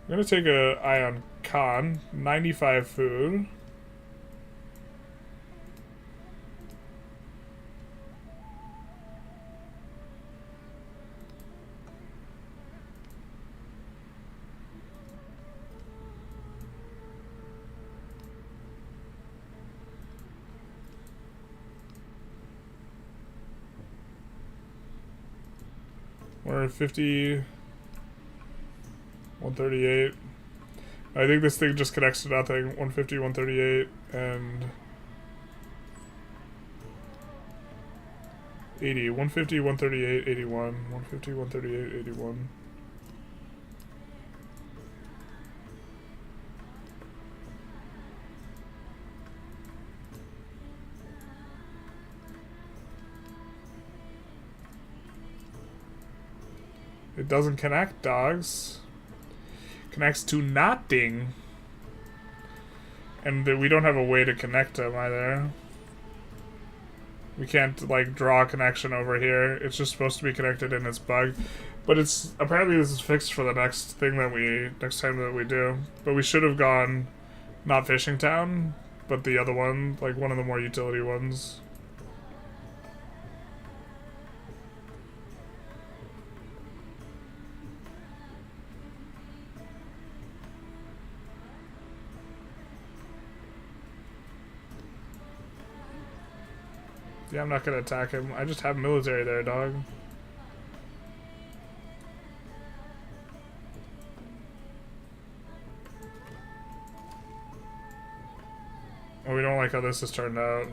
I'm gonna take an eye on Khan. 95 food. We're 50. 138. I think this thing just connects to nothing. 150, 138, and 80. 150, 138, 81. 150, 138, 81. It doesn't connect, dogs. Connects to nothing. And we don't have a way to connect them either. We can't, like, draw a connection over here. It's just supposed to be connected and it's bugged. But it's, apparently this is fixed for the next thing that next time that we do. But we should have gone, not Fishing Town, but the other one, like one of the more utility ones. Yeah, I'm not gonna attack him. I just have military there, dog. Oh, we don't like how this has turned out.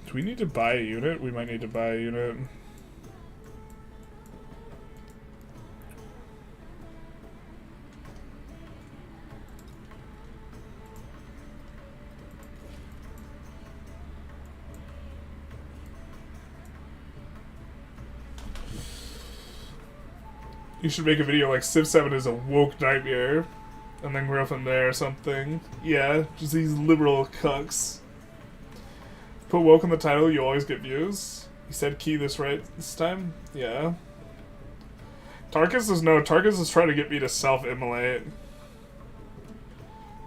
Do we need to buy a unit? We might need to buy a unit. You should make a video like Civ 7 is a woke nightmare, and then grow from there or something. Yeah, just these liberal cucks. Put woke in the title, you always get views. You said key this right this time? Yeah. Tarkus is trying to get me to self-immolate.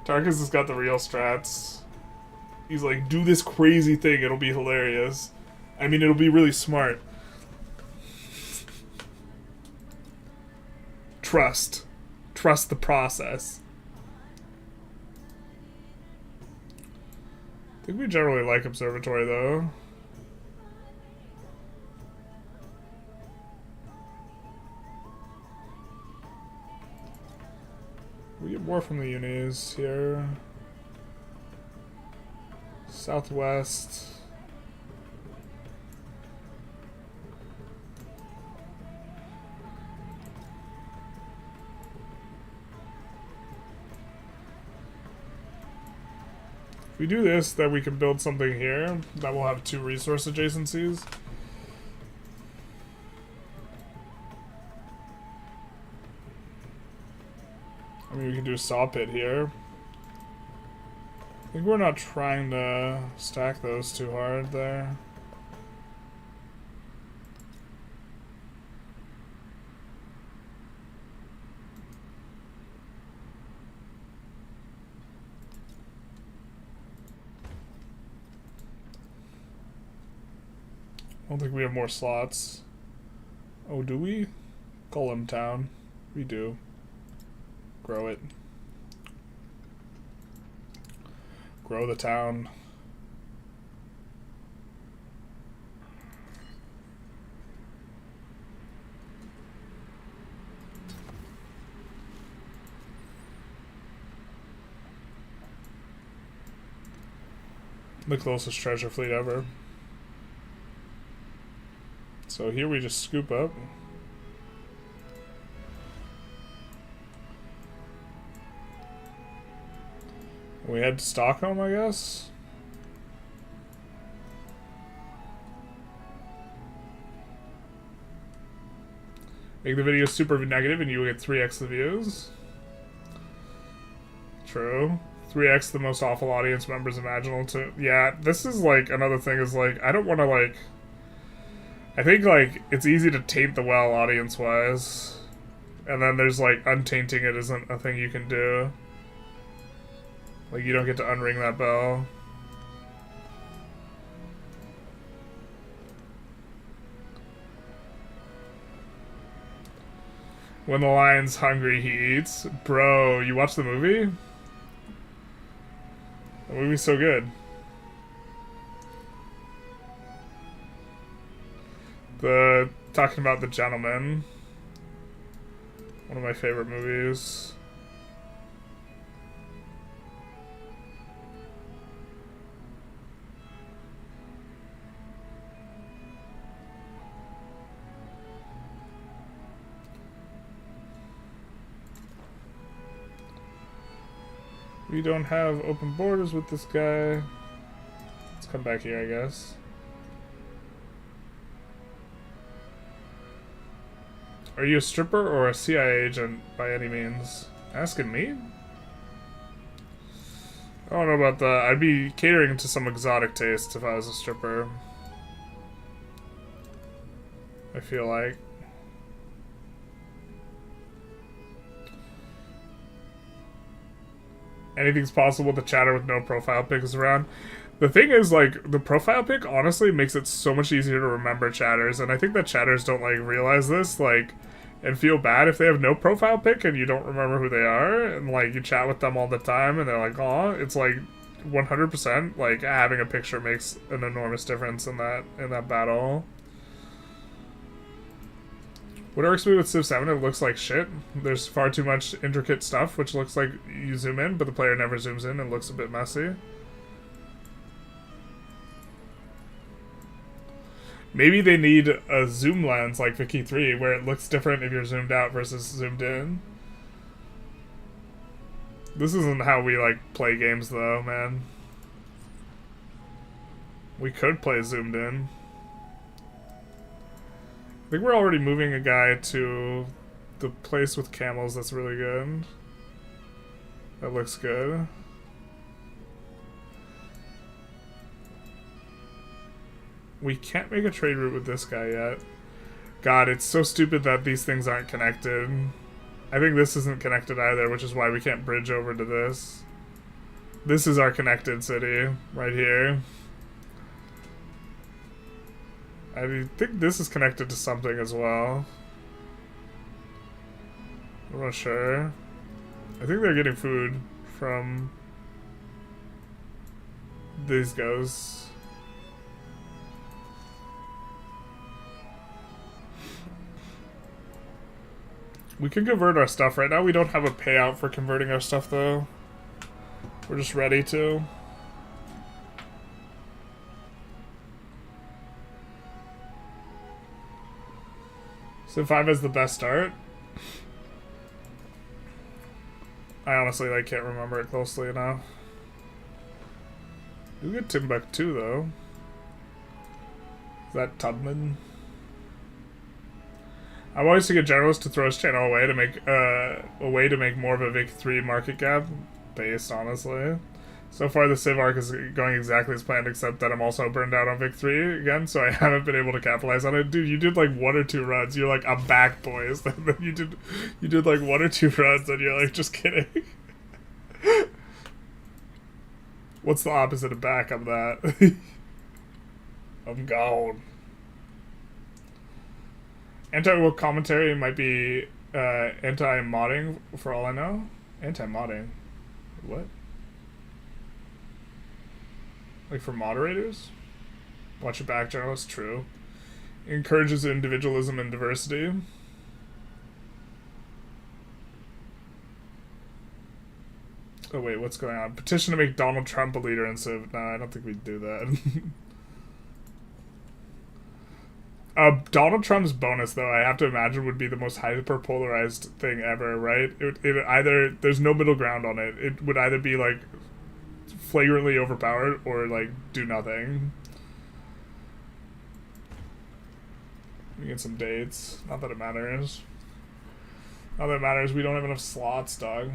Tarkus has got the real strats. He's like, do this crazy thing, it'll be hilarious. I mean, it'll be really smart. Trust. Trust the process. I think we generally like Observatory, though. We get more from the unis here. Southwest. If we do this, then we can build something here that will have 2 resource adjacencies. I mean, we can do a saw pit here. I think we're not trying to stack those too hard there. I don't think we have more slots. Oh, do we? Golem Town. We do. Grow it. Grow the town. The closest treasure fleet ever. So here we just scoop up. We head to Stockholm, I guess. Make the video super negative and you will get 3x the views. True. 3x the most awful audience members imaginable to... Yeah, this is like, another thing is like, I don't want to like... I think like, it's easy to taint the well audience-wise. And then there's like, untainting it isn't a thing you can do. Like, you don't get to unring that bell. When the lion's hungry, he eats. Bro, you watched the movie? The movie's so good. Talking about The Gentleman. One of my favorite movies. We don't have open borders with this guy. Let's come back here, I guess. Are you a stripper or a CIA agent by any means? Asking me? I don't know about that. I'd be catering to some exotic tastes if I was a stripper. I feel like. Anything's possible with a chatter with no profile pic is around. The thing is, like, the profile pic honestly makes it so much easier to remember chatters, and I think that chatters don't, like, realize this, like, and feel bad if they have no profile pic and you don't remember who they are, and, like, you chat with them all the time, and they're like, aw, it's, like, 100%, like, having a picture makes an enormous difference in that battle. What irks me with Civ 7, it looks like shit. There's far too much intricate stuff, which looks like you zoom in, but the player never zooms in and looks a bit messy. Maybe they need a zoom lens like Vicky 3, where it looks different if you're zoomed out versus zoomed in. This isn't how we, like, play games, though, man. We could play zoomed in. I think we're already moving a guy to the place with camels. That's really good. That looks good. We can't make a trade route with this guy yet. God, it's so stupid that these things aren't connected. I think this isn't connected either, which is why we can't bridge over to this. This is our connected city, right here. I think this is connected to something as well. I'm not sure. I think they're getting food from these guys. We can convert our stuff right now. We don't have a payout for converting our stuff though. We're just ready to. Civ 5 has the best start. I honestly, like, can't remember it closely enough. You get Timbuktu though. Is that Tubman? I'm always to get generalists to throw his channel away to make a way to make more of a Vic 3 market cap based, honestly. So far the Civ arc is going exactly as planned, except that I'm also burned out on Vic 3 again, so I haven't been able to capitalize on it. Dude, you did like 1 or 2 runs. You're like, I'm back, boys. Then you did like 1 or 2 runs, and you're like, just kidding. What's the opposite of back? I'm that. I'm gone. Anti-woke commentary might be anti-modding, for all I know. Anti-modding? What? Like for moderators? Watch your back, journalist. True. Encourages individualism and diversity. Oh wait, what's going on? Petition to make Donald Trump a leader in Civ. No, I don't think we'd do that. Donald Trump's bonus, though, I have to imagine would be the most hyper-polarized thing ever, right? It either, there's no middle ground on it. It would either be, like, flagrantly overpowered or, like, do nothing. We get some dates. Not that it matters. Not that it matters. We don't have enough slots, dog.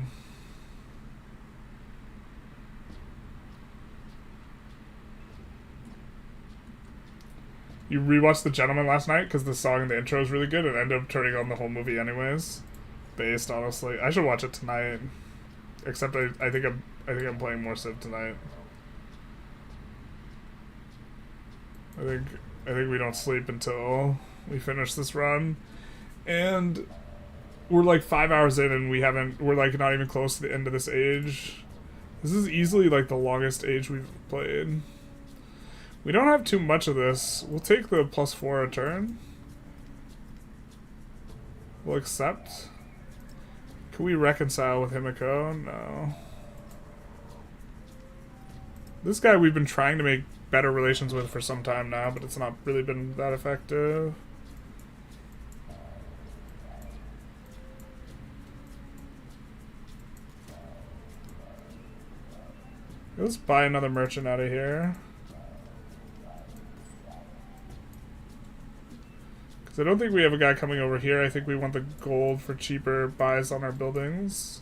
You rewatched The Gentleman last night because the song in the intro is really good and ended up turning on the whole movie anyways. Based, honestly. I should watch it tonight. Except I think I'm playing more Civ tonight. I think we don't sleep until we finish this run. And we're like 5 hours in and we're like not even close to the end of this age. This is easily like the longest age we've played. We don't have too much of this. We'll take the +4 a turn. We'll accept. Can we reconcile with Himiko? No. This guy we've been trying to make better relations with for some time now, but it's not really been that effective. Let's buy another merchant out of here. Because I don't think we have a guy coming over here. I think we want the gold for cheaper buys on our buildings.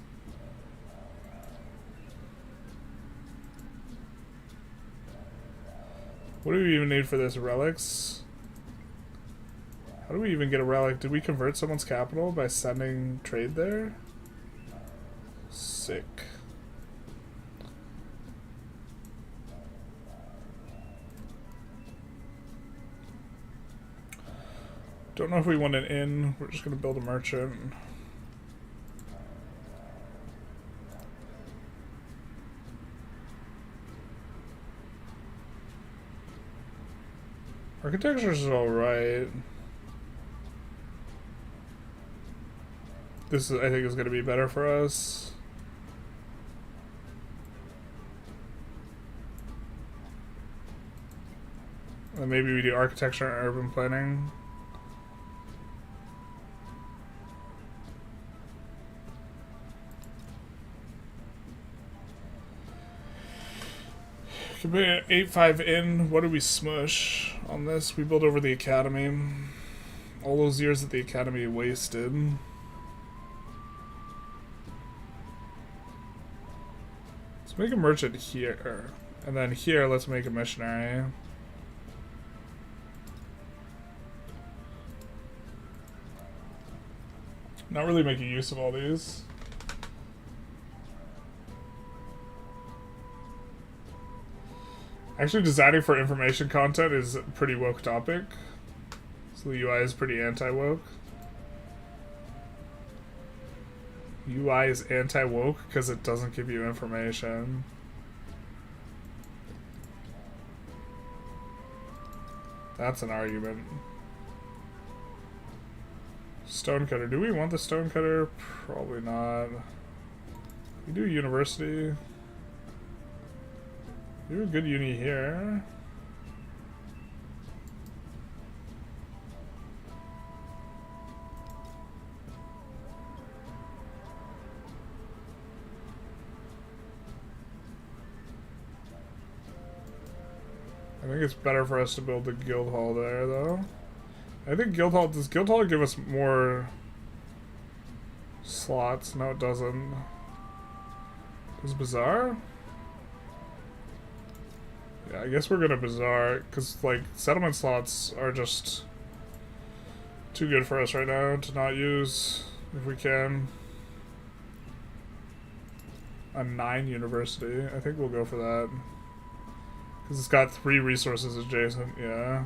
What do we even need for this? Relics? How do we even get a relic? Did we convert someone's capital by sending trade there? Sick. Don't know if we want an inn. We're just going to build a merchant. Architecture's alright. This is, I think, is going to be better for us. And maybe we do architecture and urban planning. Could be an 8-5 in. What do we smush on this? We build over the academy. All those years that the academy wasted. Let's make a merchant here. And then here, let's make a missionary. Not really making use of all these. Actually, designing for information content is a pretty woke topic. So the UI is pretty anti-woke. UI is anti-woke because it doesn't give you information. That's an argument. Stonecutter. Do we want the stonecutter? Probably not. We do university. We have a good uni here. I think it's better for us to build the guild hall there, though. I think guild hall, does guild hall give us more slots? No, it doesn't. Does bazaar? Yeah, I guess we're gonna bazaar, because, like, settlement slots are just too good for us right now to not use, if we can. A 9 university. I think we'll go for that. Because it's got 3 resources adjacent, yeah.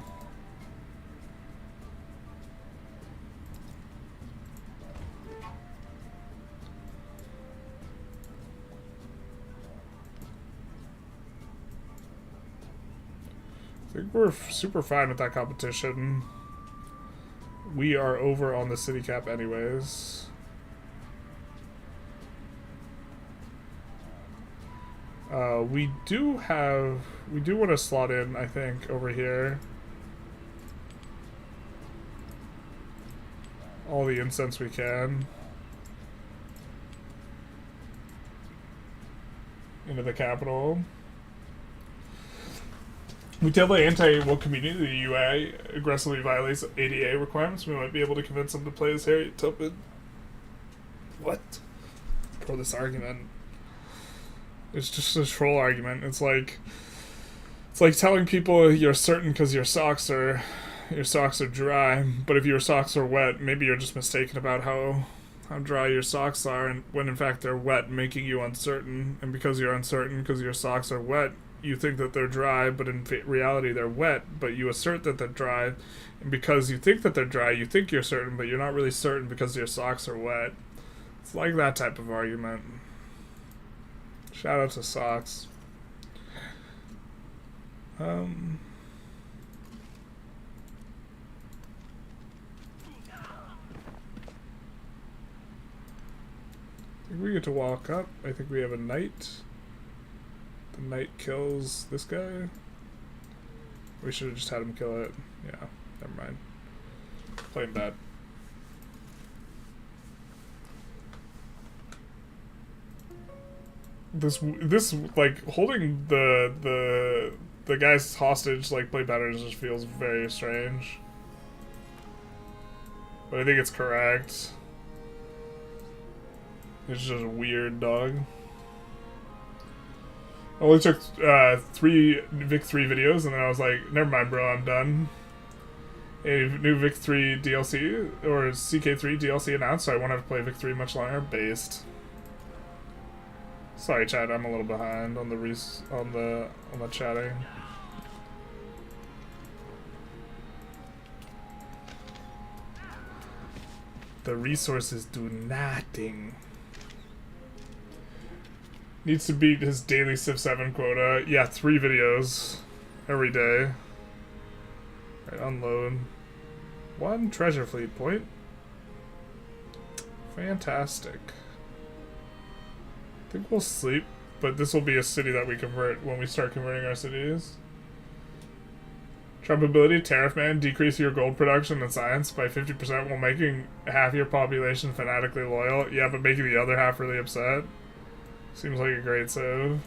I think we're super fine with that competition. We are over on the city cap anyways. We do want to slot in, I think, over here. All the incense we can. Into the capital. We tell the anti-woke community the UI aggressively violates ADA requirements. We might be able to convince them to play as Harriet Tubman. What? For this argument. It's just a troll argument. It's like telling people you're certain because your socks are dry, but if your socks are wet, maybe you're just mistaken about how dry your socks are, and when in fact they're wet, making you uncertain. And because you're uncertain because your socks are wet, you think that they're dry, but in reality they're wet, but you assert that they're dry, and because you think that they're dry, you think you're certain, but you're not really certain because your socks are wet. It's like that type of argument. Shout out to socks. I think we get to walk up. I think we have a knight. The knight kills this guy. We should have just had him kill it. Yeah, never mind. Playing bad. This like holding the guy's hostage like play better just feels very strange. But I think it's correct. It's just weird, dog. I only took 3 Vic 3 videos and then I was like, never mind bro, I'm done. A new Vic 3 DLC or CK3 DLC announced, so I won't have to play Vic 3 much longer. Based. Sorry chat, I'm a little behind on the chatting. The resources do nothing. Needs to beat his daily Civ 7 quota. Yeah, 3 videos every day. Right, unload. 1 treasure fleet point. Fantastic. I think we'll sleep, but this will be a city that we convert when we start converting our cities. Trump ability, Tariff Man, decrease your gold production and science by 50% while making half your population fanatically loyal. Yeah, but making the other half really upset. Seems like a great save.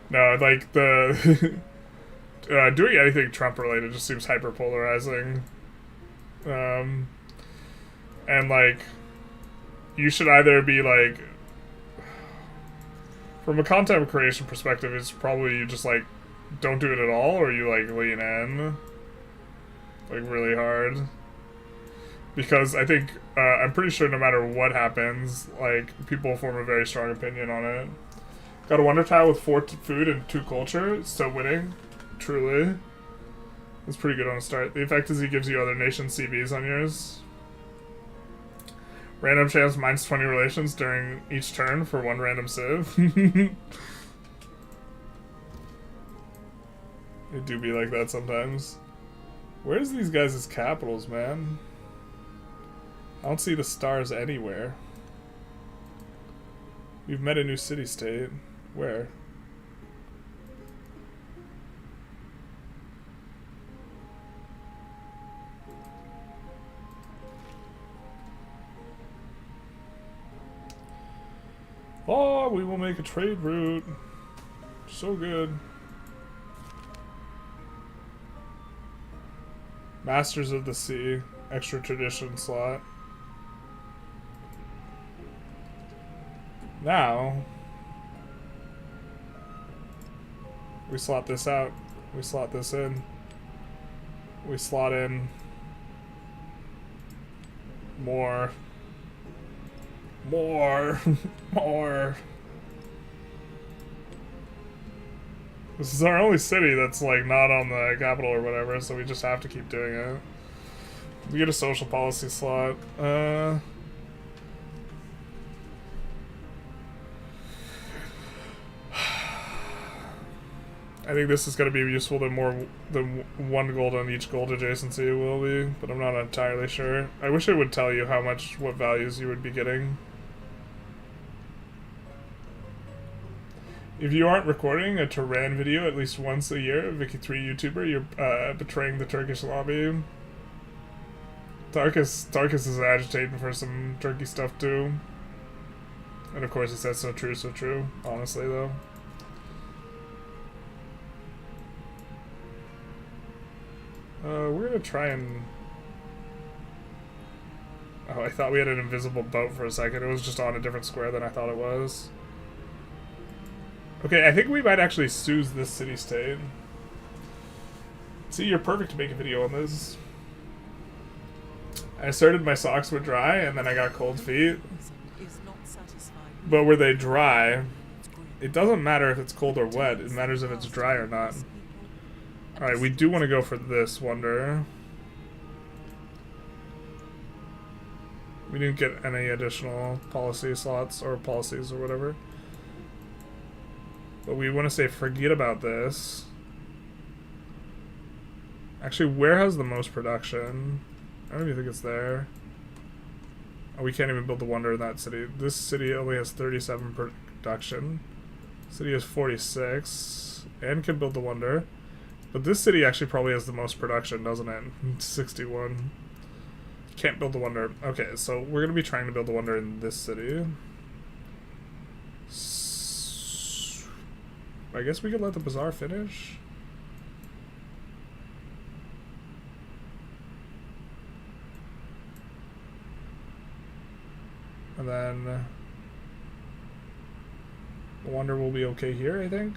No, like the doing anything Trump related just seems hyper polarizing. And like you should either be like, from a content creation perspective, it's probably you just like don't do it at all, or you like lean in like really hard. Because I think, I'm pretty sure no matter what happens, like, people form a very strong opinion on it. Got a wonder tile with 4 food and 2 culture, so winning. Truly. That's pretty good on a start. The effect is he gives you other nations' CBs on yours. Random chance -20 relations during each turn for 1 random civ. It do be like that sometimes. Where's these guys' capitals, man? I don't see the stars anywhere. We've met a new city-state. Where? Oh, we will make a trade route. So good. Masters of the Sea. Extra tradition slot. Now, we slot this out, we slot this in, we slot in more, more. This is our only city that's like not on the capital or whatever, so we just have to keep doing it. We get a social policy slot. I think this is going to be useful than more than 1 gold on each gold adjacency will be, but I'm not entirely sure. I wish it would tell you what values you would be getting. If you aren't recording a Turan video at least once a year, Vicky 3 YouTuber, you're betraying the Turkish lobby. Tarkus is agitating for some Turkey stuff too. And of course he says so true, honestly though. We're gonna try and... Oh, I thought we had an invisible boat for a second. It was just on a different square than I thought it was. Okay, I think we might actually seize this city-state. See, you're perfect to make a video on this. I asserted my socks were dry, and then I got cold feet. But were they dry? It doesn't matter if it's cold or wet. It matters if it's dry or not. Alright, we do want to go for this wonder. We didn't get any additional policy slots or policies or whatever. But we want to say forget about this. Actually, where has the most production? I don't even think it's there. Oh, we can't even build the wonder in that city. This city only has 37 production. City has 46 and can build the wonder. But this city actually probably has the most production, doesn't it? 61. Can't build the wonder. Okay, so we're going to be trying to build the wonder in this city. I guess we could let the bazaar finish. And then the wonder will be okay here, I think.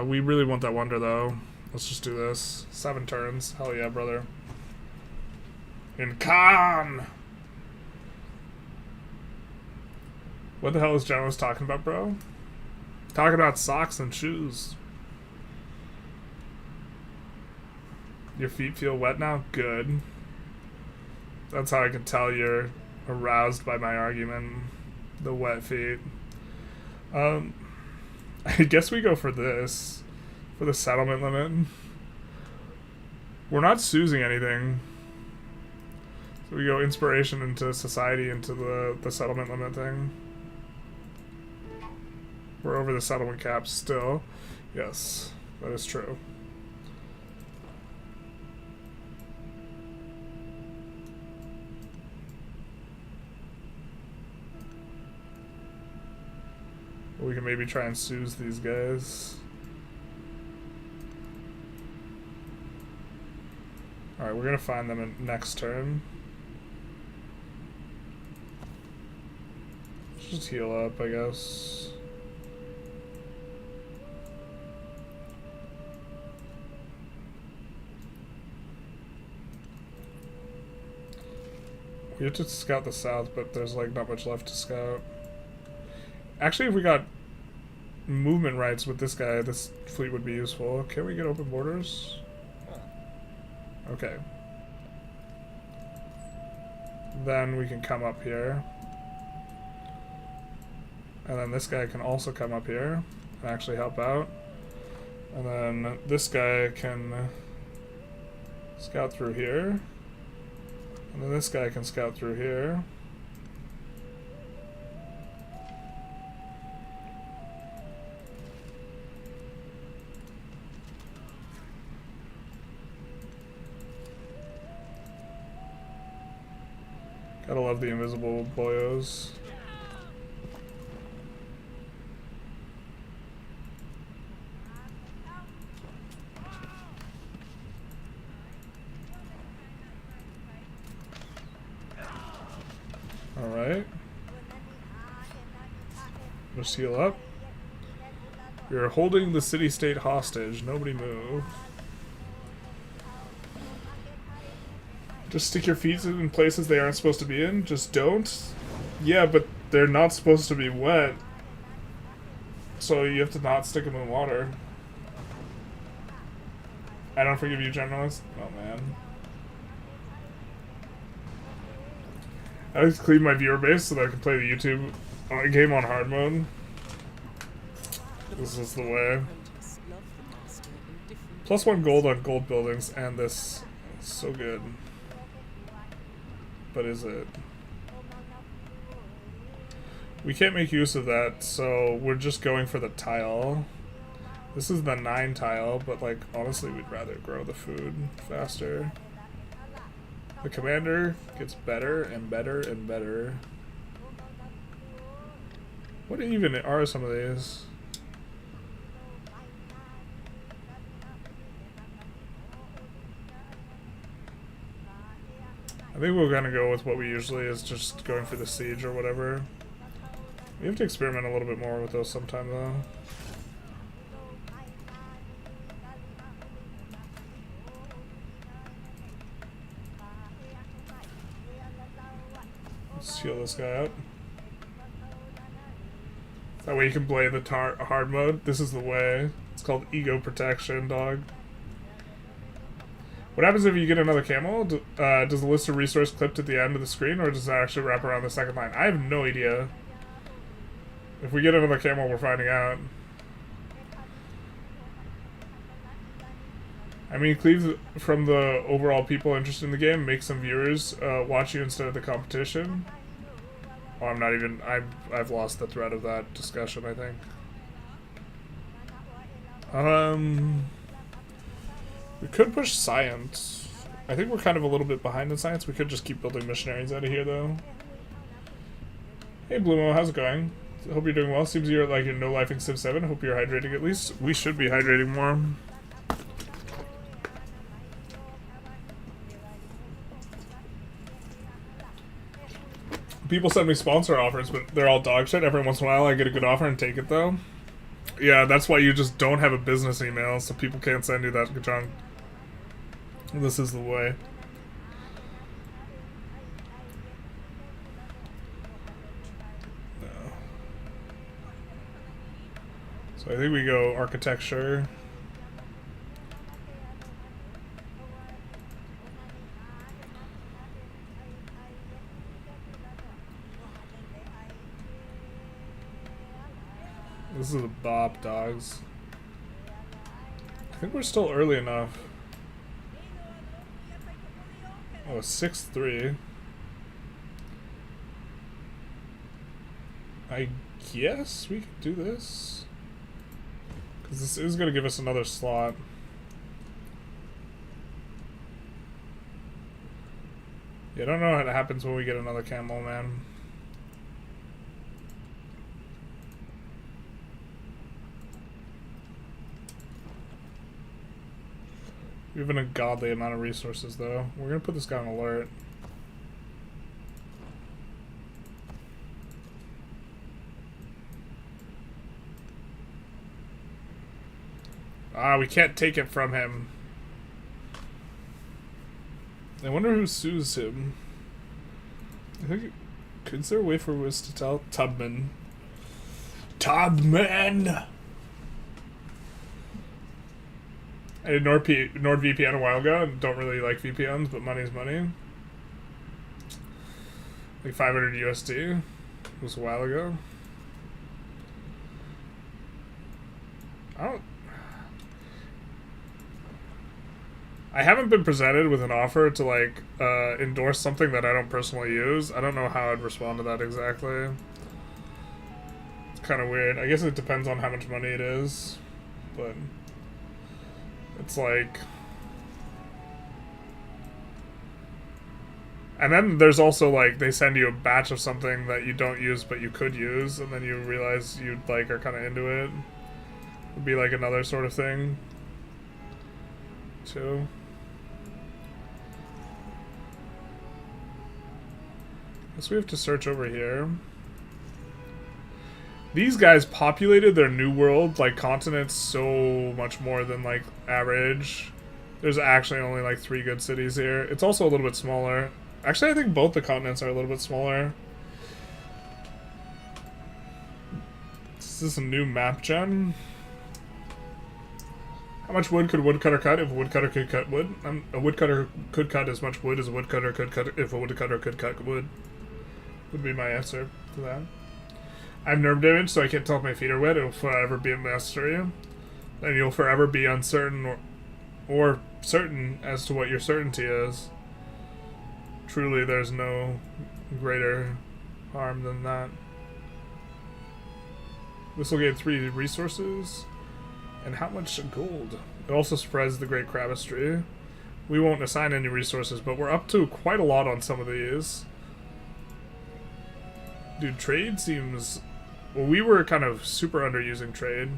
We really want that wonder though. Let's just do this. 7 turns. Hell yeah, brother. In Khan! What the hell is Jonas talking about, bro? Talking about socks and shoes. Your feet feel wet now? Good. That's how I can tell you're aroused by my argument. The wet feet. I guess we go for this. For the settlement limit. We're not choosing anything. So we go inspiration into society into the settlement limit thing. We're over the settlement cap still. Yes, that is true. We can maybe try and soothe these guys. Alright, we're gonna find them in next turn. Just heal up, I guess. We have to scout the south, but there's like not much left to scout. Actually, if we got movement rights with this guy, this fleet would be useful. Can we get open borders? Okay. Then we can come up here. And then this guy can also come up here and actually help out. And then this guy can scout through here. And then this guy can scout through here. Gotta love the invisible boyos. Alright. Just heal up. You're holding the city-state hostage. Nobody move. Just stick your feet in places they aren't supposed to be in. Just don't. Yeah, but they're not supposed to be wet. So you have to not stick them in water. I don't forgive you, journalist. Oh, man. I like to clean my viewer base so that I can play the YouTube game on hard mode. This is the way. +1 gold on gold buildings, and this is so good. But is it? We can't make use of that, so we're just going for the tile. This is the 9 tile, but like honestly we'd rather grow the food faster. The commander gets better and better and better. What even are some of these? I think we're gonna go with what we usually is just going for the siege or whatever. We have to experiment a little bit more with those sometime though. Let's heal this guy up. That way you can play the hard mode. This is the way. It's called ego protection, dog. What happens if you get another camel? Does the list of resource clip at the end of the screen, or does it actually wrap around the second line? I have no idea. If we get another camel, we're finding out. I mean, cleave from the overall people interested in the game, make some viewers watch you instead of the competition. Oh, I'm not even... I've lost the thread of that discussion, I think. We could push science. I think we're kind of a little bit behind in science. We could just keep building missionaries out of here, though. Hey, Blumo, how's it going? Hope you're doing well. Seems you're like you're no-lifing Civ 7. Hope you're hydrating at least. We should be hydrating more. People send me sponsor offers, but they're all dog shit. Every once in a while I get a good offer and take it, though. Yeah, that's why you just don't have a business email, so people can't send you that junk. This is the way. No. So I think we go architecture. This is a bop, dogs. I think we're still early enough. Oh, 6-3. I guess we could do this. Because this is going to give us another slot. Yeah, I don't know what happens when we get another camel, man. We have an ungodly amount of resources, though. We're gonna put this guy on alert. Ah, we can't take it from him. I wonder who sues him. I think... Is there a way for us to tell? Tubman. Tubman! I did NordVPN a while ago, and don't really like VPNs, but money's money. Like 500 USD. It was a while ago. I haven't been presented with an offer to, like, endorse something that I don't personally use. I don't know how I'd respond to that exactly. It's kind of weird. I guess it depends on how much money it is, but... It's like... And then there's also, like, they send you a batch of something that you don't use but you could use, and then you realize you, like, are kind of into it. Would be, like, another sort of thing. Too. Guess we have to search over here. These guys populated their new world, like, continents so much more than, like, average. There's actually only, like, 3 good cities here. It's also a little bit smaller. Actually, I think both the continents are a little bit smaller. This is a new map gen. How much wood could a woodcutter cut if a woodcutter could cut wood? A woodcutter could cut as much wood as a woodcutter could cut if a woodcutter could cut wood. Would be my answer to that. I have nerve damage, so I can't tell if my feet are wet. It'll forever be a mystery. And you'll forever be uncertain or certain as to what your certainty is. Truly, there's no greater harm than that. This will gain 3 resources. And how much gold? It also spreads the Great Crabistry. We won't assign any resources, but we're up to quite a lot on some of these. Dude, trade seems... Well, we were kind of super underusing trade.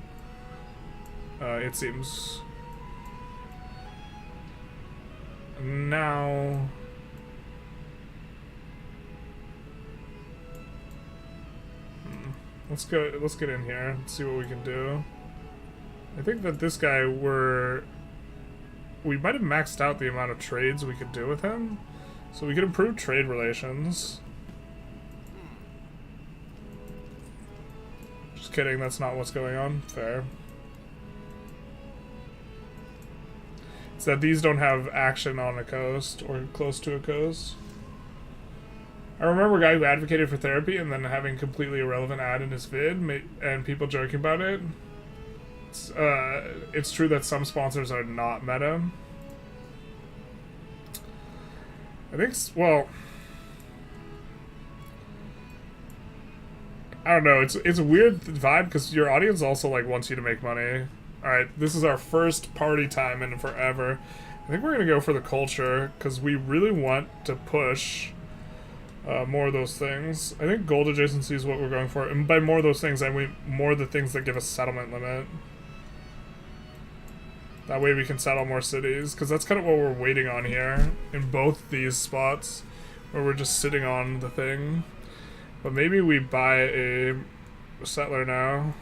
It seems. Now... Let's get in here and see what we can do. I think that this guy we might have maxed out the amount of trades we could do with him. So we could improve trade relations. kidding, that's not what's going on. Fair. It's that these don't have action on a coast or close to a coast. I remember a guy who advocated for therapy and then having completely irrelevant ad in his vid and people joking about it. It's true that some sponsors are not meta. I think, well, I don't know. It's a weird vibe because your audience also like wants you to make money. All right, this is our first party time in forever. I think we're gonna go for the culture because we really want to push more of those things. I think gold adjacency is what we're going for, and by more of those things, I mean more of the things that give us settlement limit. That way we can settle more cities, because that's kind of what we're waiting on here in both these spots, where we're just sitting on the thing. But maybe we buy a settler now.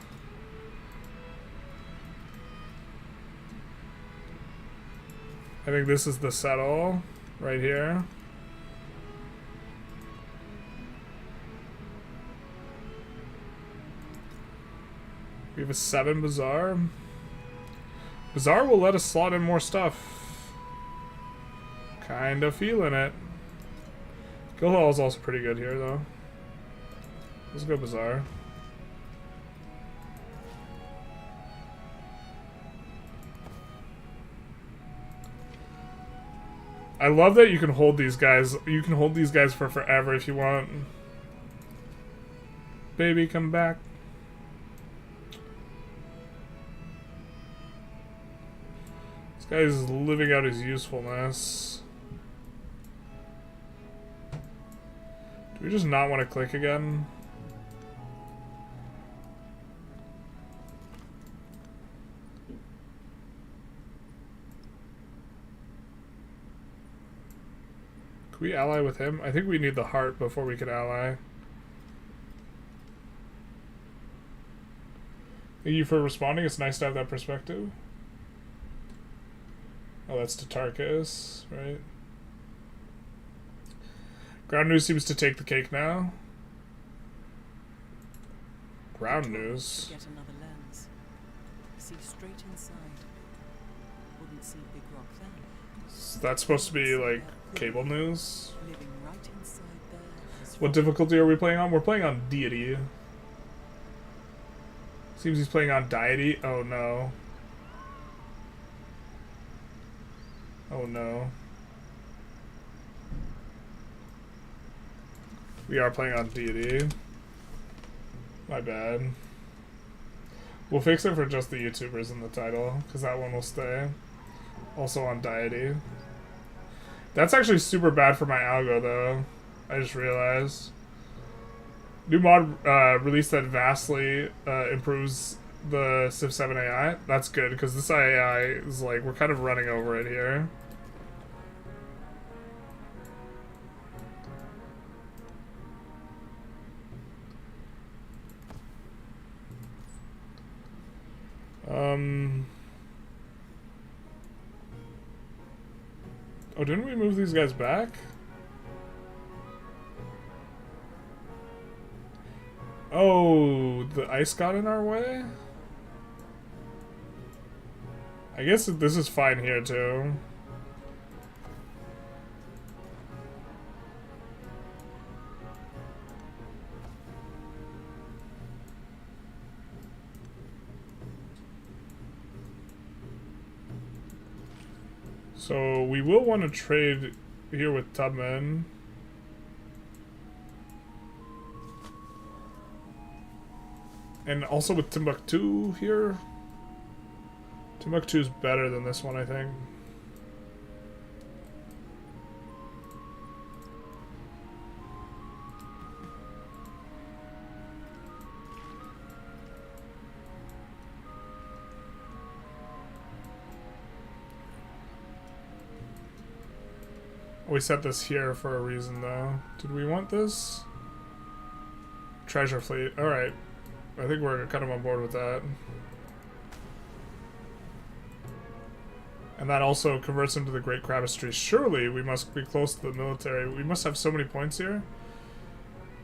I think this is the settle right here. We have a 7 bazaar. Bazaar will let us slot in more stuff. Kinda feeling it. Guildhall is also pretty good here, though. Let's go Bazaar. I love that you can hold these guys. You can hold these guys for forever if you want. Baby, come back. This guy is living out his usefulness. Do we just not want to click again? Can we ally with him? I think we need the heart before we can ally. Thank you for responding. It's nice to have that perspective. Oh, that's Tatarkas, right? Ground News seems to take the cake now. Ground News. Get another lens. See straight inside. Wouldn't see Big Rock then. So that's supposed to be like cable news. Living right inside there. What difficulty are we playing on? We're playing on DEITY. Seems he's playing on DEITY. Oh no. Oh no. We are playing on DEITY. My bad. We'll fix it for just the YouTubers in the title, because that one will stay. Also on DEITY. That's actually super bad for my algo, though. I just realized. New mod release that vastly improves the Civ 7 AI. That's good, because this AI is like, we're kind of running over it here. Oh, didn't we move these guys back? Oh, the ice got in our way? I guess this is fine here, too. So we will want to trade here with Tubman. And also with Timbuktu here. Timbuktu is better than this one, I think. We set this here for a reason, though. Did we want this? Treasure fleet. Alright. I think we're kind of on board with that. And that also converts into the Great Crabbistry. Surely we must be close to the military. We must have so many points here.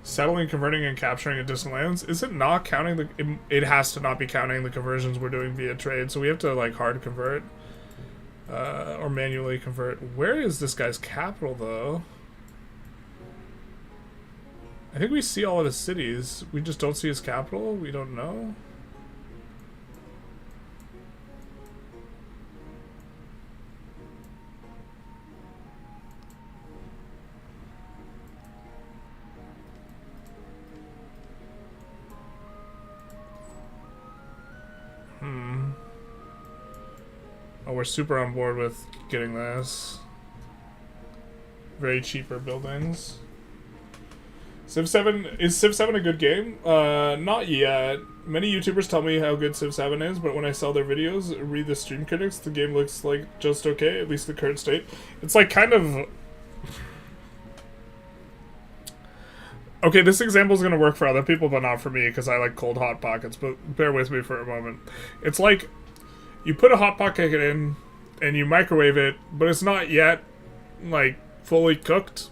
Settling, converting, and capturing in distant lands. Is it not counting the... It has to not be counting the conversions we're doing via trade, so we have to, like, hard convert. Or manually convert. Where is this guy's capital, though? I think we see all of his cities. We just don't see his capital? We don't know? Oh, we're super on board with getting this. Very cheaper buildings. Civ 7, is Civ 7 a good game? Not yet. Many YouTubers tell me how good Civ 7 is, but when I saw their videos, read the stream critics, the game looks like just okay, at least the current state. It's like kind of... Okay, this example is going to work for other people, but not for me, because I like cold hot pockets, but bear with me for a moment. It's like, you put a hot pocket in, and you microwave it, but it's not yet, like, fully cooked.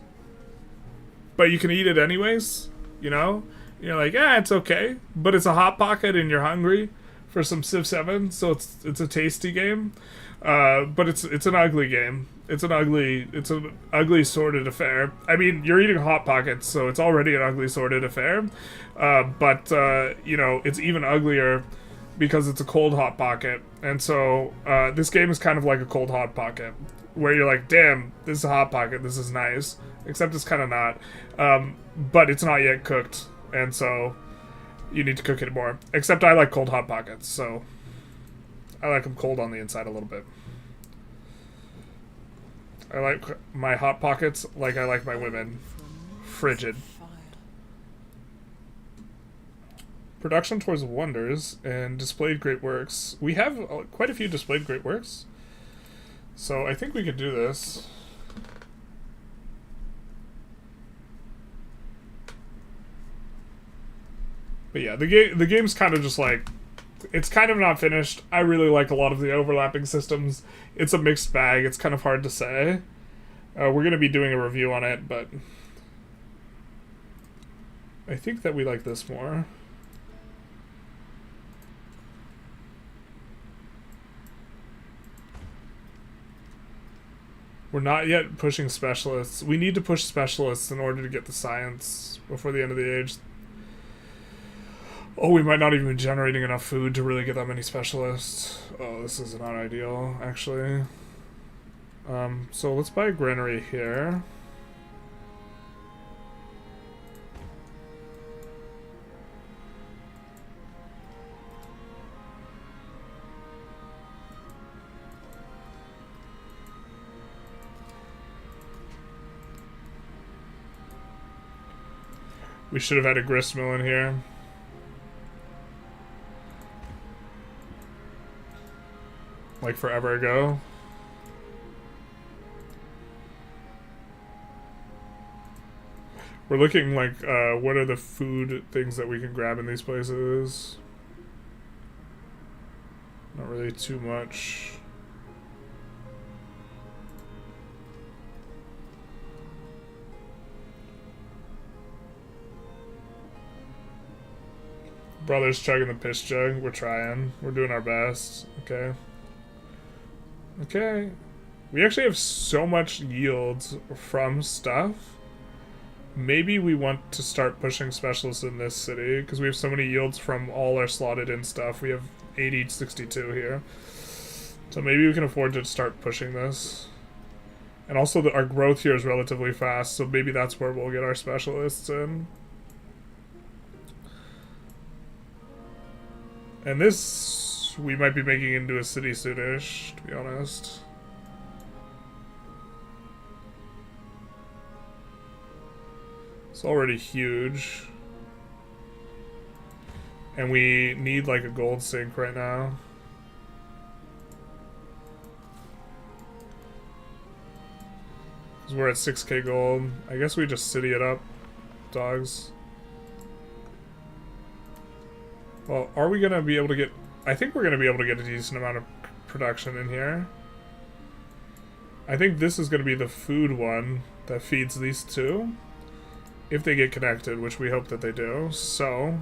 But you can eat it anyways, you know? You're like, it's okay. But it's a hot pocket, and you're hungry for some Civ 7, so it's a tasty game. But it's an ugly game. It's an ugly sordid affair. I mean, you're eating hot pockets, so it's already an ugly sordid affair. But you know, it's even uglier because it's a cold hot pocket. And so this game is kind of like a cold hot pocket, where you're like, damn, this is a hot pocket, this is nice. Except it's kind of not. But it's not yet cooked, and so you need to cook it more. Except I like cold hot pockets, so I like them cold on the inside a little bit. I like my hot pockets like I like my women. Frigid. Production towards wonders and displayed great works. We have quite a few displayed great works, so I think we could do this. But yeah, the game's kind of just like, it's kind of not finished. I really like a lot of the overlapping systems. It's a mixed bag. It's kind of hard to say. We're going to be doing a review on it, but I think that we like this more. We're not yet pushing specialists. We need to push specialists in order to get the science before the end of the age. Oh, we might not even be generating enough food to really get that many specialists. Oh, this is not ideal, actually. So let's buy a granary here. We should have had a grist mill in here. Like forever ago. We're looking like, what are the food things that we can grab in these places? Not really too much. Brother's chugging the piss jug. We're trying. We're doing our best. Okay. Okay. We actually have so much yields from stuff. Maybe we want to start pushing specialists in this city, because we have so many yields from all our slotted in stuff. We have 80-62 here. So maybe we can afford to start pushing this. And also our growth here is relatively fast, so maybe that's where we'll get our specialists in. And this, we might be making into a city soonish, to be honest. It's already huge. And we need like a gold sink right now. Because we're at 6k gold. I guess we just city it up, dogs. Well, are we going to be able to get... I think we're going to be able to get a decent amount of production in here. I think this is going to be the food one that feeds these two. if they get connected, which we hope that they do. So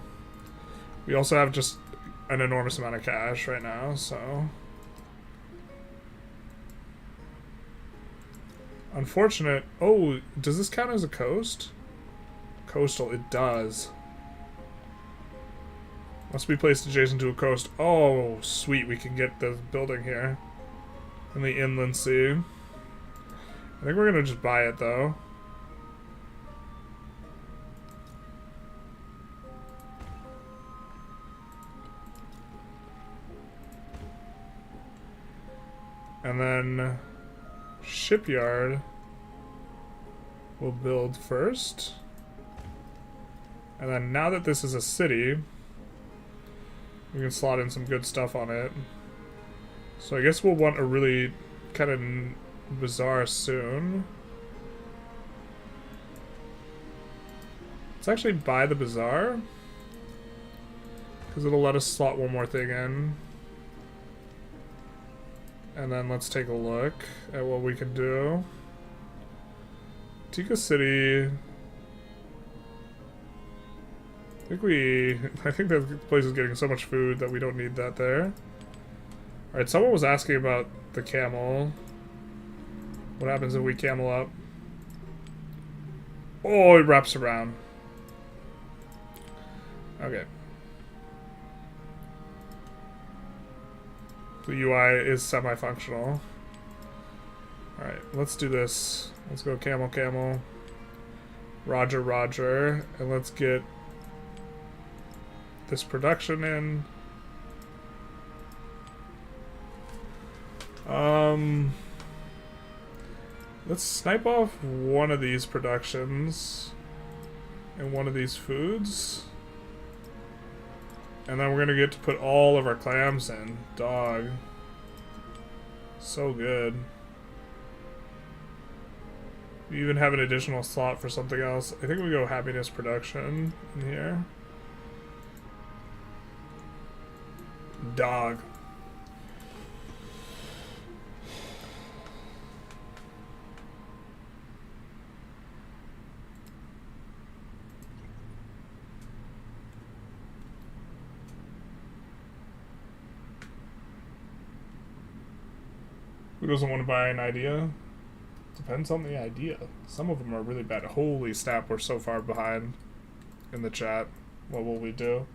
we also have just an enormous amount of cash right now, so unfortunate. Oh, does this count as a coast? Coastal, it does. Must be placed adjacent to a coast. Oh, sweet, we can get the building here in the inland sea. I think we're gonna just buy it though. And then shipyard we'll build first. And then now that this is a city, we can slot in some good stuff on it. So I guess we'll want a really kind of bazaar soon. Let's actually buy the bazaar, because it'll let us slot one more thing in. And then let's take a look at what we can do. Tika City. I think that place is getting so much food that we don't need that there. Alright, someone was asking about the camel. What happens if we camel up? Oh, it wraps around. Okay. The UI is semi-functional. Alright, let's do this. Let's go camel, camel. Roger, roger. And let's get this production in. Let's snipe off one of these productions and one of these foods. And then we're gonna get to put all of our clams in. Dog. So good. We even have an additional slot for something else. I think we go happiness production in here. Dog. Who doesn't want to buy an idea? Depends on the idea. Some of them are really bad. Holy snap, we're so far behind in the chat. What will we do?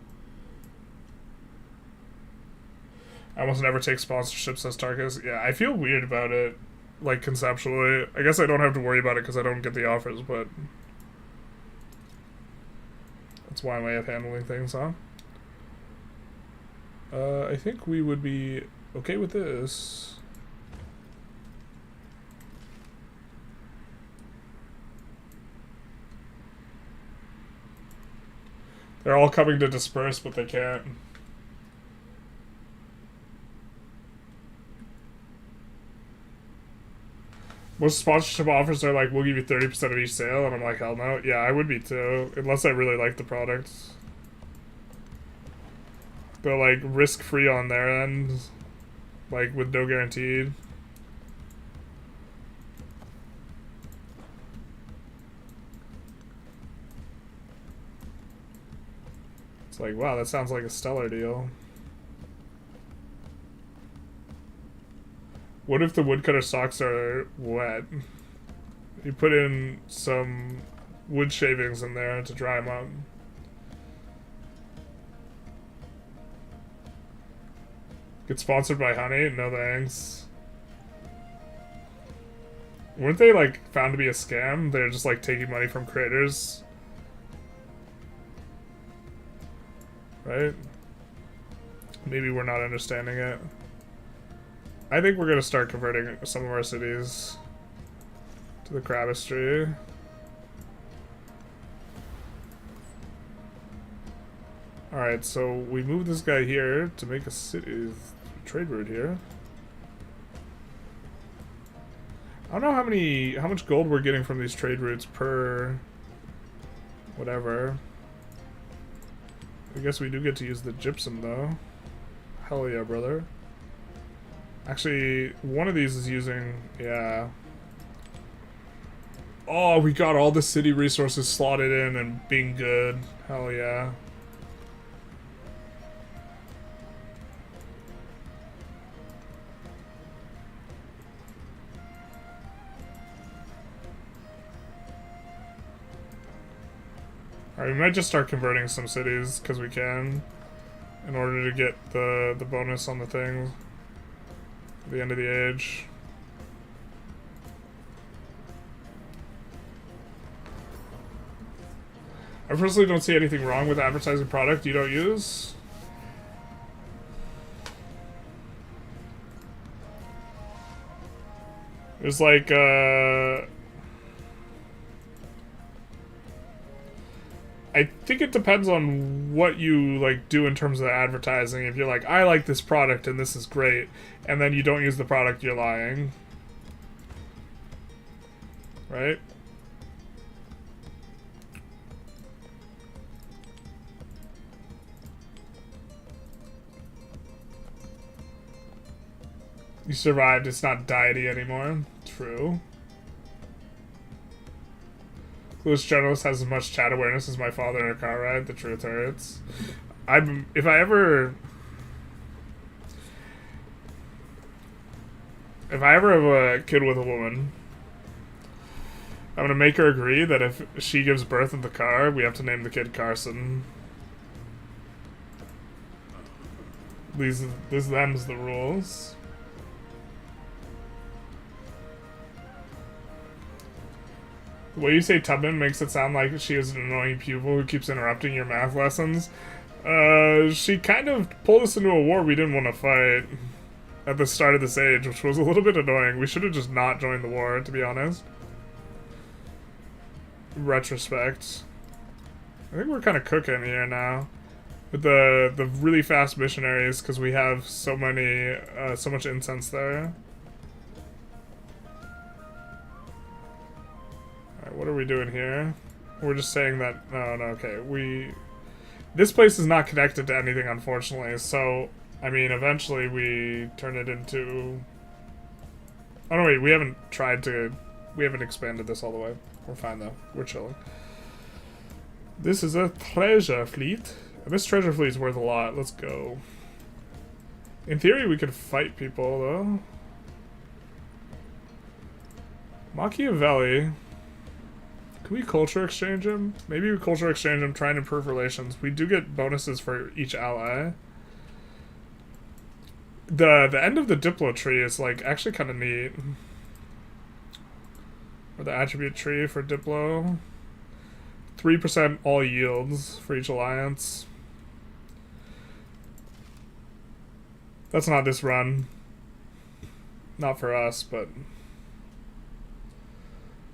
I almost never take sponsorships, says Tarkus. Yeah, I feel weird about it, like, conceptually. I guess I don't have to worry about it because I don't get the offers, but that's my way of handling things, huh? I think we would be okay with this. They're all coming to disperse, but they can't. Most sponsorship offers are like, we'll give you 30% of each sale, and I'm like, hell no. Yeah, I would be too, unless I really like the product. They're like risk-free on their end, like with no guaranteed. It's like, wow, that sounds like a stellar deal. What if the woodcutter socks are wet? You put in some wood shavings in there to dry them up. Get sponsored by Honey? No thanks. Weren't they like found to be a scam? They're just like taking money from creators. Right? Maybe we're not understanding it. I think we're gonna start converting some of our cities to the Crabbistry. Alright, so we move this guy here to make a city trade route here. I don't know how much gold we're getting from these trade routes per whatever. I guess we do get to use the gypsum though. Hell yeah, brother. Actually, one of these is using, yeah. Oh, we got all the city resources slotted in and being good. Hell yeah. Alright, we might just start converting some cities, because we can, in order to get the bonus on the thing at the end of the age. I personally don't see anything wrong with advertising product you don't use. There's like, I think it depends on what you like do in terms of advertising. If you're like, I like this product and this is great, and then you don't use the product, you're lying. Right? You survived, it's not deity anymore. True. Clueless journalist has as much chat awareness as my father in a car ride. The truth hurts. If I ever have a kid with a woman, I'm gonna make her agree that if she gives birth in the car, we have to name the kid Carson. Them's the rules. The way you say Tubman makes it sound like she is an annoying pupil who keeps interrupting your math lessons. She kind of pulled us into a war we didn't want to fight at the start of this age, which was a little bit annoying. We should have just not joined the war, to be honest. In retrospect. I think we're kind of cooking here now. With the really fast missionaries, because we have so much incense there. What are we doing here? We're just saying that... No, okay. This place is not connected to anything, unfortunately, so... I mean, eventually we turn it into... Oh, no, wait, we haven't tried to... We haven't expanded this all the way. We're fine, though. We're chilling. This is a treasure fleet. And this treasure fleet is worth a lot. Let's go. In theory, we could fight people, though. Machiavelli... Can we culture exchange him? Maybe we culture exchange him, try and improve relations. We do get bonuses for each ally. The end of the Diplo tree is like actually kind of neat. Or the attribute tree for Diplo. 3% all yields for each alliance. That's not this run. Not for us, but...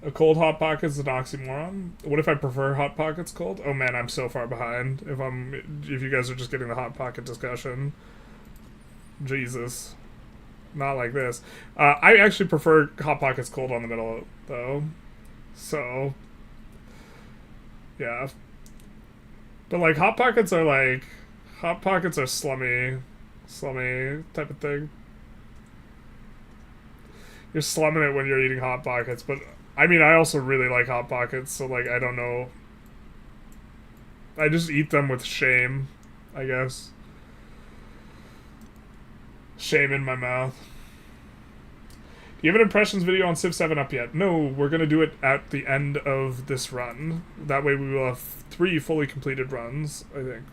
A cold Hot Pocket is an oxymoron. What if I prefer Hot Pockets cold? Oh man, I'm so far behind. If you guys are just getting the Hot Pocket discussion. Jesus. Not like this. I actually prefer Hot Pockets cold on the middle, though. So... Yeah. But like, Hot Pockets are slummy type of thing. You're slumming it when you're eating Hot Pockets, but... I mean, I also really like Hot Pockets, so, like, I don't know. I just eat them with shame, I guess. Shame in my mouth. Do you have an impressions video on Civ 7 up yet? No, we're gonna do it at the end of this run. That way we will have 3 fully completed runs, I think.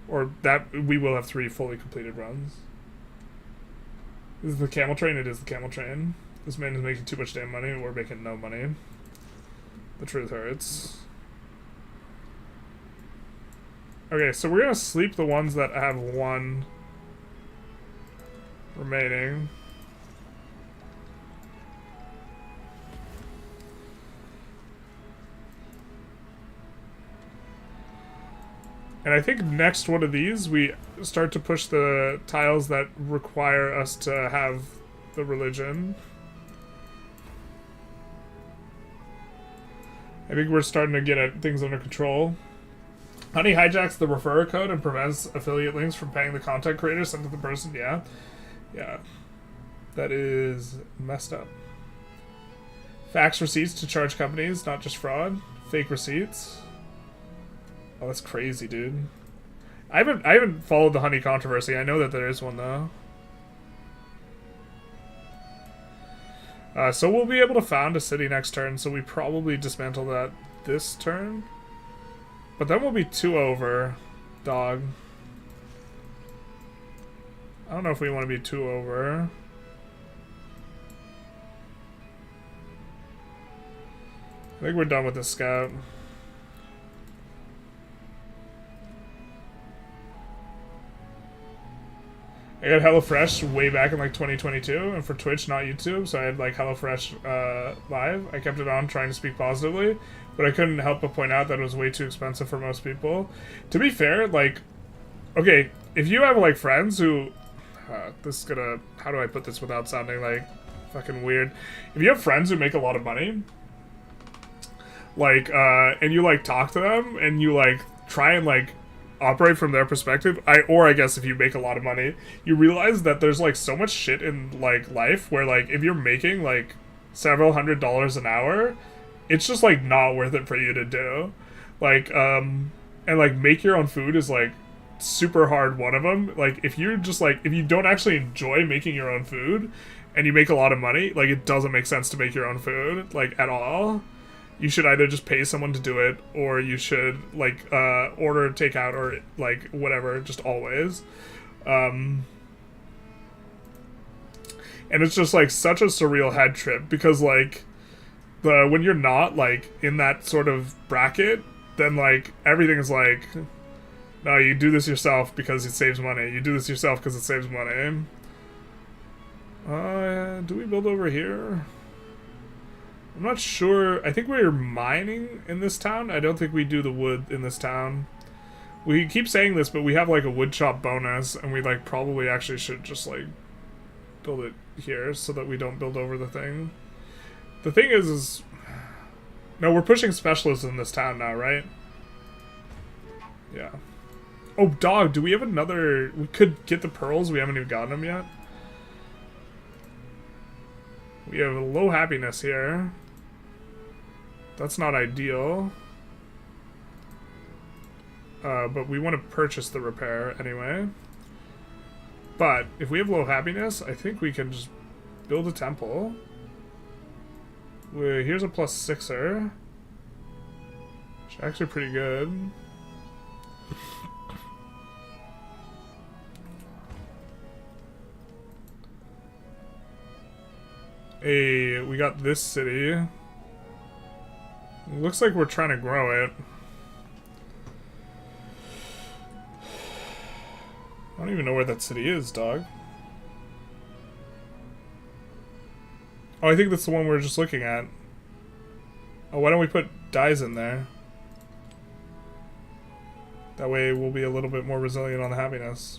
Or that we will have 3 fully completed runs. Is it the camel train? It is the camel train. This man is making too much damn money, and we're making no money. The truth hurts. Okay, so we're gonna sleep the ones that have 1 remaining. And I think next one of these, we start to push the tiles that require us to have the religion. I think we're starting to get things under control. Honey hijacks the referrer code and prevents affiliate links from paying the content creator sent to the person. Yeah. Yeah. That is messed up. Fax receipts to charge companies, not just fraud. Fake receipts. Oh, that's crazy, dude. I haven't followed the honey controversy. I know that there is one though. So we'll be able to found a city next turn, so we probably dismantle that this turn. But then we'll be 2 over, dog. I don't know if we want to be 2 over. I think we're done with this scout. I got HelloFresh way back in like 2022, and for Twitch, not YouTube, so I had like HelloFresh live. I kept it on trying to speak positively, but I couldn't help but point out that it was way too expensive for most people. To be fair, like, okay, if you have like friends who, this is gonna, how do I put this without sounding like fucking weird? If you have friends who make a lot of money, like, and you like talk to them, and you like try and like operate from their perspective, I guess if you make a lot of money, you realize that there's like so much shit in like life where like if you're making like several $100s an hour, it's just like not worth it for you to do. Like and like make your own food is like super hard one of them. Like if you're just like, if you don't actually enjoy making your own food and you make a lot of money, like it doesn't make sense to make your own food like at all. You should either just pay someone to do it, or you should, like, order takeout, or, like, whatever, just always. And it's just, like, such a surreal head trip, because, like, when you're not, like, in that sort of bracket, then, like, everything is, like, no, you do this yourself because it saves money. You do this yourself because it saves money. Do we build over here? I'm not sure. I think we're mining in this town. I don't think we do the wood in this town. We keep saying this, but we have like a wood shop bonus, and we like probably actually should just like build it here so that we don't build over the thing. The thing is no, we're pushing specialists in this town now, right? Yeah. Oh, dog, do we have another... We could get the pearls. We haven't even gotten them yet. We have a low happiness here. That's not ideal. But we want to purchase the repair anyway. But if we have low happiness, I think we can just build a temple. Here's a +6er. Which is actually pretty good. Hey, we got this city. Looks like we're trying to grow it. I don't even know where that city is, dog. Oh, I think that's the one we were just looking at. Oh, why don't we put dyes in there? That way we'll be a little bit more resilient on the happiness.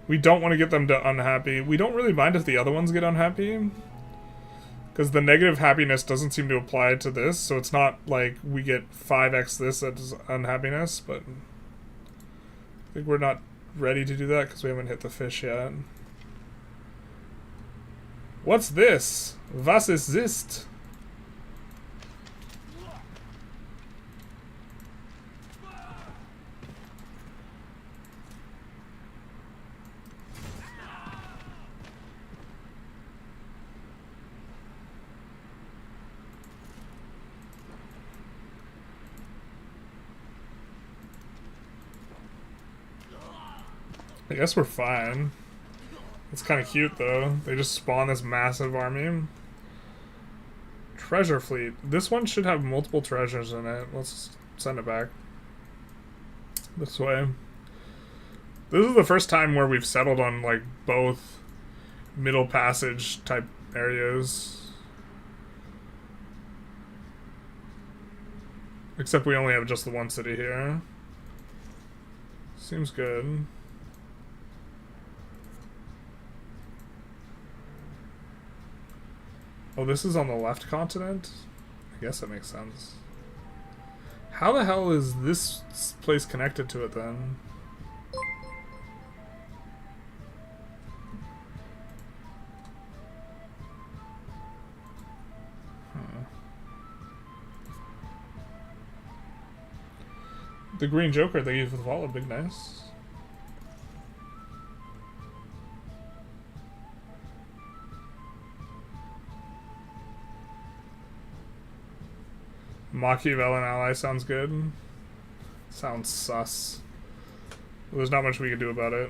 We don't want to get them to unhappy. We don't really mind if the other ones get unhappy, because the negative happiness doesn't seem to apply to this, so it's not like we get 5x this as unhappiness, but I think we're not ready to do that because we haven't hit the fish yet. What's this? Was ist this? I guess we're fine. It's kind of cute, though. They just spawn this massive army. Treasure fleet. This one should have multiple treasures in it. Let's send it back. This way. This is the first time where we've settled on, like, both Middle Passage type areas. Except we only have just the one city here. Seems good. Oh, this is on the left continent? I guess that makes sense. How the hell is this place connected to it then? The Green Joker they gave for the fall, big nice. Machiavellian ally sounds good. Sounds sus. There's not much we can do about it.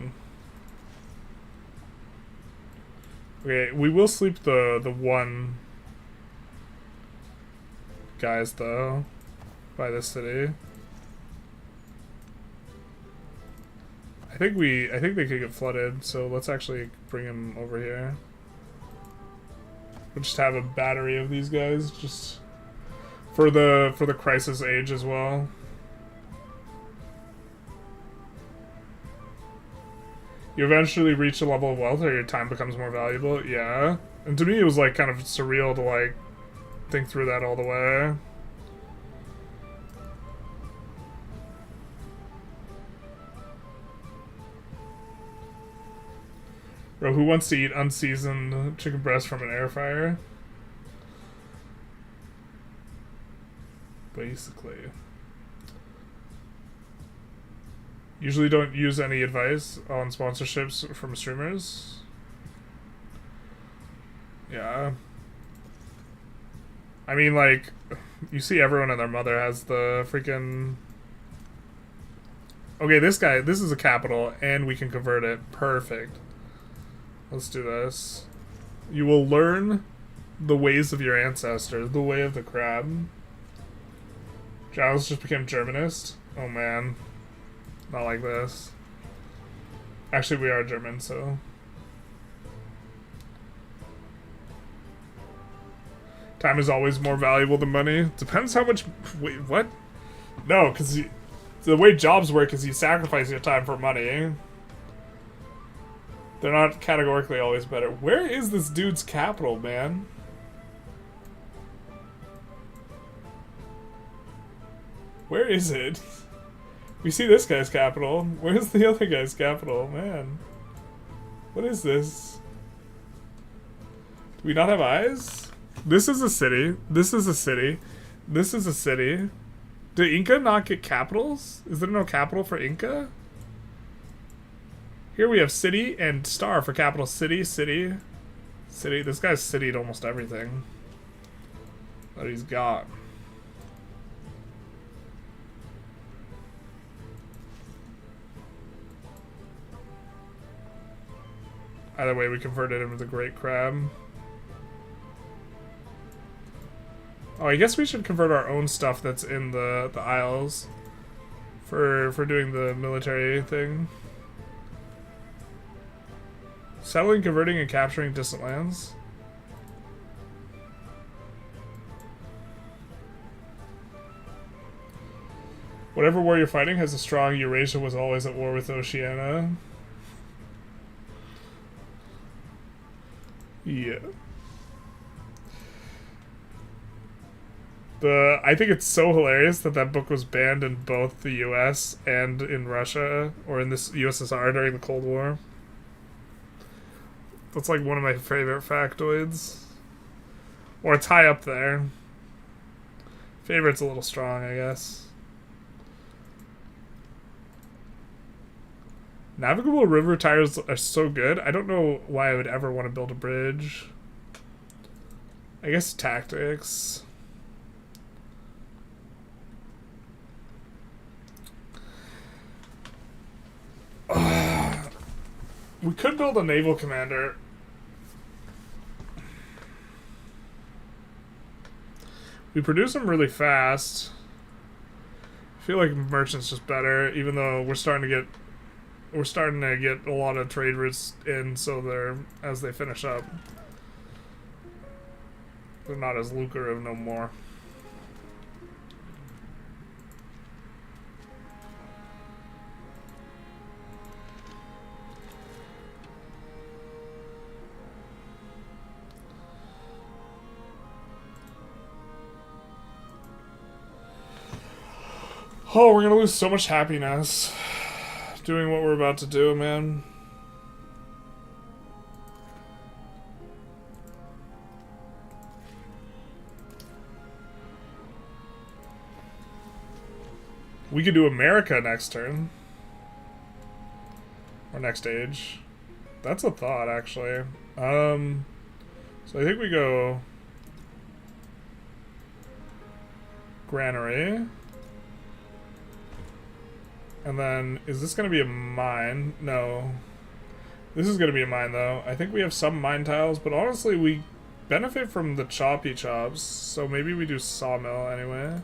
Okay, we will sleep the one guys though by this city. I think they could get flooded, so let's actually bring him over here. We'll just have a battery of these guys just for the crisis age as well. You eventually reach a level of wealth where your time becomes more valuable. Yeah. And to me it was like kind of surreal to like think through that all the way. Bro, who wants to eat unseasoned chicken breast from an air fryer? Basically. Usually don't use any advice on sponsorships from streamers. Yeah. I mean, like, you see everyone and their mother has the freaking... Okay, this is a capital, and we can convert it. Perfect. Let's do this. You will learn the ways of your ancestors, the way of the crab. Giles just became Germanist. Oh man. Not like this. Actually, we are German, so... Time is always more valuable than money. Depends how much... Wait, what? No, because the way jobs work is you sacrifice your time for money. They're not categorically always better. Where is this dude's capital, man? Where is it? We see this guy's capital. Where's the other guy's capital? Man. What is this? Do we not have eyes? This is a city. This is a city. This is a city. Did Inca not get capitals? Is there no capital for Inca? Here we have city and star for capital. City, city, city. This guy's citied almost everything that he's got. Either way, we converted him to the Great Crab. Oh, I guess we should convert our own stuff that's in the Isles for doing the military thing. Settling, converting, and capturing distant lands. Whatever war you're fighting has a strong Eurasia was always at war with Oceania. Yeah. I think it's so hilarious that book was banned in both the US and in Russia, or in this USSR during the Cold War. That's like one of my favorite factoids. Or it's high up there. Favorite's a little strong, I guess. Navigable river tires are so good. I don't know why I would ever want to build a bridge. I guess tactics. We could build a naval commander. We produce them really fast. I feel like merchant's just better, even though we're starting to get a lot of trade routes in, so they're as they finish up, they're not as lucrative no more. Oh, we're gonna lose so much happiness doing what we're about to do, man. We could do America next turn. Or next age. That's a thought, actually. So I think we go... Granary. And then, is this going to be a mine? No. This is going to be a mine, though. I think we have some mine tiles, but honestly, we benefit from the choppy chops, so maybe we do sawmill anyway.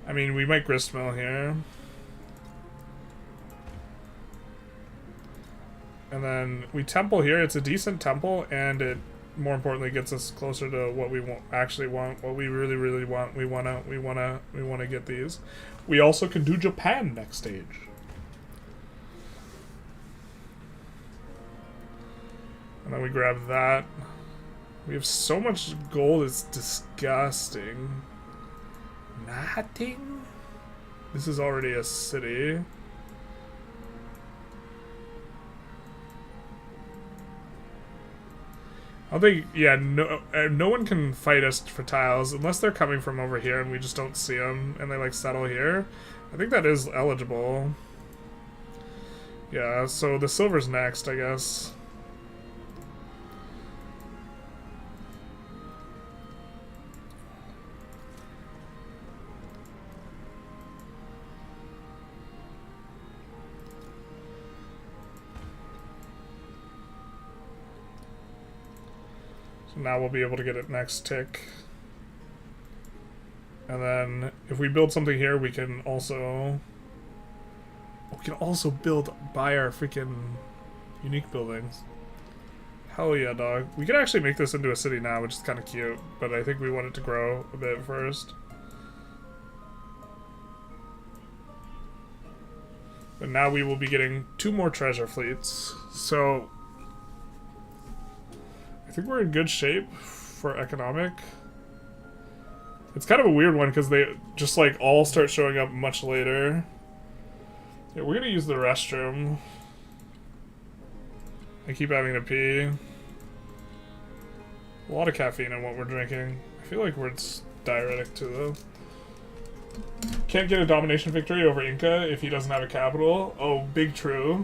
I mean, we might gristmill here. And then we temple here. It's a decent temple, and it, more importantly, gets us closer to what we actually want, what we really want. We wanna get these. We also can do Japan next stage. And then we grab that. We have so much gold, it's disgusting. Nothing? This is already a city. I think, yeah, no one can fight us for tiles unless they're coming from over here and we just don't see them and they like settle here. I think that is eligible. Yeah, so the silver's next, I guess. So now we'll be able to get it next tick. And then if we build something here, we can also buy our freaking unique buildings. Hell yeah, dog. We could actually make this into a city now, which is kind of cute, but I think we want it to grow a bit first. But now we will be getting 2 more treasure fleets. So I think we're in good shape for economic. It's kind of a weird one because they just like all start showing up much later. Yeah, we're gonna use the restroom. I keep having to pee. A lot of caffeine in what we're drinking. I feel like we're diuretic too, though. Can't get a domination victory over Inca if he doesn't have a capital. Oh, big true.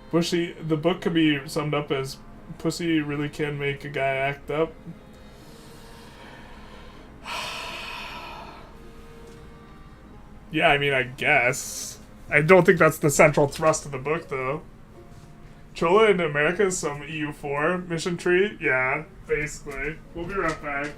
Pussy, the book could be summed up as pussy really can make a guy act up. Yeah, I mean, I guess. I don't think that's the central thrust of the book, though. Chola in America is some EU4 mission tree? Yeah, basically. We'll be right back.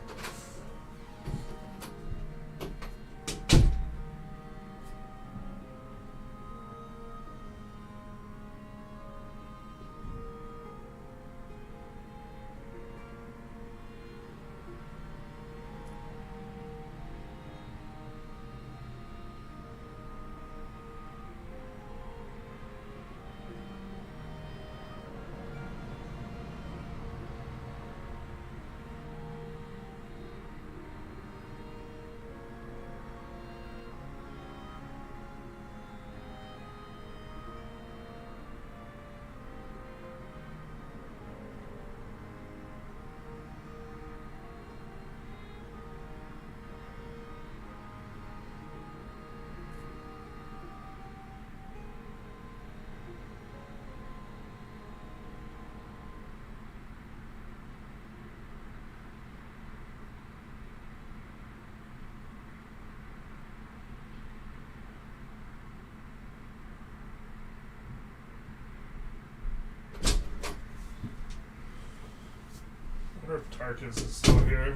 I wonder if Tarkus is still here.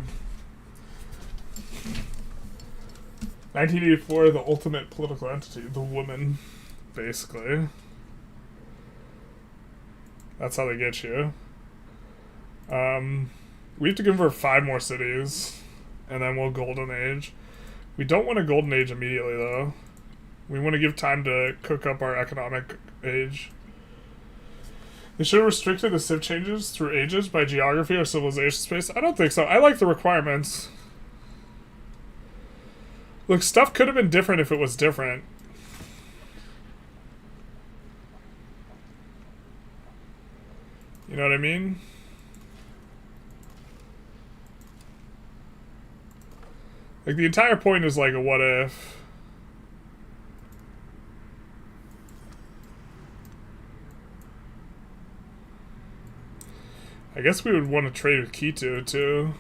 1984, the ultimate political entity, the woman, basically. That's how they get you. We have to convert 5 more cities, and then we'll golden age. We don't want a golden age immediately, though. We want to give time to cook up our economic age. They should have restricted the civ changes through ages by geography or civilization space. I don't think so. I like the requirements. Look, stuff could have been different if it was different. You know what I mean? Like, the entire point is like a what if. I guess we would want to trade with Quito, too.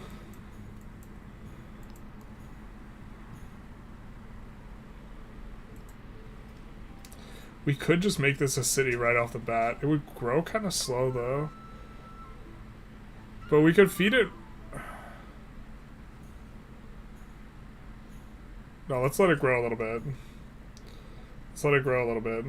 We could just make this a city right off the bat. It would grow kind of slow, though. But we could feed it... No, let's let it grow a little bit. Let's let it grow a little bit.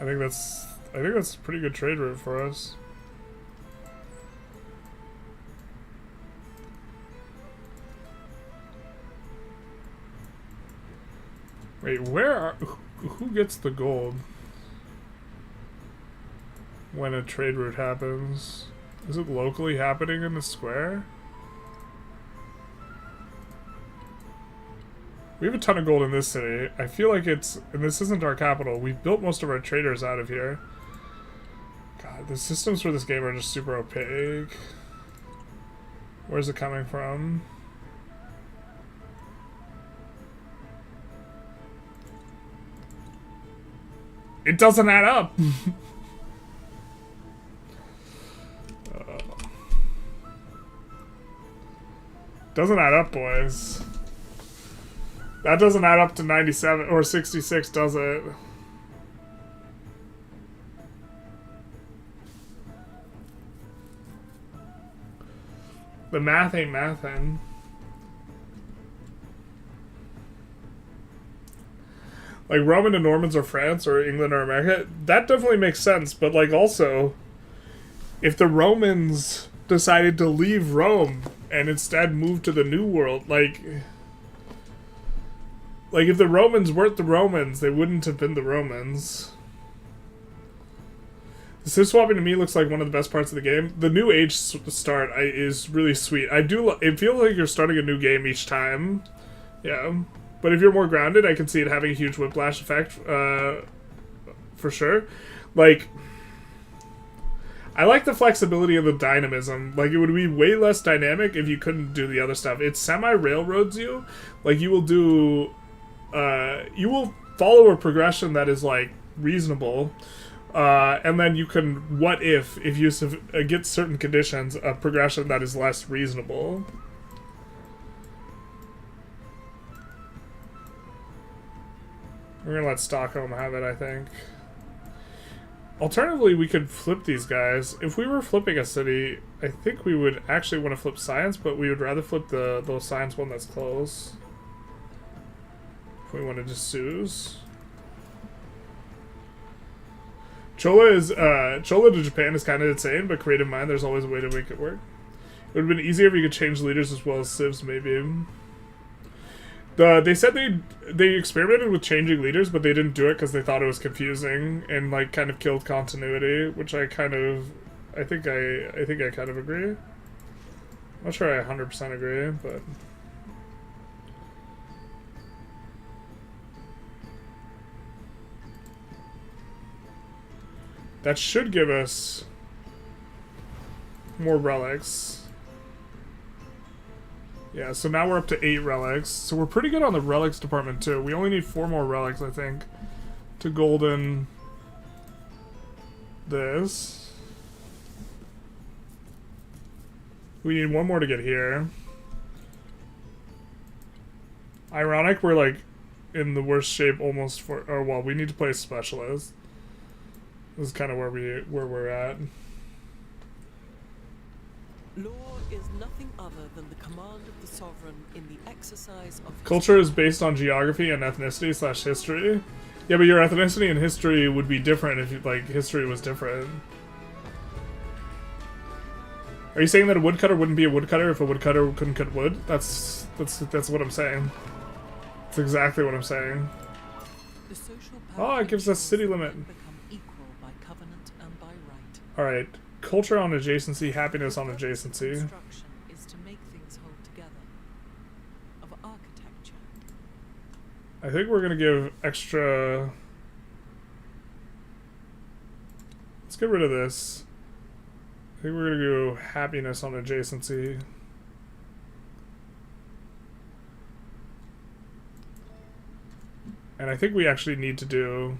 I think that's a pretty good trade route for us. Wait, who gets the gold when a trade route happens? Is it locally happening in the square? We have a ton of gold in this city. I feel like and this isn't our capital. We've built most of our traders out of here. God, the systems for this game are just super opaque. Where's it coming from? It doesn't add up! Doesn't add up, boys. That doesn't add up to 97 or 66, does it? The math ain't mathin'. Like Roman and Normans or France or England or America, that definitely makes sense. But like also, if the Romans decided to leave Rome and instead move to the New World, like if the Romans weren't the Romans, they wouldn't have been the Romans. The civ swapping to me looks like one of the best parts of the game. The new age start is really sweet. It feels like you're starting a new game each time. Yeah. But if you're more grounded, I can see it having a huge whiplash effect, for sure. Like, I like the flexibility of the dynamism. Like, it would be way less dynamic if you couldn't do the other stuff. It semi-railroads you. Like, you will do... you will follow a progression that is, like, reasonable. And then you can, what if you get certain conditions, a progression that is less reasonable. We're gonna let Stockholm have it, I think. Alternatively, we could flip these guys. If we were flipping a city, I think we would actually want to flip science, but we would rather flip the science one that's close. If we wanted to Suze. CHOLA to Japan is kind of insane, but creative mind, there's always a way to make it work. It would have been easier if you could change leaders as well as civs, maybe. They said they experimented with changing leaders, but they didn't do it because they thought it was confusing and like kind of killed continuity, which I think I kind of agree. I'm not sure I 100% agree, but that should give us more relics. Yeah, so now we're up to 8 relics. So we're pretty good on the relics department, too. We only need 4 more relics, I think, to golden this. We need 1 more to get here. Ironic, we're, like, in the worst shape almost for... Oh, well, we need to play specialist. This is kind of where we're at. Law is nothing other than the command of the sovereign in the exercise of... Culture is based on geography and ethnicity / history. Yeah, but your ethnicity and history would be different if, like, history was different. Are you saying that a woodcutter wouldn't be a woodcutter if a woodcutter couldn't cut wood? That's what I'm saying. That's exactly what I'm saying. The social Oh, it gives us city limit. become equal by covenant and by right. Alright. culture on adjacency, happiness on adjacency. Construction is to make things hold together. Of architecture. I think we're gonna give extra. Let's get rid of this. I think we're gonna go happiness on adjacency. And I think we actually need to do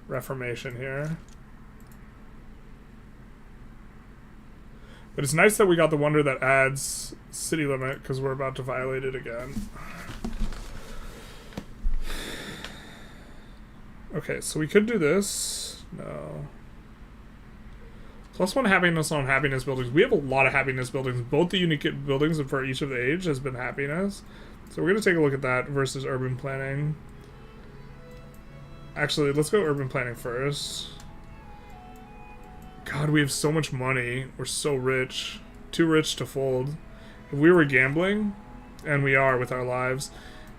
reformation here. But it's nice that we got the wonder that adds city limit, because we're about to violate it again. Okay, so we could do this. No. +1 happiness on happiness buildings. We have a lot of happiness buildings. Both the unique buildings for each of the age has been happiness. So we're going to take a look at that versus urban planning. Actually, let's go urban planning first. God, we have so much money. We're so rich. Too rich to fold. If we were gambling, and we are with our lives,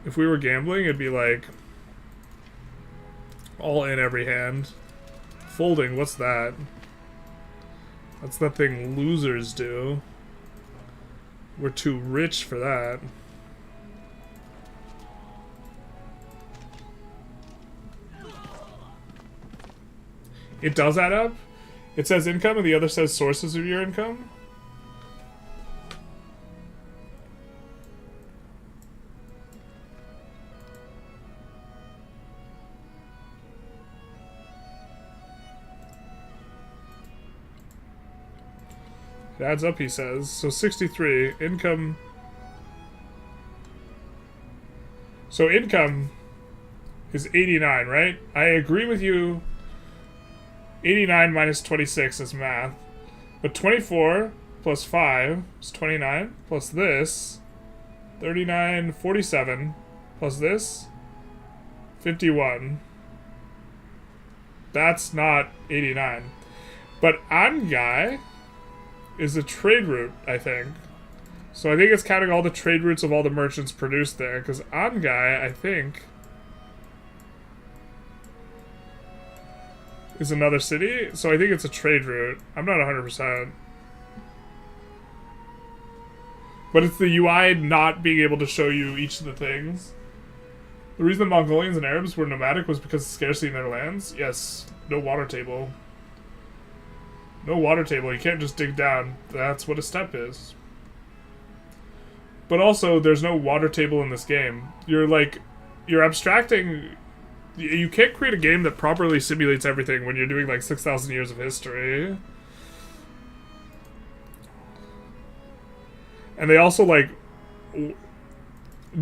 if we were gambling, it'd be like all in every hand. Folding, what's that? That's the thing losers do. We're too rich for that. It does add up? It says income and the other says sources of your income? It adds up, he says. So 63. Income. So income is 89, right? I agree with you. 89 minus 26 is math. But 24 plus 5 is 29. Plus this, 39, 47. Plus this, 51. That's not 89. But Angai is a trade route, I think. So I think it's counting all the trade routes of all the merchants produced there. Because Angai, I think, is another city. So I think it's a trade route. I'm not 100%. But it's the UI not being able to show you each of the things. The reason the Mongolians and Arabs were nomadic was because of scarcity in their lands. Yes, no water table. No water table, you can't just dig down. That's what a steppe is. But also, there's no water table in this game. You're abstracting. You can't create a game that properly simulates everything when you're doing like 6,000 years of history. And they also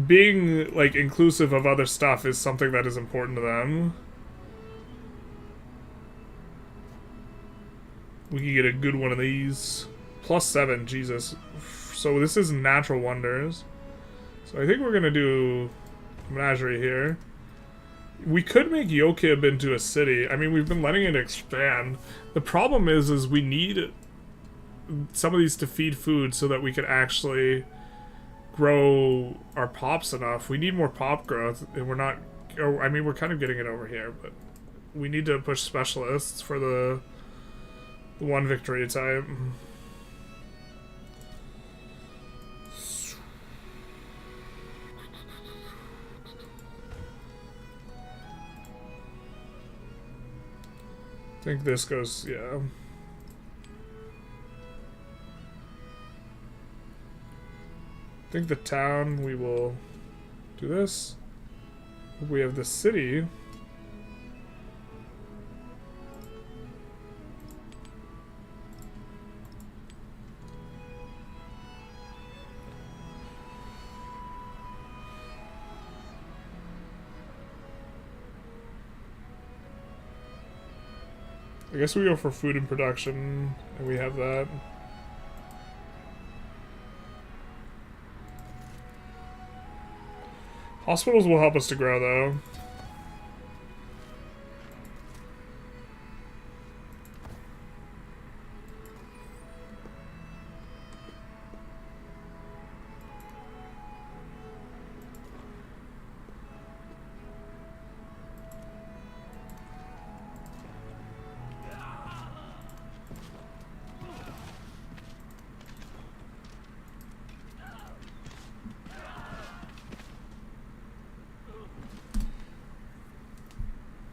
being inclusive of other stuff is something that is important to them. We can get a good one of these. +7, Jesus. So this is natural wonders. So I think we're gonna do menagerie here. We could make Yokib into a city. I mean, we've been letting it expand. The problem is we need some of these to feed food so that we can actually grow our pops enough. We need more pop growth, and we're not. I mean, we're kind of getting it over here, but we need to push specialists for the one victory type. I think this goes, yeah. I think the town, we will do this. We have the city. I guess we go for food and production, and we have that. Hospitals will help us to grow, though.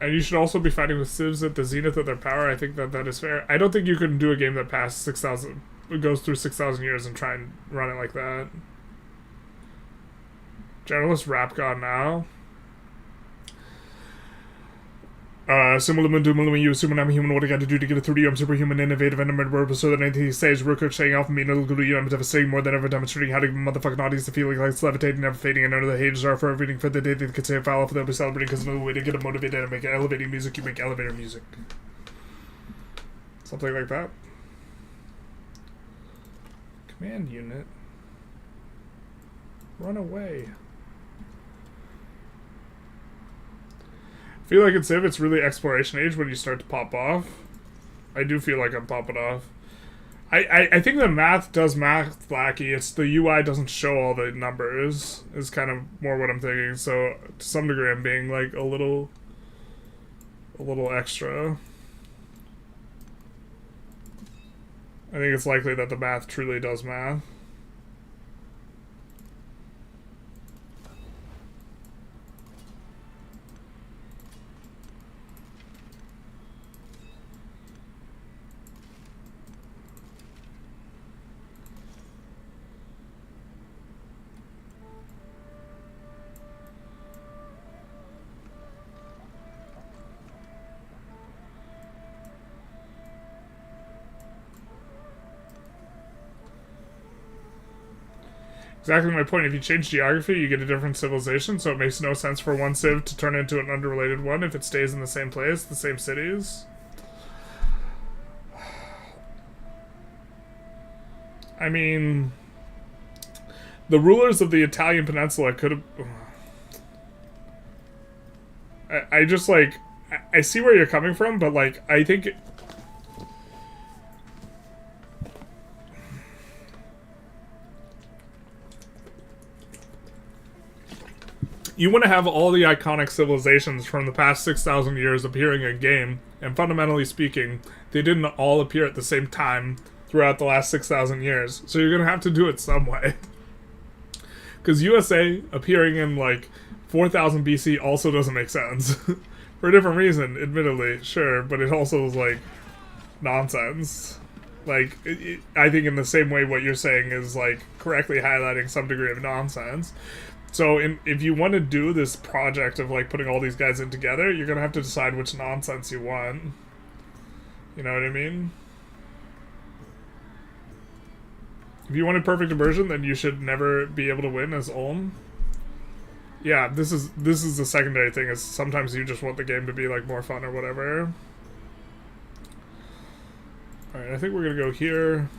And you should also be fighting with civs at the zenith of their power. I think that is fair. I don't think you can do a game that past 6,000, goes through 6,000 years and try and run it like that. Generalist rap god now. Similar to when you assume I'm a human, what I got to do to get it through to you? I'm superhuman, innovative, and unmemorable, so that anything he says, ricocheting off me, and it'll go to you. I'm devastating more than ever, demonstrating how to give a motherfucking audience the feeling like it's levitating, never fading, and none of the haters are for everything for the day they could say a foul off, they'll be celebrating, because another way to get them motivated and make elevating music, you make elevator music. Something like that. Command unit. Run away. I feel like it's really exploration age when you start to pop off. I do feel like I'm popping off. I think the math does math lackey. It's the UI doesn't show all the numbers is kind of more what I'm thinking. So to some degree I'm being like a little extra. I think it's likely that the math truly does math. Exactly my point. If you change geography, you get a different civilization, so it makes no sense for one civ to turn into an unrelated one if it stays in the same place, the same cities. I mean, the rulers of the Italian peninsula could have... I just, like... I see where you're coming from, but, like, I think... You want to have all the iconic civilizations from the past 6,000 years appearing in game, and fundamentally speaking, they didn't all appear at the same time throughout the last 6,000 years. So you're going to have to do it some way. Because USA appearing in, like, 4,000 BC also doesn't make sense. For a different reason, admittedly, sure, but it also is, like, nonsense. Like, I think in the same way what you're saying is, like, correctly highlighting some degree of nonsense. So if you want to do this project of, like, putting all these guys in together, you're going to have to decide which nonsense you want. You know what I mean? If you wanted perfect immersion, then you should never be able to win as Ulm. Yeah, this is the secondary thing, is sometimes you just want the game to be, like, more fun or whatever. Alright, I think we're going to go here.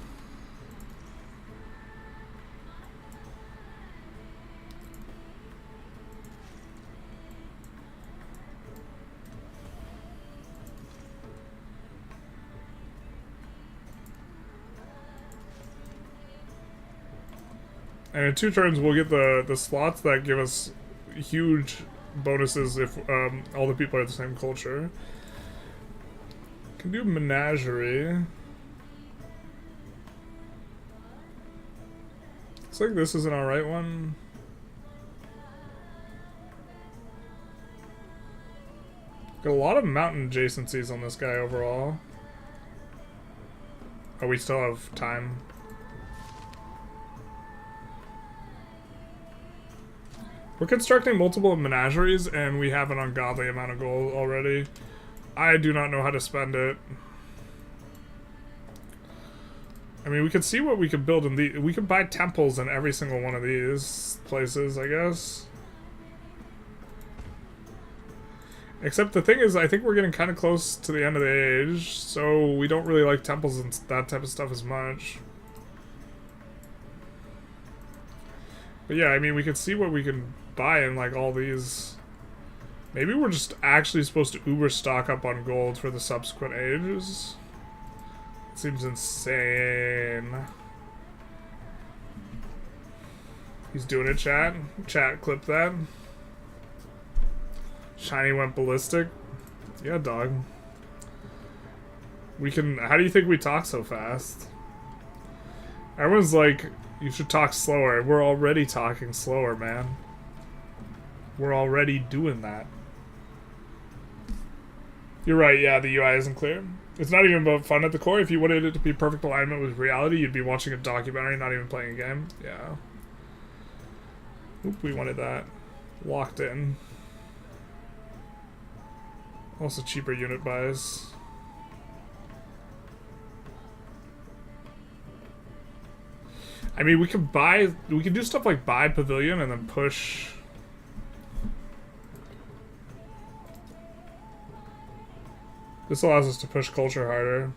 And in 2 turns, we'll get the slots that give us huge bonuses if all the people are the same culture. Can do menagerie. Looks like this is an alright one. Got a lot of mountain adjacencies on this guy overall. Oh, we still have time. We're constructing multiple menageries, and we have an ungodly amount of gold already. I do not know how to spend it. I mean, we could see what we could build in the... We could buy temples in every single one of these places, I guess. Except the thing is, I think we're getting kind of close to the end of the age, so we don't really like temples and that type of stuff as much. But yeah, I mean, we could see what we can buy in, like, all these. Maybe we're just actually supposed to uber stock up on gold for the subsequent ages. It seems insane. He's doing it, chat. Chat, clip that. Shiny went ballistic. Yeah, dog. We can... How do you think we talk so fast? Everyone's like, you should talk slower. We're already talking slower, man. We're already doing that. You're right, yeah, the UI isn't clear. It's not even about fun at the core. If you wanted it to be perfect alignment with reality, you'd be watching a documentary, not even playing a game. Yeah. Oop, we wanted that. Locked in. Also cheaper unit buys. I mean, we could do stuff like buy Pavilion and then push. This allows us to push culture harder.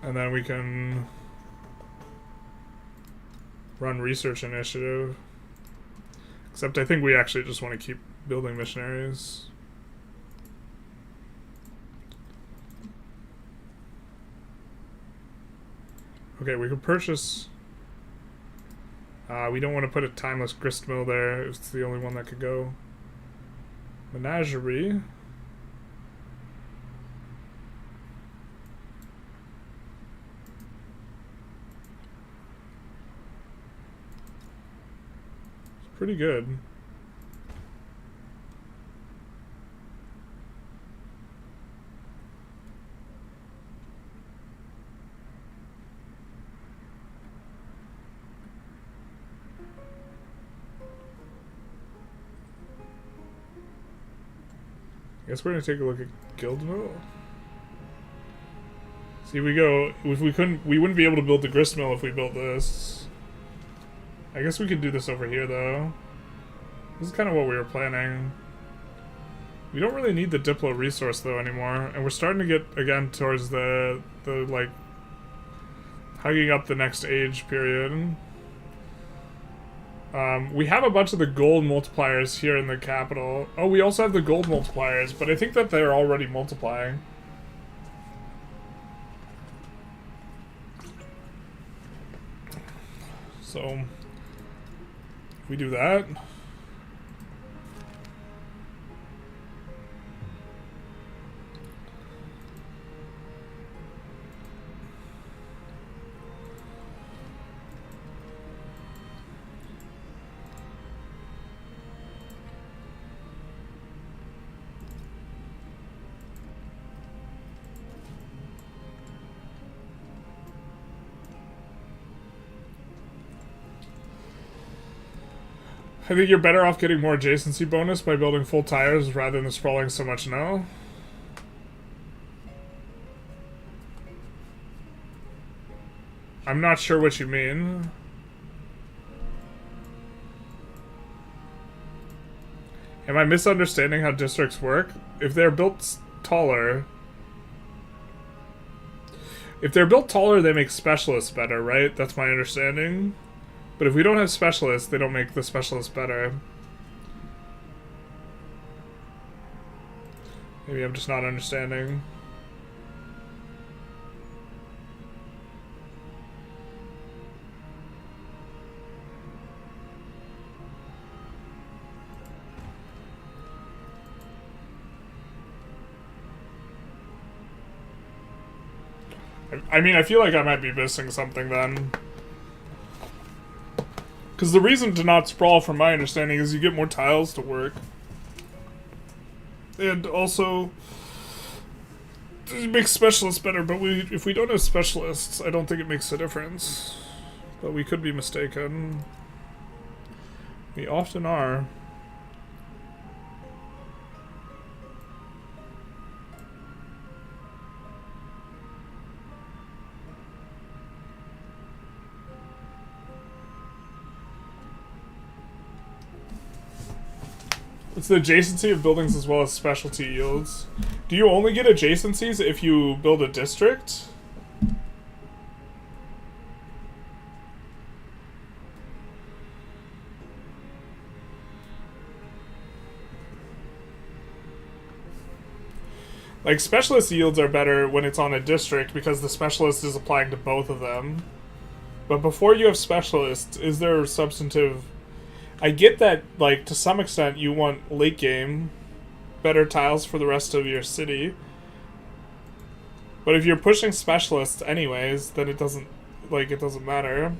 And then we can run research initiative. Except I think we actually just want to keep building missionaries. Okay, we could purchase... we don't want to put a timeless grist mill there. It's the only one that could go. Menagerie. Pretty good. I guess we're gonna take a look at Guild Mill. See, we go. If we couldn't, we wouldn't be able to build the grist mill if we built this. I guess we could do this over here, though. This is kind of what we were planning. We don't really need the Diplo resource, though, anymore. And we're starting to get, again, towards the like, hugging up the next age period. We have a bunch of the gold multipliers here in the capital. Oh, we also have the gold multipliers, but I think that they're already multiplying. So... we do that. I think you're better off getting more adjacency bonus by building full tires rather than sprawling so much now. I'm not sure what you mean. Am I misunderstanding how districts work? If they're built taller... If they're built taller, they make specialists better, right? That's my understanding. But if we don't have specialists, they don't make the specialists better. Maybe I'm just not understanding. I mean, I feel like I might be missing something then. Because the reason to not sprawl, from my understanding, is you get more tiles to work. And also, it makes specialists better, but if we don't have specialists, I don't think it makes a difference. But we could be mistaken. We often are. It's the adjacency of buildings as well as specialty yields. Do you only get adjacencies if you build a district? Like, specialist yields are better when it's on a district because the specialist is applying to both of them. But before you have specialists, is there substantive... I get that, like, to some extent you want late game better tiles for the rest of your city. But if you're pushing specialists anyways, then it doesn't matter.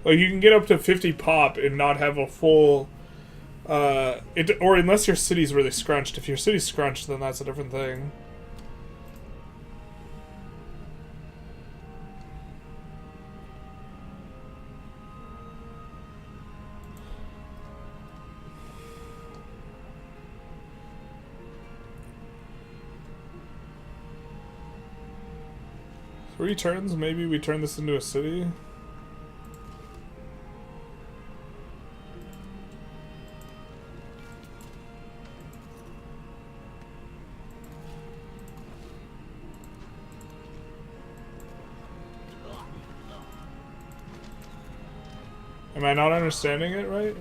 Like, you can get up to 50 pop and not have a full... or unless your city's really scrunched. If your city's scrunched, then that's a different thing. Three turns, maybe we turn this into a city. Am I not understanding it right?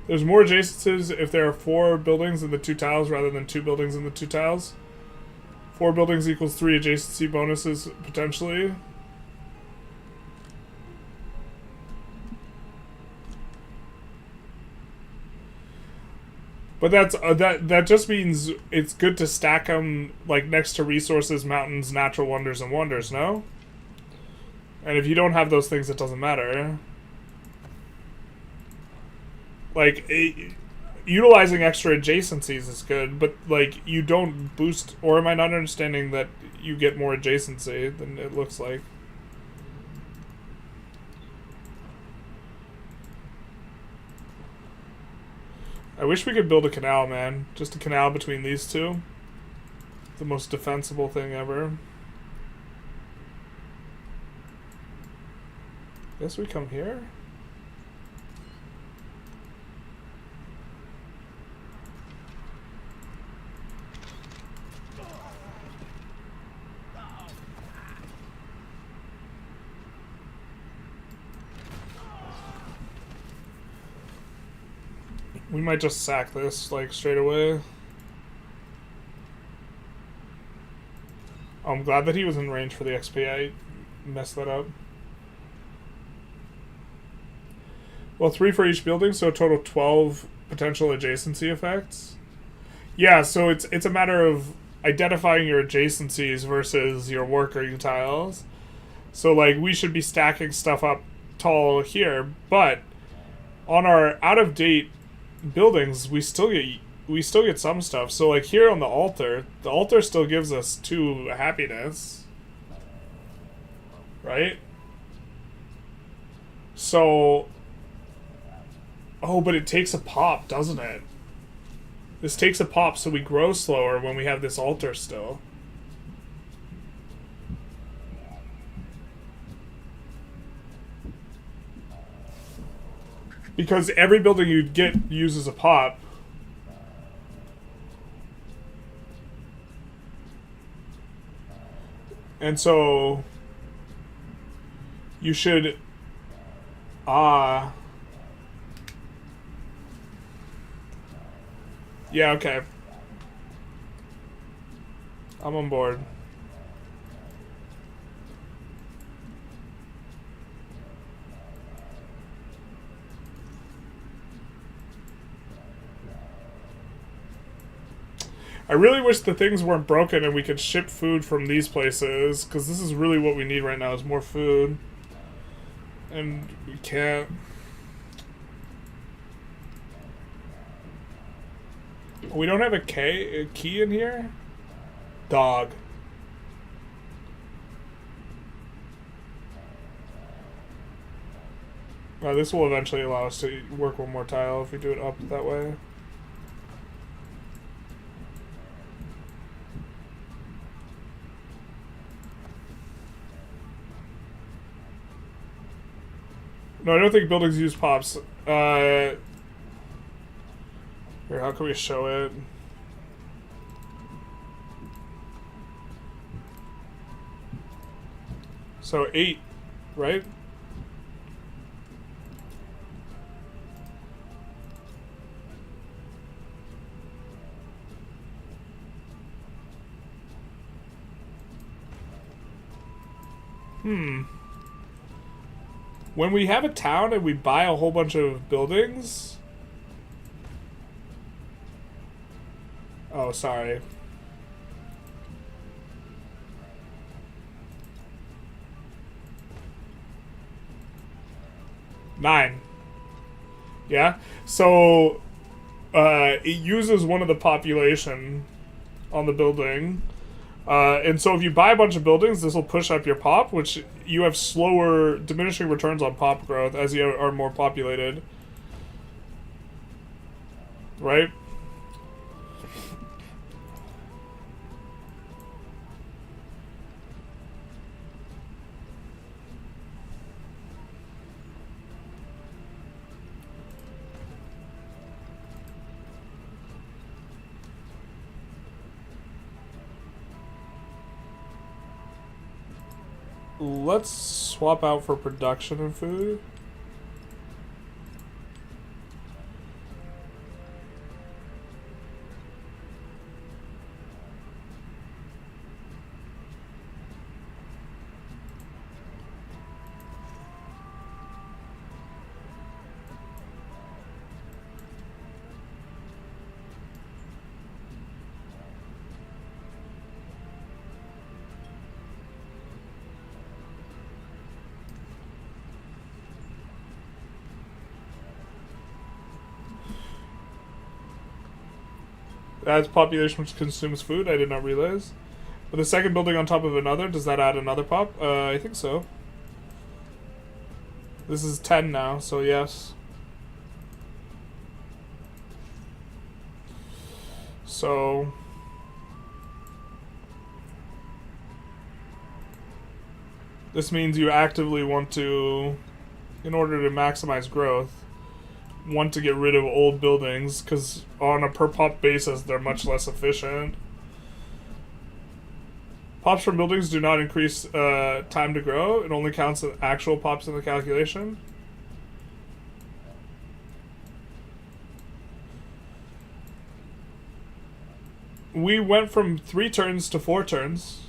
There's more adjacencies if there are 4 buildings in the 2 tiles rather than 2 buildings in the 2 tiles. 4 buildings equals 3 adjacency bonuses, potentially. But that just means it's good to stack them, like, next to resources, mountains, natural wonders, and wonders, no? And if you don't have those things, it doesn't matter. Like, utilizing extra adjacencies is good, but, like, you don't boost... Or am I not understanding that you get more adjacency than it looks like? I wish we could build a canal, man. Just a canal between these two. The most defensible thing ever. Guess we come here? We might just sack this, like, straight away. I'm glad that he was in range for the XP. I messed that up. Well, 3 for each building, so a total 12 potential adjacency effects. Yeah, so it's a matter of identifying your adjacencies versus your worker tiles. So, like, we should be stacking stuff up tall here, but on our out-of-date buildings, we still get some stuff. So, like, here on the altar still gives us 2 happiness, right? So, oh, but it takes a pop, doesn't it? This takes a pop, so we grow slower when we have this altar still. Because every building you get uses a pop. And so you should yeah, okay. I'm on board. I really wish the things weren't broken and we could ship food from these places, because this is really what we need right now, is more food. And we can't. We don't have a key in here? Dog. This will eventually allow us to work one more tile if we do it up that way. No, I don't think buildings use pops. Here, how can we show it? So 8, right? When we have a town and we buy a whole bunch of buildings... Oh, sorry. Nine. Yeah? So, it uses one of the population on the building. And so if you buy a bunch of buildings, this will push up your pop, which you have slower, diminishing returns on pop growth as you are more populated. Right? Let's swap out for production and food. Adds population which consumes food. I did not realize. But the second building on top of another, does that add another pop? I think so. This is 10 now, so yes. So... this means you actively want to, in order to maximize growth, want to get rid of old buildings, because on a per pop basis they're much less efficient. Pops from buildings do not increase time to grow. It only counts the actual pops in the calculation. We went from 3 turns to 4 turns,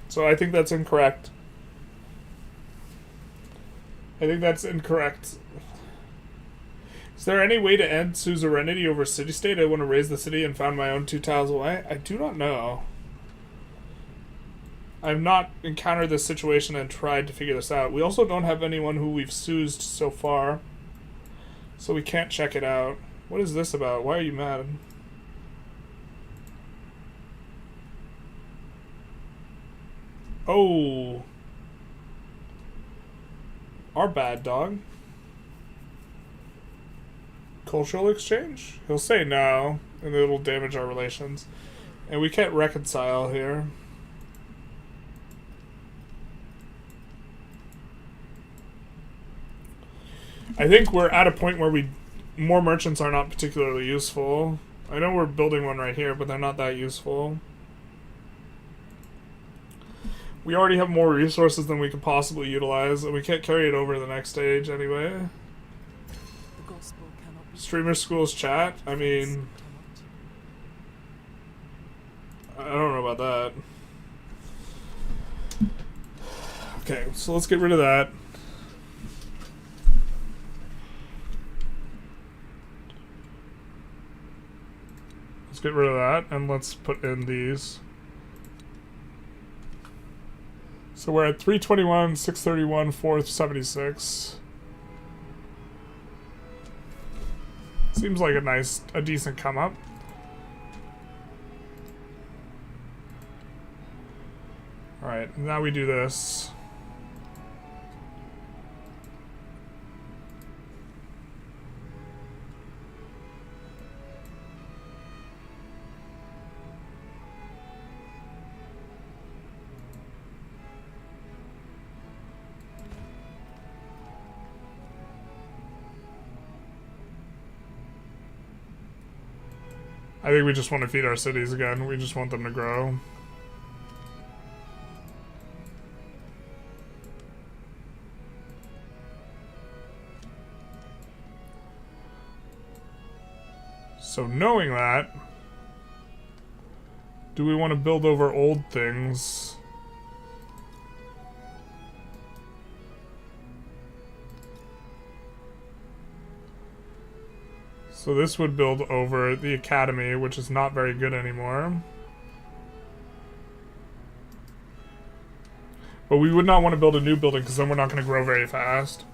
so I think that's incorrect. I think that's incorrect. Is there any way to end suzerainty over city-state? I want to raise the city and found my own 2 tiles away. I do not know. I've not encountered this situation and tried to figure this out. We also don't have anyone who we've suzed so far, so we can't check it out. What is this about? Why are you mad? Oh. Our bad dog. Cultural exchange? He'll say no, and it'll damage our relations. And we can't reconcile here. I think we're at a point where more merchants are not particularly useful. I know we're building one right here, but they're not that useful. We already have more resources than we could possibly utilize, and we can't carry it over to the next stage anyway. Streamer schools chat? I mean... I don't know about that. Okay, so let's get rid of that. Let's get rid of that, and let's put in these. So we're at 321, 631, 476. Seems like a decent come up. Alright, now we do this. I think we just want to feed our cities again. We just want them to grow. So knowing that, do we want to build over old things? So this would build over the academy, which is not very good anymore. But we would not want to build a new building because then we're not going to grow very fast.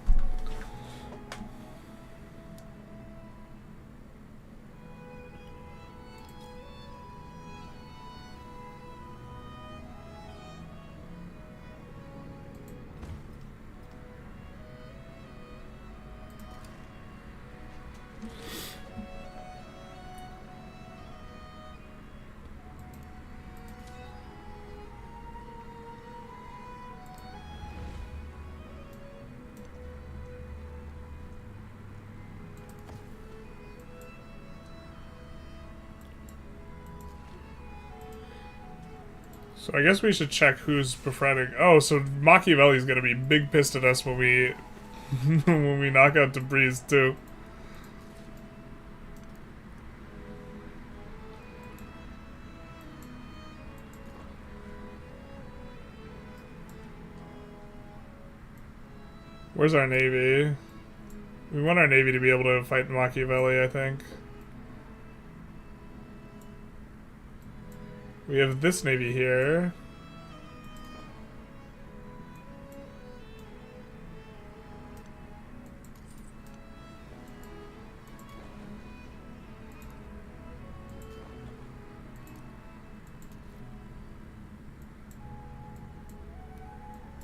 So I guess we should check who's befriending. Oh, so Machiavelli's gonna be big pissed at us when we when we knock out Debris too. Where's our navy? We want our navy to be able to fight Machiavelli, I think. We have this navy here.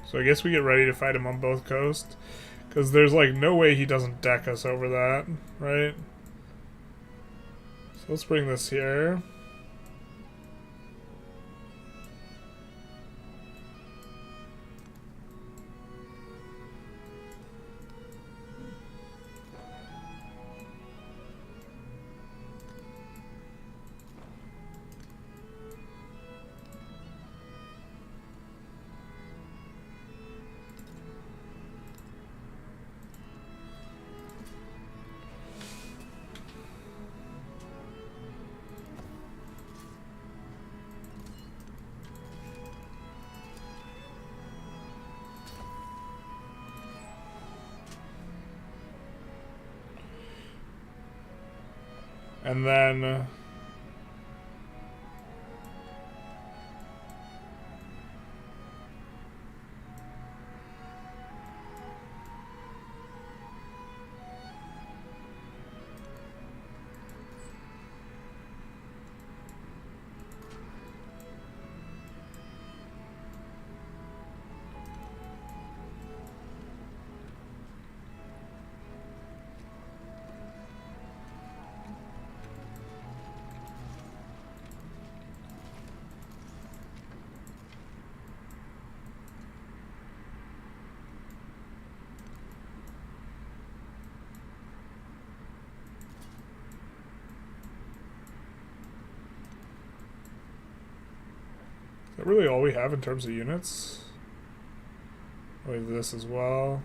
So I guess we get ready to fight him on both coasts. Because there's like no way he doesn't deck us over that, right? So let's bring this here. And then is that really all we have in terms of units? We have this as well.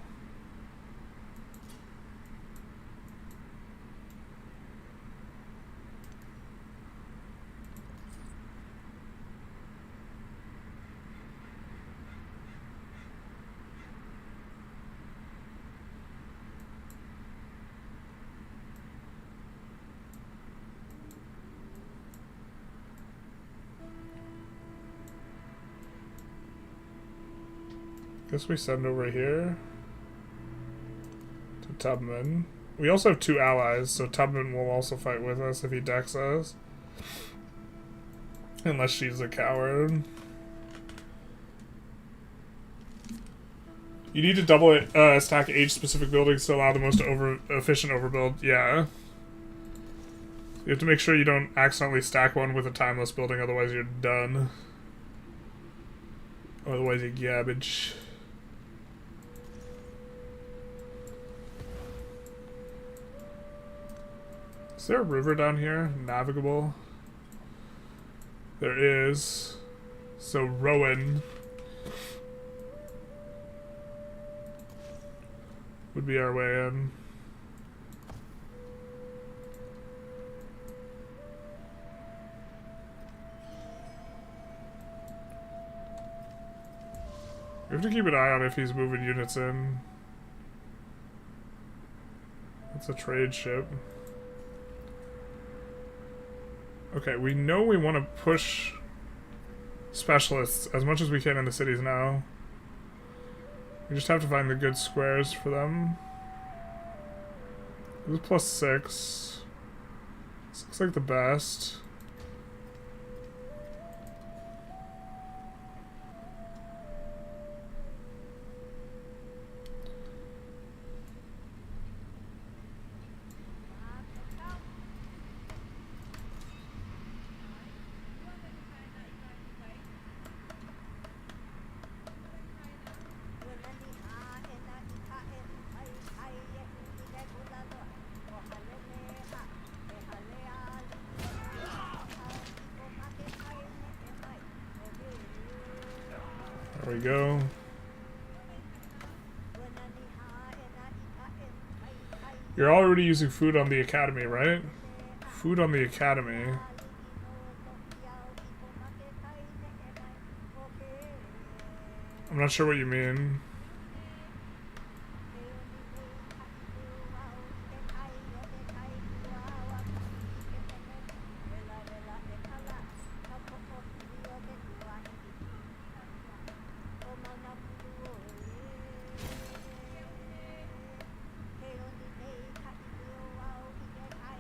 Guess we send over here to Tubman. We also have 2 allies, so Tubman will also fight with us if he decks us. Unless she's a coward. You need to double it, stack age-specific buildings to allow the most efficient overbuild. Yeah. You have to make sure you don't accidentally stack one with a timeless building, otherwise you're done. Otherwise you're garbage. Is there a river down here? Navigable? There is. So Rowan would be our way in. We have to keep an eye on if he's moving units in. It's a trade ship. Okay, we know we want to push specialists as much as we can in the cities now. We just have to find the good squares for them. This is +6. This looks like the best. There we go. You're already using food on the academy, right? Food on the academy. I'm not sure what you mean.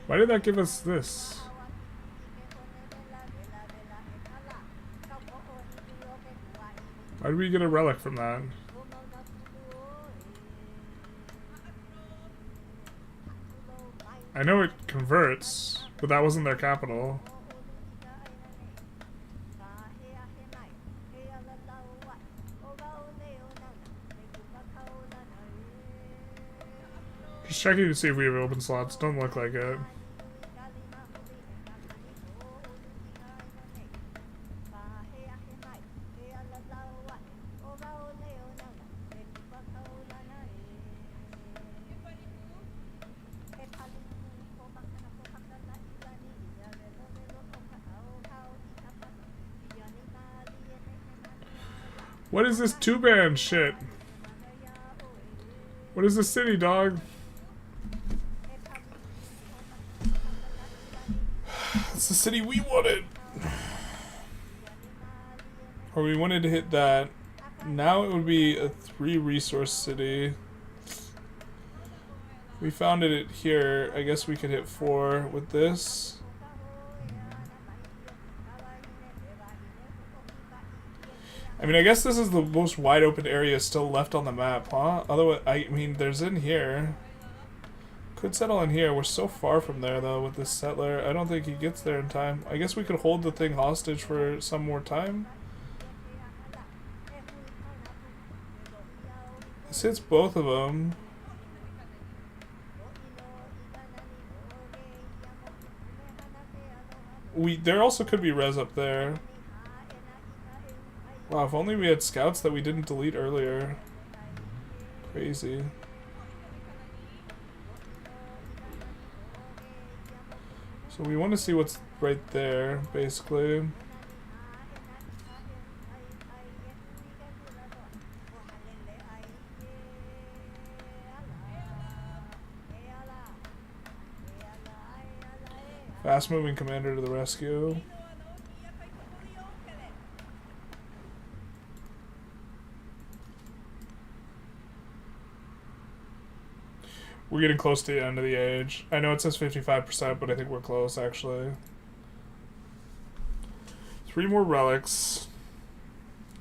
Why did that give us this? Why did we get a relic from that? I know it converts, but that wasn't their capital. Just checking to see if we have open slots. Don't look like it. What is this two-band shit? What is the city, dog? It's the city we wanted. Or we wanted to hit that. Now it would be a 3-resource city. We found it here. I guess we could hit 4 with this. I mean, I guess this is the most wide open area still left on the map, huh? Otherwise, I mean, there's in here. Could settle in here. We're so far from there, though, with this settler. I don't think he gets there in time. I guess we could hold the thing hostage for some more time. This hits both of them. There also could be res up there. Wow, if only we had scouts that we didn't delete earlier. Crazy. So we want to see what's right there, basically. Fast-moving commander to the rescue. We're getting close to the end of the age. I know it says 55%, but I think we're close, actually. 3 more relics.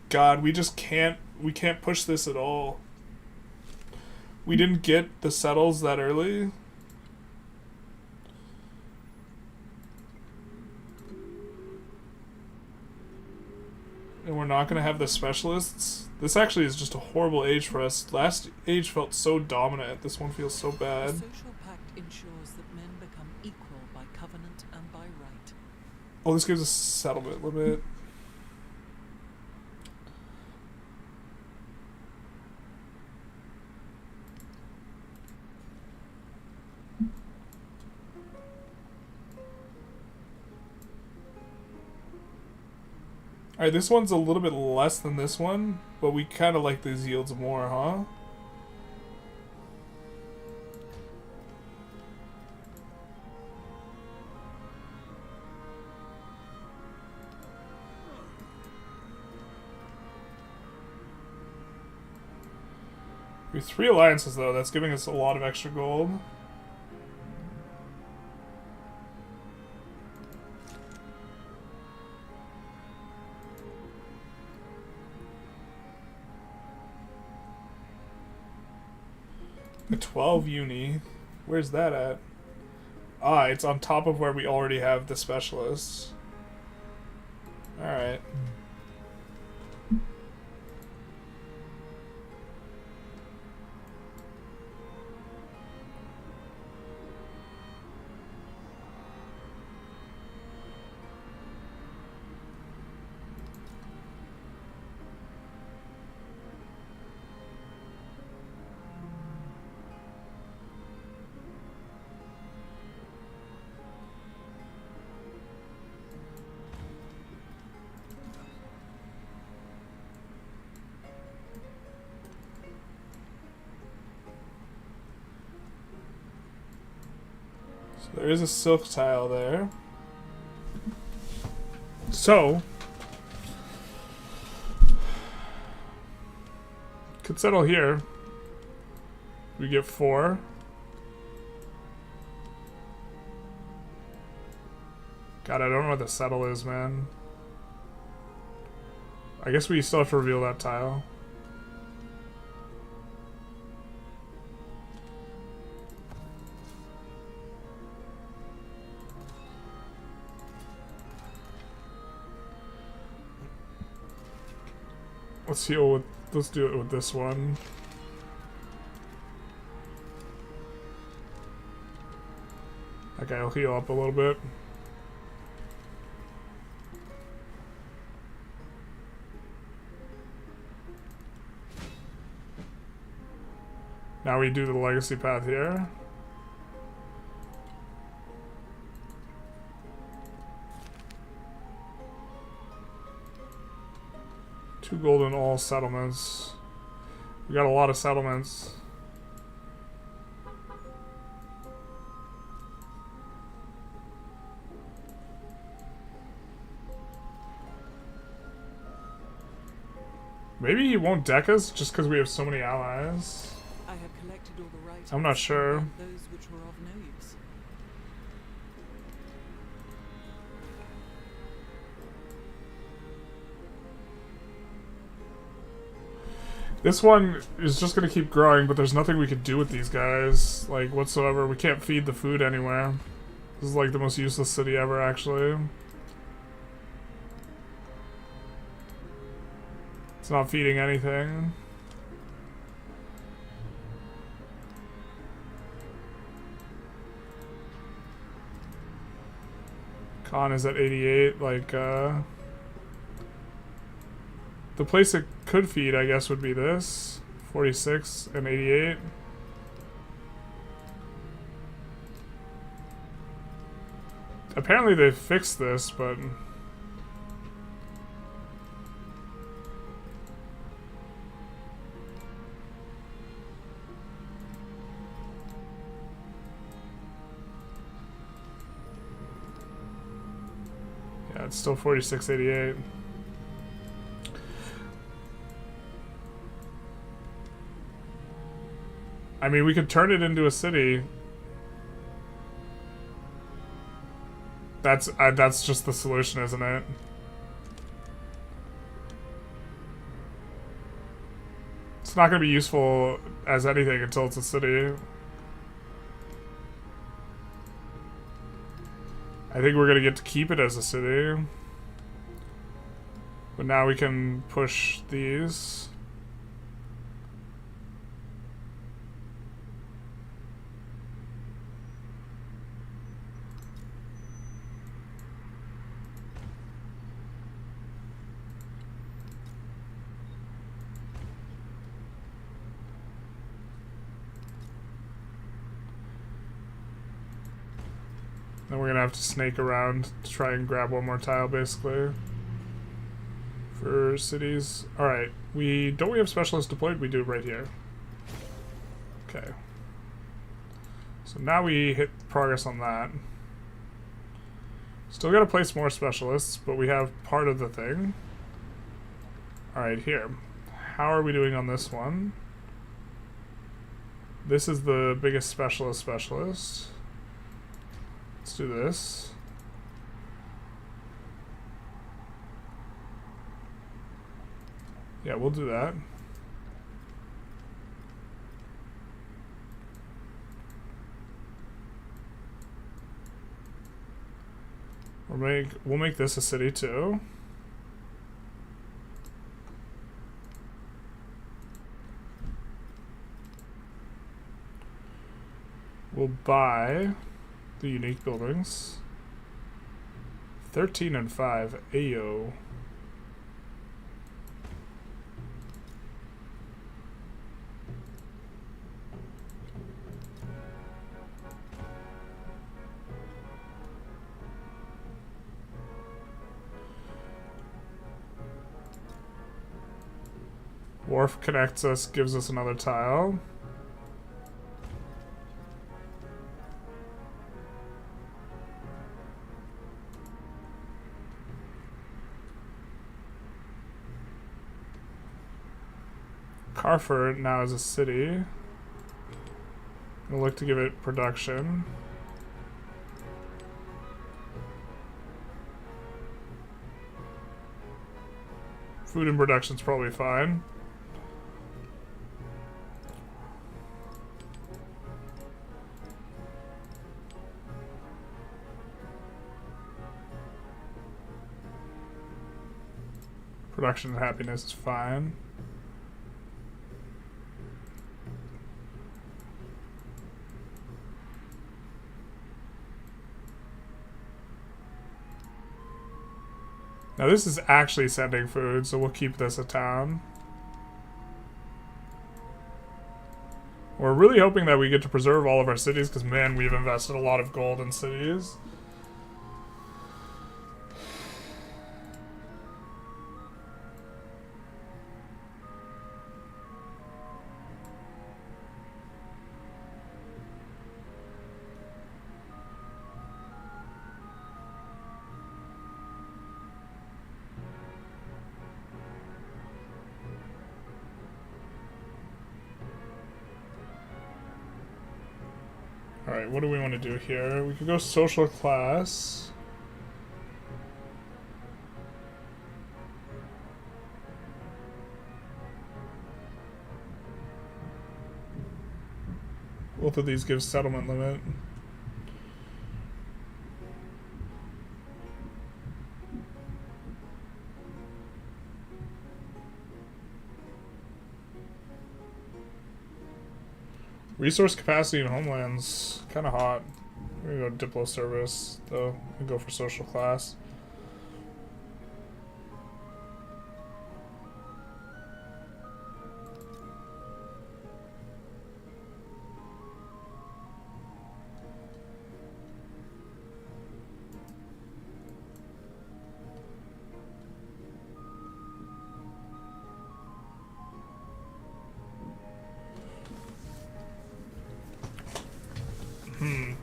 God, we just can't push this at all. We didn't get the settles that early. And we're not going to have the specialists. This actually is just a horrible age for us. Last age felt so dominant. This one feels so bad. The social pact ensures that men become equal by covenant and by right. Oh, this gives us settlement limit. Alright, this one's a little bit less than this one, but we kind of like these yields more, huh? We have 3 alliances though, that's giving us a lot of extra gold. A 12 uni. Where's that at? Ah, it's on top of where we already have the specialists. Alright. There is a silk tile there. So, could settle here. We get 4. God, I don't know what the settle is, man. I guess we still have to reveal that tile. Let's heal with. Let's do it with this one. That guy will heal up a little bit. Now we do the legacy path here. Two gold in all settlements. We got a lot of settlements. Maybe he won't deck us just because we have so many allies. I have collected all the writings. I'm not sure. And those which were of no use. This one is just gonna keep growing, but there's nothing we could do with these guys, like, whatsoever. We can't feed the food anywhere. This is like the most useless city ever, actually. It's not feeding anything. Con is at 88, like, the place it could feed, I guess, would be this. 46 and 88. Apparently they fixed this, but... yeah, it's still 46.88. I mean, we could turn it into a city. That's just the solution, isn't it? It's not going to be useful as anything until it's a city. I think we're going to get to keep it as a city. But now we can push these. Then we're gonna have to snake around to try and grab one more tile, basically. For cities. Alright, we have specialists deployed? We do right here. Okay. So now we hit progress on that. Still gotta place more specialists, but we have part of the thing. Alright, here. How are we doing on this one? This is the biggest specialist. Let's do this. Yeah, we'll do that. We'll make this a city too. We'll buy the unique buildings. 13 and 5. Ayo. Wharf connects us, gives us another tile. Carford now is a city. We'll look to give it production. Food and production's probably fine. Production and happiness is fine. Now this is actually sending food, so we'll keep this a town. We're really hoping that we get to preserve all of our cities, because man, we've invested a lot of gold in cities. Alright, what do we want to do here? We could go social class. Both of these give settlement limit. Resource capacity in homelands, kind of hot. We're gonna go Diplo service, though. We go for social class.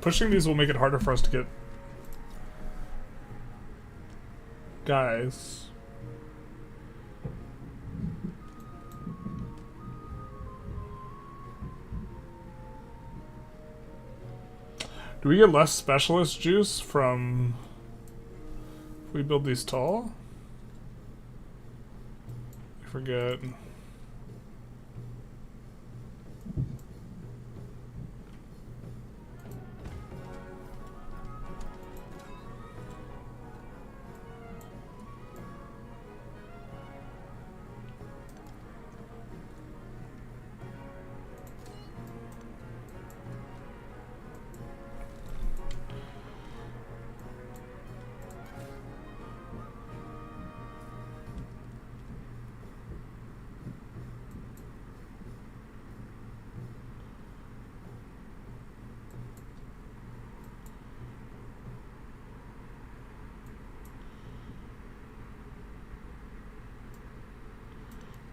Pushing these will make it harder for us to get guys. Do we get less specialist juice from if we build these tall? I forget.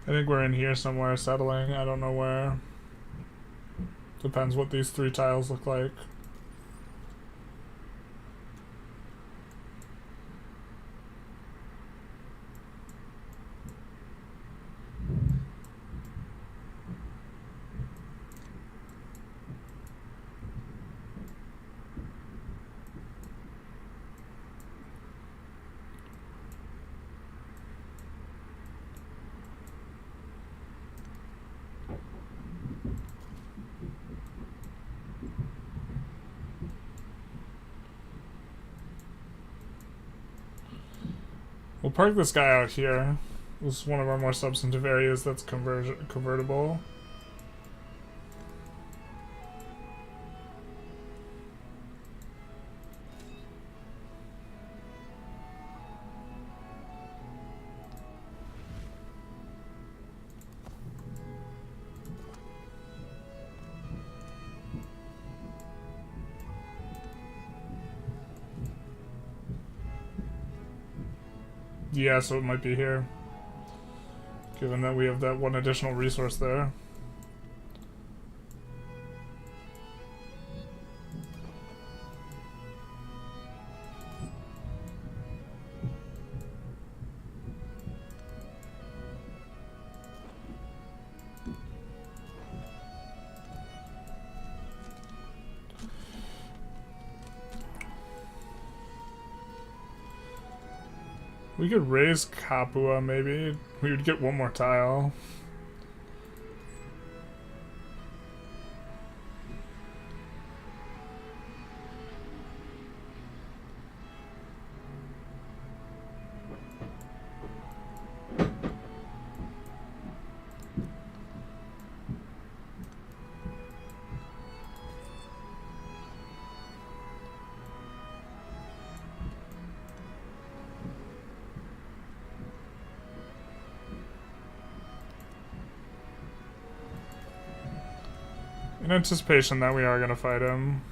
I think we're in here somewhere settling. I don't know where. Depends what these 3 tiles look like. park this guy out here. This is one of our more substantive areas that's convertible. Yeah, so it might be here. Given that we have that one additional resource there. We could raise Capua, maybe. We would get one more tile. In anticipation that we are going to fight him.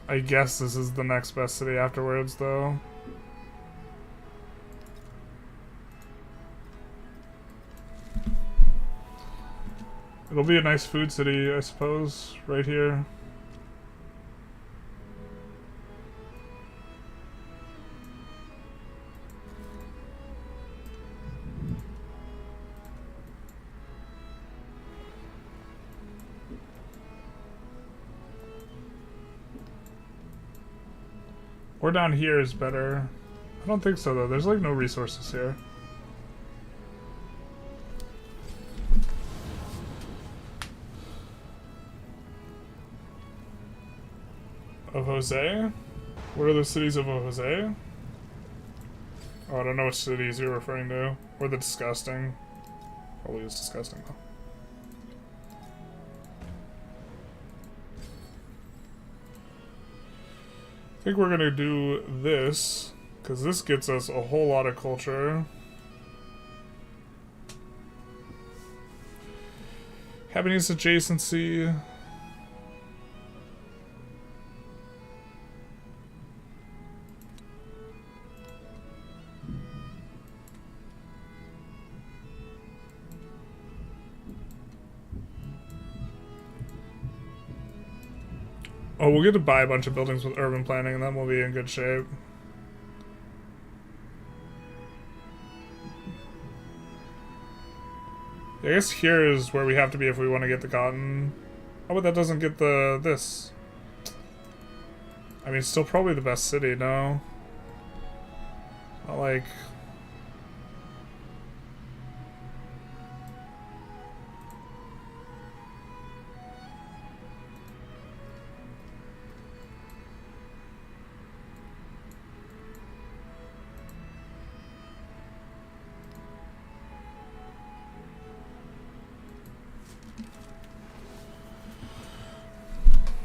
I guess this is the next best city afterwards, though. It'll be a nice food city, I suppose, right here. Or down here is better. I don't think so, though. There's like no resources here. Of Jose? What are the cities of Jose? Oh, I don't know which cities you're referring to. Or the disgusting. Probably is disgusting, though. I think we're gonna do this, because this gets us a whole lot of culture. Happiness adjacency. Oh, we'll get to buy a bunch of buildings with urban planning, and then we'll be in good shape. I guess here is where we have to be if we want to get the cotton. Oh, but that doesn't get the this. I mean, it's still probably the best city, no? Not like...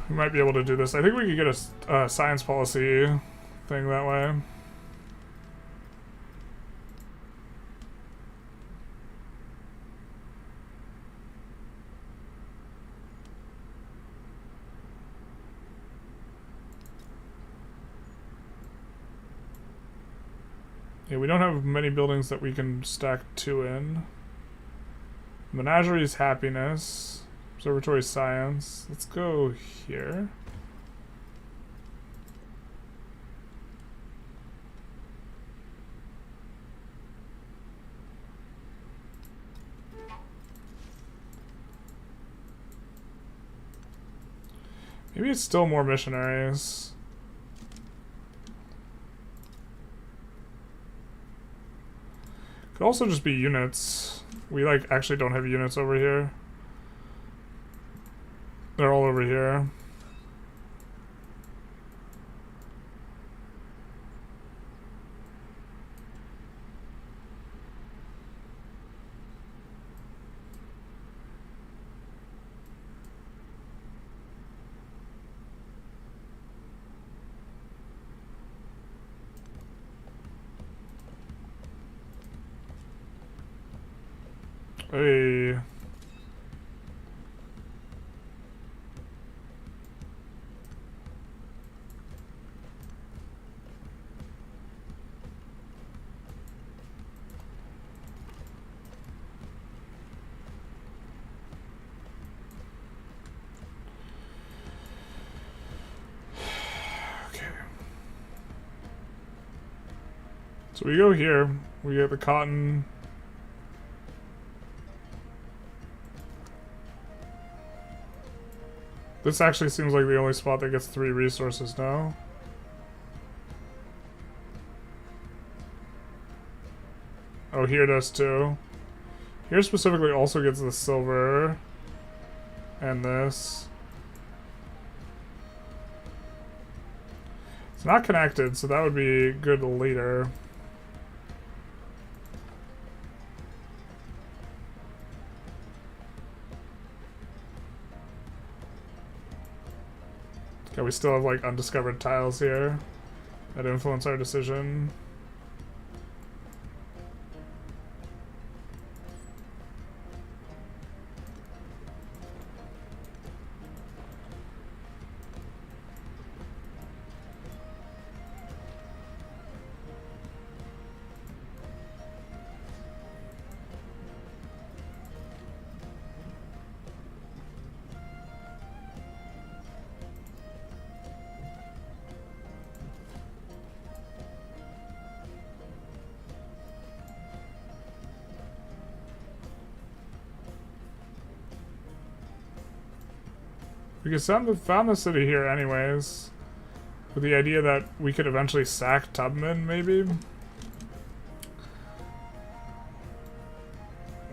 We might be able to do this. I think we could get a science policy thing that way. Yeah, we don't have many buildings that we can stack two in. Menagerie is happiness. Observatory science. Let's go here. Maybe it's still more missionaries. Could also just be units. We, like, actually don't have units over here. They're all over here. Hey. Okay. So we go here. We get the cotton. This actually seems like the only spot that gets 3 resources now. Oh, here it does too. Here specifically also gets the silver. And this. It's not connected, so that would be good later. Okay, we still have like undiscovered tiles here that influence our decision. We could found the city here anyways, with the idea that we could eventually sack Tubman, maybe?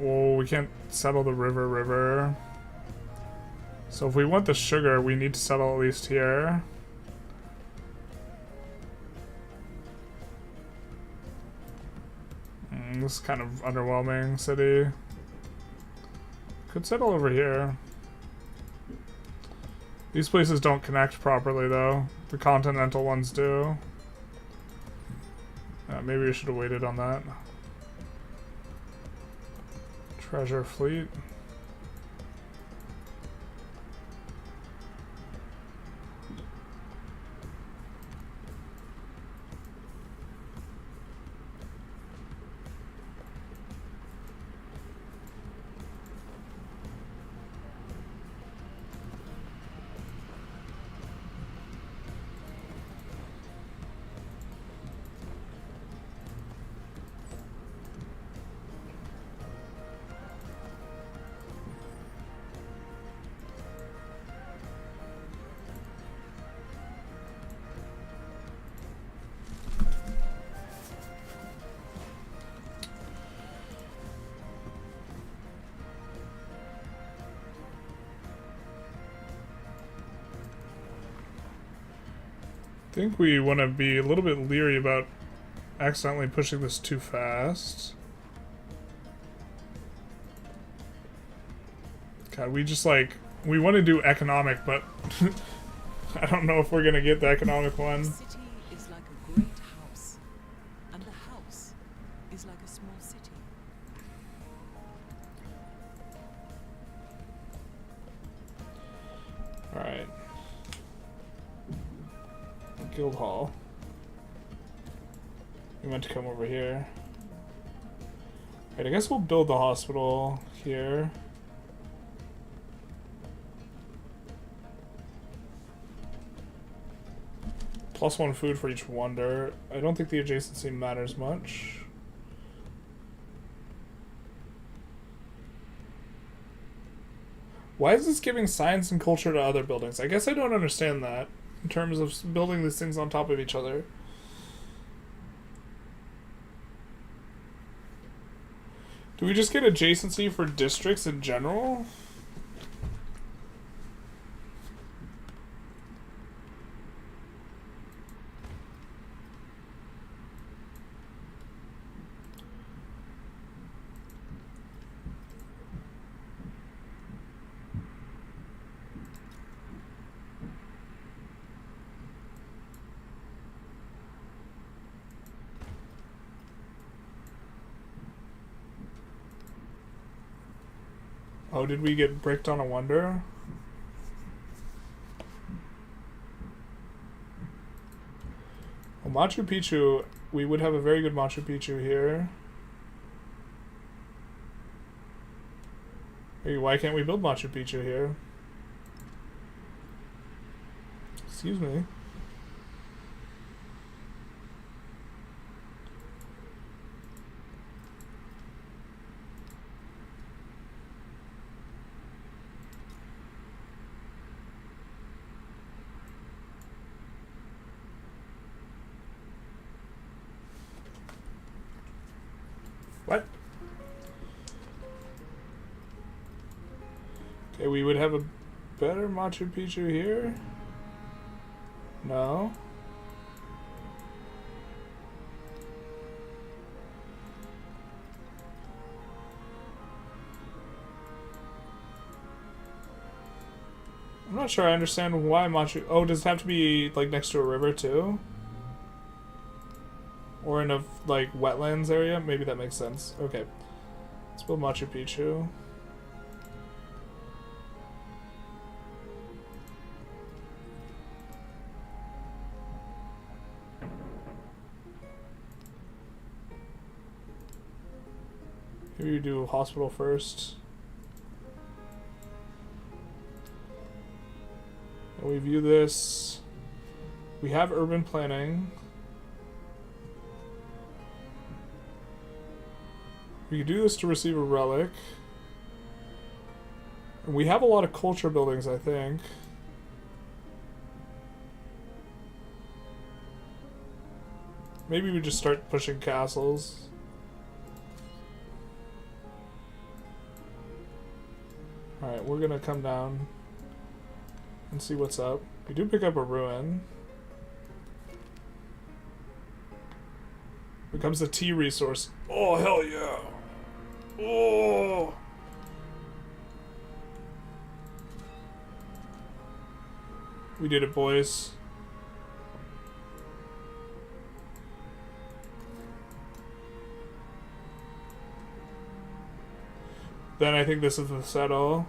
Well, we can't settle the river. So if we want the sugar, we need to settle at least here. This is kind of underwhelming city. Could settle over here. These places don't connect properly, though. The continental ones do. Maybe we should have waited on that. Treasure fleet. I think we want to be a little bit leery about accidentally pushing this too fast. God, we just like, we want to do economic, but I don't know if we're going to get the economic one. The city is like a great house, and the house is like a small city. Alright. Guild Hall. We meant to come over here. Alright, I guess we'll build the hospital here. +1 food for each wonder. I don't think the adjacency matters much. Why is this giving science and culture to other buildings? I guess I don't understand that in terms of building these things on top of each other. Do we just get adjacency for districts in general? Oh, did we get bricked on a wonder? Well, Machu Picchu, we would have a very good Machu Picchu here. Hey, why can't we build Machu Picchu here? Excuse me. What? Okay, we would have a better Machu Picchu here? No. I'm not sure I understand why Machu... Oh, does it have to be, like, next to a river, too? Or in a, like, wetlands area? Maybe that makes sense. Okay. Let's build Machu Picchu. Maybe we do a hospital first. And we view this. We have urban planning. We could do this to receive a relic. And we have a lot of culture buildings, I think. Maybe we just start pushing castles. Alright, we're gonna come down and see what's up. We do pick up a ruin. Becomes a tea resource. Oh, hell yeah! Oh! We did it, boys. Then I think this is the settle.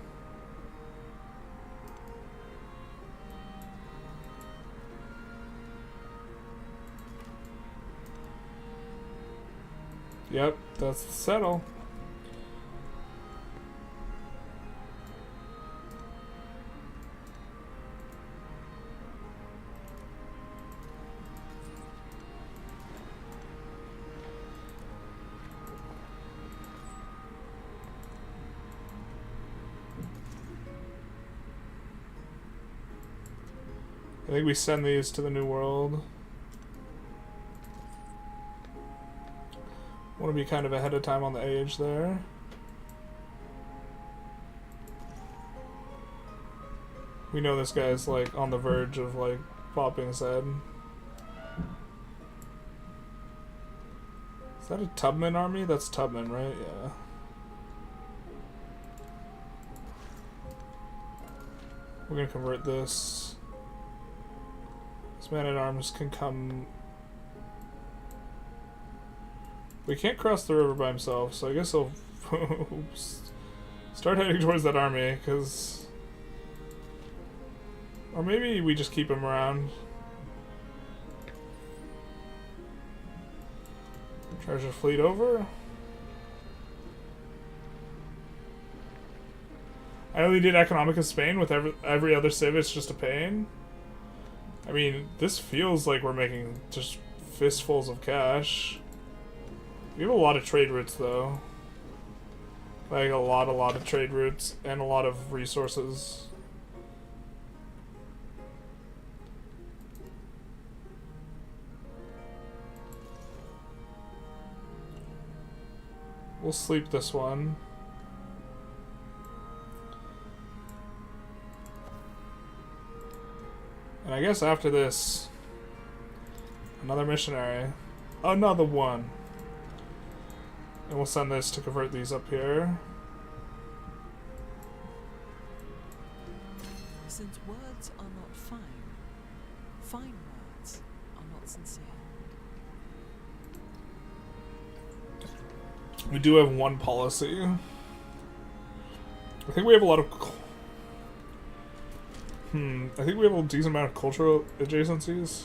Yep, that's the settle. I think we send these to the New World. Want to be kind of ahead of time on the age there. We know this guy's like on the verge of like popping his head. Is that a Tubman army? That's Tubman, right? Yeah. We're gonna convert this. This man-at-arms can come... We can't cross the river by himself, so I guess he'll start heading towards that army, because... Or maybe we just keep him around. Treasure fleet over. I only did economic of Spain with every other civ, it's just a pain. I mean, this feels like we're making just fistfuls of cash. We have a lot of trade routes, though. Like, a lot of trade routes and a lot of resources. We'll sleep this one. And I guess after this, another missionary. Another one. And we'll send this to convert these up here. Since words are not fine, fine words are not sincere. We do have one policy. I think we have a lot of... I think we have a decent amount of cultural adjacencies.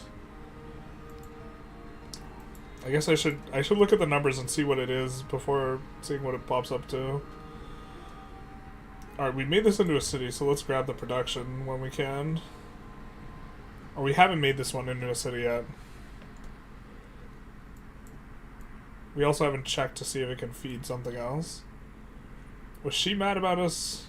I guess I should look at the numbers and see what it is before seeing what it pops up to. Alright, we made this into a city, so let's grab the production when we can. Or we haven't made this one into a city yet. We also haven't checked to see if it can feed something else. Was she mad about us?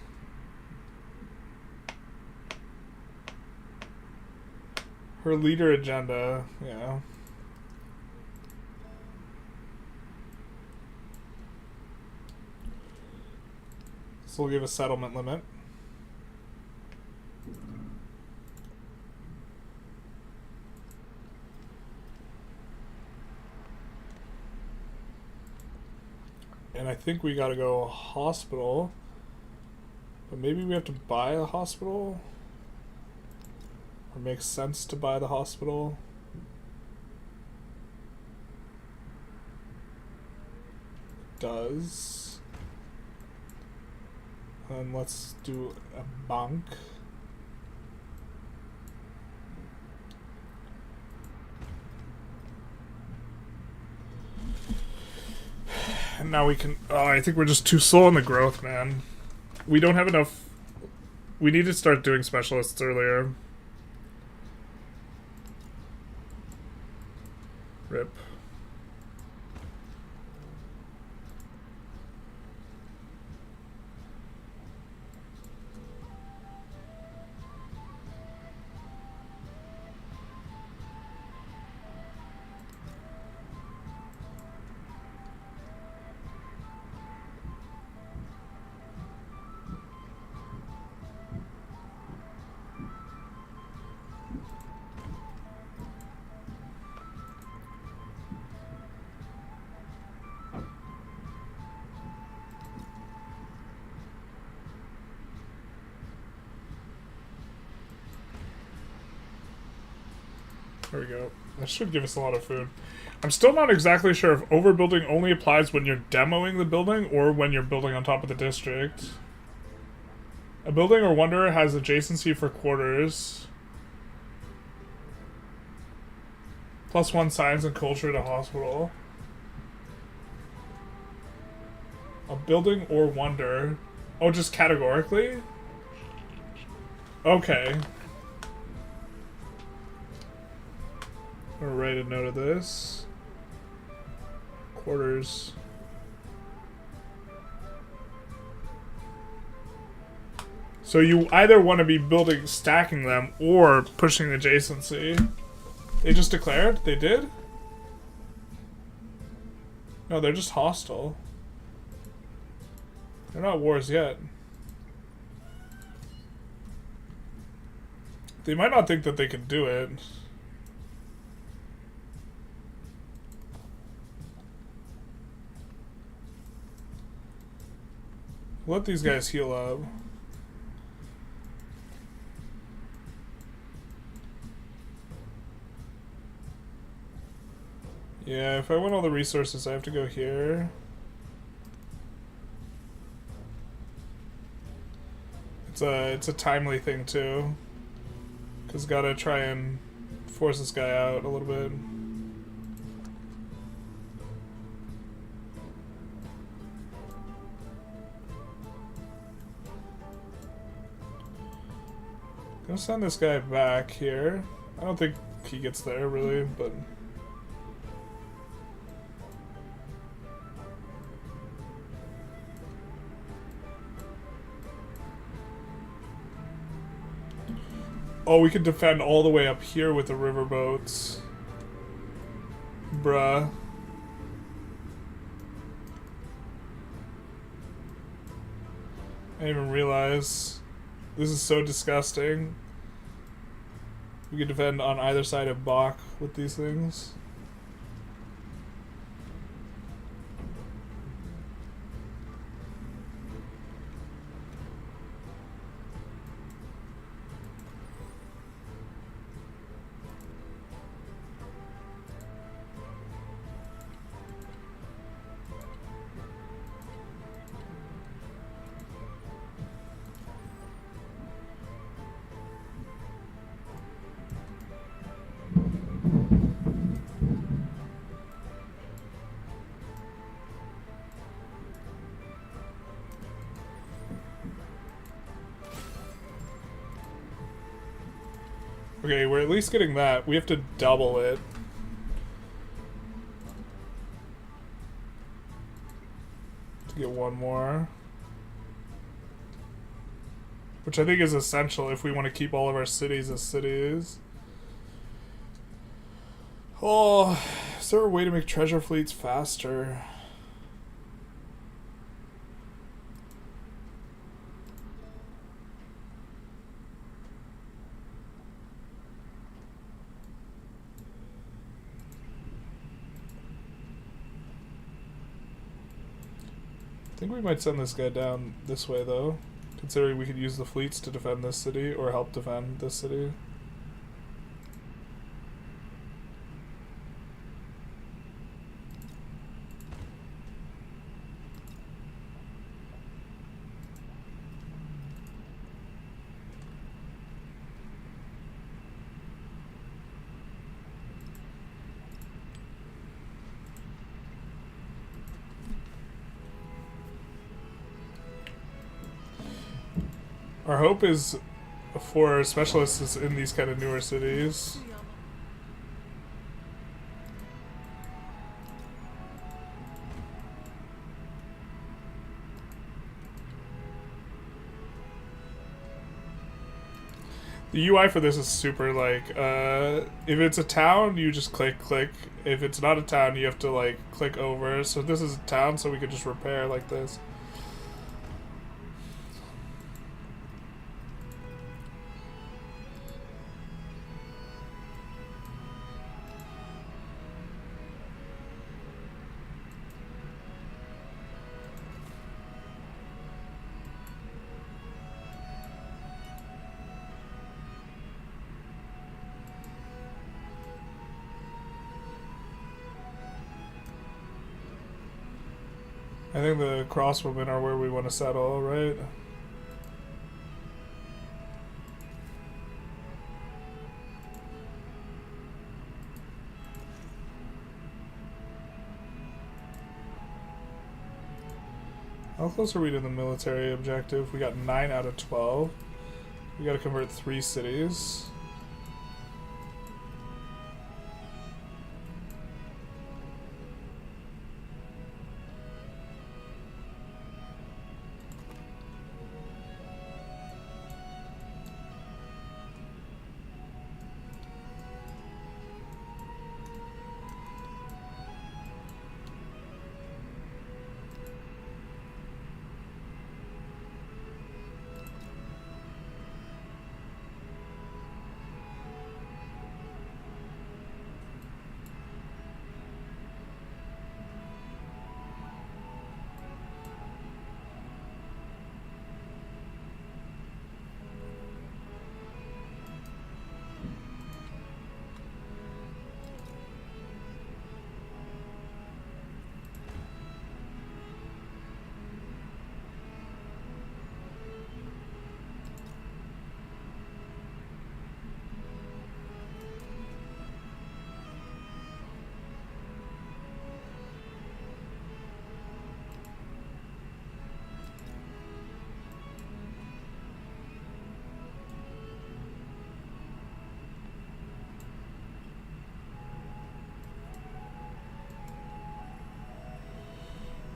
Her leader agenda, yeah. So we'll give a settlement limit. And I think we gotta go hospital. But maybe we have to buy a hospital? Or makes sense to buy the hospital? Does. And let's do a bank. And now we can... Oh, I think we're just too slow on the growth, man. We don't have enough... We need to start doing specialists earlier. Rip. There we go. That should give us a lot of food. I'm still not exactly sure if overbuilding only applies when you're demoing the building or when you're building on top of the district. A building or wonder has adjacency for quarters. +1 science and culture to hospital. A building or wonder. Oh, just categorically? Okay. I'm gonna write a note of this. Quarters. So you either want to be building, stacking them, or pushing adjacency. They just declared? They did? No, they're just hostile. They're not wars yet. They might not think that they can do it. Let these guys heal up. Yeah, if I want all the resources, I have to go here. It's a timely thing too, cause gotta try and force this guy out a little bit. Gonna send this guy back here. I don't think he gets there really, but. Oh, we could defend all the way up here with the riverboats. Bruh. didn't even realize. This is so disgusting. We could defend on either side of Bach with these things. Okay, we're at least getting that. We have to double it. To get one more. Which I think is essential if we want to keep all of our cities as cities. Oh, is there a way to make treasure fleets faster? I think we might send this guy down this way, though. Considering we could use the fleets to defend this city, or help defend this city. Our hope is for specialists in these kind of newer cities. The UI for this is super, like, if it's a town, you just click. If it's not a town, you have to, like, click over. So this is a town, so we could just repair like this. I think the crossbowmen are where we want to settle, right? How close are we to the military objective? We got 9 out of 12. We gotta convert 3 cities.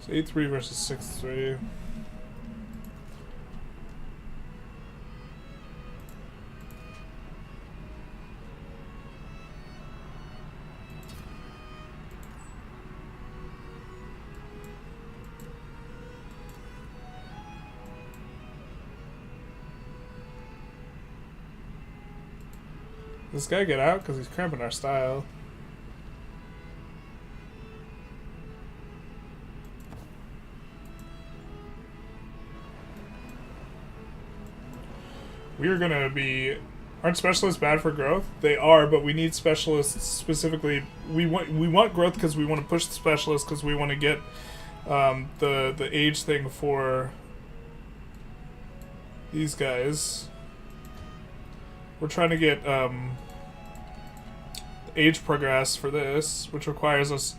So 8-3 versus 6-3. This guy get out because he's cramping our style. We are gonna be. Aren't specialists bad for growth? They are, but we need specialists specifically. We want growth because we want to push the specialists because we want to get the age thing for these guys. We're trying to get age progress for this, which requires us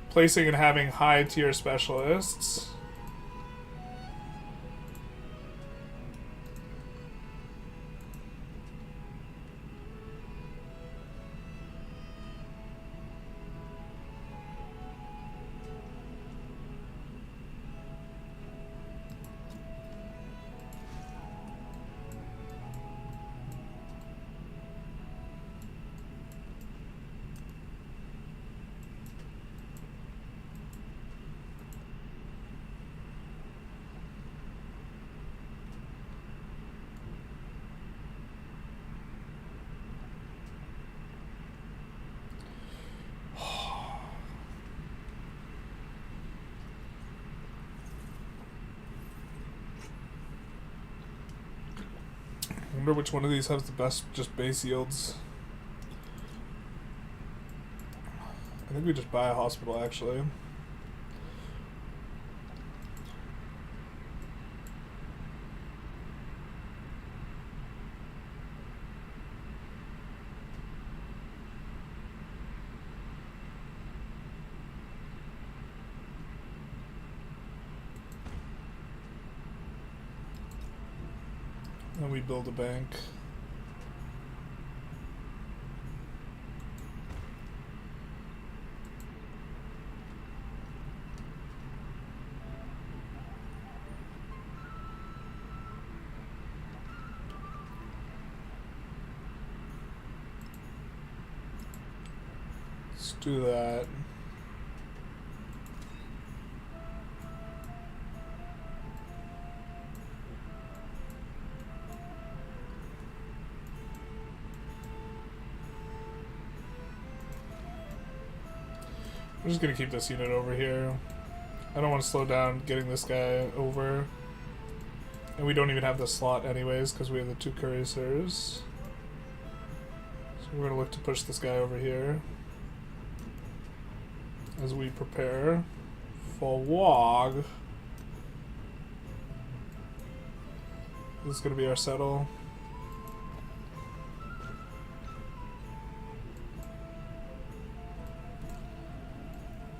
placing and having high tier specialists. I wonder which one of these has the best just base yields. I think we just buy a hospital actually. And we build a bank. Let's do that. I'm just gonna keep this unit over here. I don't want to slow down getting this guy over. And we don't even have the slot anyways because we have the 2 cuirassiers. So we're gonna look to push this guy over here as we prepare for WOG. This is gonna be our settle.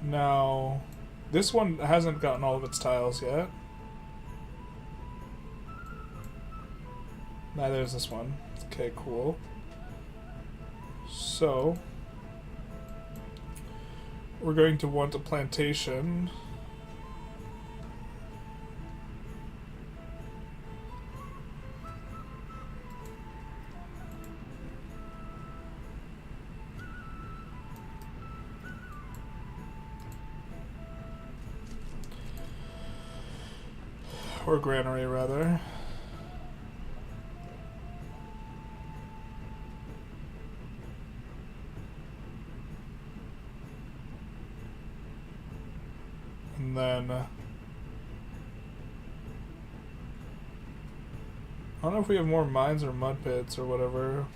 Now, this one hasn't gotten all of its tiles yet. Neither is this one. Okay, cool. So, we're going to want a plantation. Or granary, rather. And then... I don't know if we have more mines or mud pits or whatever.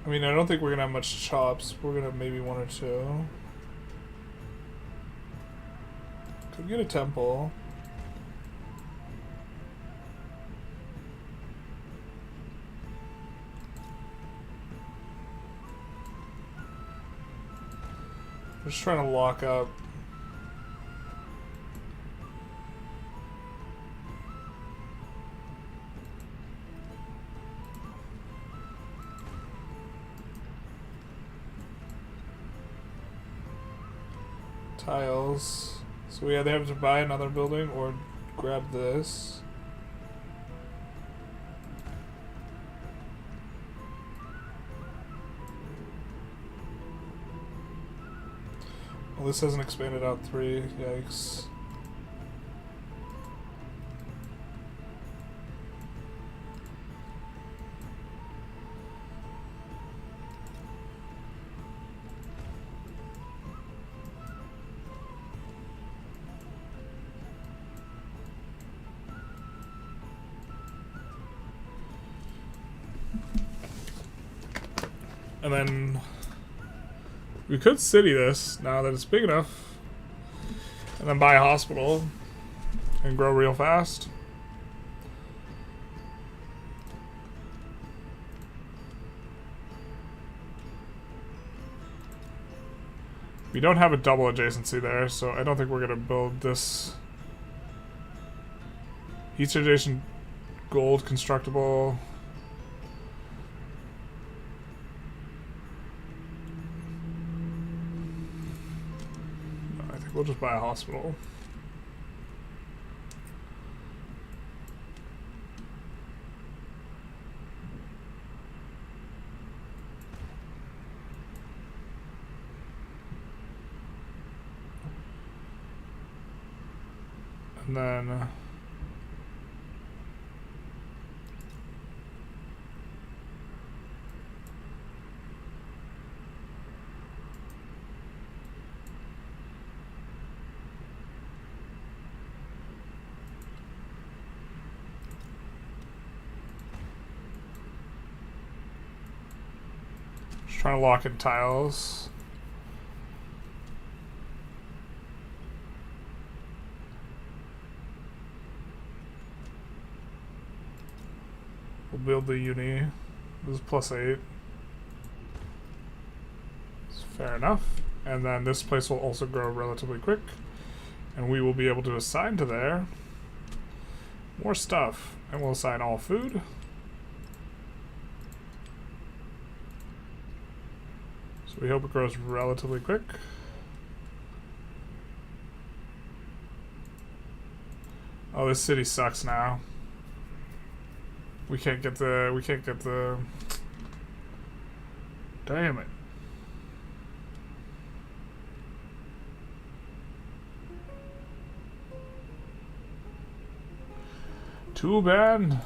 I mean, I don't think we're gonna have much chops. We're gonna have maybe 1 or 2. Could get a temple. I'm just trying to lock up. Tiles. So we either have to buy another building or grab this. Well, this hasn't expanded out 3. Yikes. And then we could city this now that it's big enough, and then buy a hospital and grow real fast. We don't have a double adjacency there, so I don't think we're gonna build this. Each adjacent gold constructible. We'll just buy a hospital. And then trying to lock in tiles. We'll build the uni. This is +8. It's fair enough. And then this place will also grow relatively quick. And we will be able to assign to there more stuff. And we'll assign all food. So we hope it grows relatively quick. Oh, this city sucks now. We can't get the damn it. Too bad.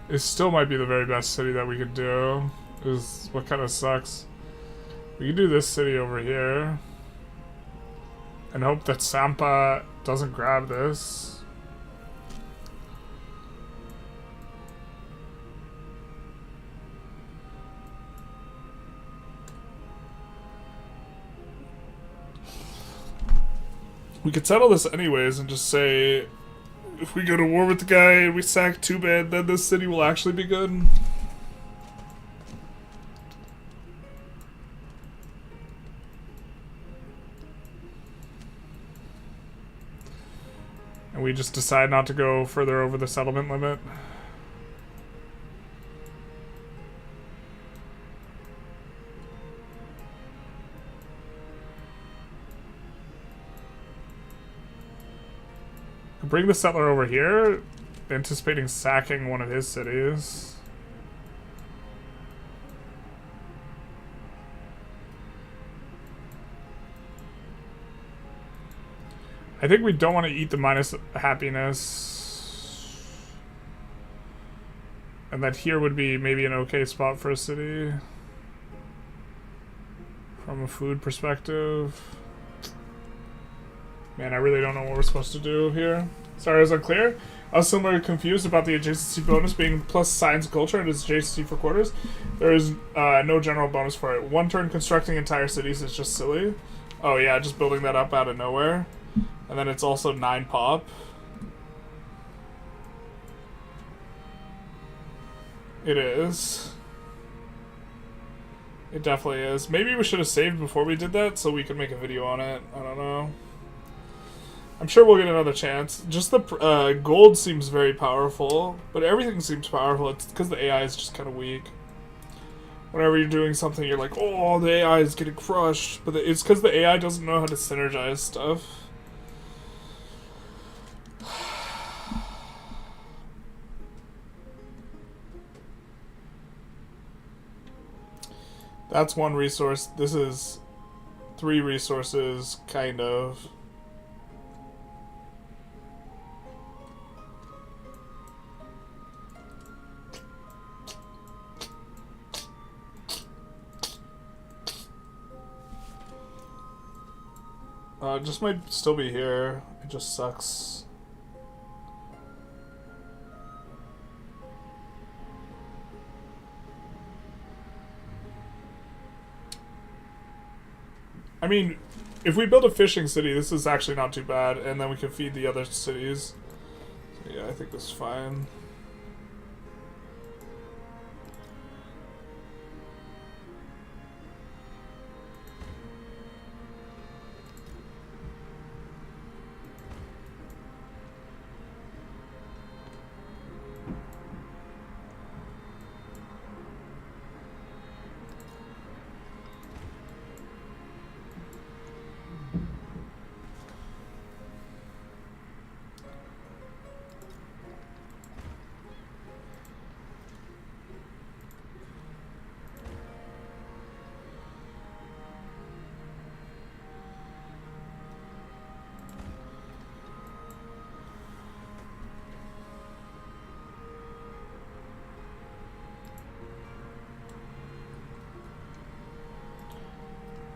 It still might be the very best city that we could do. Is what kind of sucks. We can do this city over here and hope that Sampa doesn't grab this. We could settle this anyways and just say if we go to war with the guy and we sack Too Bad, then this city will actually be good. And we just decide not to go further over the settlement limit. Bring the settler over here, anticipating sacking one of his cities. I think we don't want to eat the minus happiness. And that here would be maybe an okay spot for a city. From a food perspective. Man, I really don't know what we're supposed to do here. Sorry, I was unclear. I was similarly confused about the adjacency bonus being plus science and culture and its adjacency for quarters. There is no general bonus for it. 1 turn constructing entire cities is just silly. Oh yeah, just building that up out of nowhere. And then it's also 9 pop. It is. It definitely is. Maybe we should have saved before we did that so we could make a video on it. I don't know. I'm sure we'll get another chance. Just the gold seems very powerful, but everything seems powerful. It's because the AI is just kind of weak. Whenever you're doing something, you're like, oh, the AI is getting crushed. But it's because the AI doesn't know how to synergize stuff. That's one resource. This is 3 resources, kind of. It just might still be here. It just sucks. I mean, if we build a fishing city, this is actually not too bad, and then we can feed the other cities. So yeah, I think this is fine.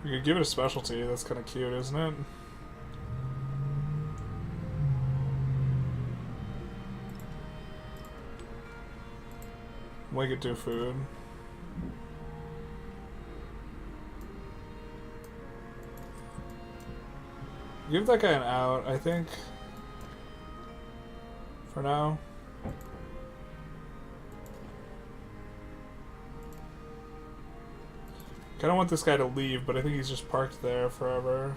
We could give it a specialty. That's kind of cute, isn't it? Make it do food. Give that guy an out, I think. For now. I don't want this guy to leave, but I think he's just parked there forever.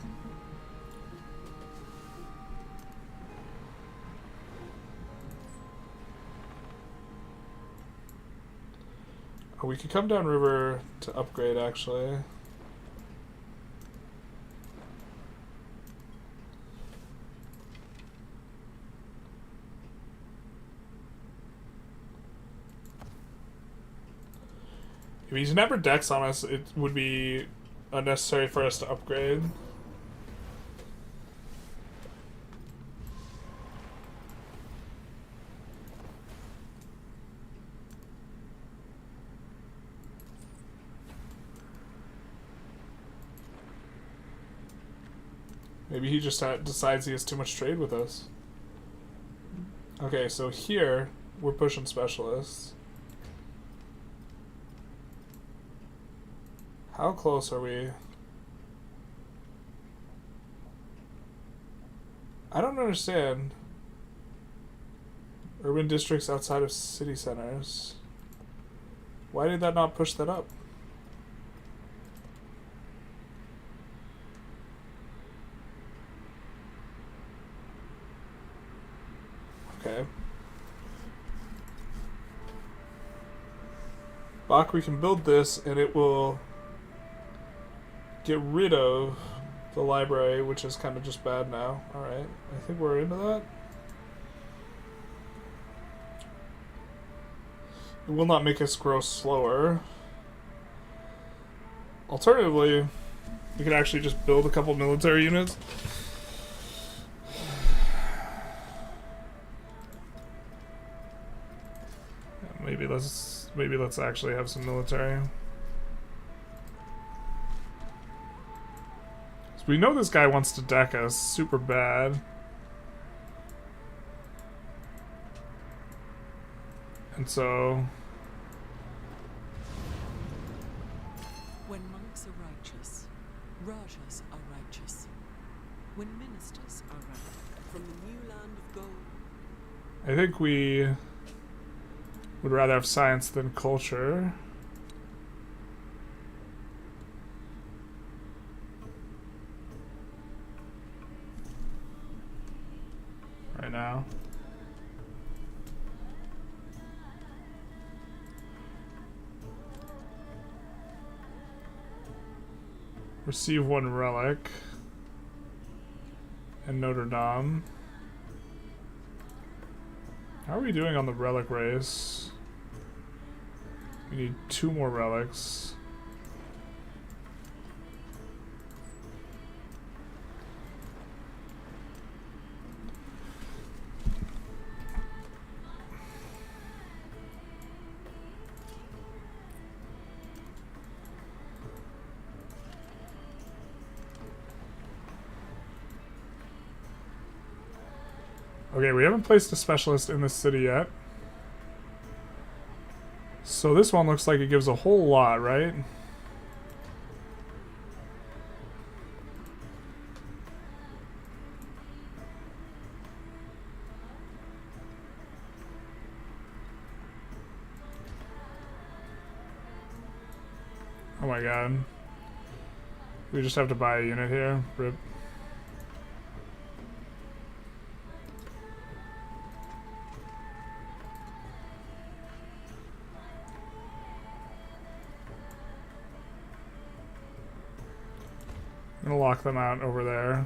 Oh, we could come downriver to upgrade, actually. If he's never decks on us, it would be unnecessary for us to upgrade. Maybe he just decides he has too much trade with us. Okay, so here, we're pushing specialists. How close are we? I don't understand. Urban districts outside of city centers. Why did that not push that up? Okay. Bach, we can build this and it will get rid of the library, which is kind of just bad now. Alright, I think we're into that. It will not make us grow slower. Alternatively, we could actually just build a couple military units. Maybe let's actually have some military. So we know this guy wants to deck us super bad. And so when monks are righteous, rajas are righteous. When ministers are right, from the new land of gold. I think we would rather have science than culture. Right now. Receive 1 relic. And Notre Dame. How are we doing on the relic race? We need 2 more relics. Okay, we haven't placed a specialist in this city yet. So this one looks like it gives a whole lot, right? Oh my god. We just have to buy a unit here. Rip. I'm gonna lock them out over there.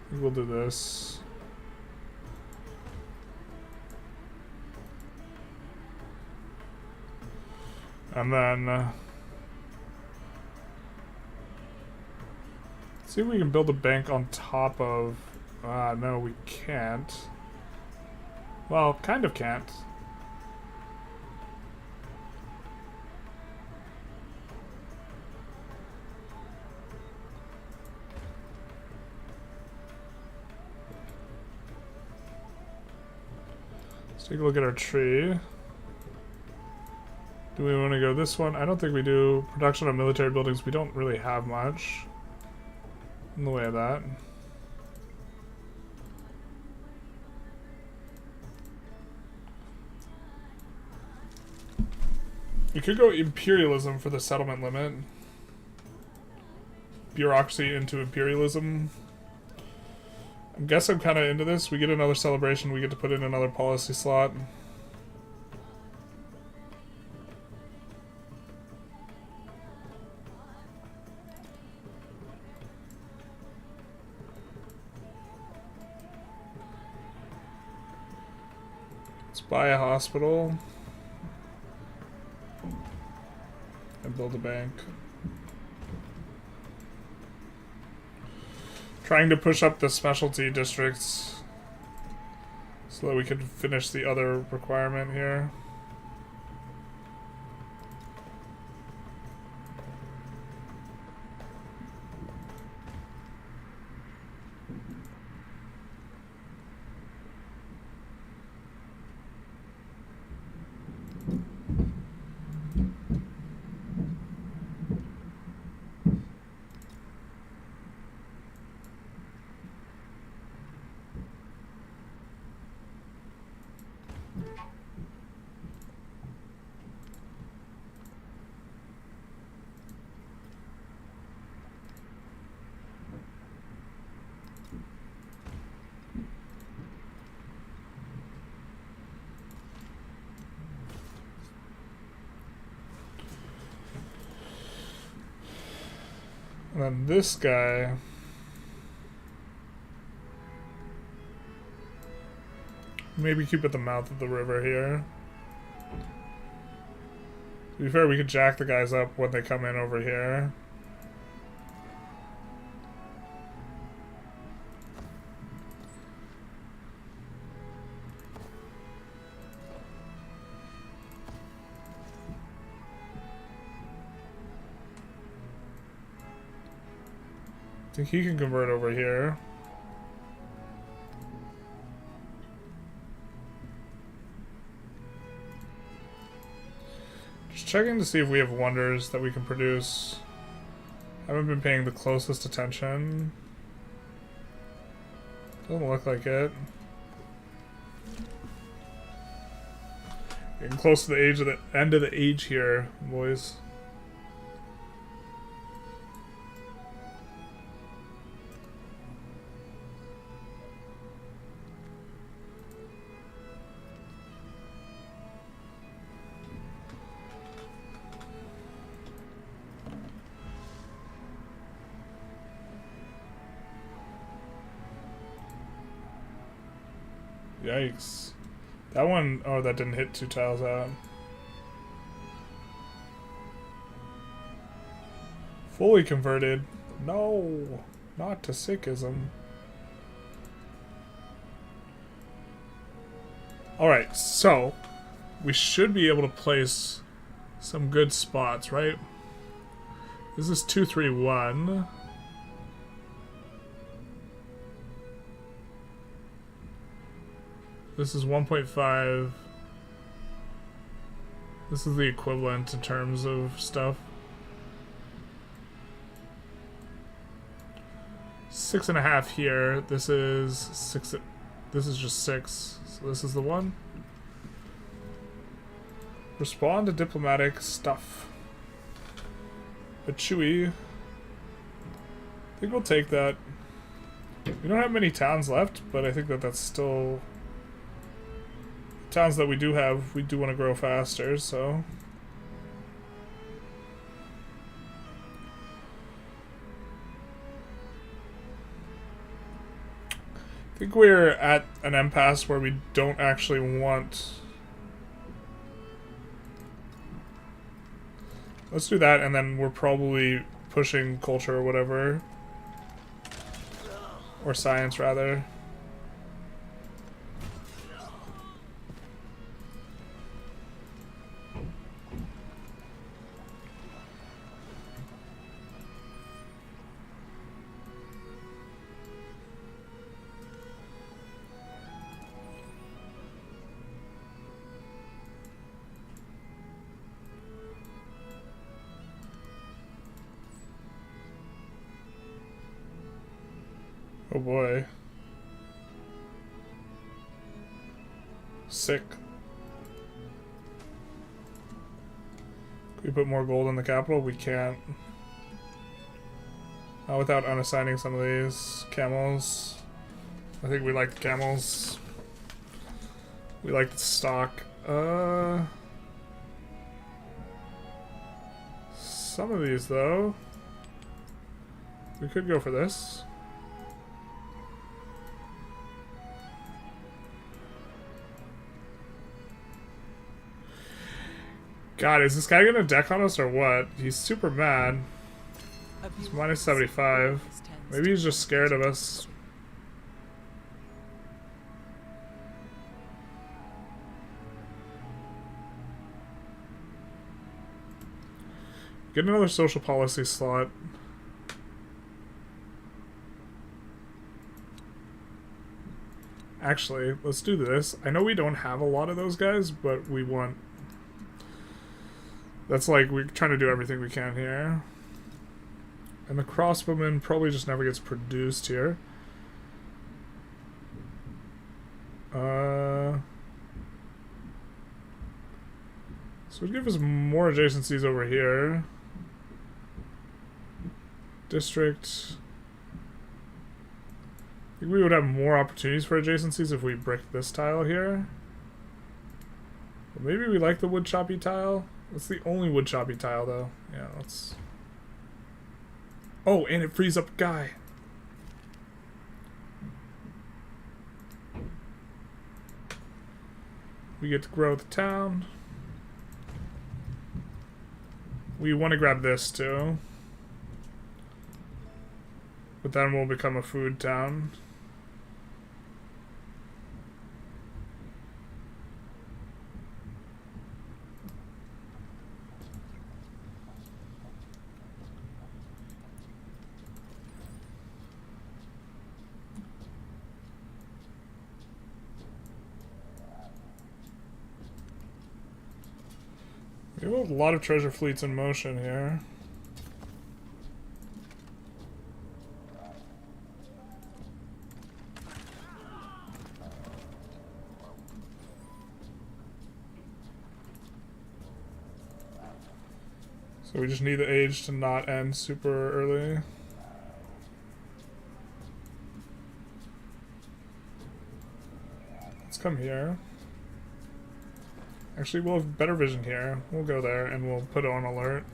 I think we'll do this. And then see if we can build a bank on top of no, we can't. Well, kind of can't. Let's take a look at our tree. Do we want to go this one? I don't think we do. Production of military buildings, we don't really have much in the way of that. You could go imperialism for the settlement limit. Bureaucracy into imperialism. I guess I'm kind of into this. We get another celebration. We get to put in another policy slot. Let's buy a hospital. And build a bank. Trying to push up the specialty districts so that we can finish the other requirement here. And then this guy, maybe keep at the mouth of the river here. To be fair, we could jack the guys up when they come in over here. I think he can convert over here. Just checking to see if we have wonders that we can produce. Haven't been paying the closest attention. Doesn't look like it. Getting close to the age of the end of the age here, boys. Yikes. That one, oh, that didn't hit 2 tiles out. Fully converted. No, not to Sikhism. Alright, so we should be able to place some good spots, right? This is 231. This is 1.5. This is the equivalent in terms of stuff. 6.5 here. This is 6. This is just 6. So this is the one. Respond to diplomatic stuff. A Chewy. I think we'll take that. We don't have many towns left, but I think that that's still... Towns that we do have, we do want to grow faster, so... I think we're at an impasse where we don't actually want... Let's do that, and then we're probably pushing culture or whatever. Or science, rather. Oh boy. Sick. Can we put more gold in the capital? We can't. Not without unassigning some of these camels. I think we like the camels. We like the stock. Some of these though. We could go for this. God, is this guy gonna deck on us or what? He's super mad. He's minus 75. Maybe he's just scared of us. Get another social policy slot. Actually, let's do this. I know we don't have a lot of those guys, but we want... That's like, we're trying to do everything we can here. And the crossbowman probably just never gets produced here. So it'd give us more adjacencies over here. District. I think we would have more opportunities for adjacencies if we bricked this tile here. But maybe we like the wood choppy tile. That's the only wood choppy tile, though. Yeah, let's... Oh, and it frees up a guy. We get to grow the town. We want to grab this, too. But then we'll become a food town. We have a lot of treasure fleets in motion here. So we just need the age to not end super early. Let's come here. Actually, we'll have better vision here. We'll go there and we'll put it on alert.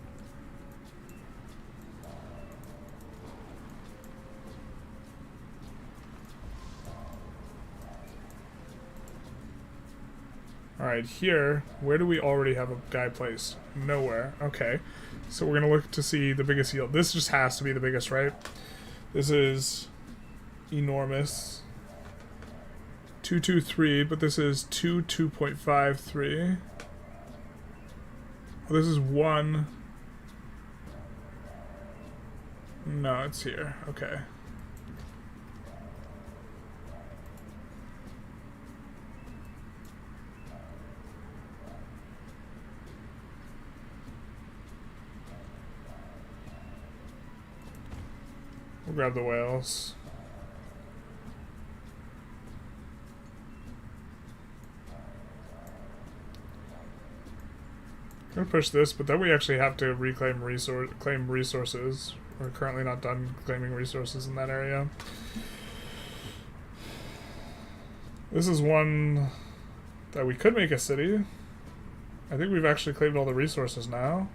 Alright, here, where do we already have a guy placed? Nowhere. Okay. So we're going to look to see the biggest yield. This just has to be the biggest, right? This is enormous. 223, but this is 2.53. Oh, this is one. No, it's here. Okay. We'll grab the whales. I'm gonna push this, but then we actually have to reclaim claim resources. We're currently not done claiming resources in that area. This is one that we could make a city. I think we've actually claimed all the resources now.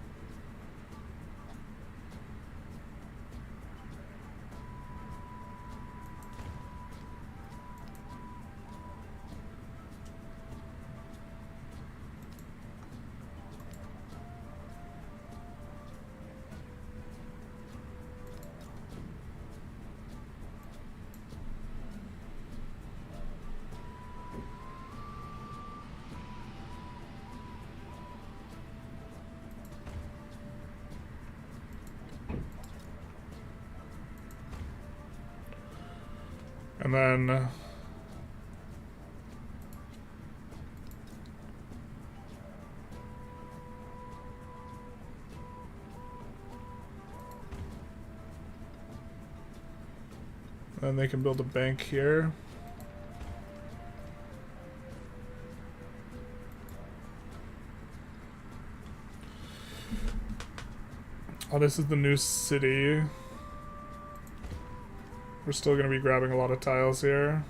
And then they can build a bank here. Oh, this is the new city. We're still going to be grabbing a lot of tiles here.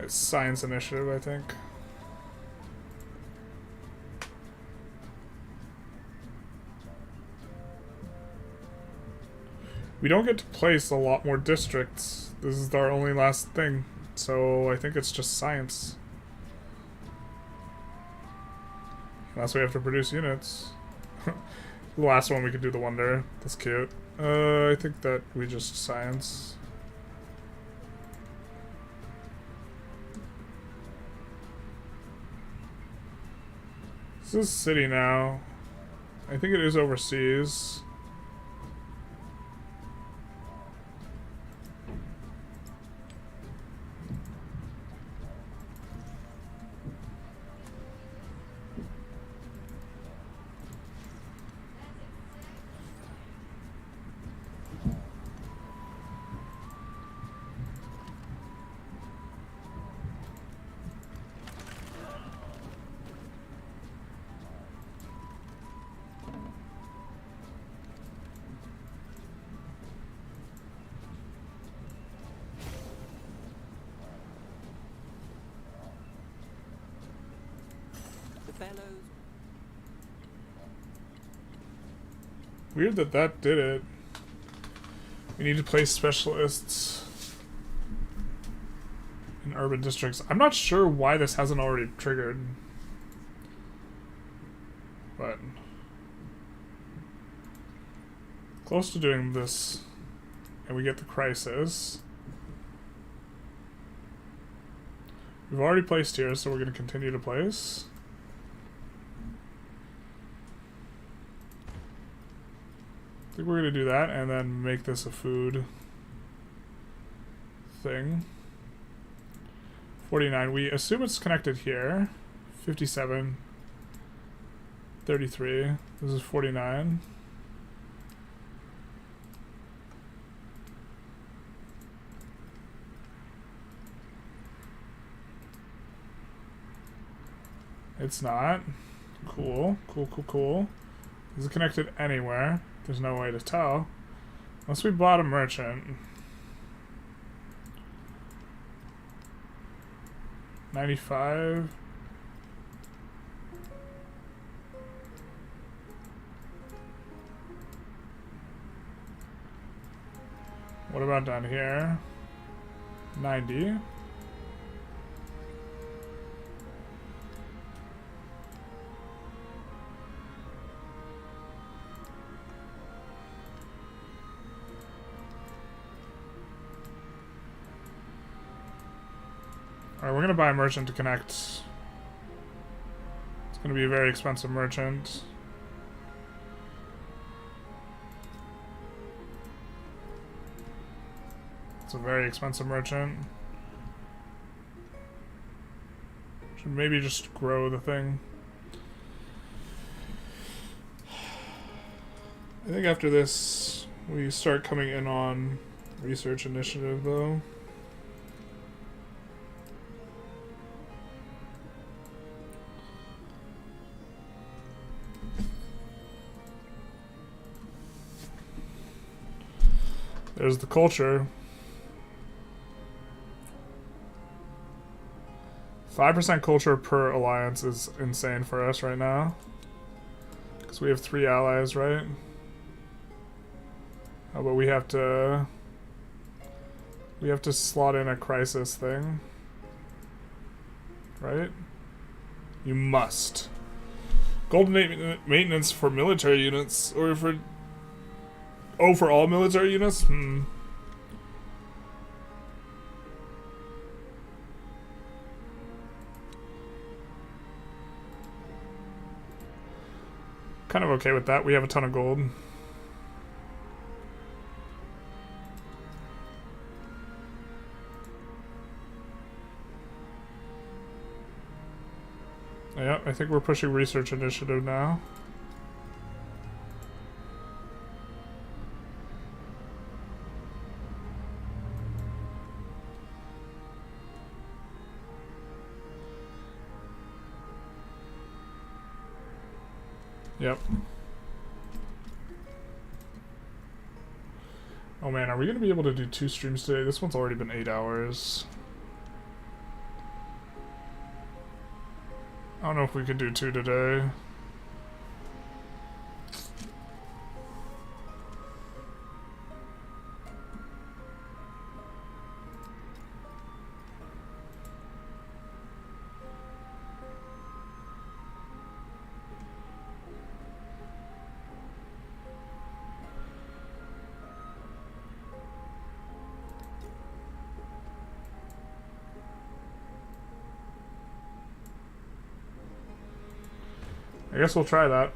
Science initiative, I think. We don't get to place a lot more districts. This is our only last thing. So I think it's just science. Unless we have to produce units. The last one we could do the wonder. That's cute. I think that we just science. This is city now. I think it is overseas. Weird that that did it. We need to place specialists in urban districts. I'm not sure why this hasn't already triggered. But close to doing this, and we get the crisis. We've already placed here, so we're going to continue to place. I think we're going to do that and then make this a food thing. 49. We assume it's connected here. 57. 33. This is 49. It's not. Cool. Cool, cool, cool. Is it connected anywhere? There's no way to tell. Unless we bought a merchant. 95. What about down here? 90. Alright, we're gonna buy a merchant to connect. It's gonna be a very expensive merchant. It's a very expensive merchant. Should maybe just grow the thing. I think after this, we start coming in on research initiative, though. There's the culture. 5% culture per alliance is insane for us right now. Because we have 3 allies, right? Oh, but we have to slot in a crisis thing. Right? You must. Golden maintenance for military units, or for... Oh, for all military units? Hmm. Kind of okay with that. We have a ton of gold. Yeah, I think we're pushing research initiative now. Yep. Oh man, are we gonna be able to do 2 streams today? This one's already been 8 hours. I don't know if we could do 2 today. I guess we'll try that.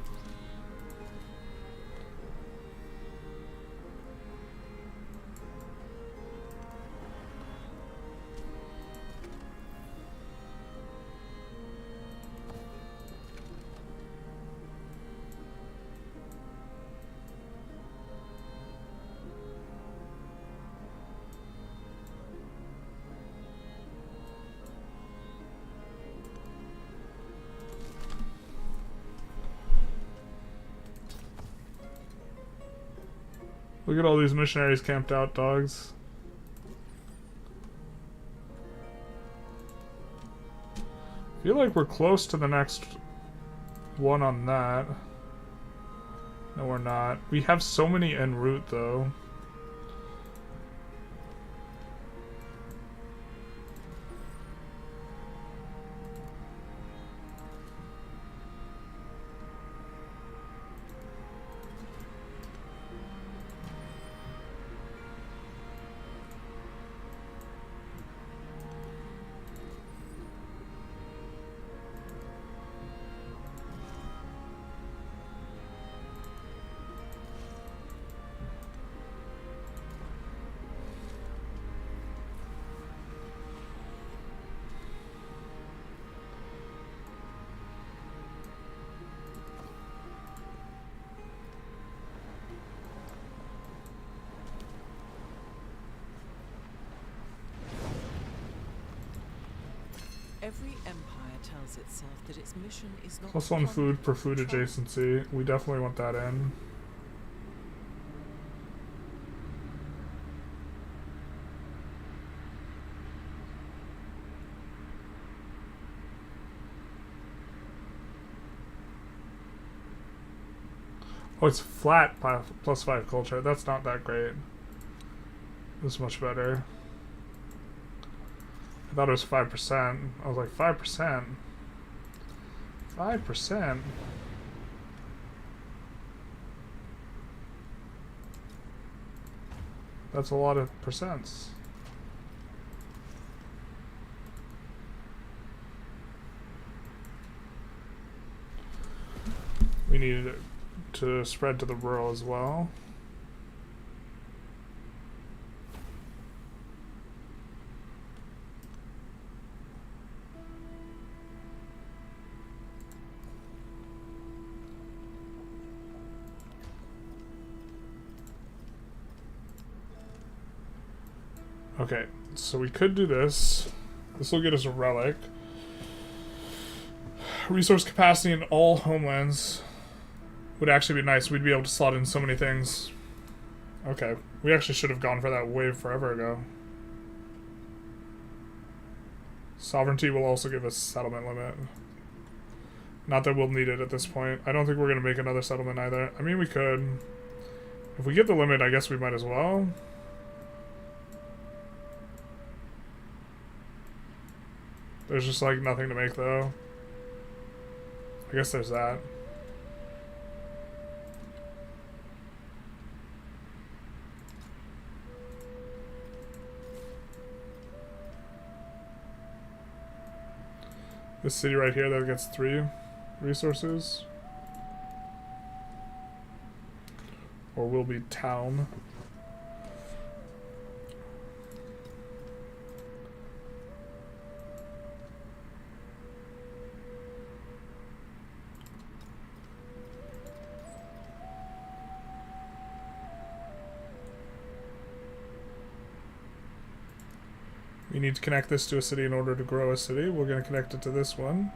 Look at all these missionaries camped out, dogs. I feel like we're close to the next one on that. No, we're not. We have so many en route, though. Every empire tells itself that its mission is not Plus 1 food per food adjacency. We definitely want that in. Oh, it's flat plus 5 culture. That's not that great. This is much better. I thought it was 5%. I was like, 5%? 5%? That's a lot of percents. need to spread to the rural as well. Okay, so we could do this. This will get us a relic. Resource capacity in all homelands would actually be nice. We'd be able to slot in so many things. Okay, we actually should have gone for that wave forever ago. Sovereignty will also give us settlement limit. Not that we'll need it at this point. I don't think we're going to make another settlement either. I mean, we could. If we get the limit, I guess we might as well. There's just like nothing to make though. I guess there's that. This city right here that gets 3 resources. Or will be town. We need to connect this to a city in order to grow a city. We're going to connect it to this one.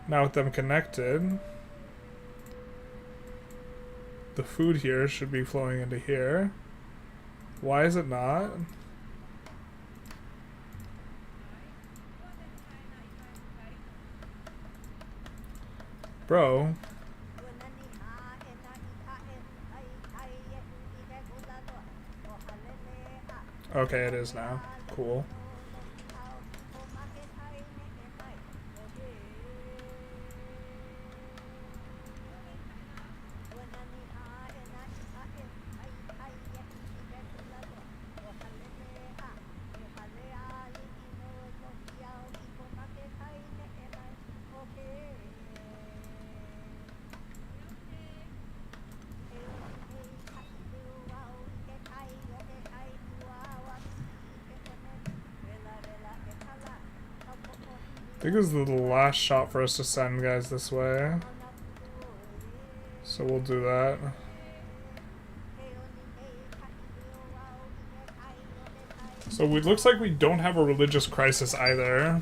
Now with them connected, the food here should be flowing into here. Why is it not? Bro. Okay, it is now. Cool. I think this is the last shot for us to send guys this way. So we'll do that. So it looks like we don't have a religious crisis either.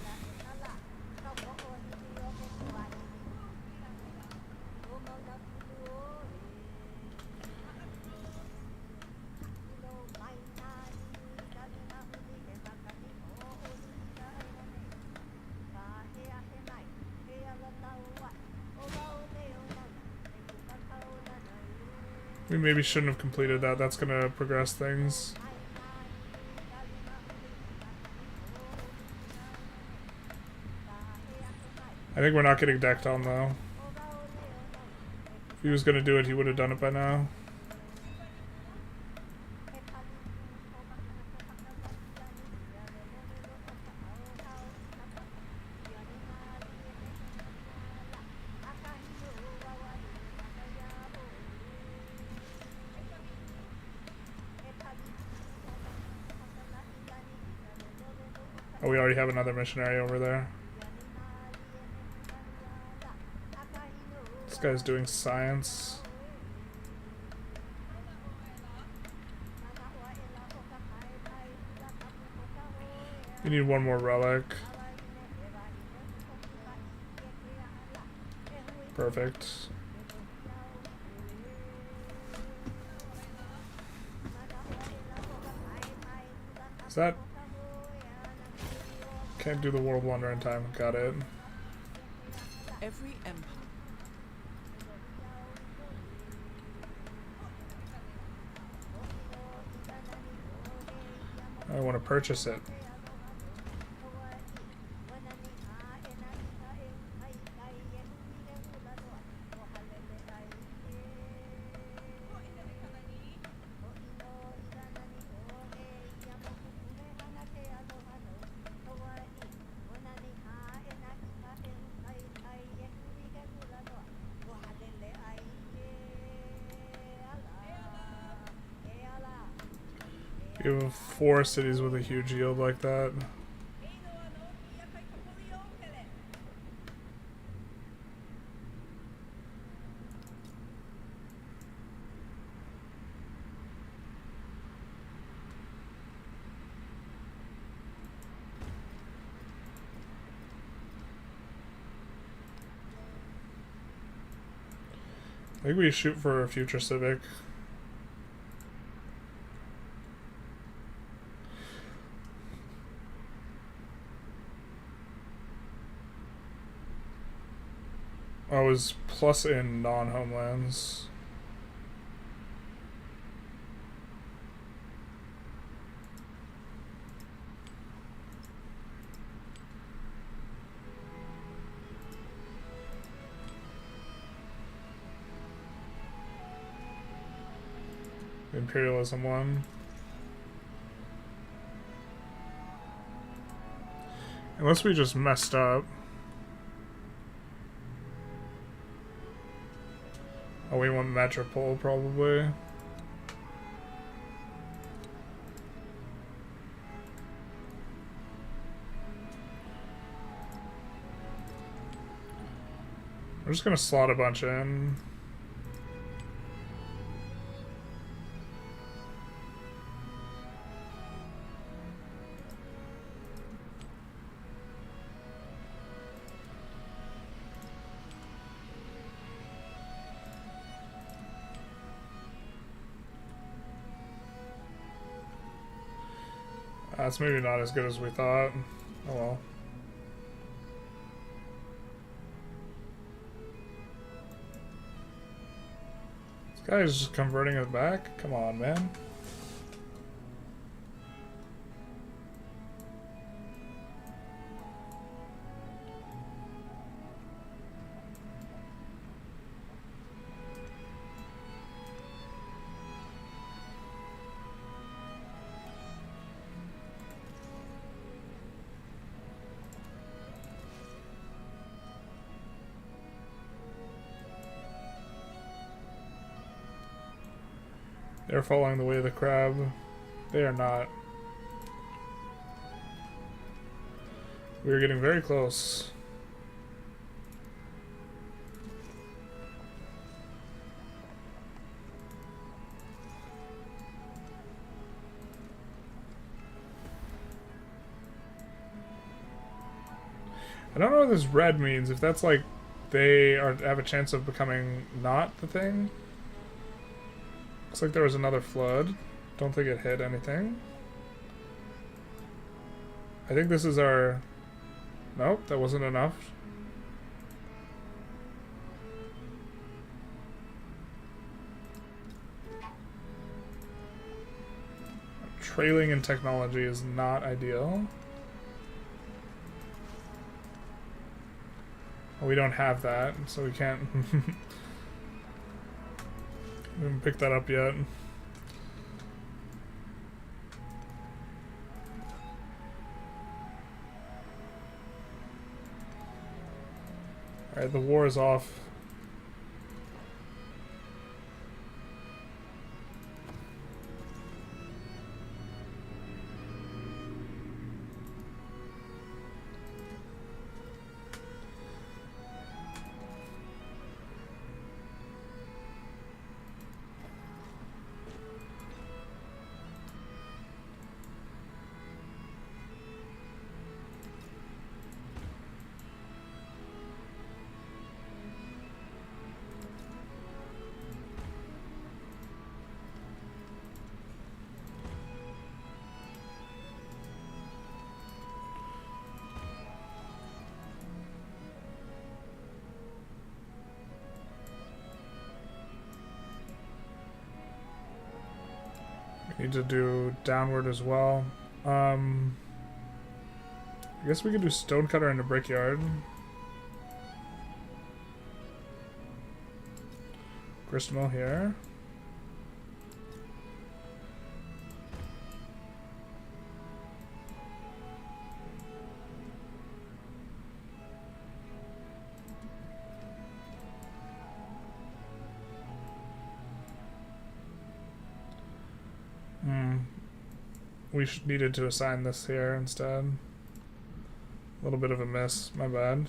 We maybe shouldn't have completed that. That's gonna progress things. I think we're not getting decked on though. If he was gonna do it, he would have done it by now. Oh, we already have another missionary over there. This guy's doing science. We need one more relic. Perfect. Is that... Can't do the world wonder in time. Got it. Every empire. I want to purchase it. You have 4 cities with a huge yield like that. I think we shoot for a future civic. I was plus in non-homelands. Imperialism won. Unless we just messed up. Oh, we want Metropole, probably. We're just gonna slot a bunch in. That's maybe not as good as we thought. Oh well. This guy is just converting it back? Come on, man. They're following the way of the crab. They are not. We are getting very close. I don't know what this red means. If that's like they have a chance of becoming not the thing. Looks like there was another flood. Don't think it hit anything. I think this is our... Nope, that wasn't enough. Trailing in technology is not ideal. Well, we don't have that, so we can't... We haven't picked that up yet. Alright, the war is off. Need to do downward as well. I guess we could do stonecutter in the brickyard. Gristmill here. We needed to assign this here instead. A little bit of a miss, my bad.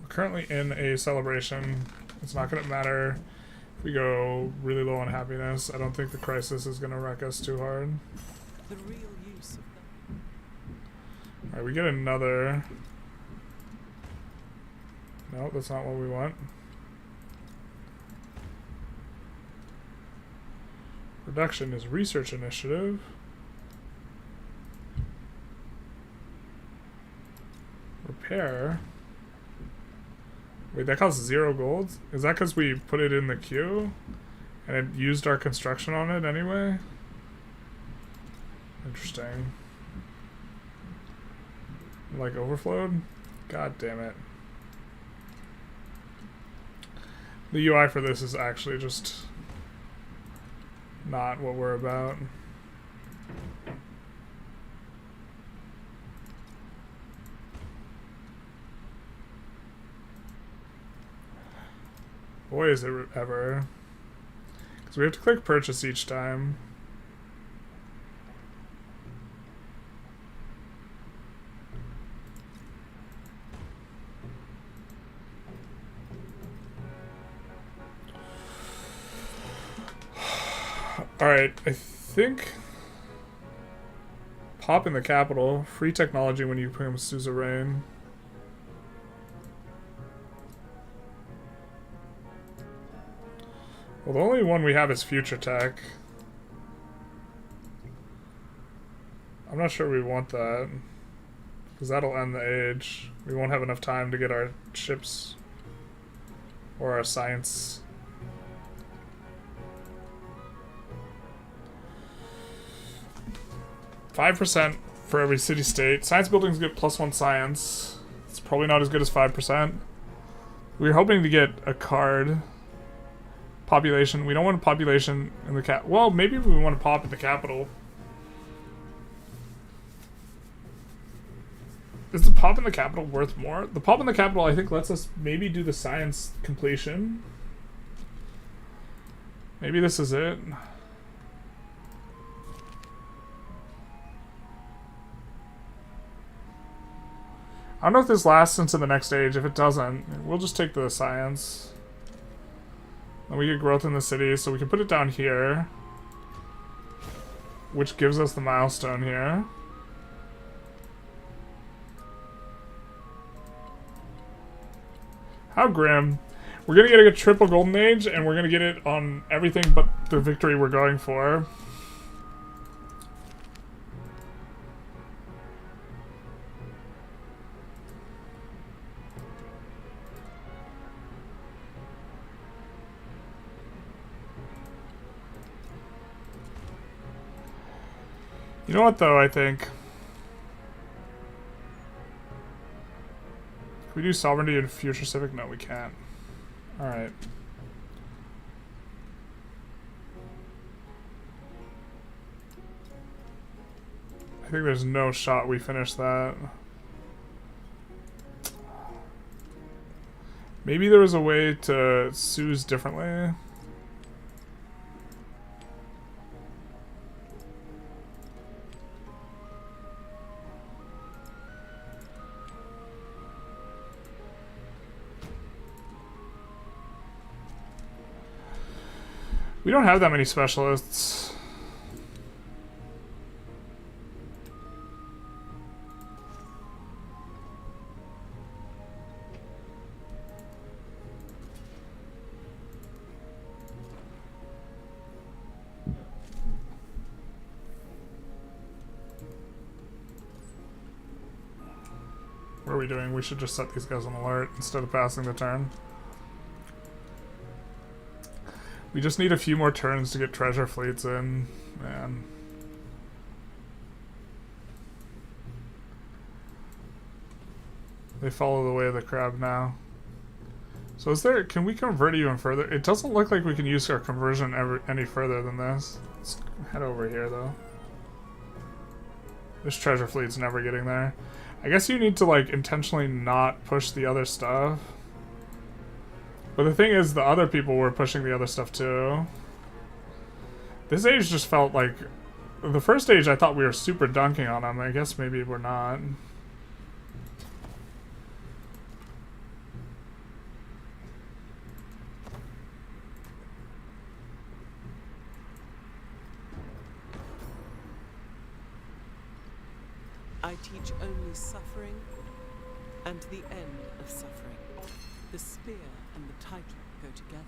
We're currently in a celebration. It's not going to matter if we go really low on happiness. I don't think the crisis is going to wreck us too hard. The real use of them. Alright, we get another... No, that's not what we want. Production is research initiative. Repair. Wait, that costs 0 gold? Is that because we put it in the queue? And it used our construction on it anyway? Interesting. Like overflowed? God damn it. The UI for this is actually just not what we're about. Boy, is it ever. Because we have to click purchase each time. Alright, I think pop in the capital. Free technology when you become suzerain. Well, the only one we have is future tech. I'm not sure we want that, because that'll end the age. We won't have enough time to get our ships or our science. %, for every city-state. Science buildings get +1 science. It's probably not as good as 5%. We were hoping to get a card. Population. We don't want a population in the cap. Well, maybe we want to pop in the capital. Is the pop in the capital worth more? The pop in the capital, I think, lets us maybe do the science completion. Maybe this is it. I don't know if this lasts into the next age. If it doesn't, we'll just take the science. And we get growth in the city, so we can put it down here. Which gives us the milestone here. How grim. We're gonna get a triple golden age, and we're gonna get it on everything but the victory we're going for. You know what, though, I think? Can we do sovereignty and future civic? No, we can't. Alright. I think there's no shot we finish that. Maybe there was a way to seize differently. We don't have that many specialists. What are we doing? We should just set these guys on alert instead of passing the turn. We just need a few more turns to get treasure fleets in, man. They follow the way of the crab now. So is there, can we convert even further? It doesn't look like we can use our conversion any further than this. Let's head over here though. This treasure fleet's never getting there. I guess you need to, like, intentionally not push the other stuff. But the thing is, the other people were pushing the other stuff too. This age just felt like... The first age I thought we were super dunking on them. I guess maybe we're not. I teach only suffering and the end of suffering. The spear and the title go together.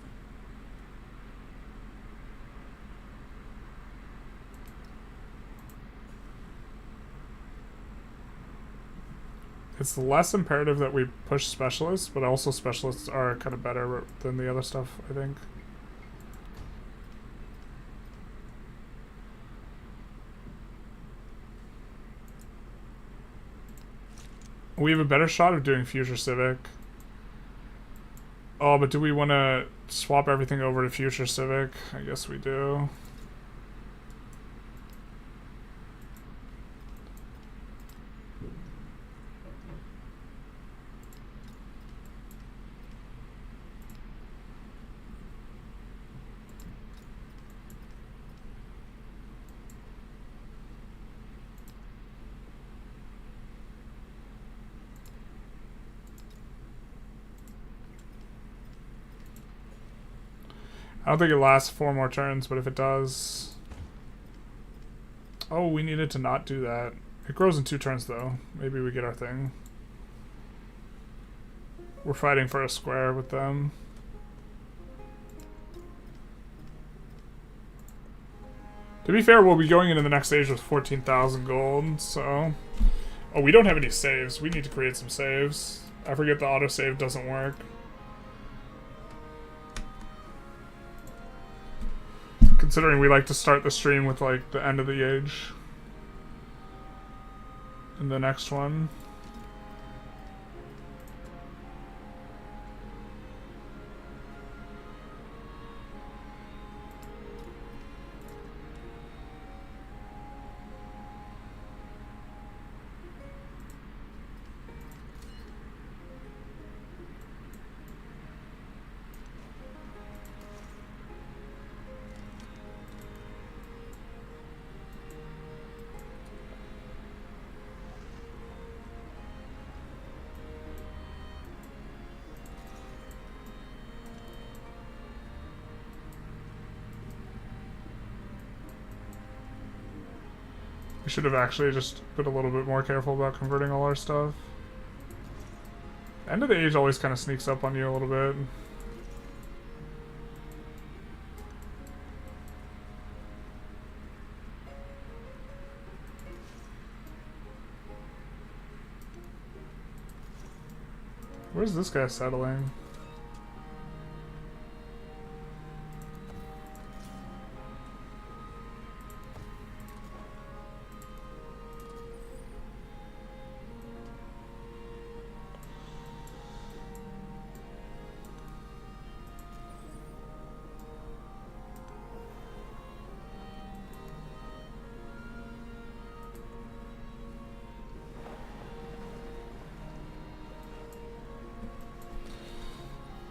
It's less imperative that we push specialists, but also specialists are kind of better than the other stuff, I think. We have a better shot of doing Future Civic. Oh, but do we want to swap everything over to Future Civic? I guess we do. I don't think it lasts 4 more turns, but if it does... Oh, we needed to not do that. It grows in 2 turns, though. Maybe we get our thing. We're fighting for a square with them. To be fair, we'll be going into the next stage with 14,000 gold, so... Oh, we don't have any saves. We need to create some saves. I forget the autosave doesn't work. Considering we like to start the stream with, like, the end of the age. And the next one. We should have actually just been a little bit more careful about converting all our stuff. End of the age always kind of sneaks up on you a little bit. Where's this guy settling?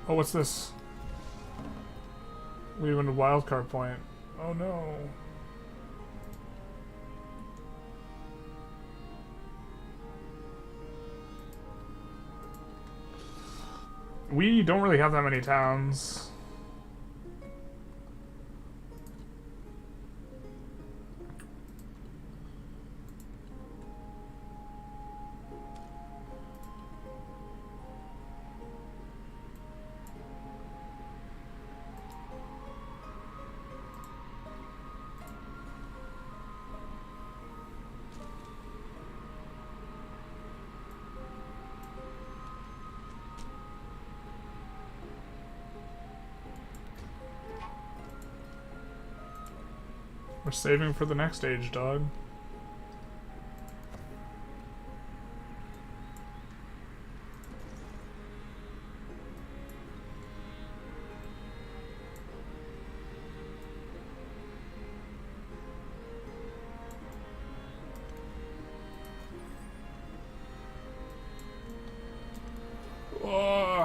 Oh, what's this? We even a wildcard point. Oh no. We don't really have that many towns. We're saving for the next age, dog.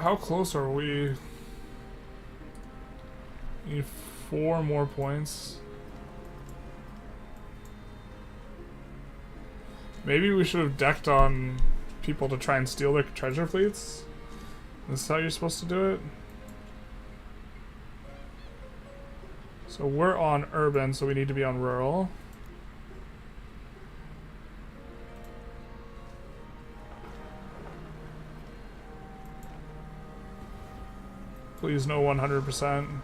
how close are we? Need 4 more points. Maybe we should have decked on people to try and steal their treasure fleets. This is how you're supposed to do it. So we're on urban, so we need to be on rural. Please no 100%.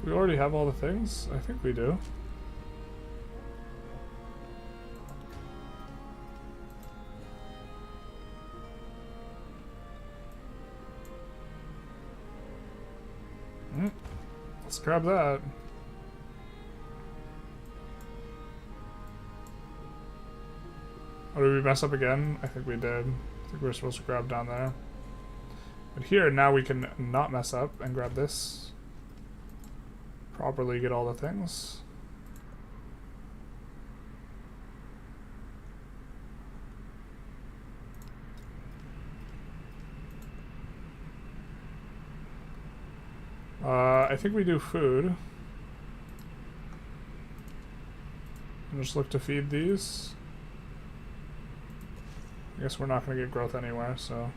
We already have all the things? I think we do. Let's grab that. Oh, did we mess up again? I think we did. I think we were supposed to grab down there. But here, now we can not mess up and grab this. Properly get all the things. I think we do food. And just look to feed these. I guess we're not going to get growth anywhere, so...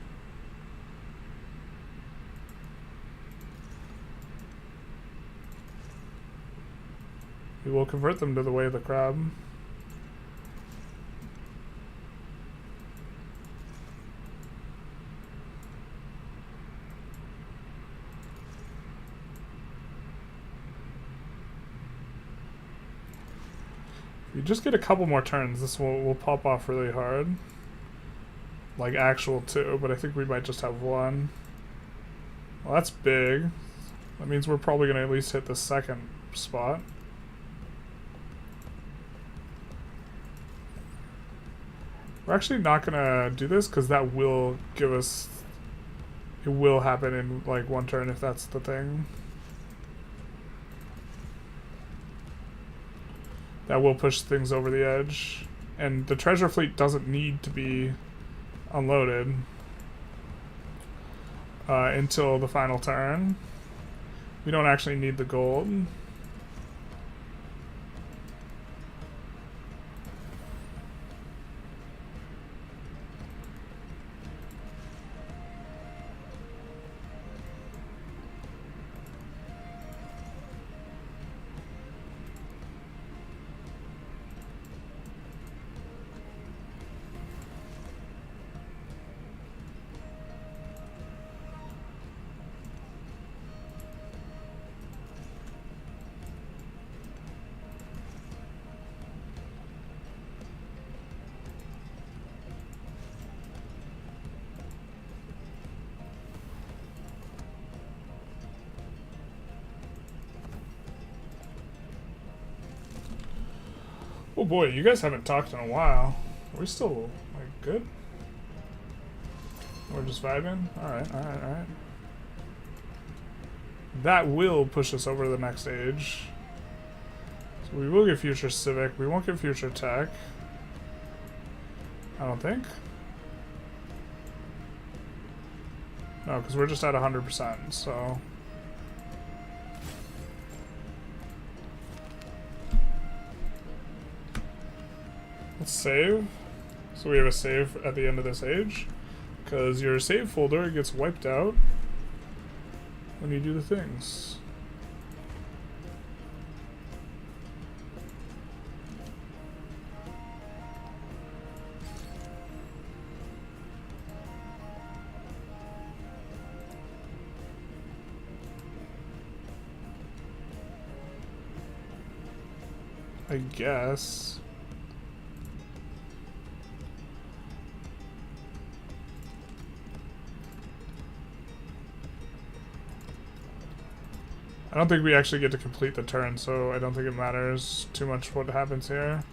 we will convert them to the way of the crab. If you just get a couple more turns, this will pop off really hard. Like actual 2, but I think we might just have 1. Well, that's big. That means we're probably going to at least hit the second spot. We're actually not gonna do this because that will give us... it will happen in like 1 turn if that's the thing. That will push things over the edge. And the treasure fleet doesn't need to be unloaded until the final turn. We don't actually need the gold. Oh boy, you guys haven't talked in a while. Are we still, like, good? We're just vibing? Alright, alright, alright. That will push us over to the next stage. So we will get future civic. We won't get future tech. I don't think. No, because we're just at 100%, so... let's save. So we have a save at the end of this age. Because your save folder gets wiped out when you do the things. I guess. I don't think we actually get to complete the turn, so I don't think it matters too much what happens here.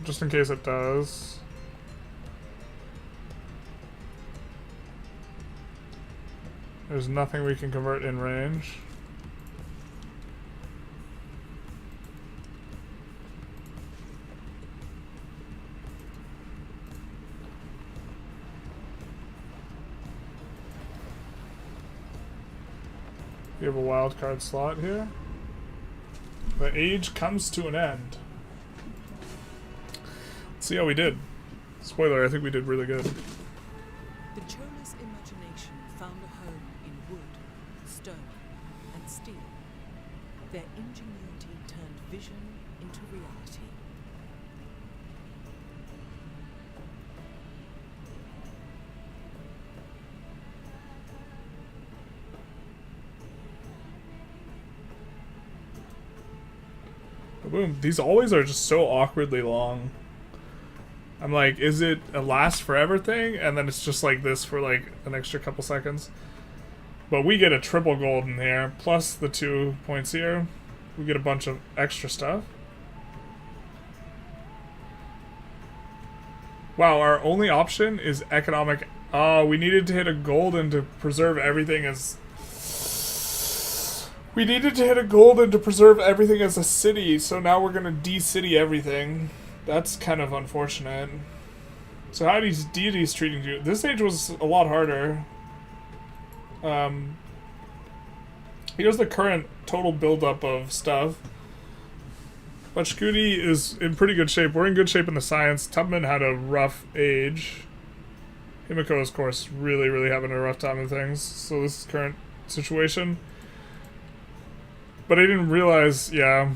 just in case it does. There's nothing we can convert in range. We have a wild card slot here. The age comes to an end. Let's see how we did. Spoiler, I think we did really good. The Chola's imagination found a home in wood, stone, and steel. Their ingenuity turned vision into reality. Boom. These always are just so awkwardly long. I'm like, is it a last forever thing? And then it's just like this for like an extra couple seconds. But we get a triple gold in here, plus the 2 points here. We get a bunch of extra stuff. Wow, our only option is economic. Oh, we needed to hit a golden to preserve everything as... We needed to hit a golden to preserve everything as a city, so now we're gonna de-city everything. That's kind of unfortunate. So how are these deities treating you? This age was a lot harder. Here's the current total buildup of stuff. Bachkudi is in pretty good shape. We're in good shape in the science. Tubman had a rough age. Himiko, of course, really having a rough time with things. So this is current situation. But I didn't realize, yeah.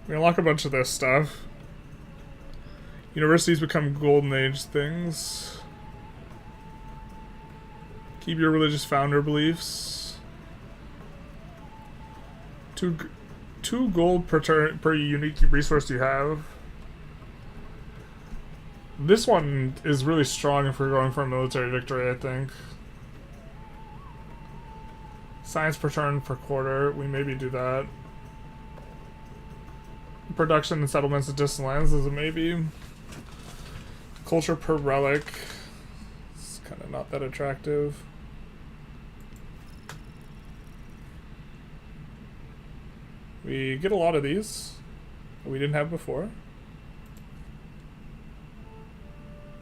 We unlock a bunch of this stuff. Universities become golden age things. Keep your religious founder beliefs. Two gold per unique resource you have. This one is really strong if we're going for a military victory, I think. Science per turn per quarter. We maybe do that. Production and settlements of distant lands is a maybe. Culture per relic. It's kind of not that attractive. We get a lot of these that we didn't have before.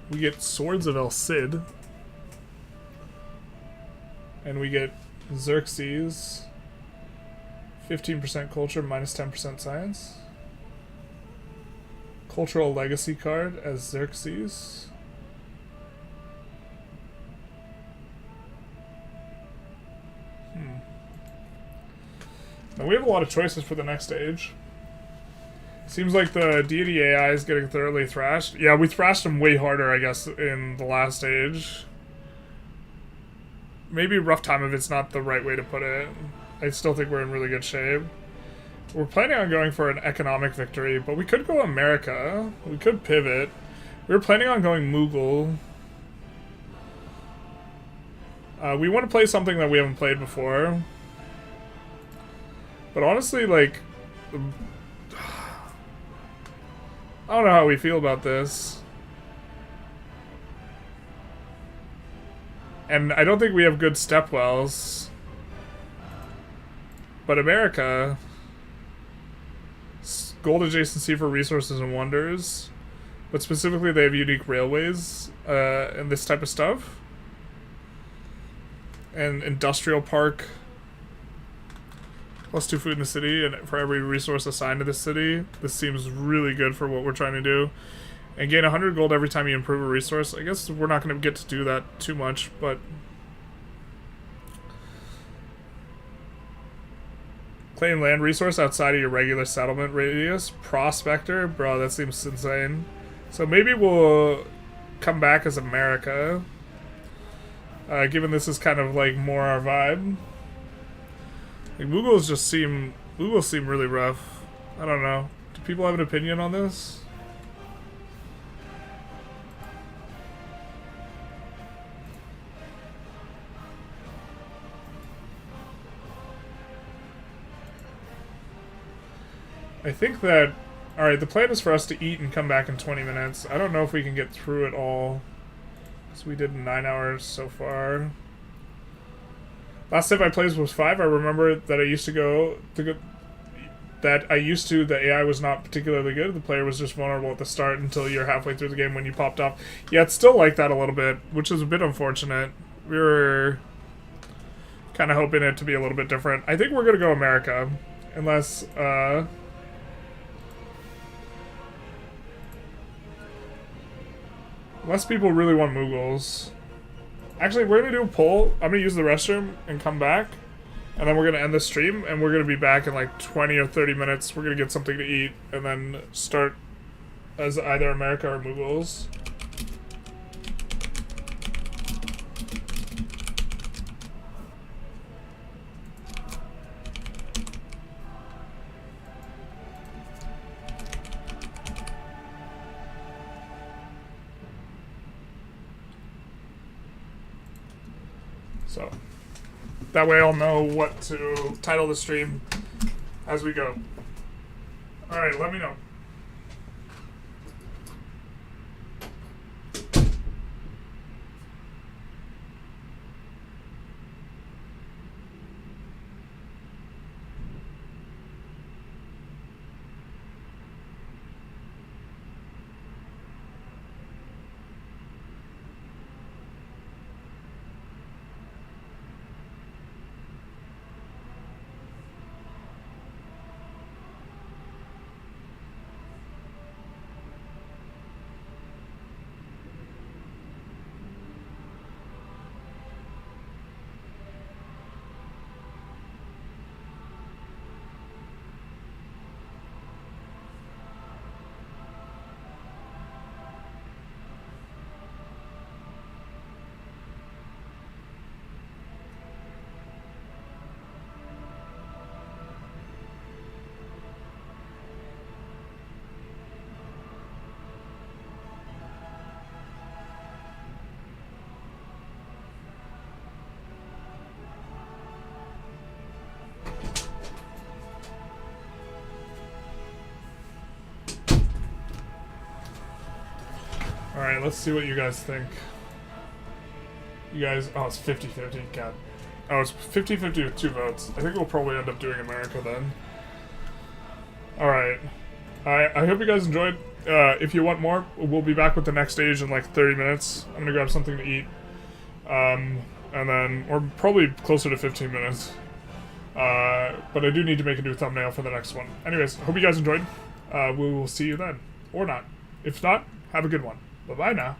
We get Swords of El Cid. And we get Xerxes. 15% culture, minus 10% science. Cultural legacy card as Xerxes. Now we have a lot of choices for the next stage. Seems like the deity AI is getting thoroughly thrashed. Yeah, we thrashed him way harder, I guess, in the last stage. Maybe rough time if it's not the right way to put it. I still think we're in really good shape. We're planning on going for an economic victory, but we could go America. We could pivot. We were planning on going Mughal. We want to play something that we haven't played before. But honestly, like... I don't know how we feel about this. And I don't think we have good stepwells. But America... Gold adjacency for resources and wonders. But specifically they have unique railways and this type of stuff. And industrial park. Plus 2 food in the city, and for every resource assigned to the city. This seems really good for what we're trying to do. And gain 100 gold every time you improve a resource. I guess we're not going to get to do that too much, but... Claim land resource outside of your regular settlement radius. Prospector? Bro, that seems insane. So maybe we'll come back as America. Given this is kind of like more our vibe. Like, Mughals seem really rough. I don't know. Do people have an opinion on this? I think that... Alright, the plan is for us to eat and come back in 20 minutes. I don't know if we can get through it all. So we did 9 hours so far. Last time I played was 5. I remember that I used to go... the AI was not particularly good. The player was just vulnerable at the start until you're halfway through the game when you popped off. Yeah, it's still like that a little bit, which is a bit unfortunate. We were kind of hoping it to be a little bit different. I think we're going to go America. Unless, unless people really want Mughals. Actually, we're going to do a poll. I'm going to use the restroom and come back. And then we're going to end the stream, and we're going to be back in like 20 or 30 minutes. We're going to get something to eat, and then start as either America or Mughals. So, that way I'll know what to title the stream as we go. Alright, let me know. Alright, let's see what you guys think. You guys... Oh, it's 50-50. God. Oh, it's 50-50 with 2 votes. I think we'll probably end up doing America then. Alright. I hope you guys enjoyed. If you want more, we'll be back with the next stage in like 30 minutes. I'm gonna grab something to eat. And then... Or probably closer to 15 minutes. But I do need to make a new thumbnail for the next one. Anyways, hope you guys enjoyed. We will see you then. Or not. If not, have a good one. Bye-bye now.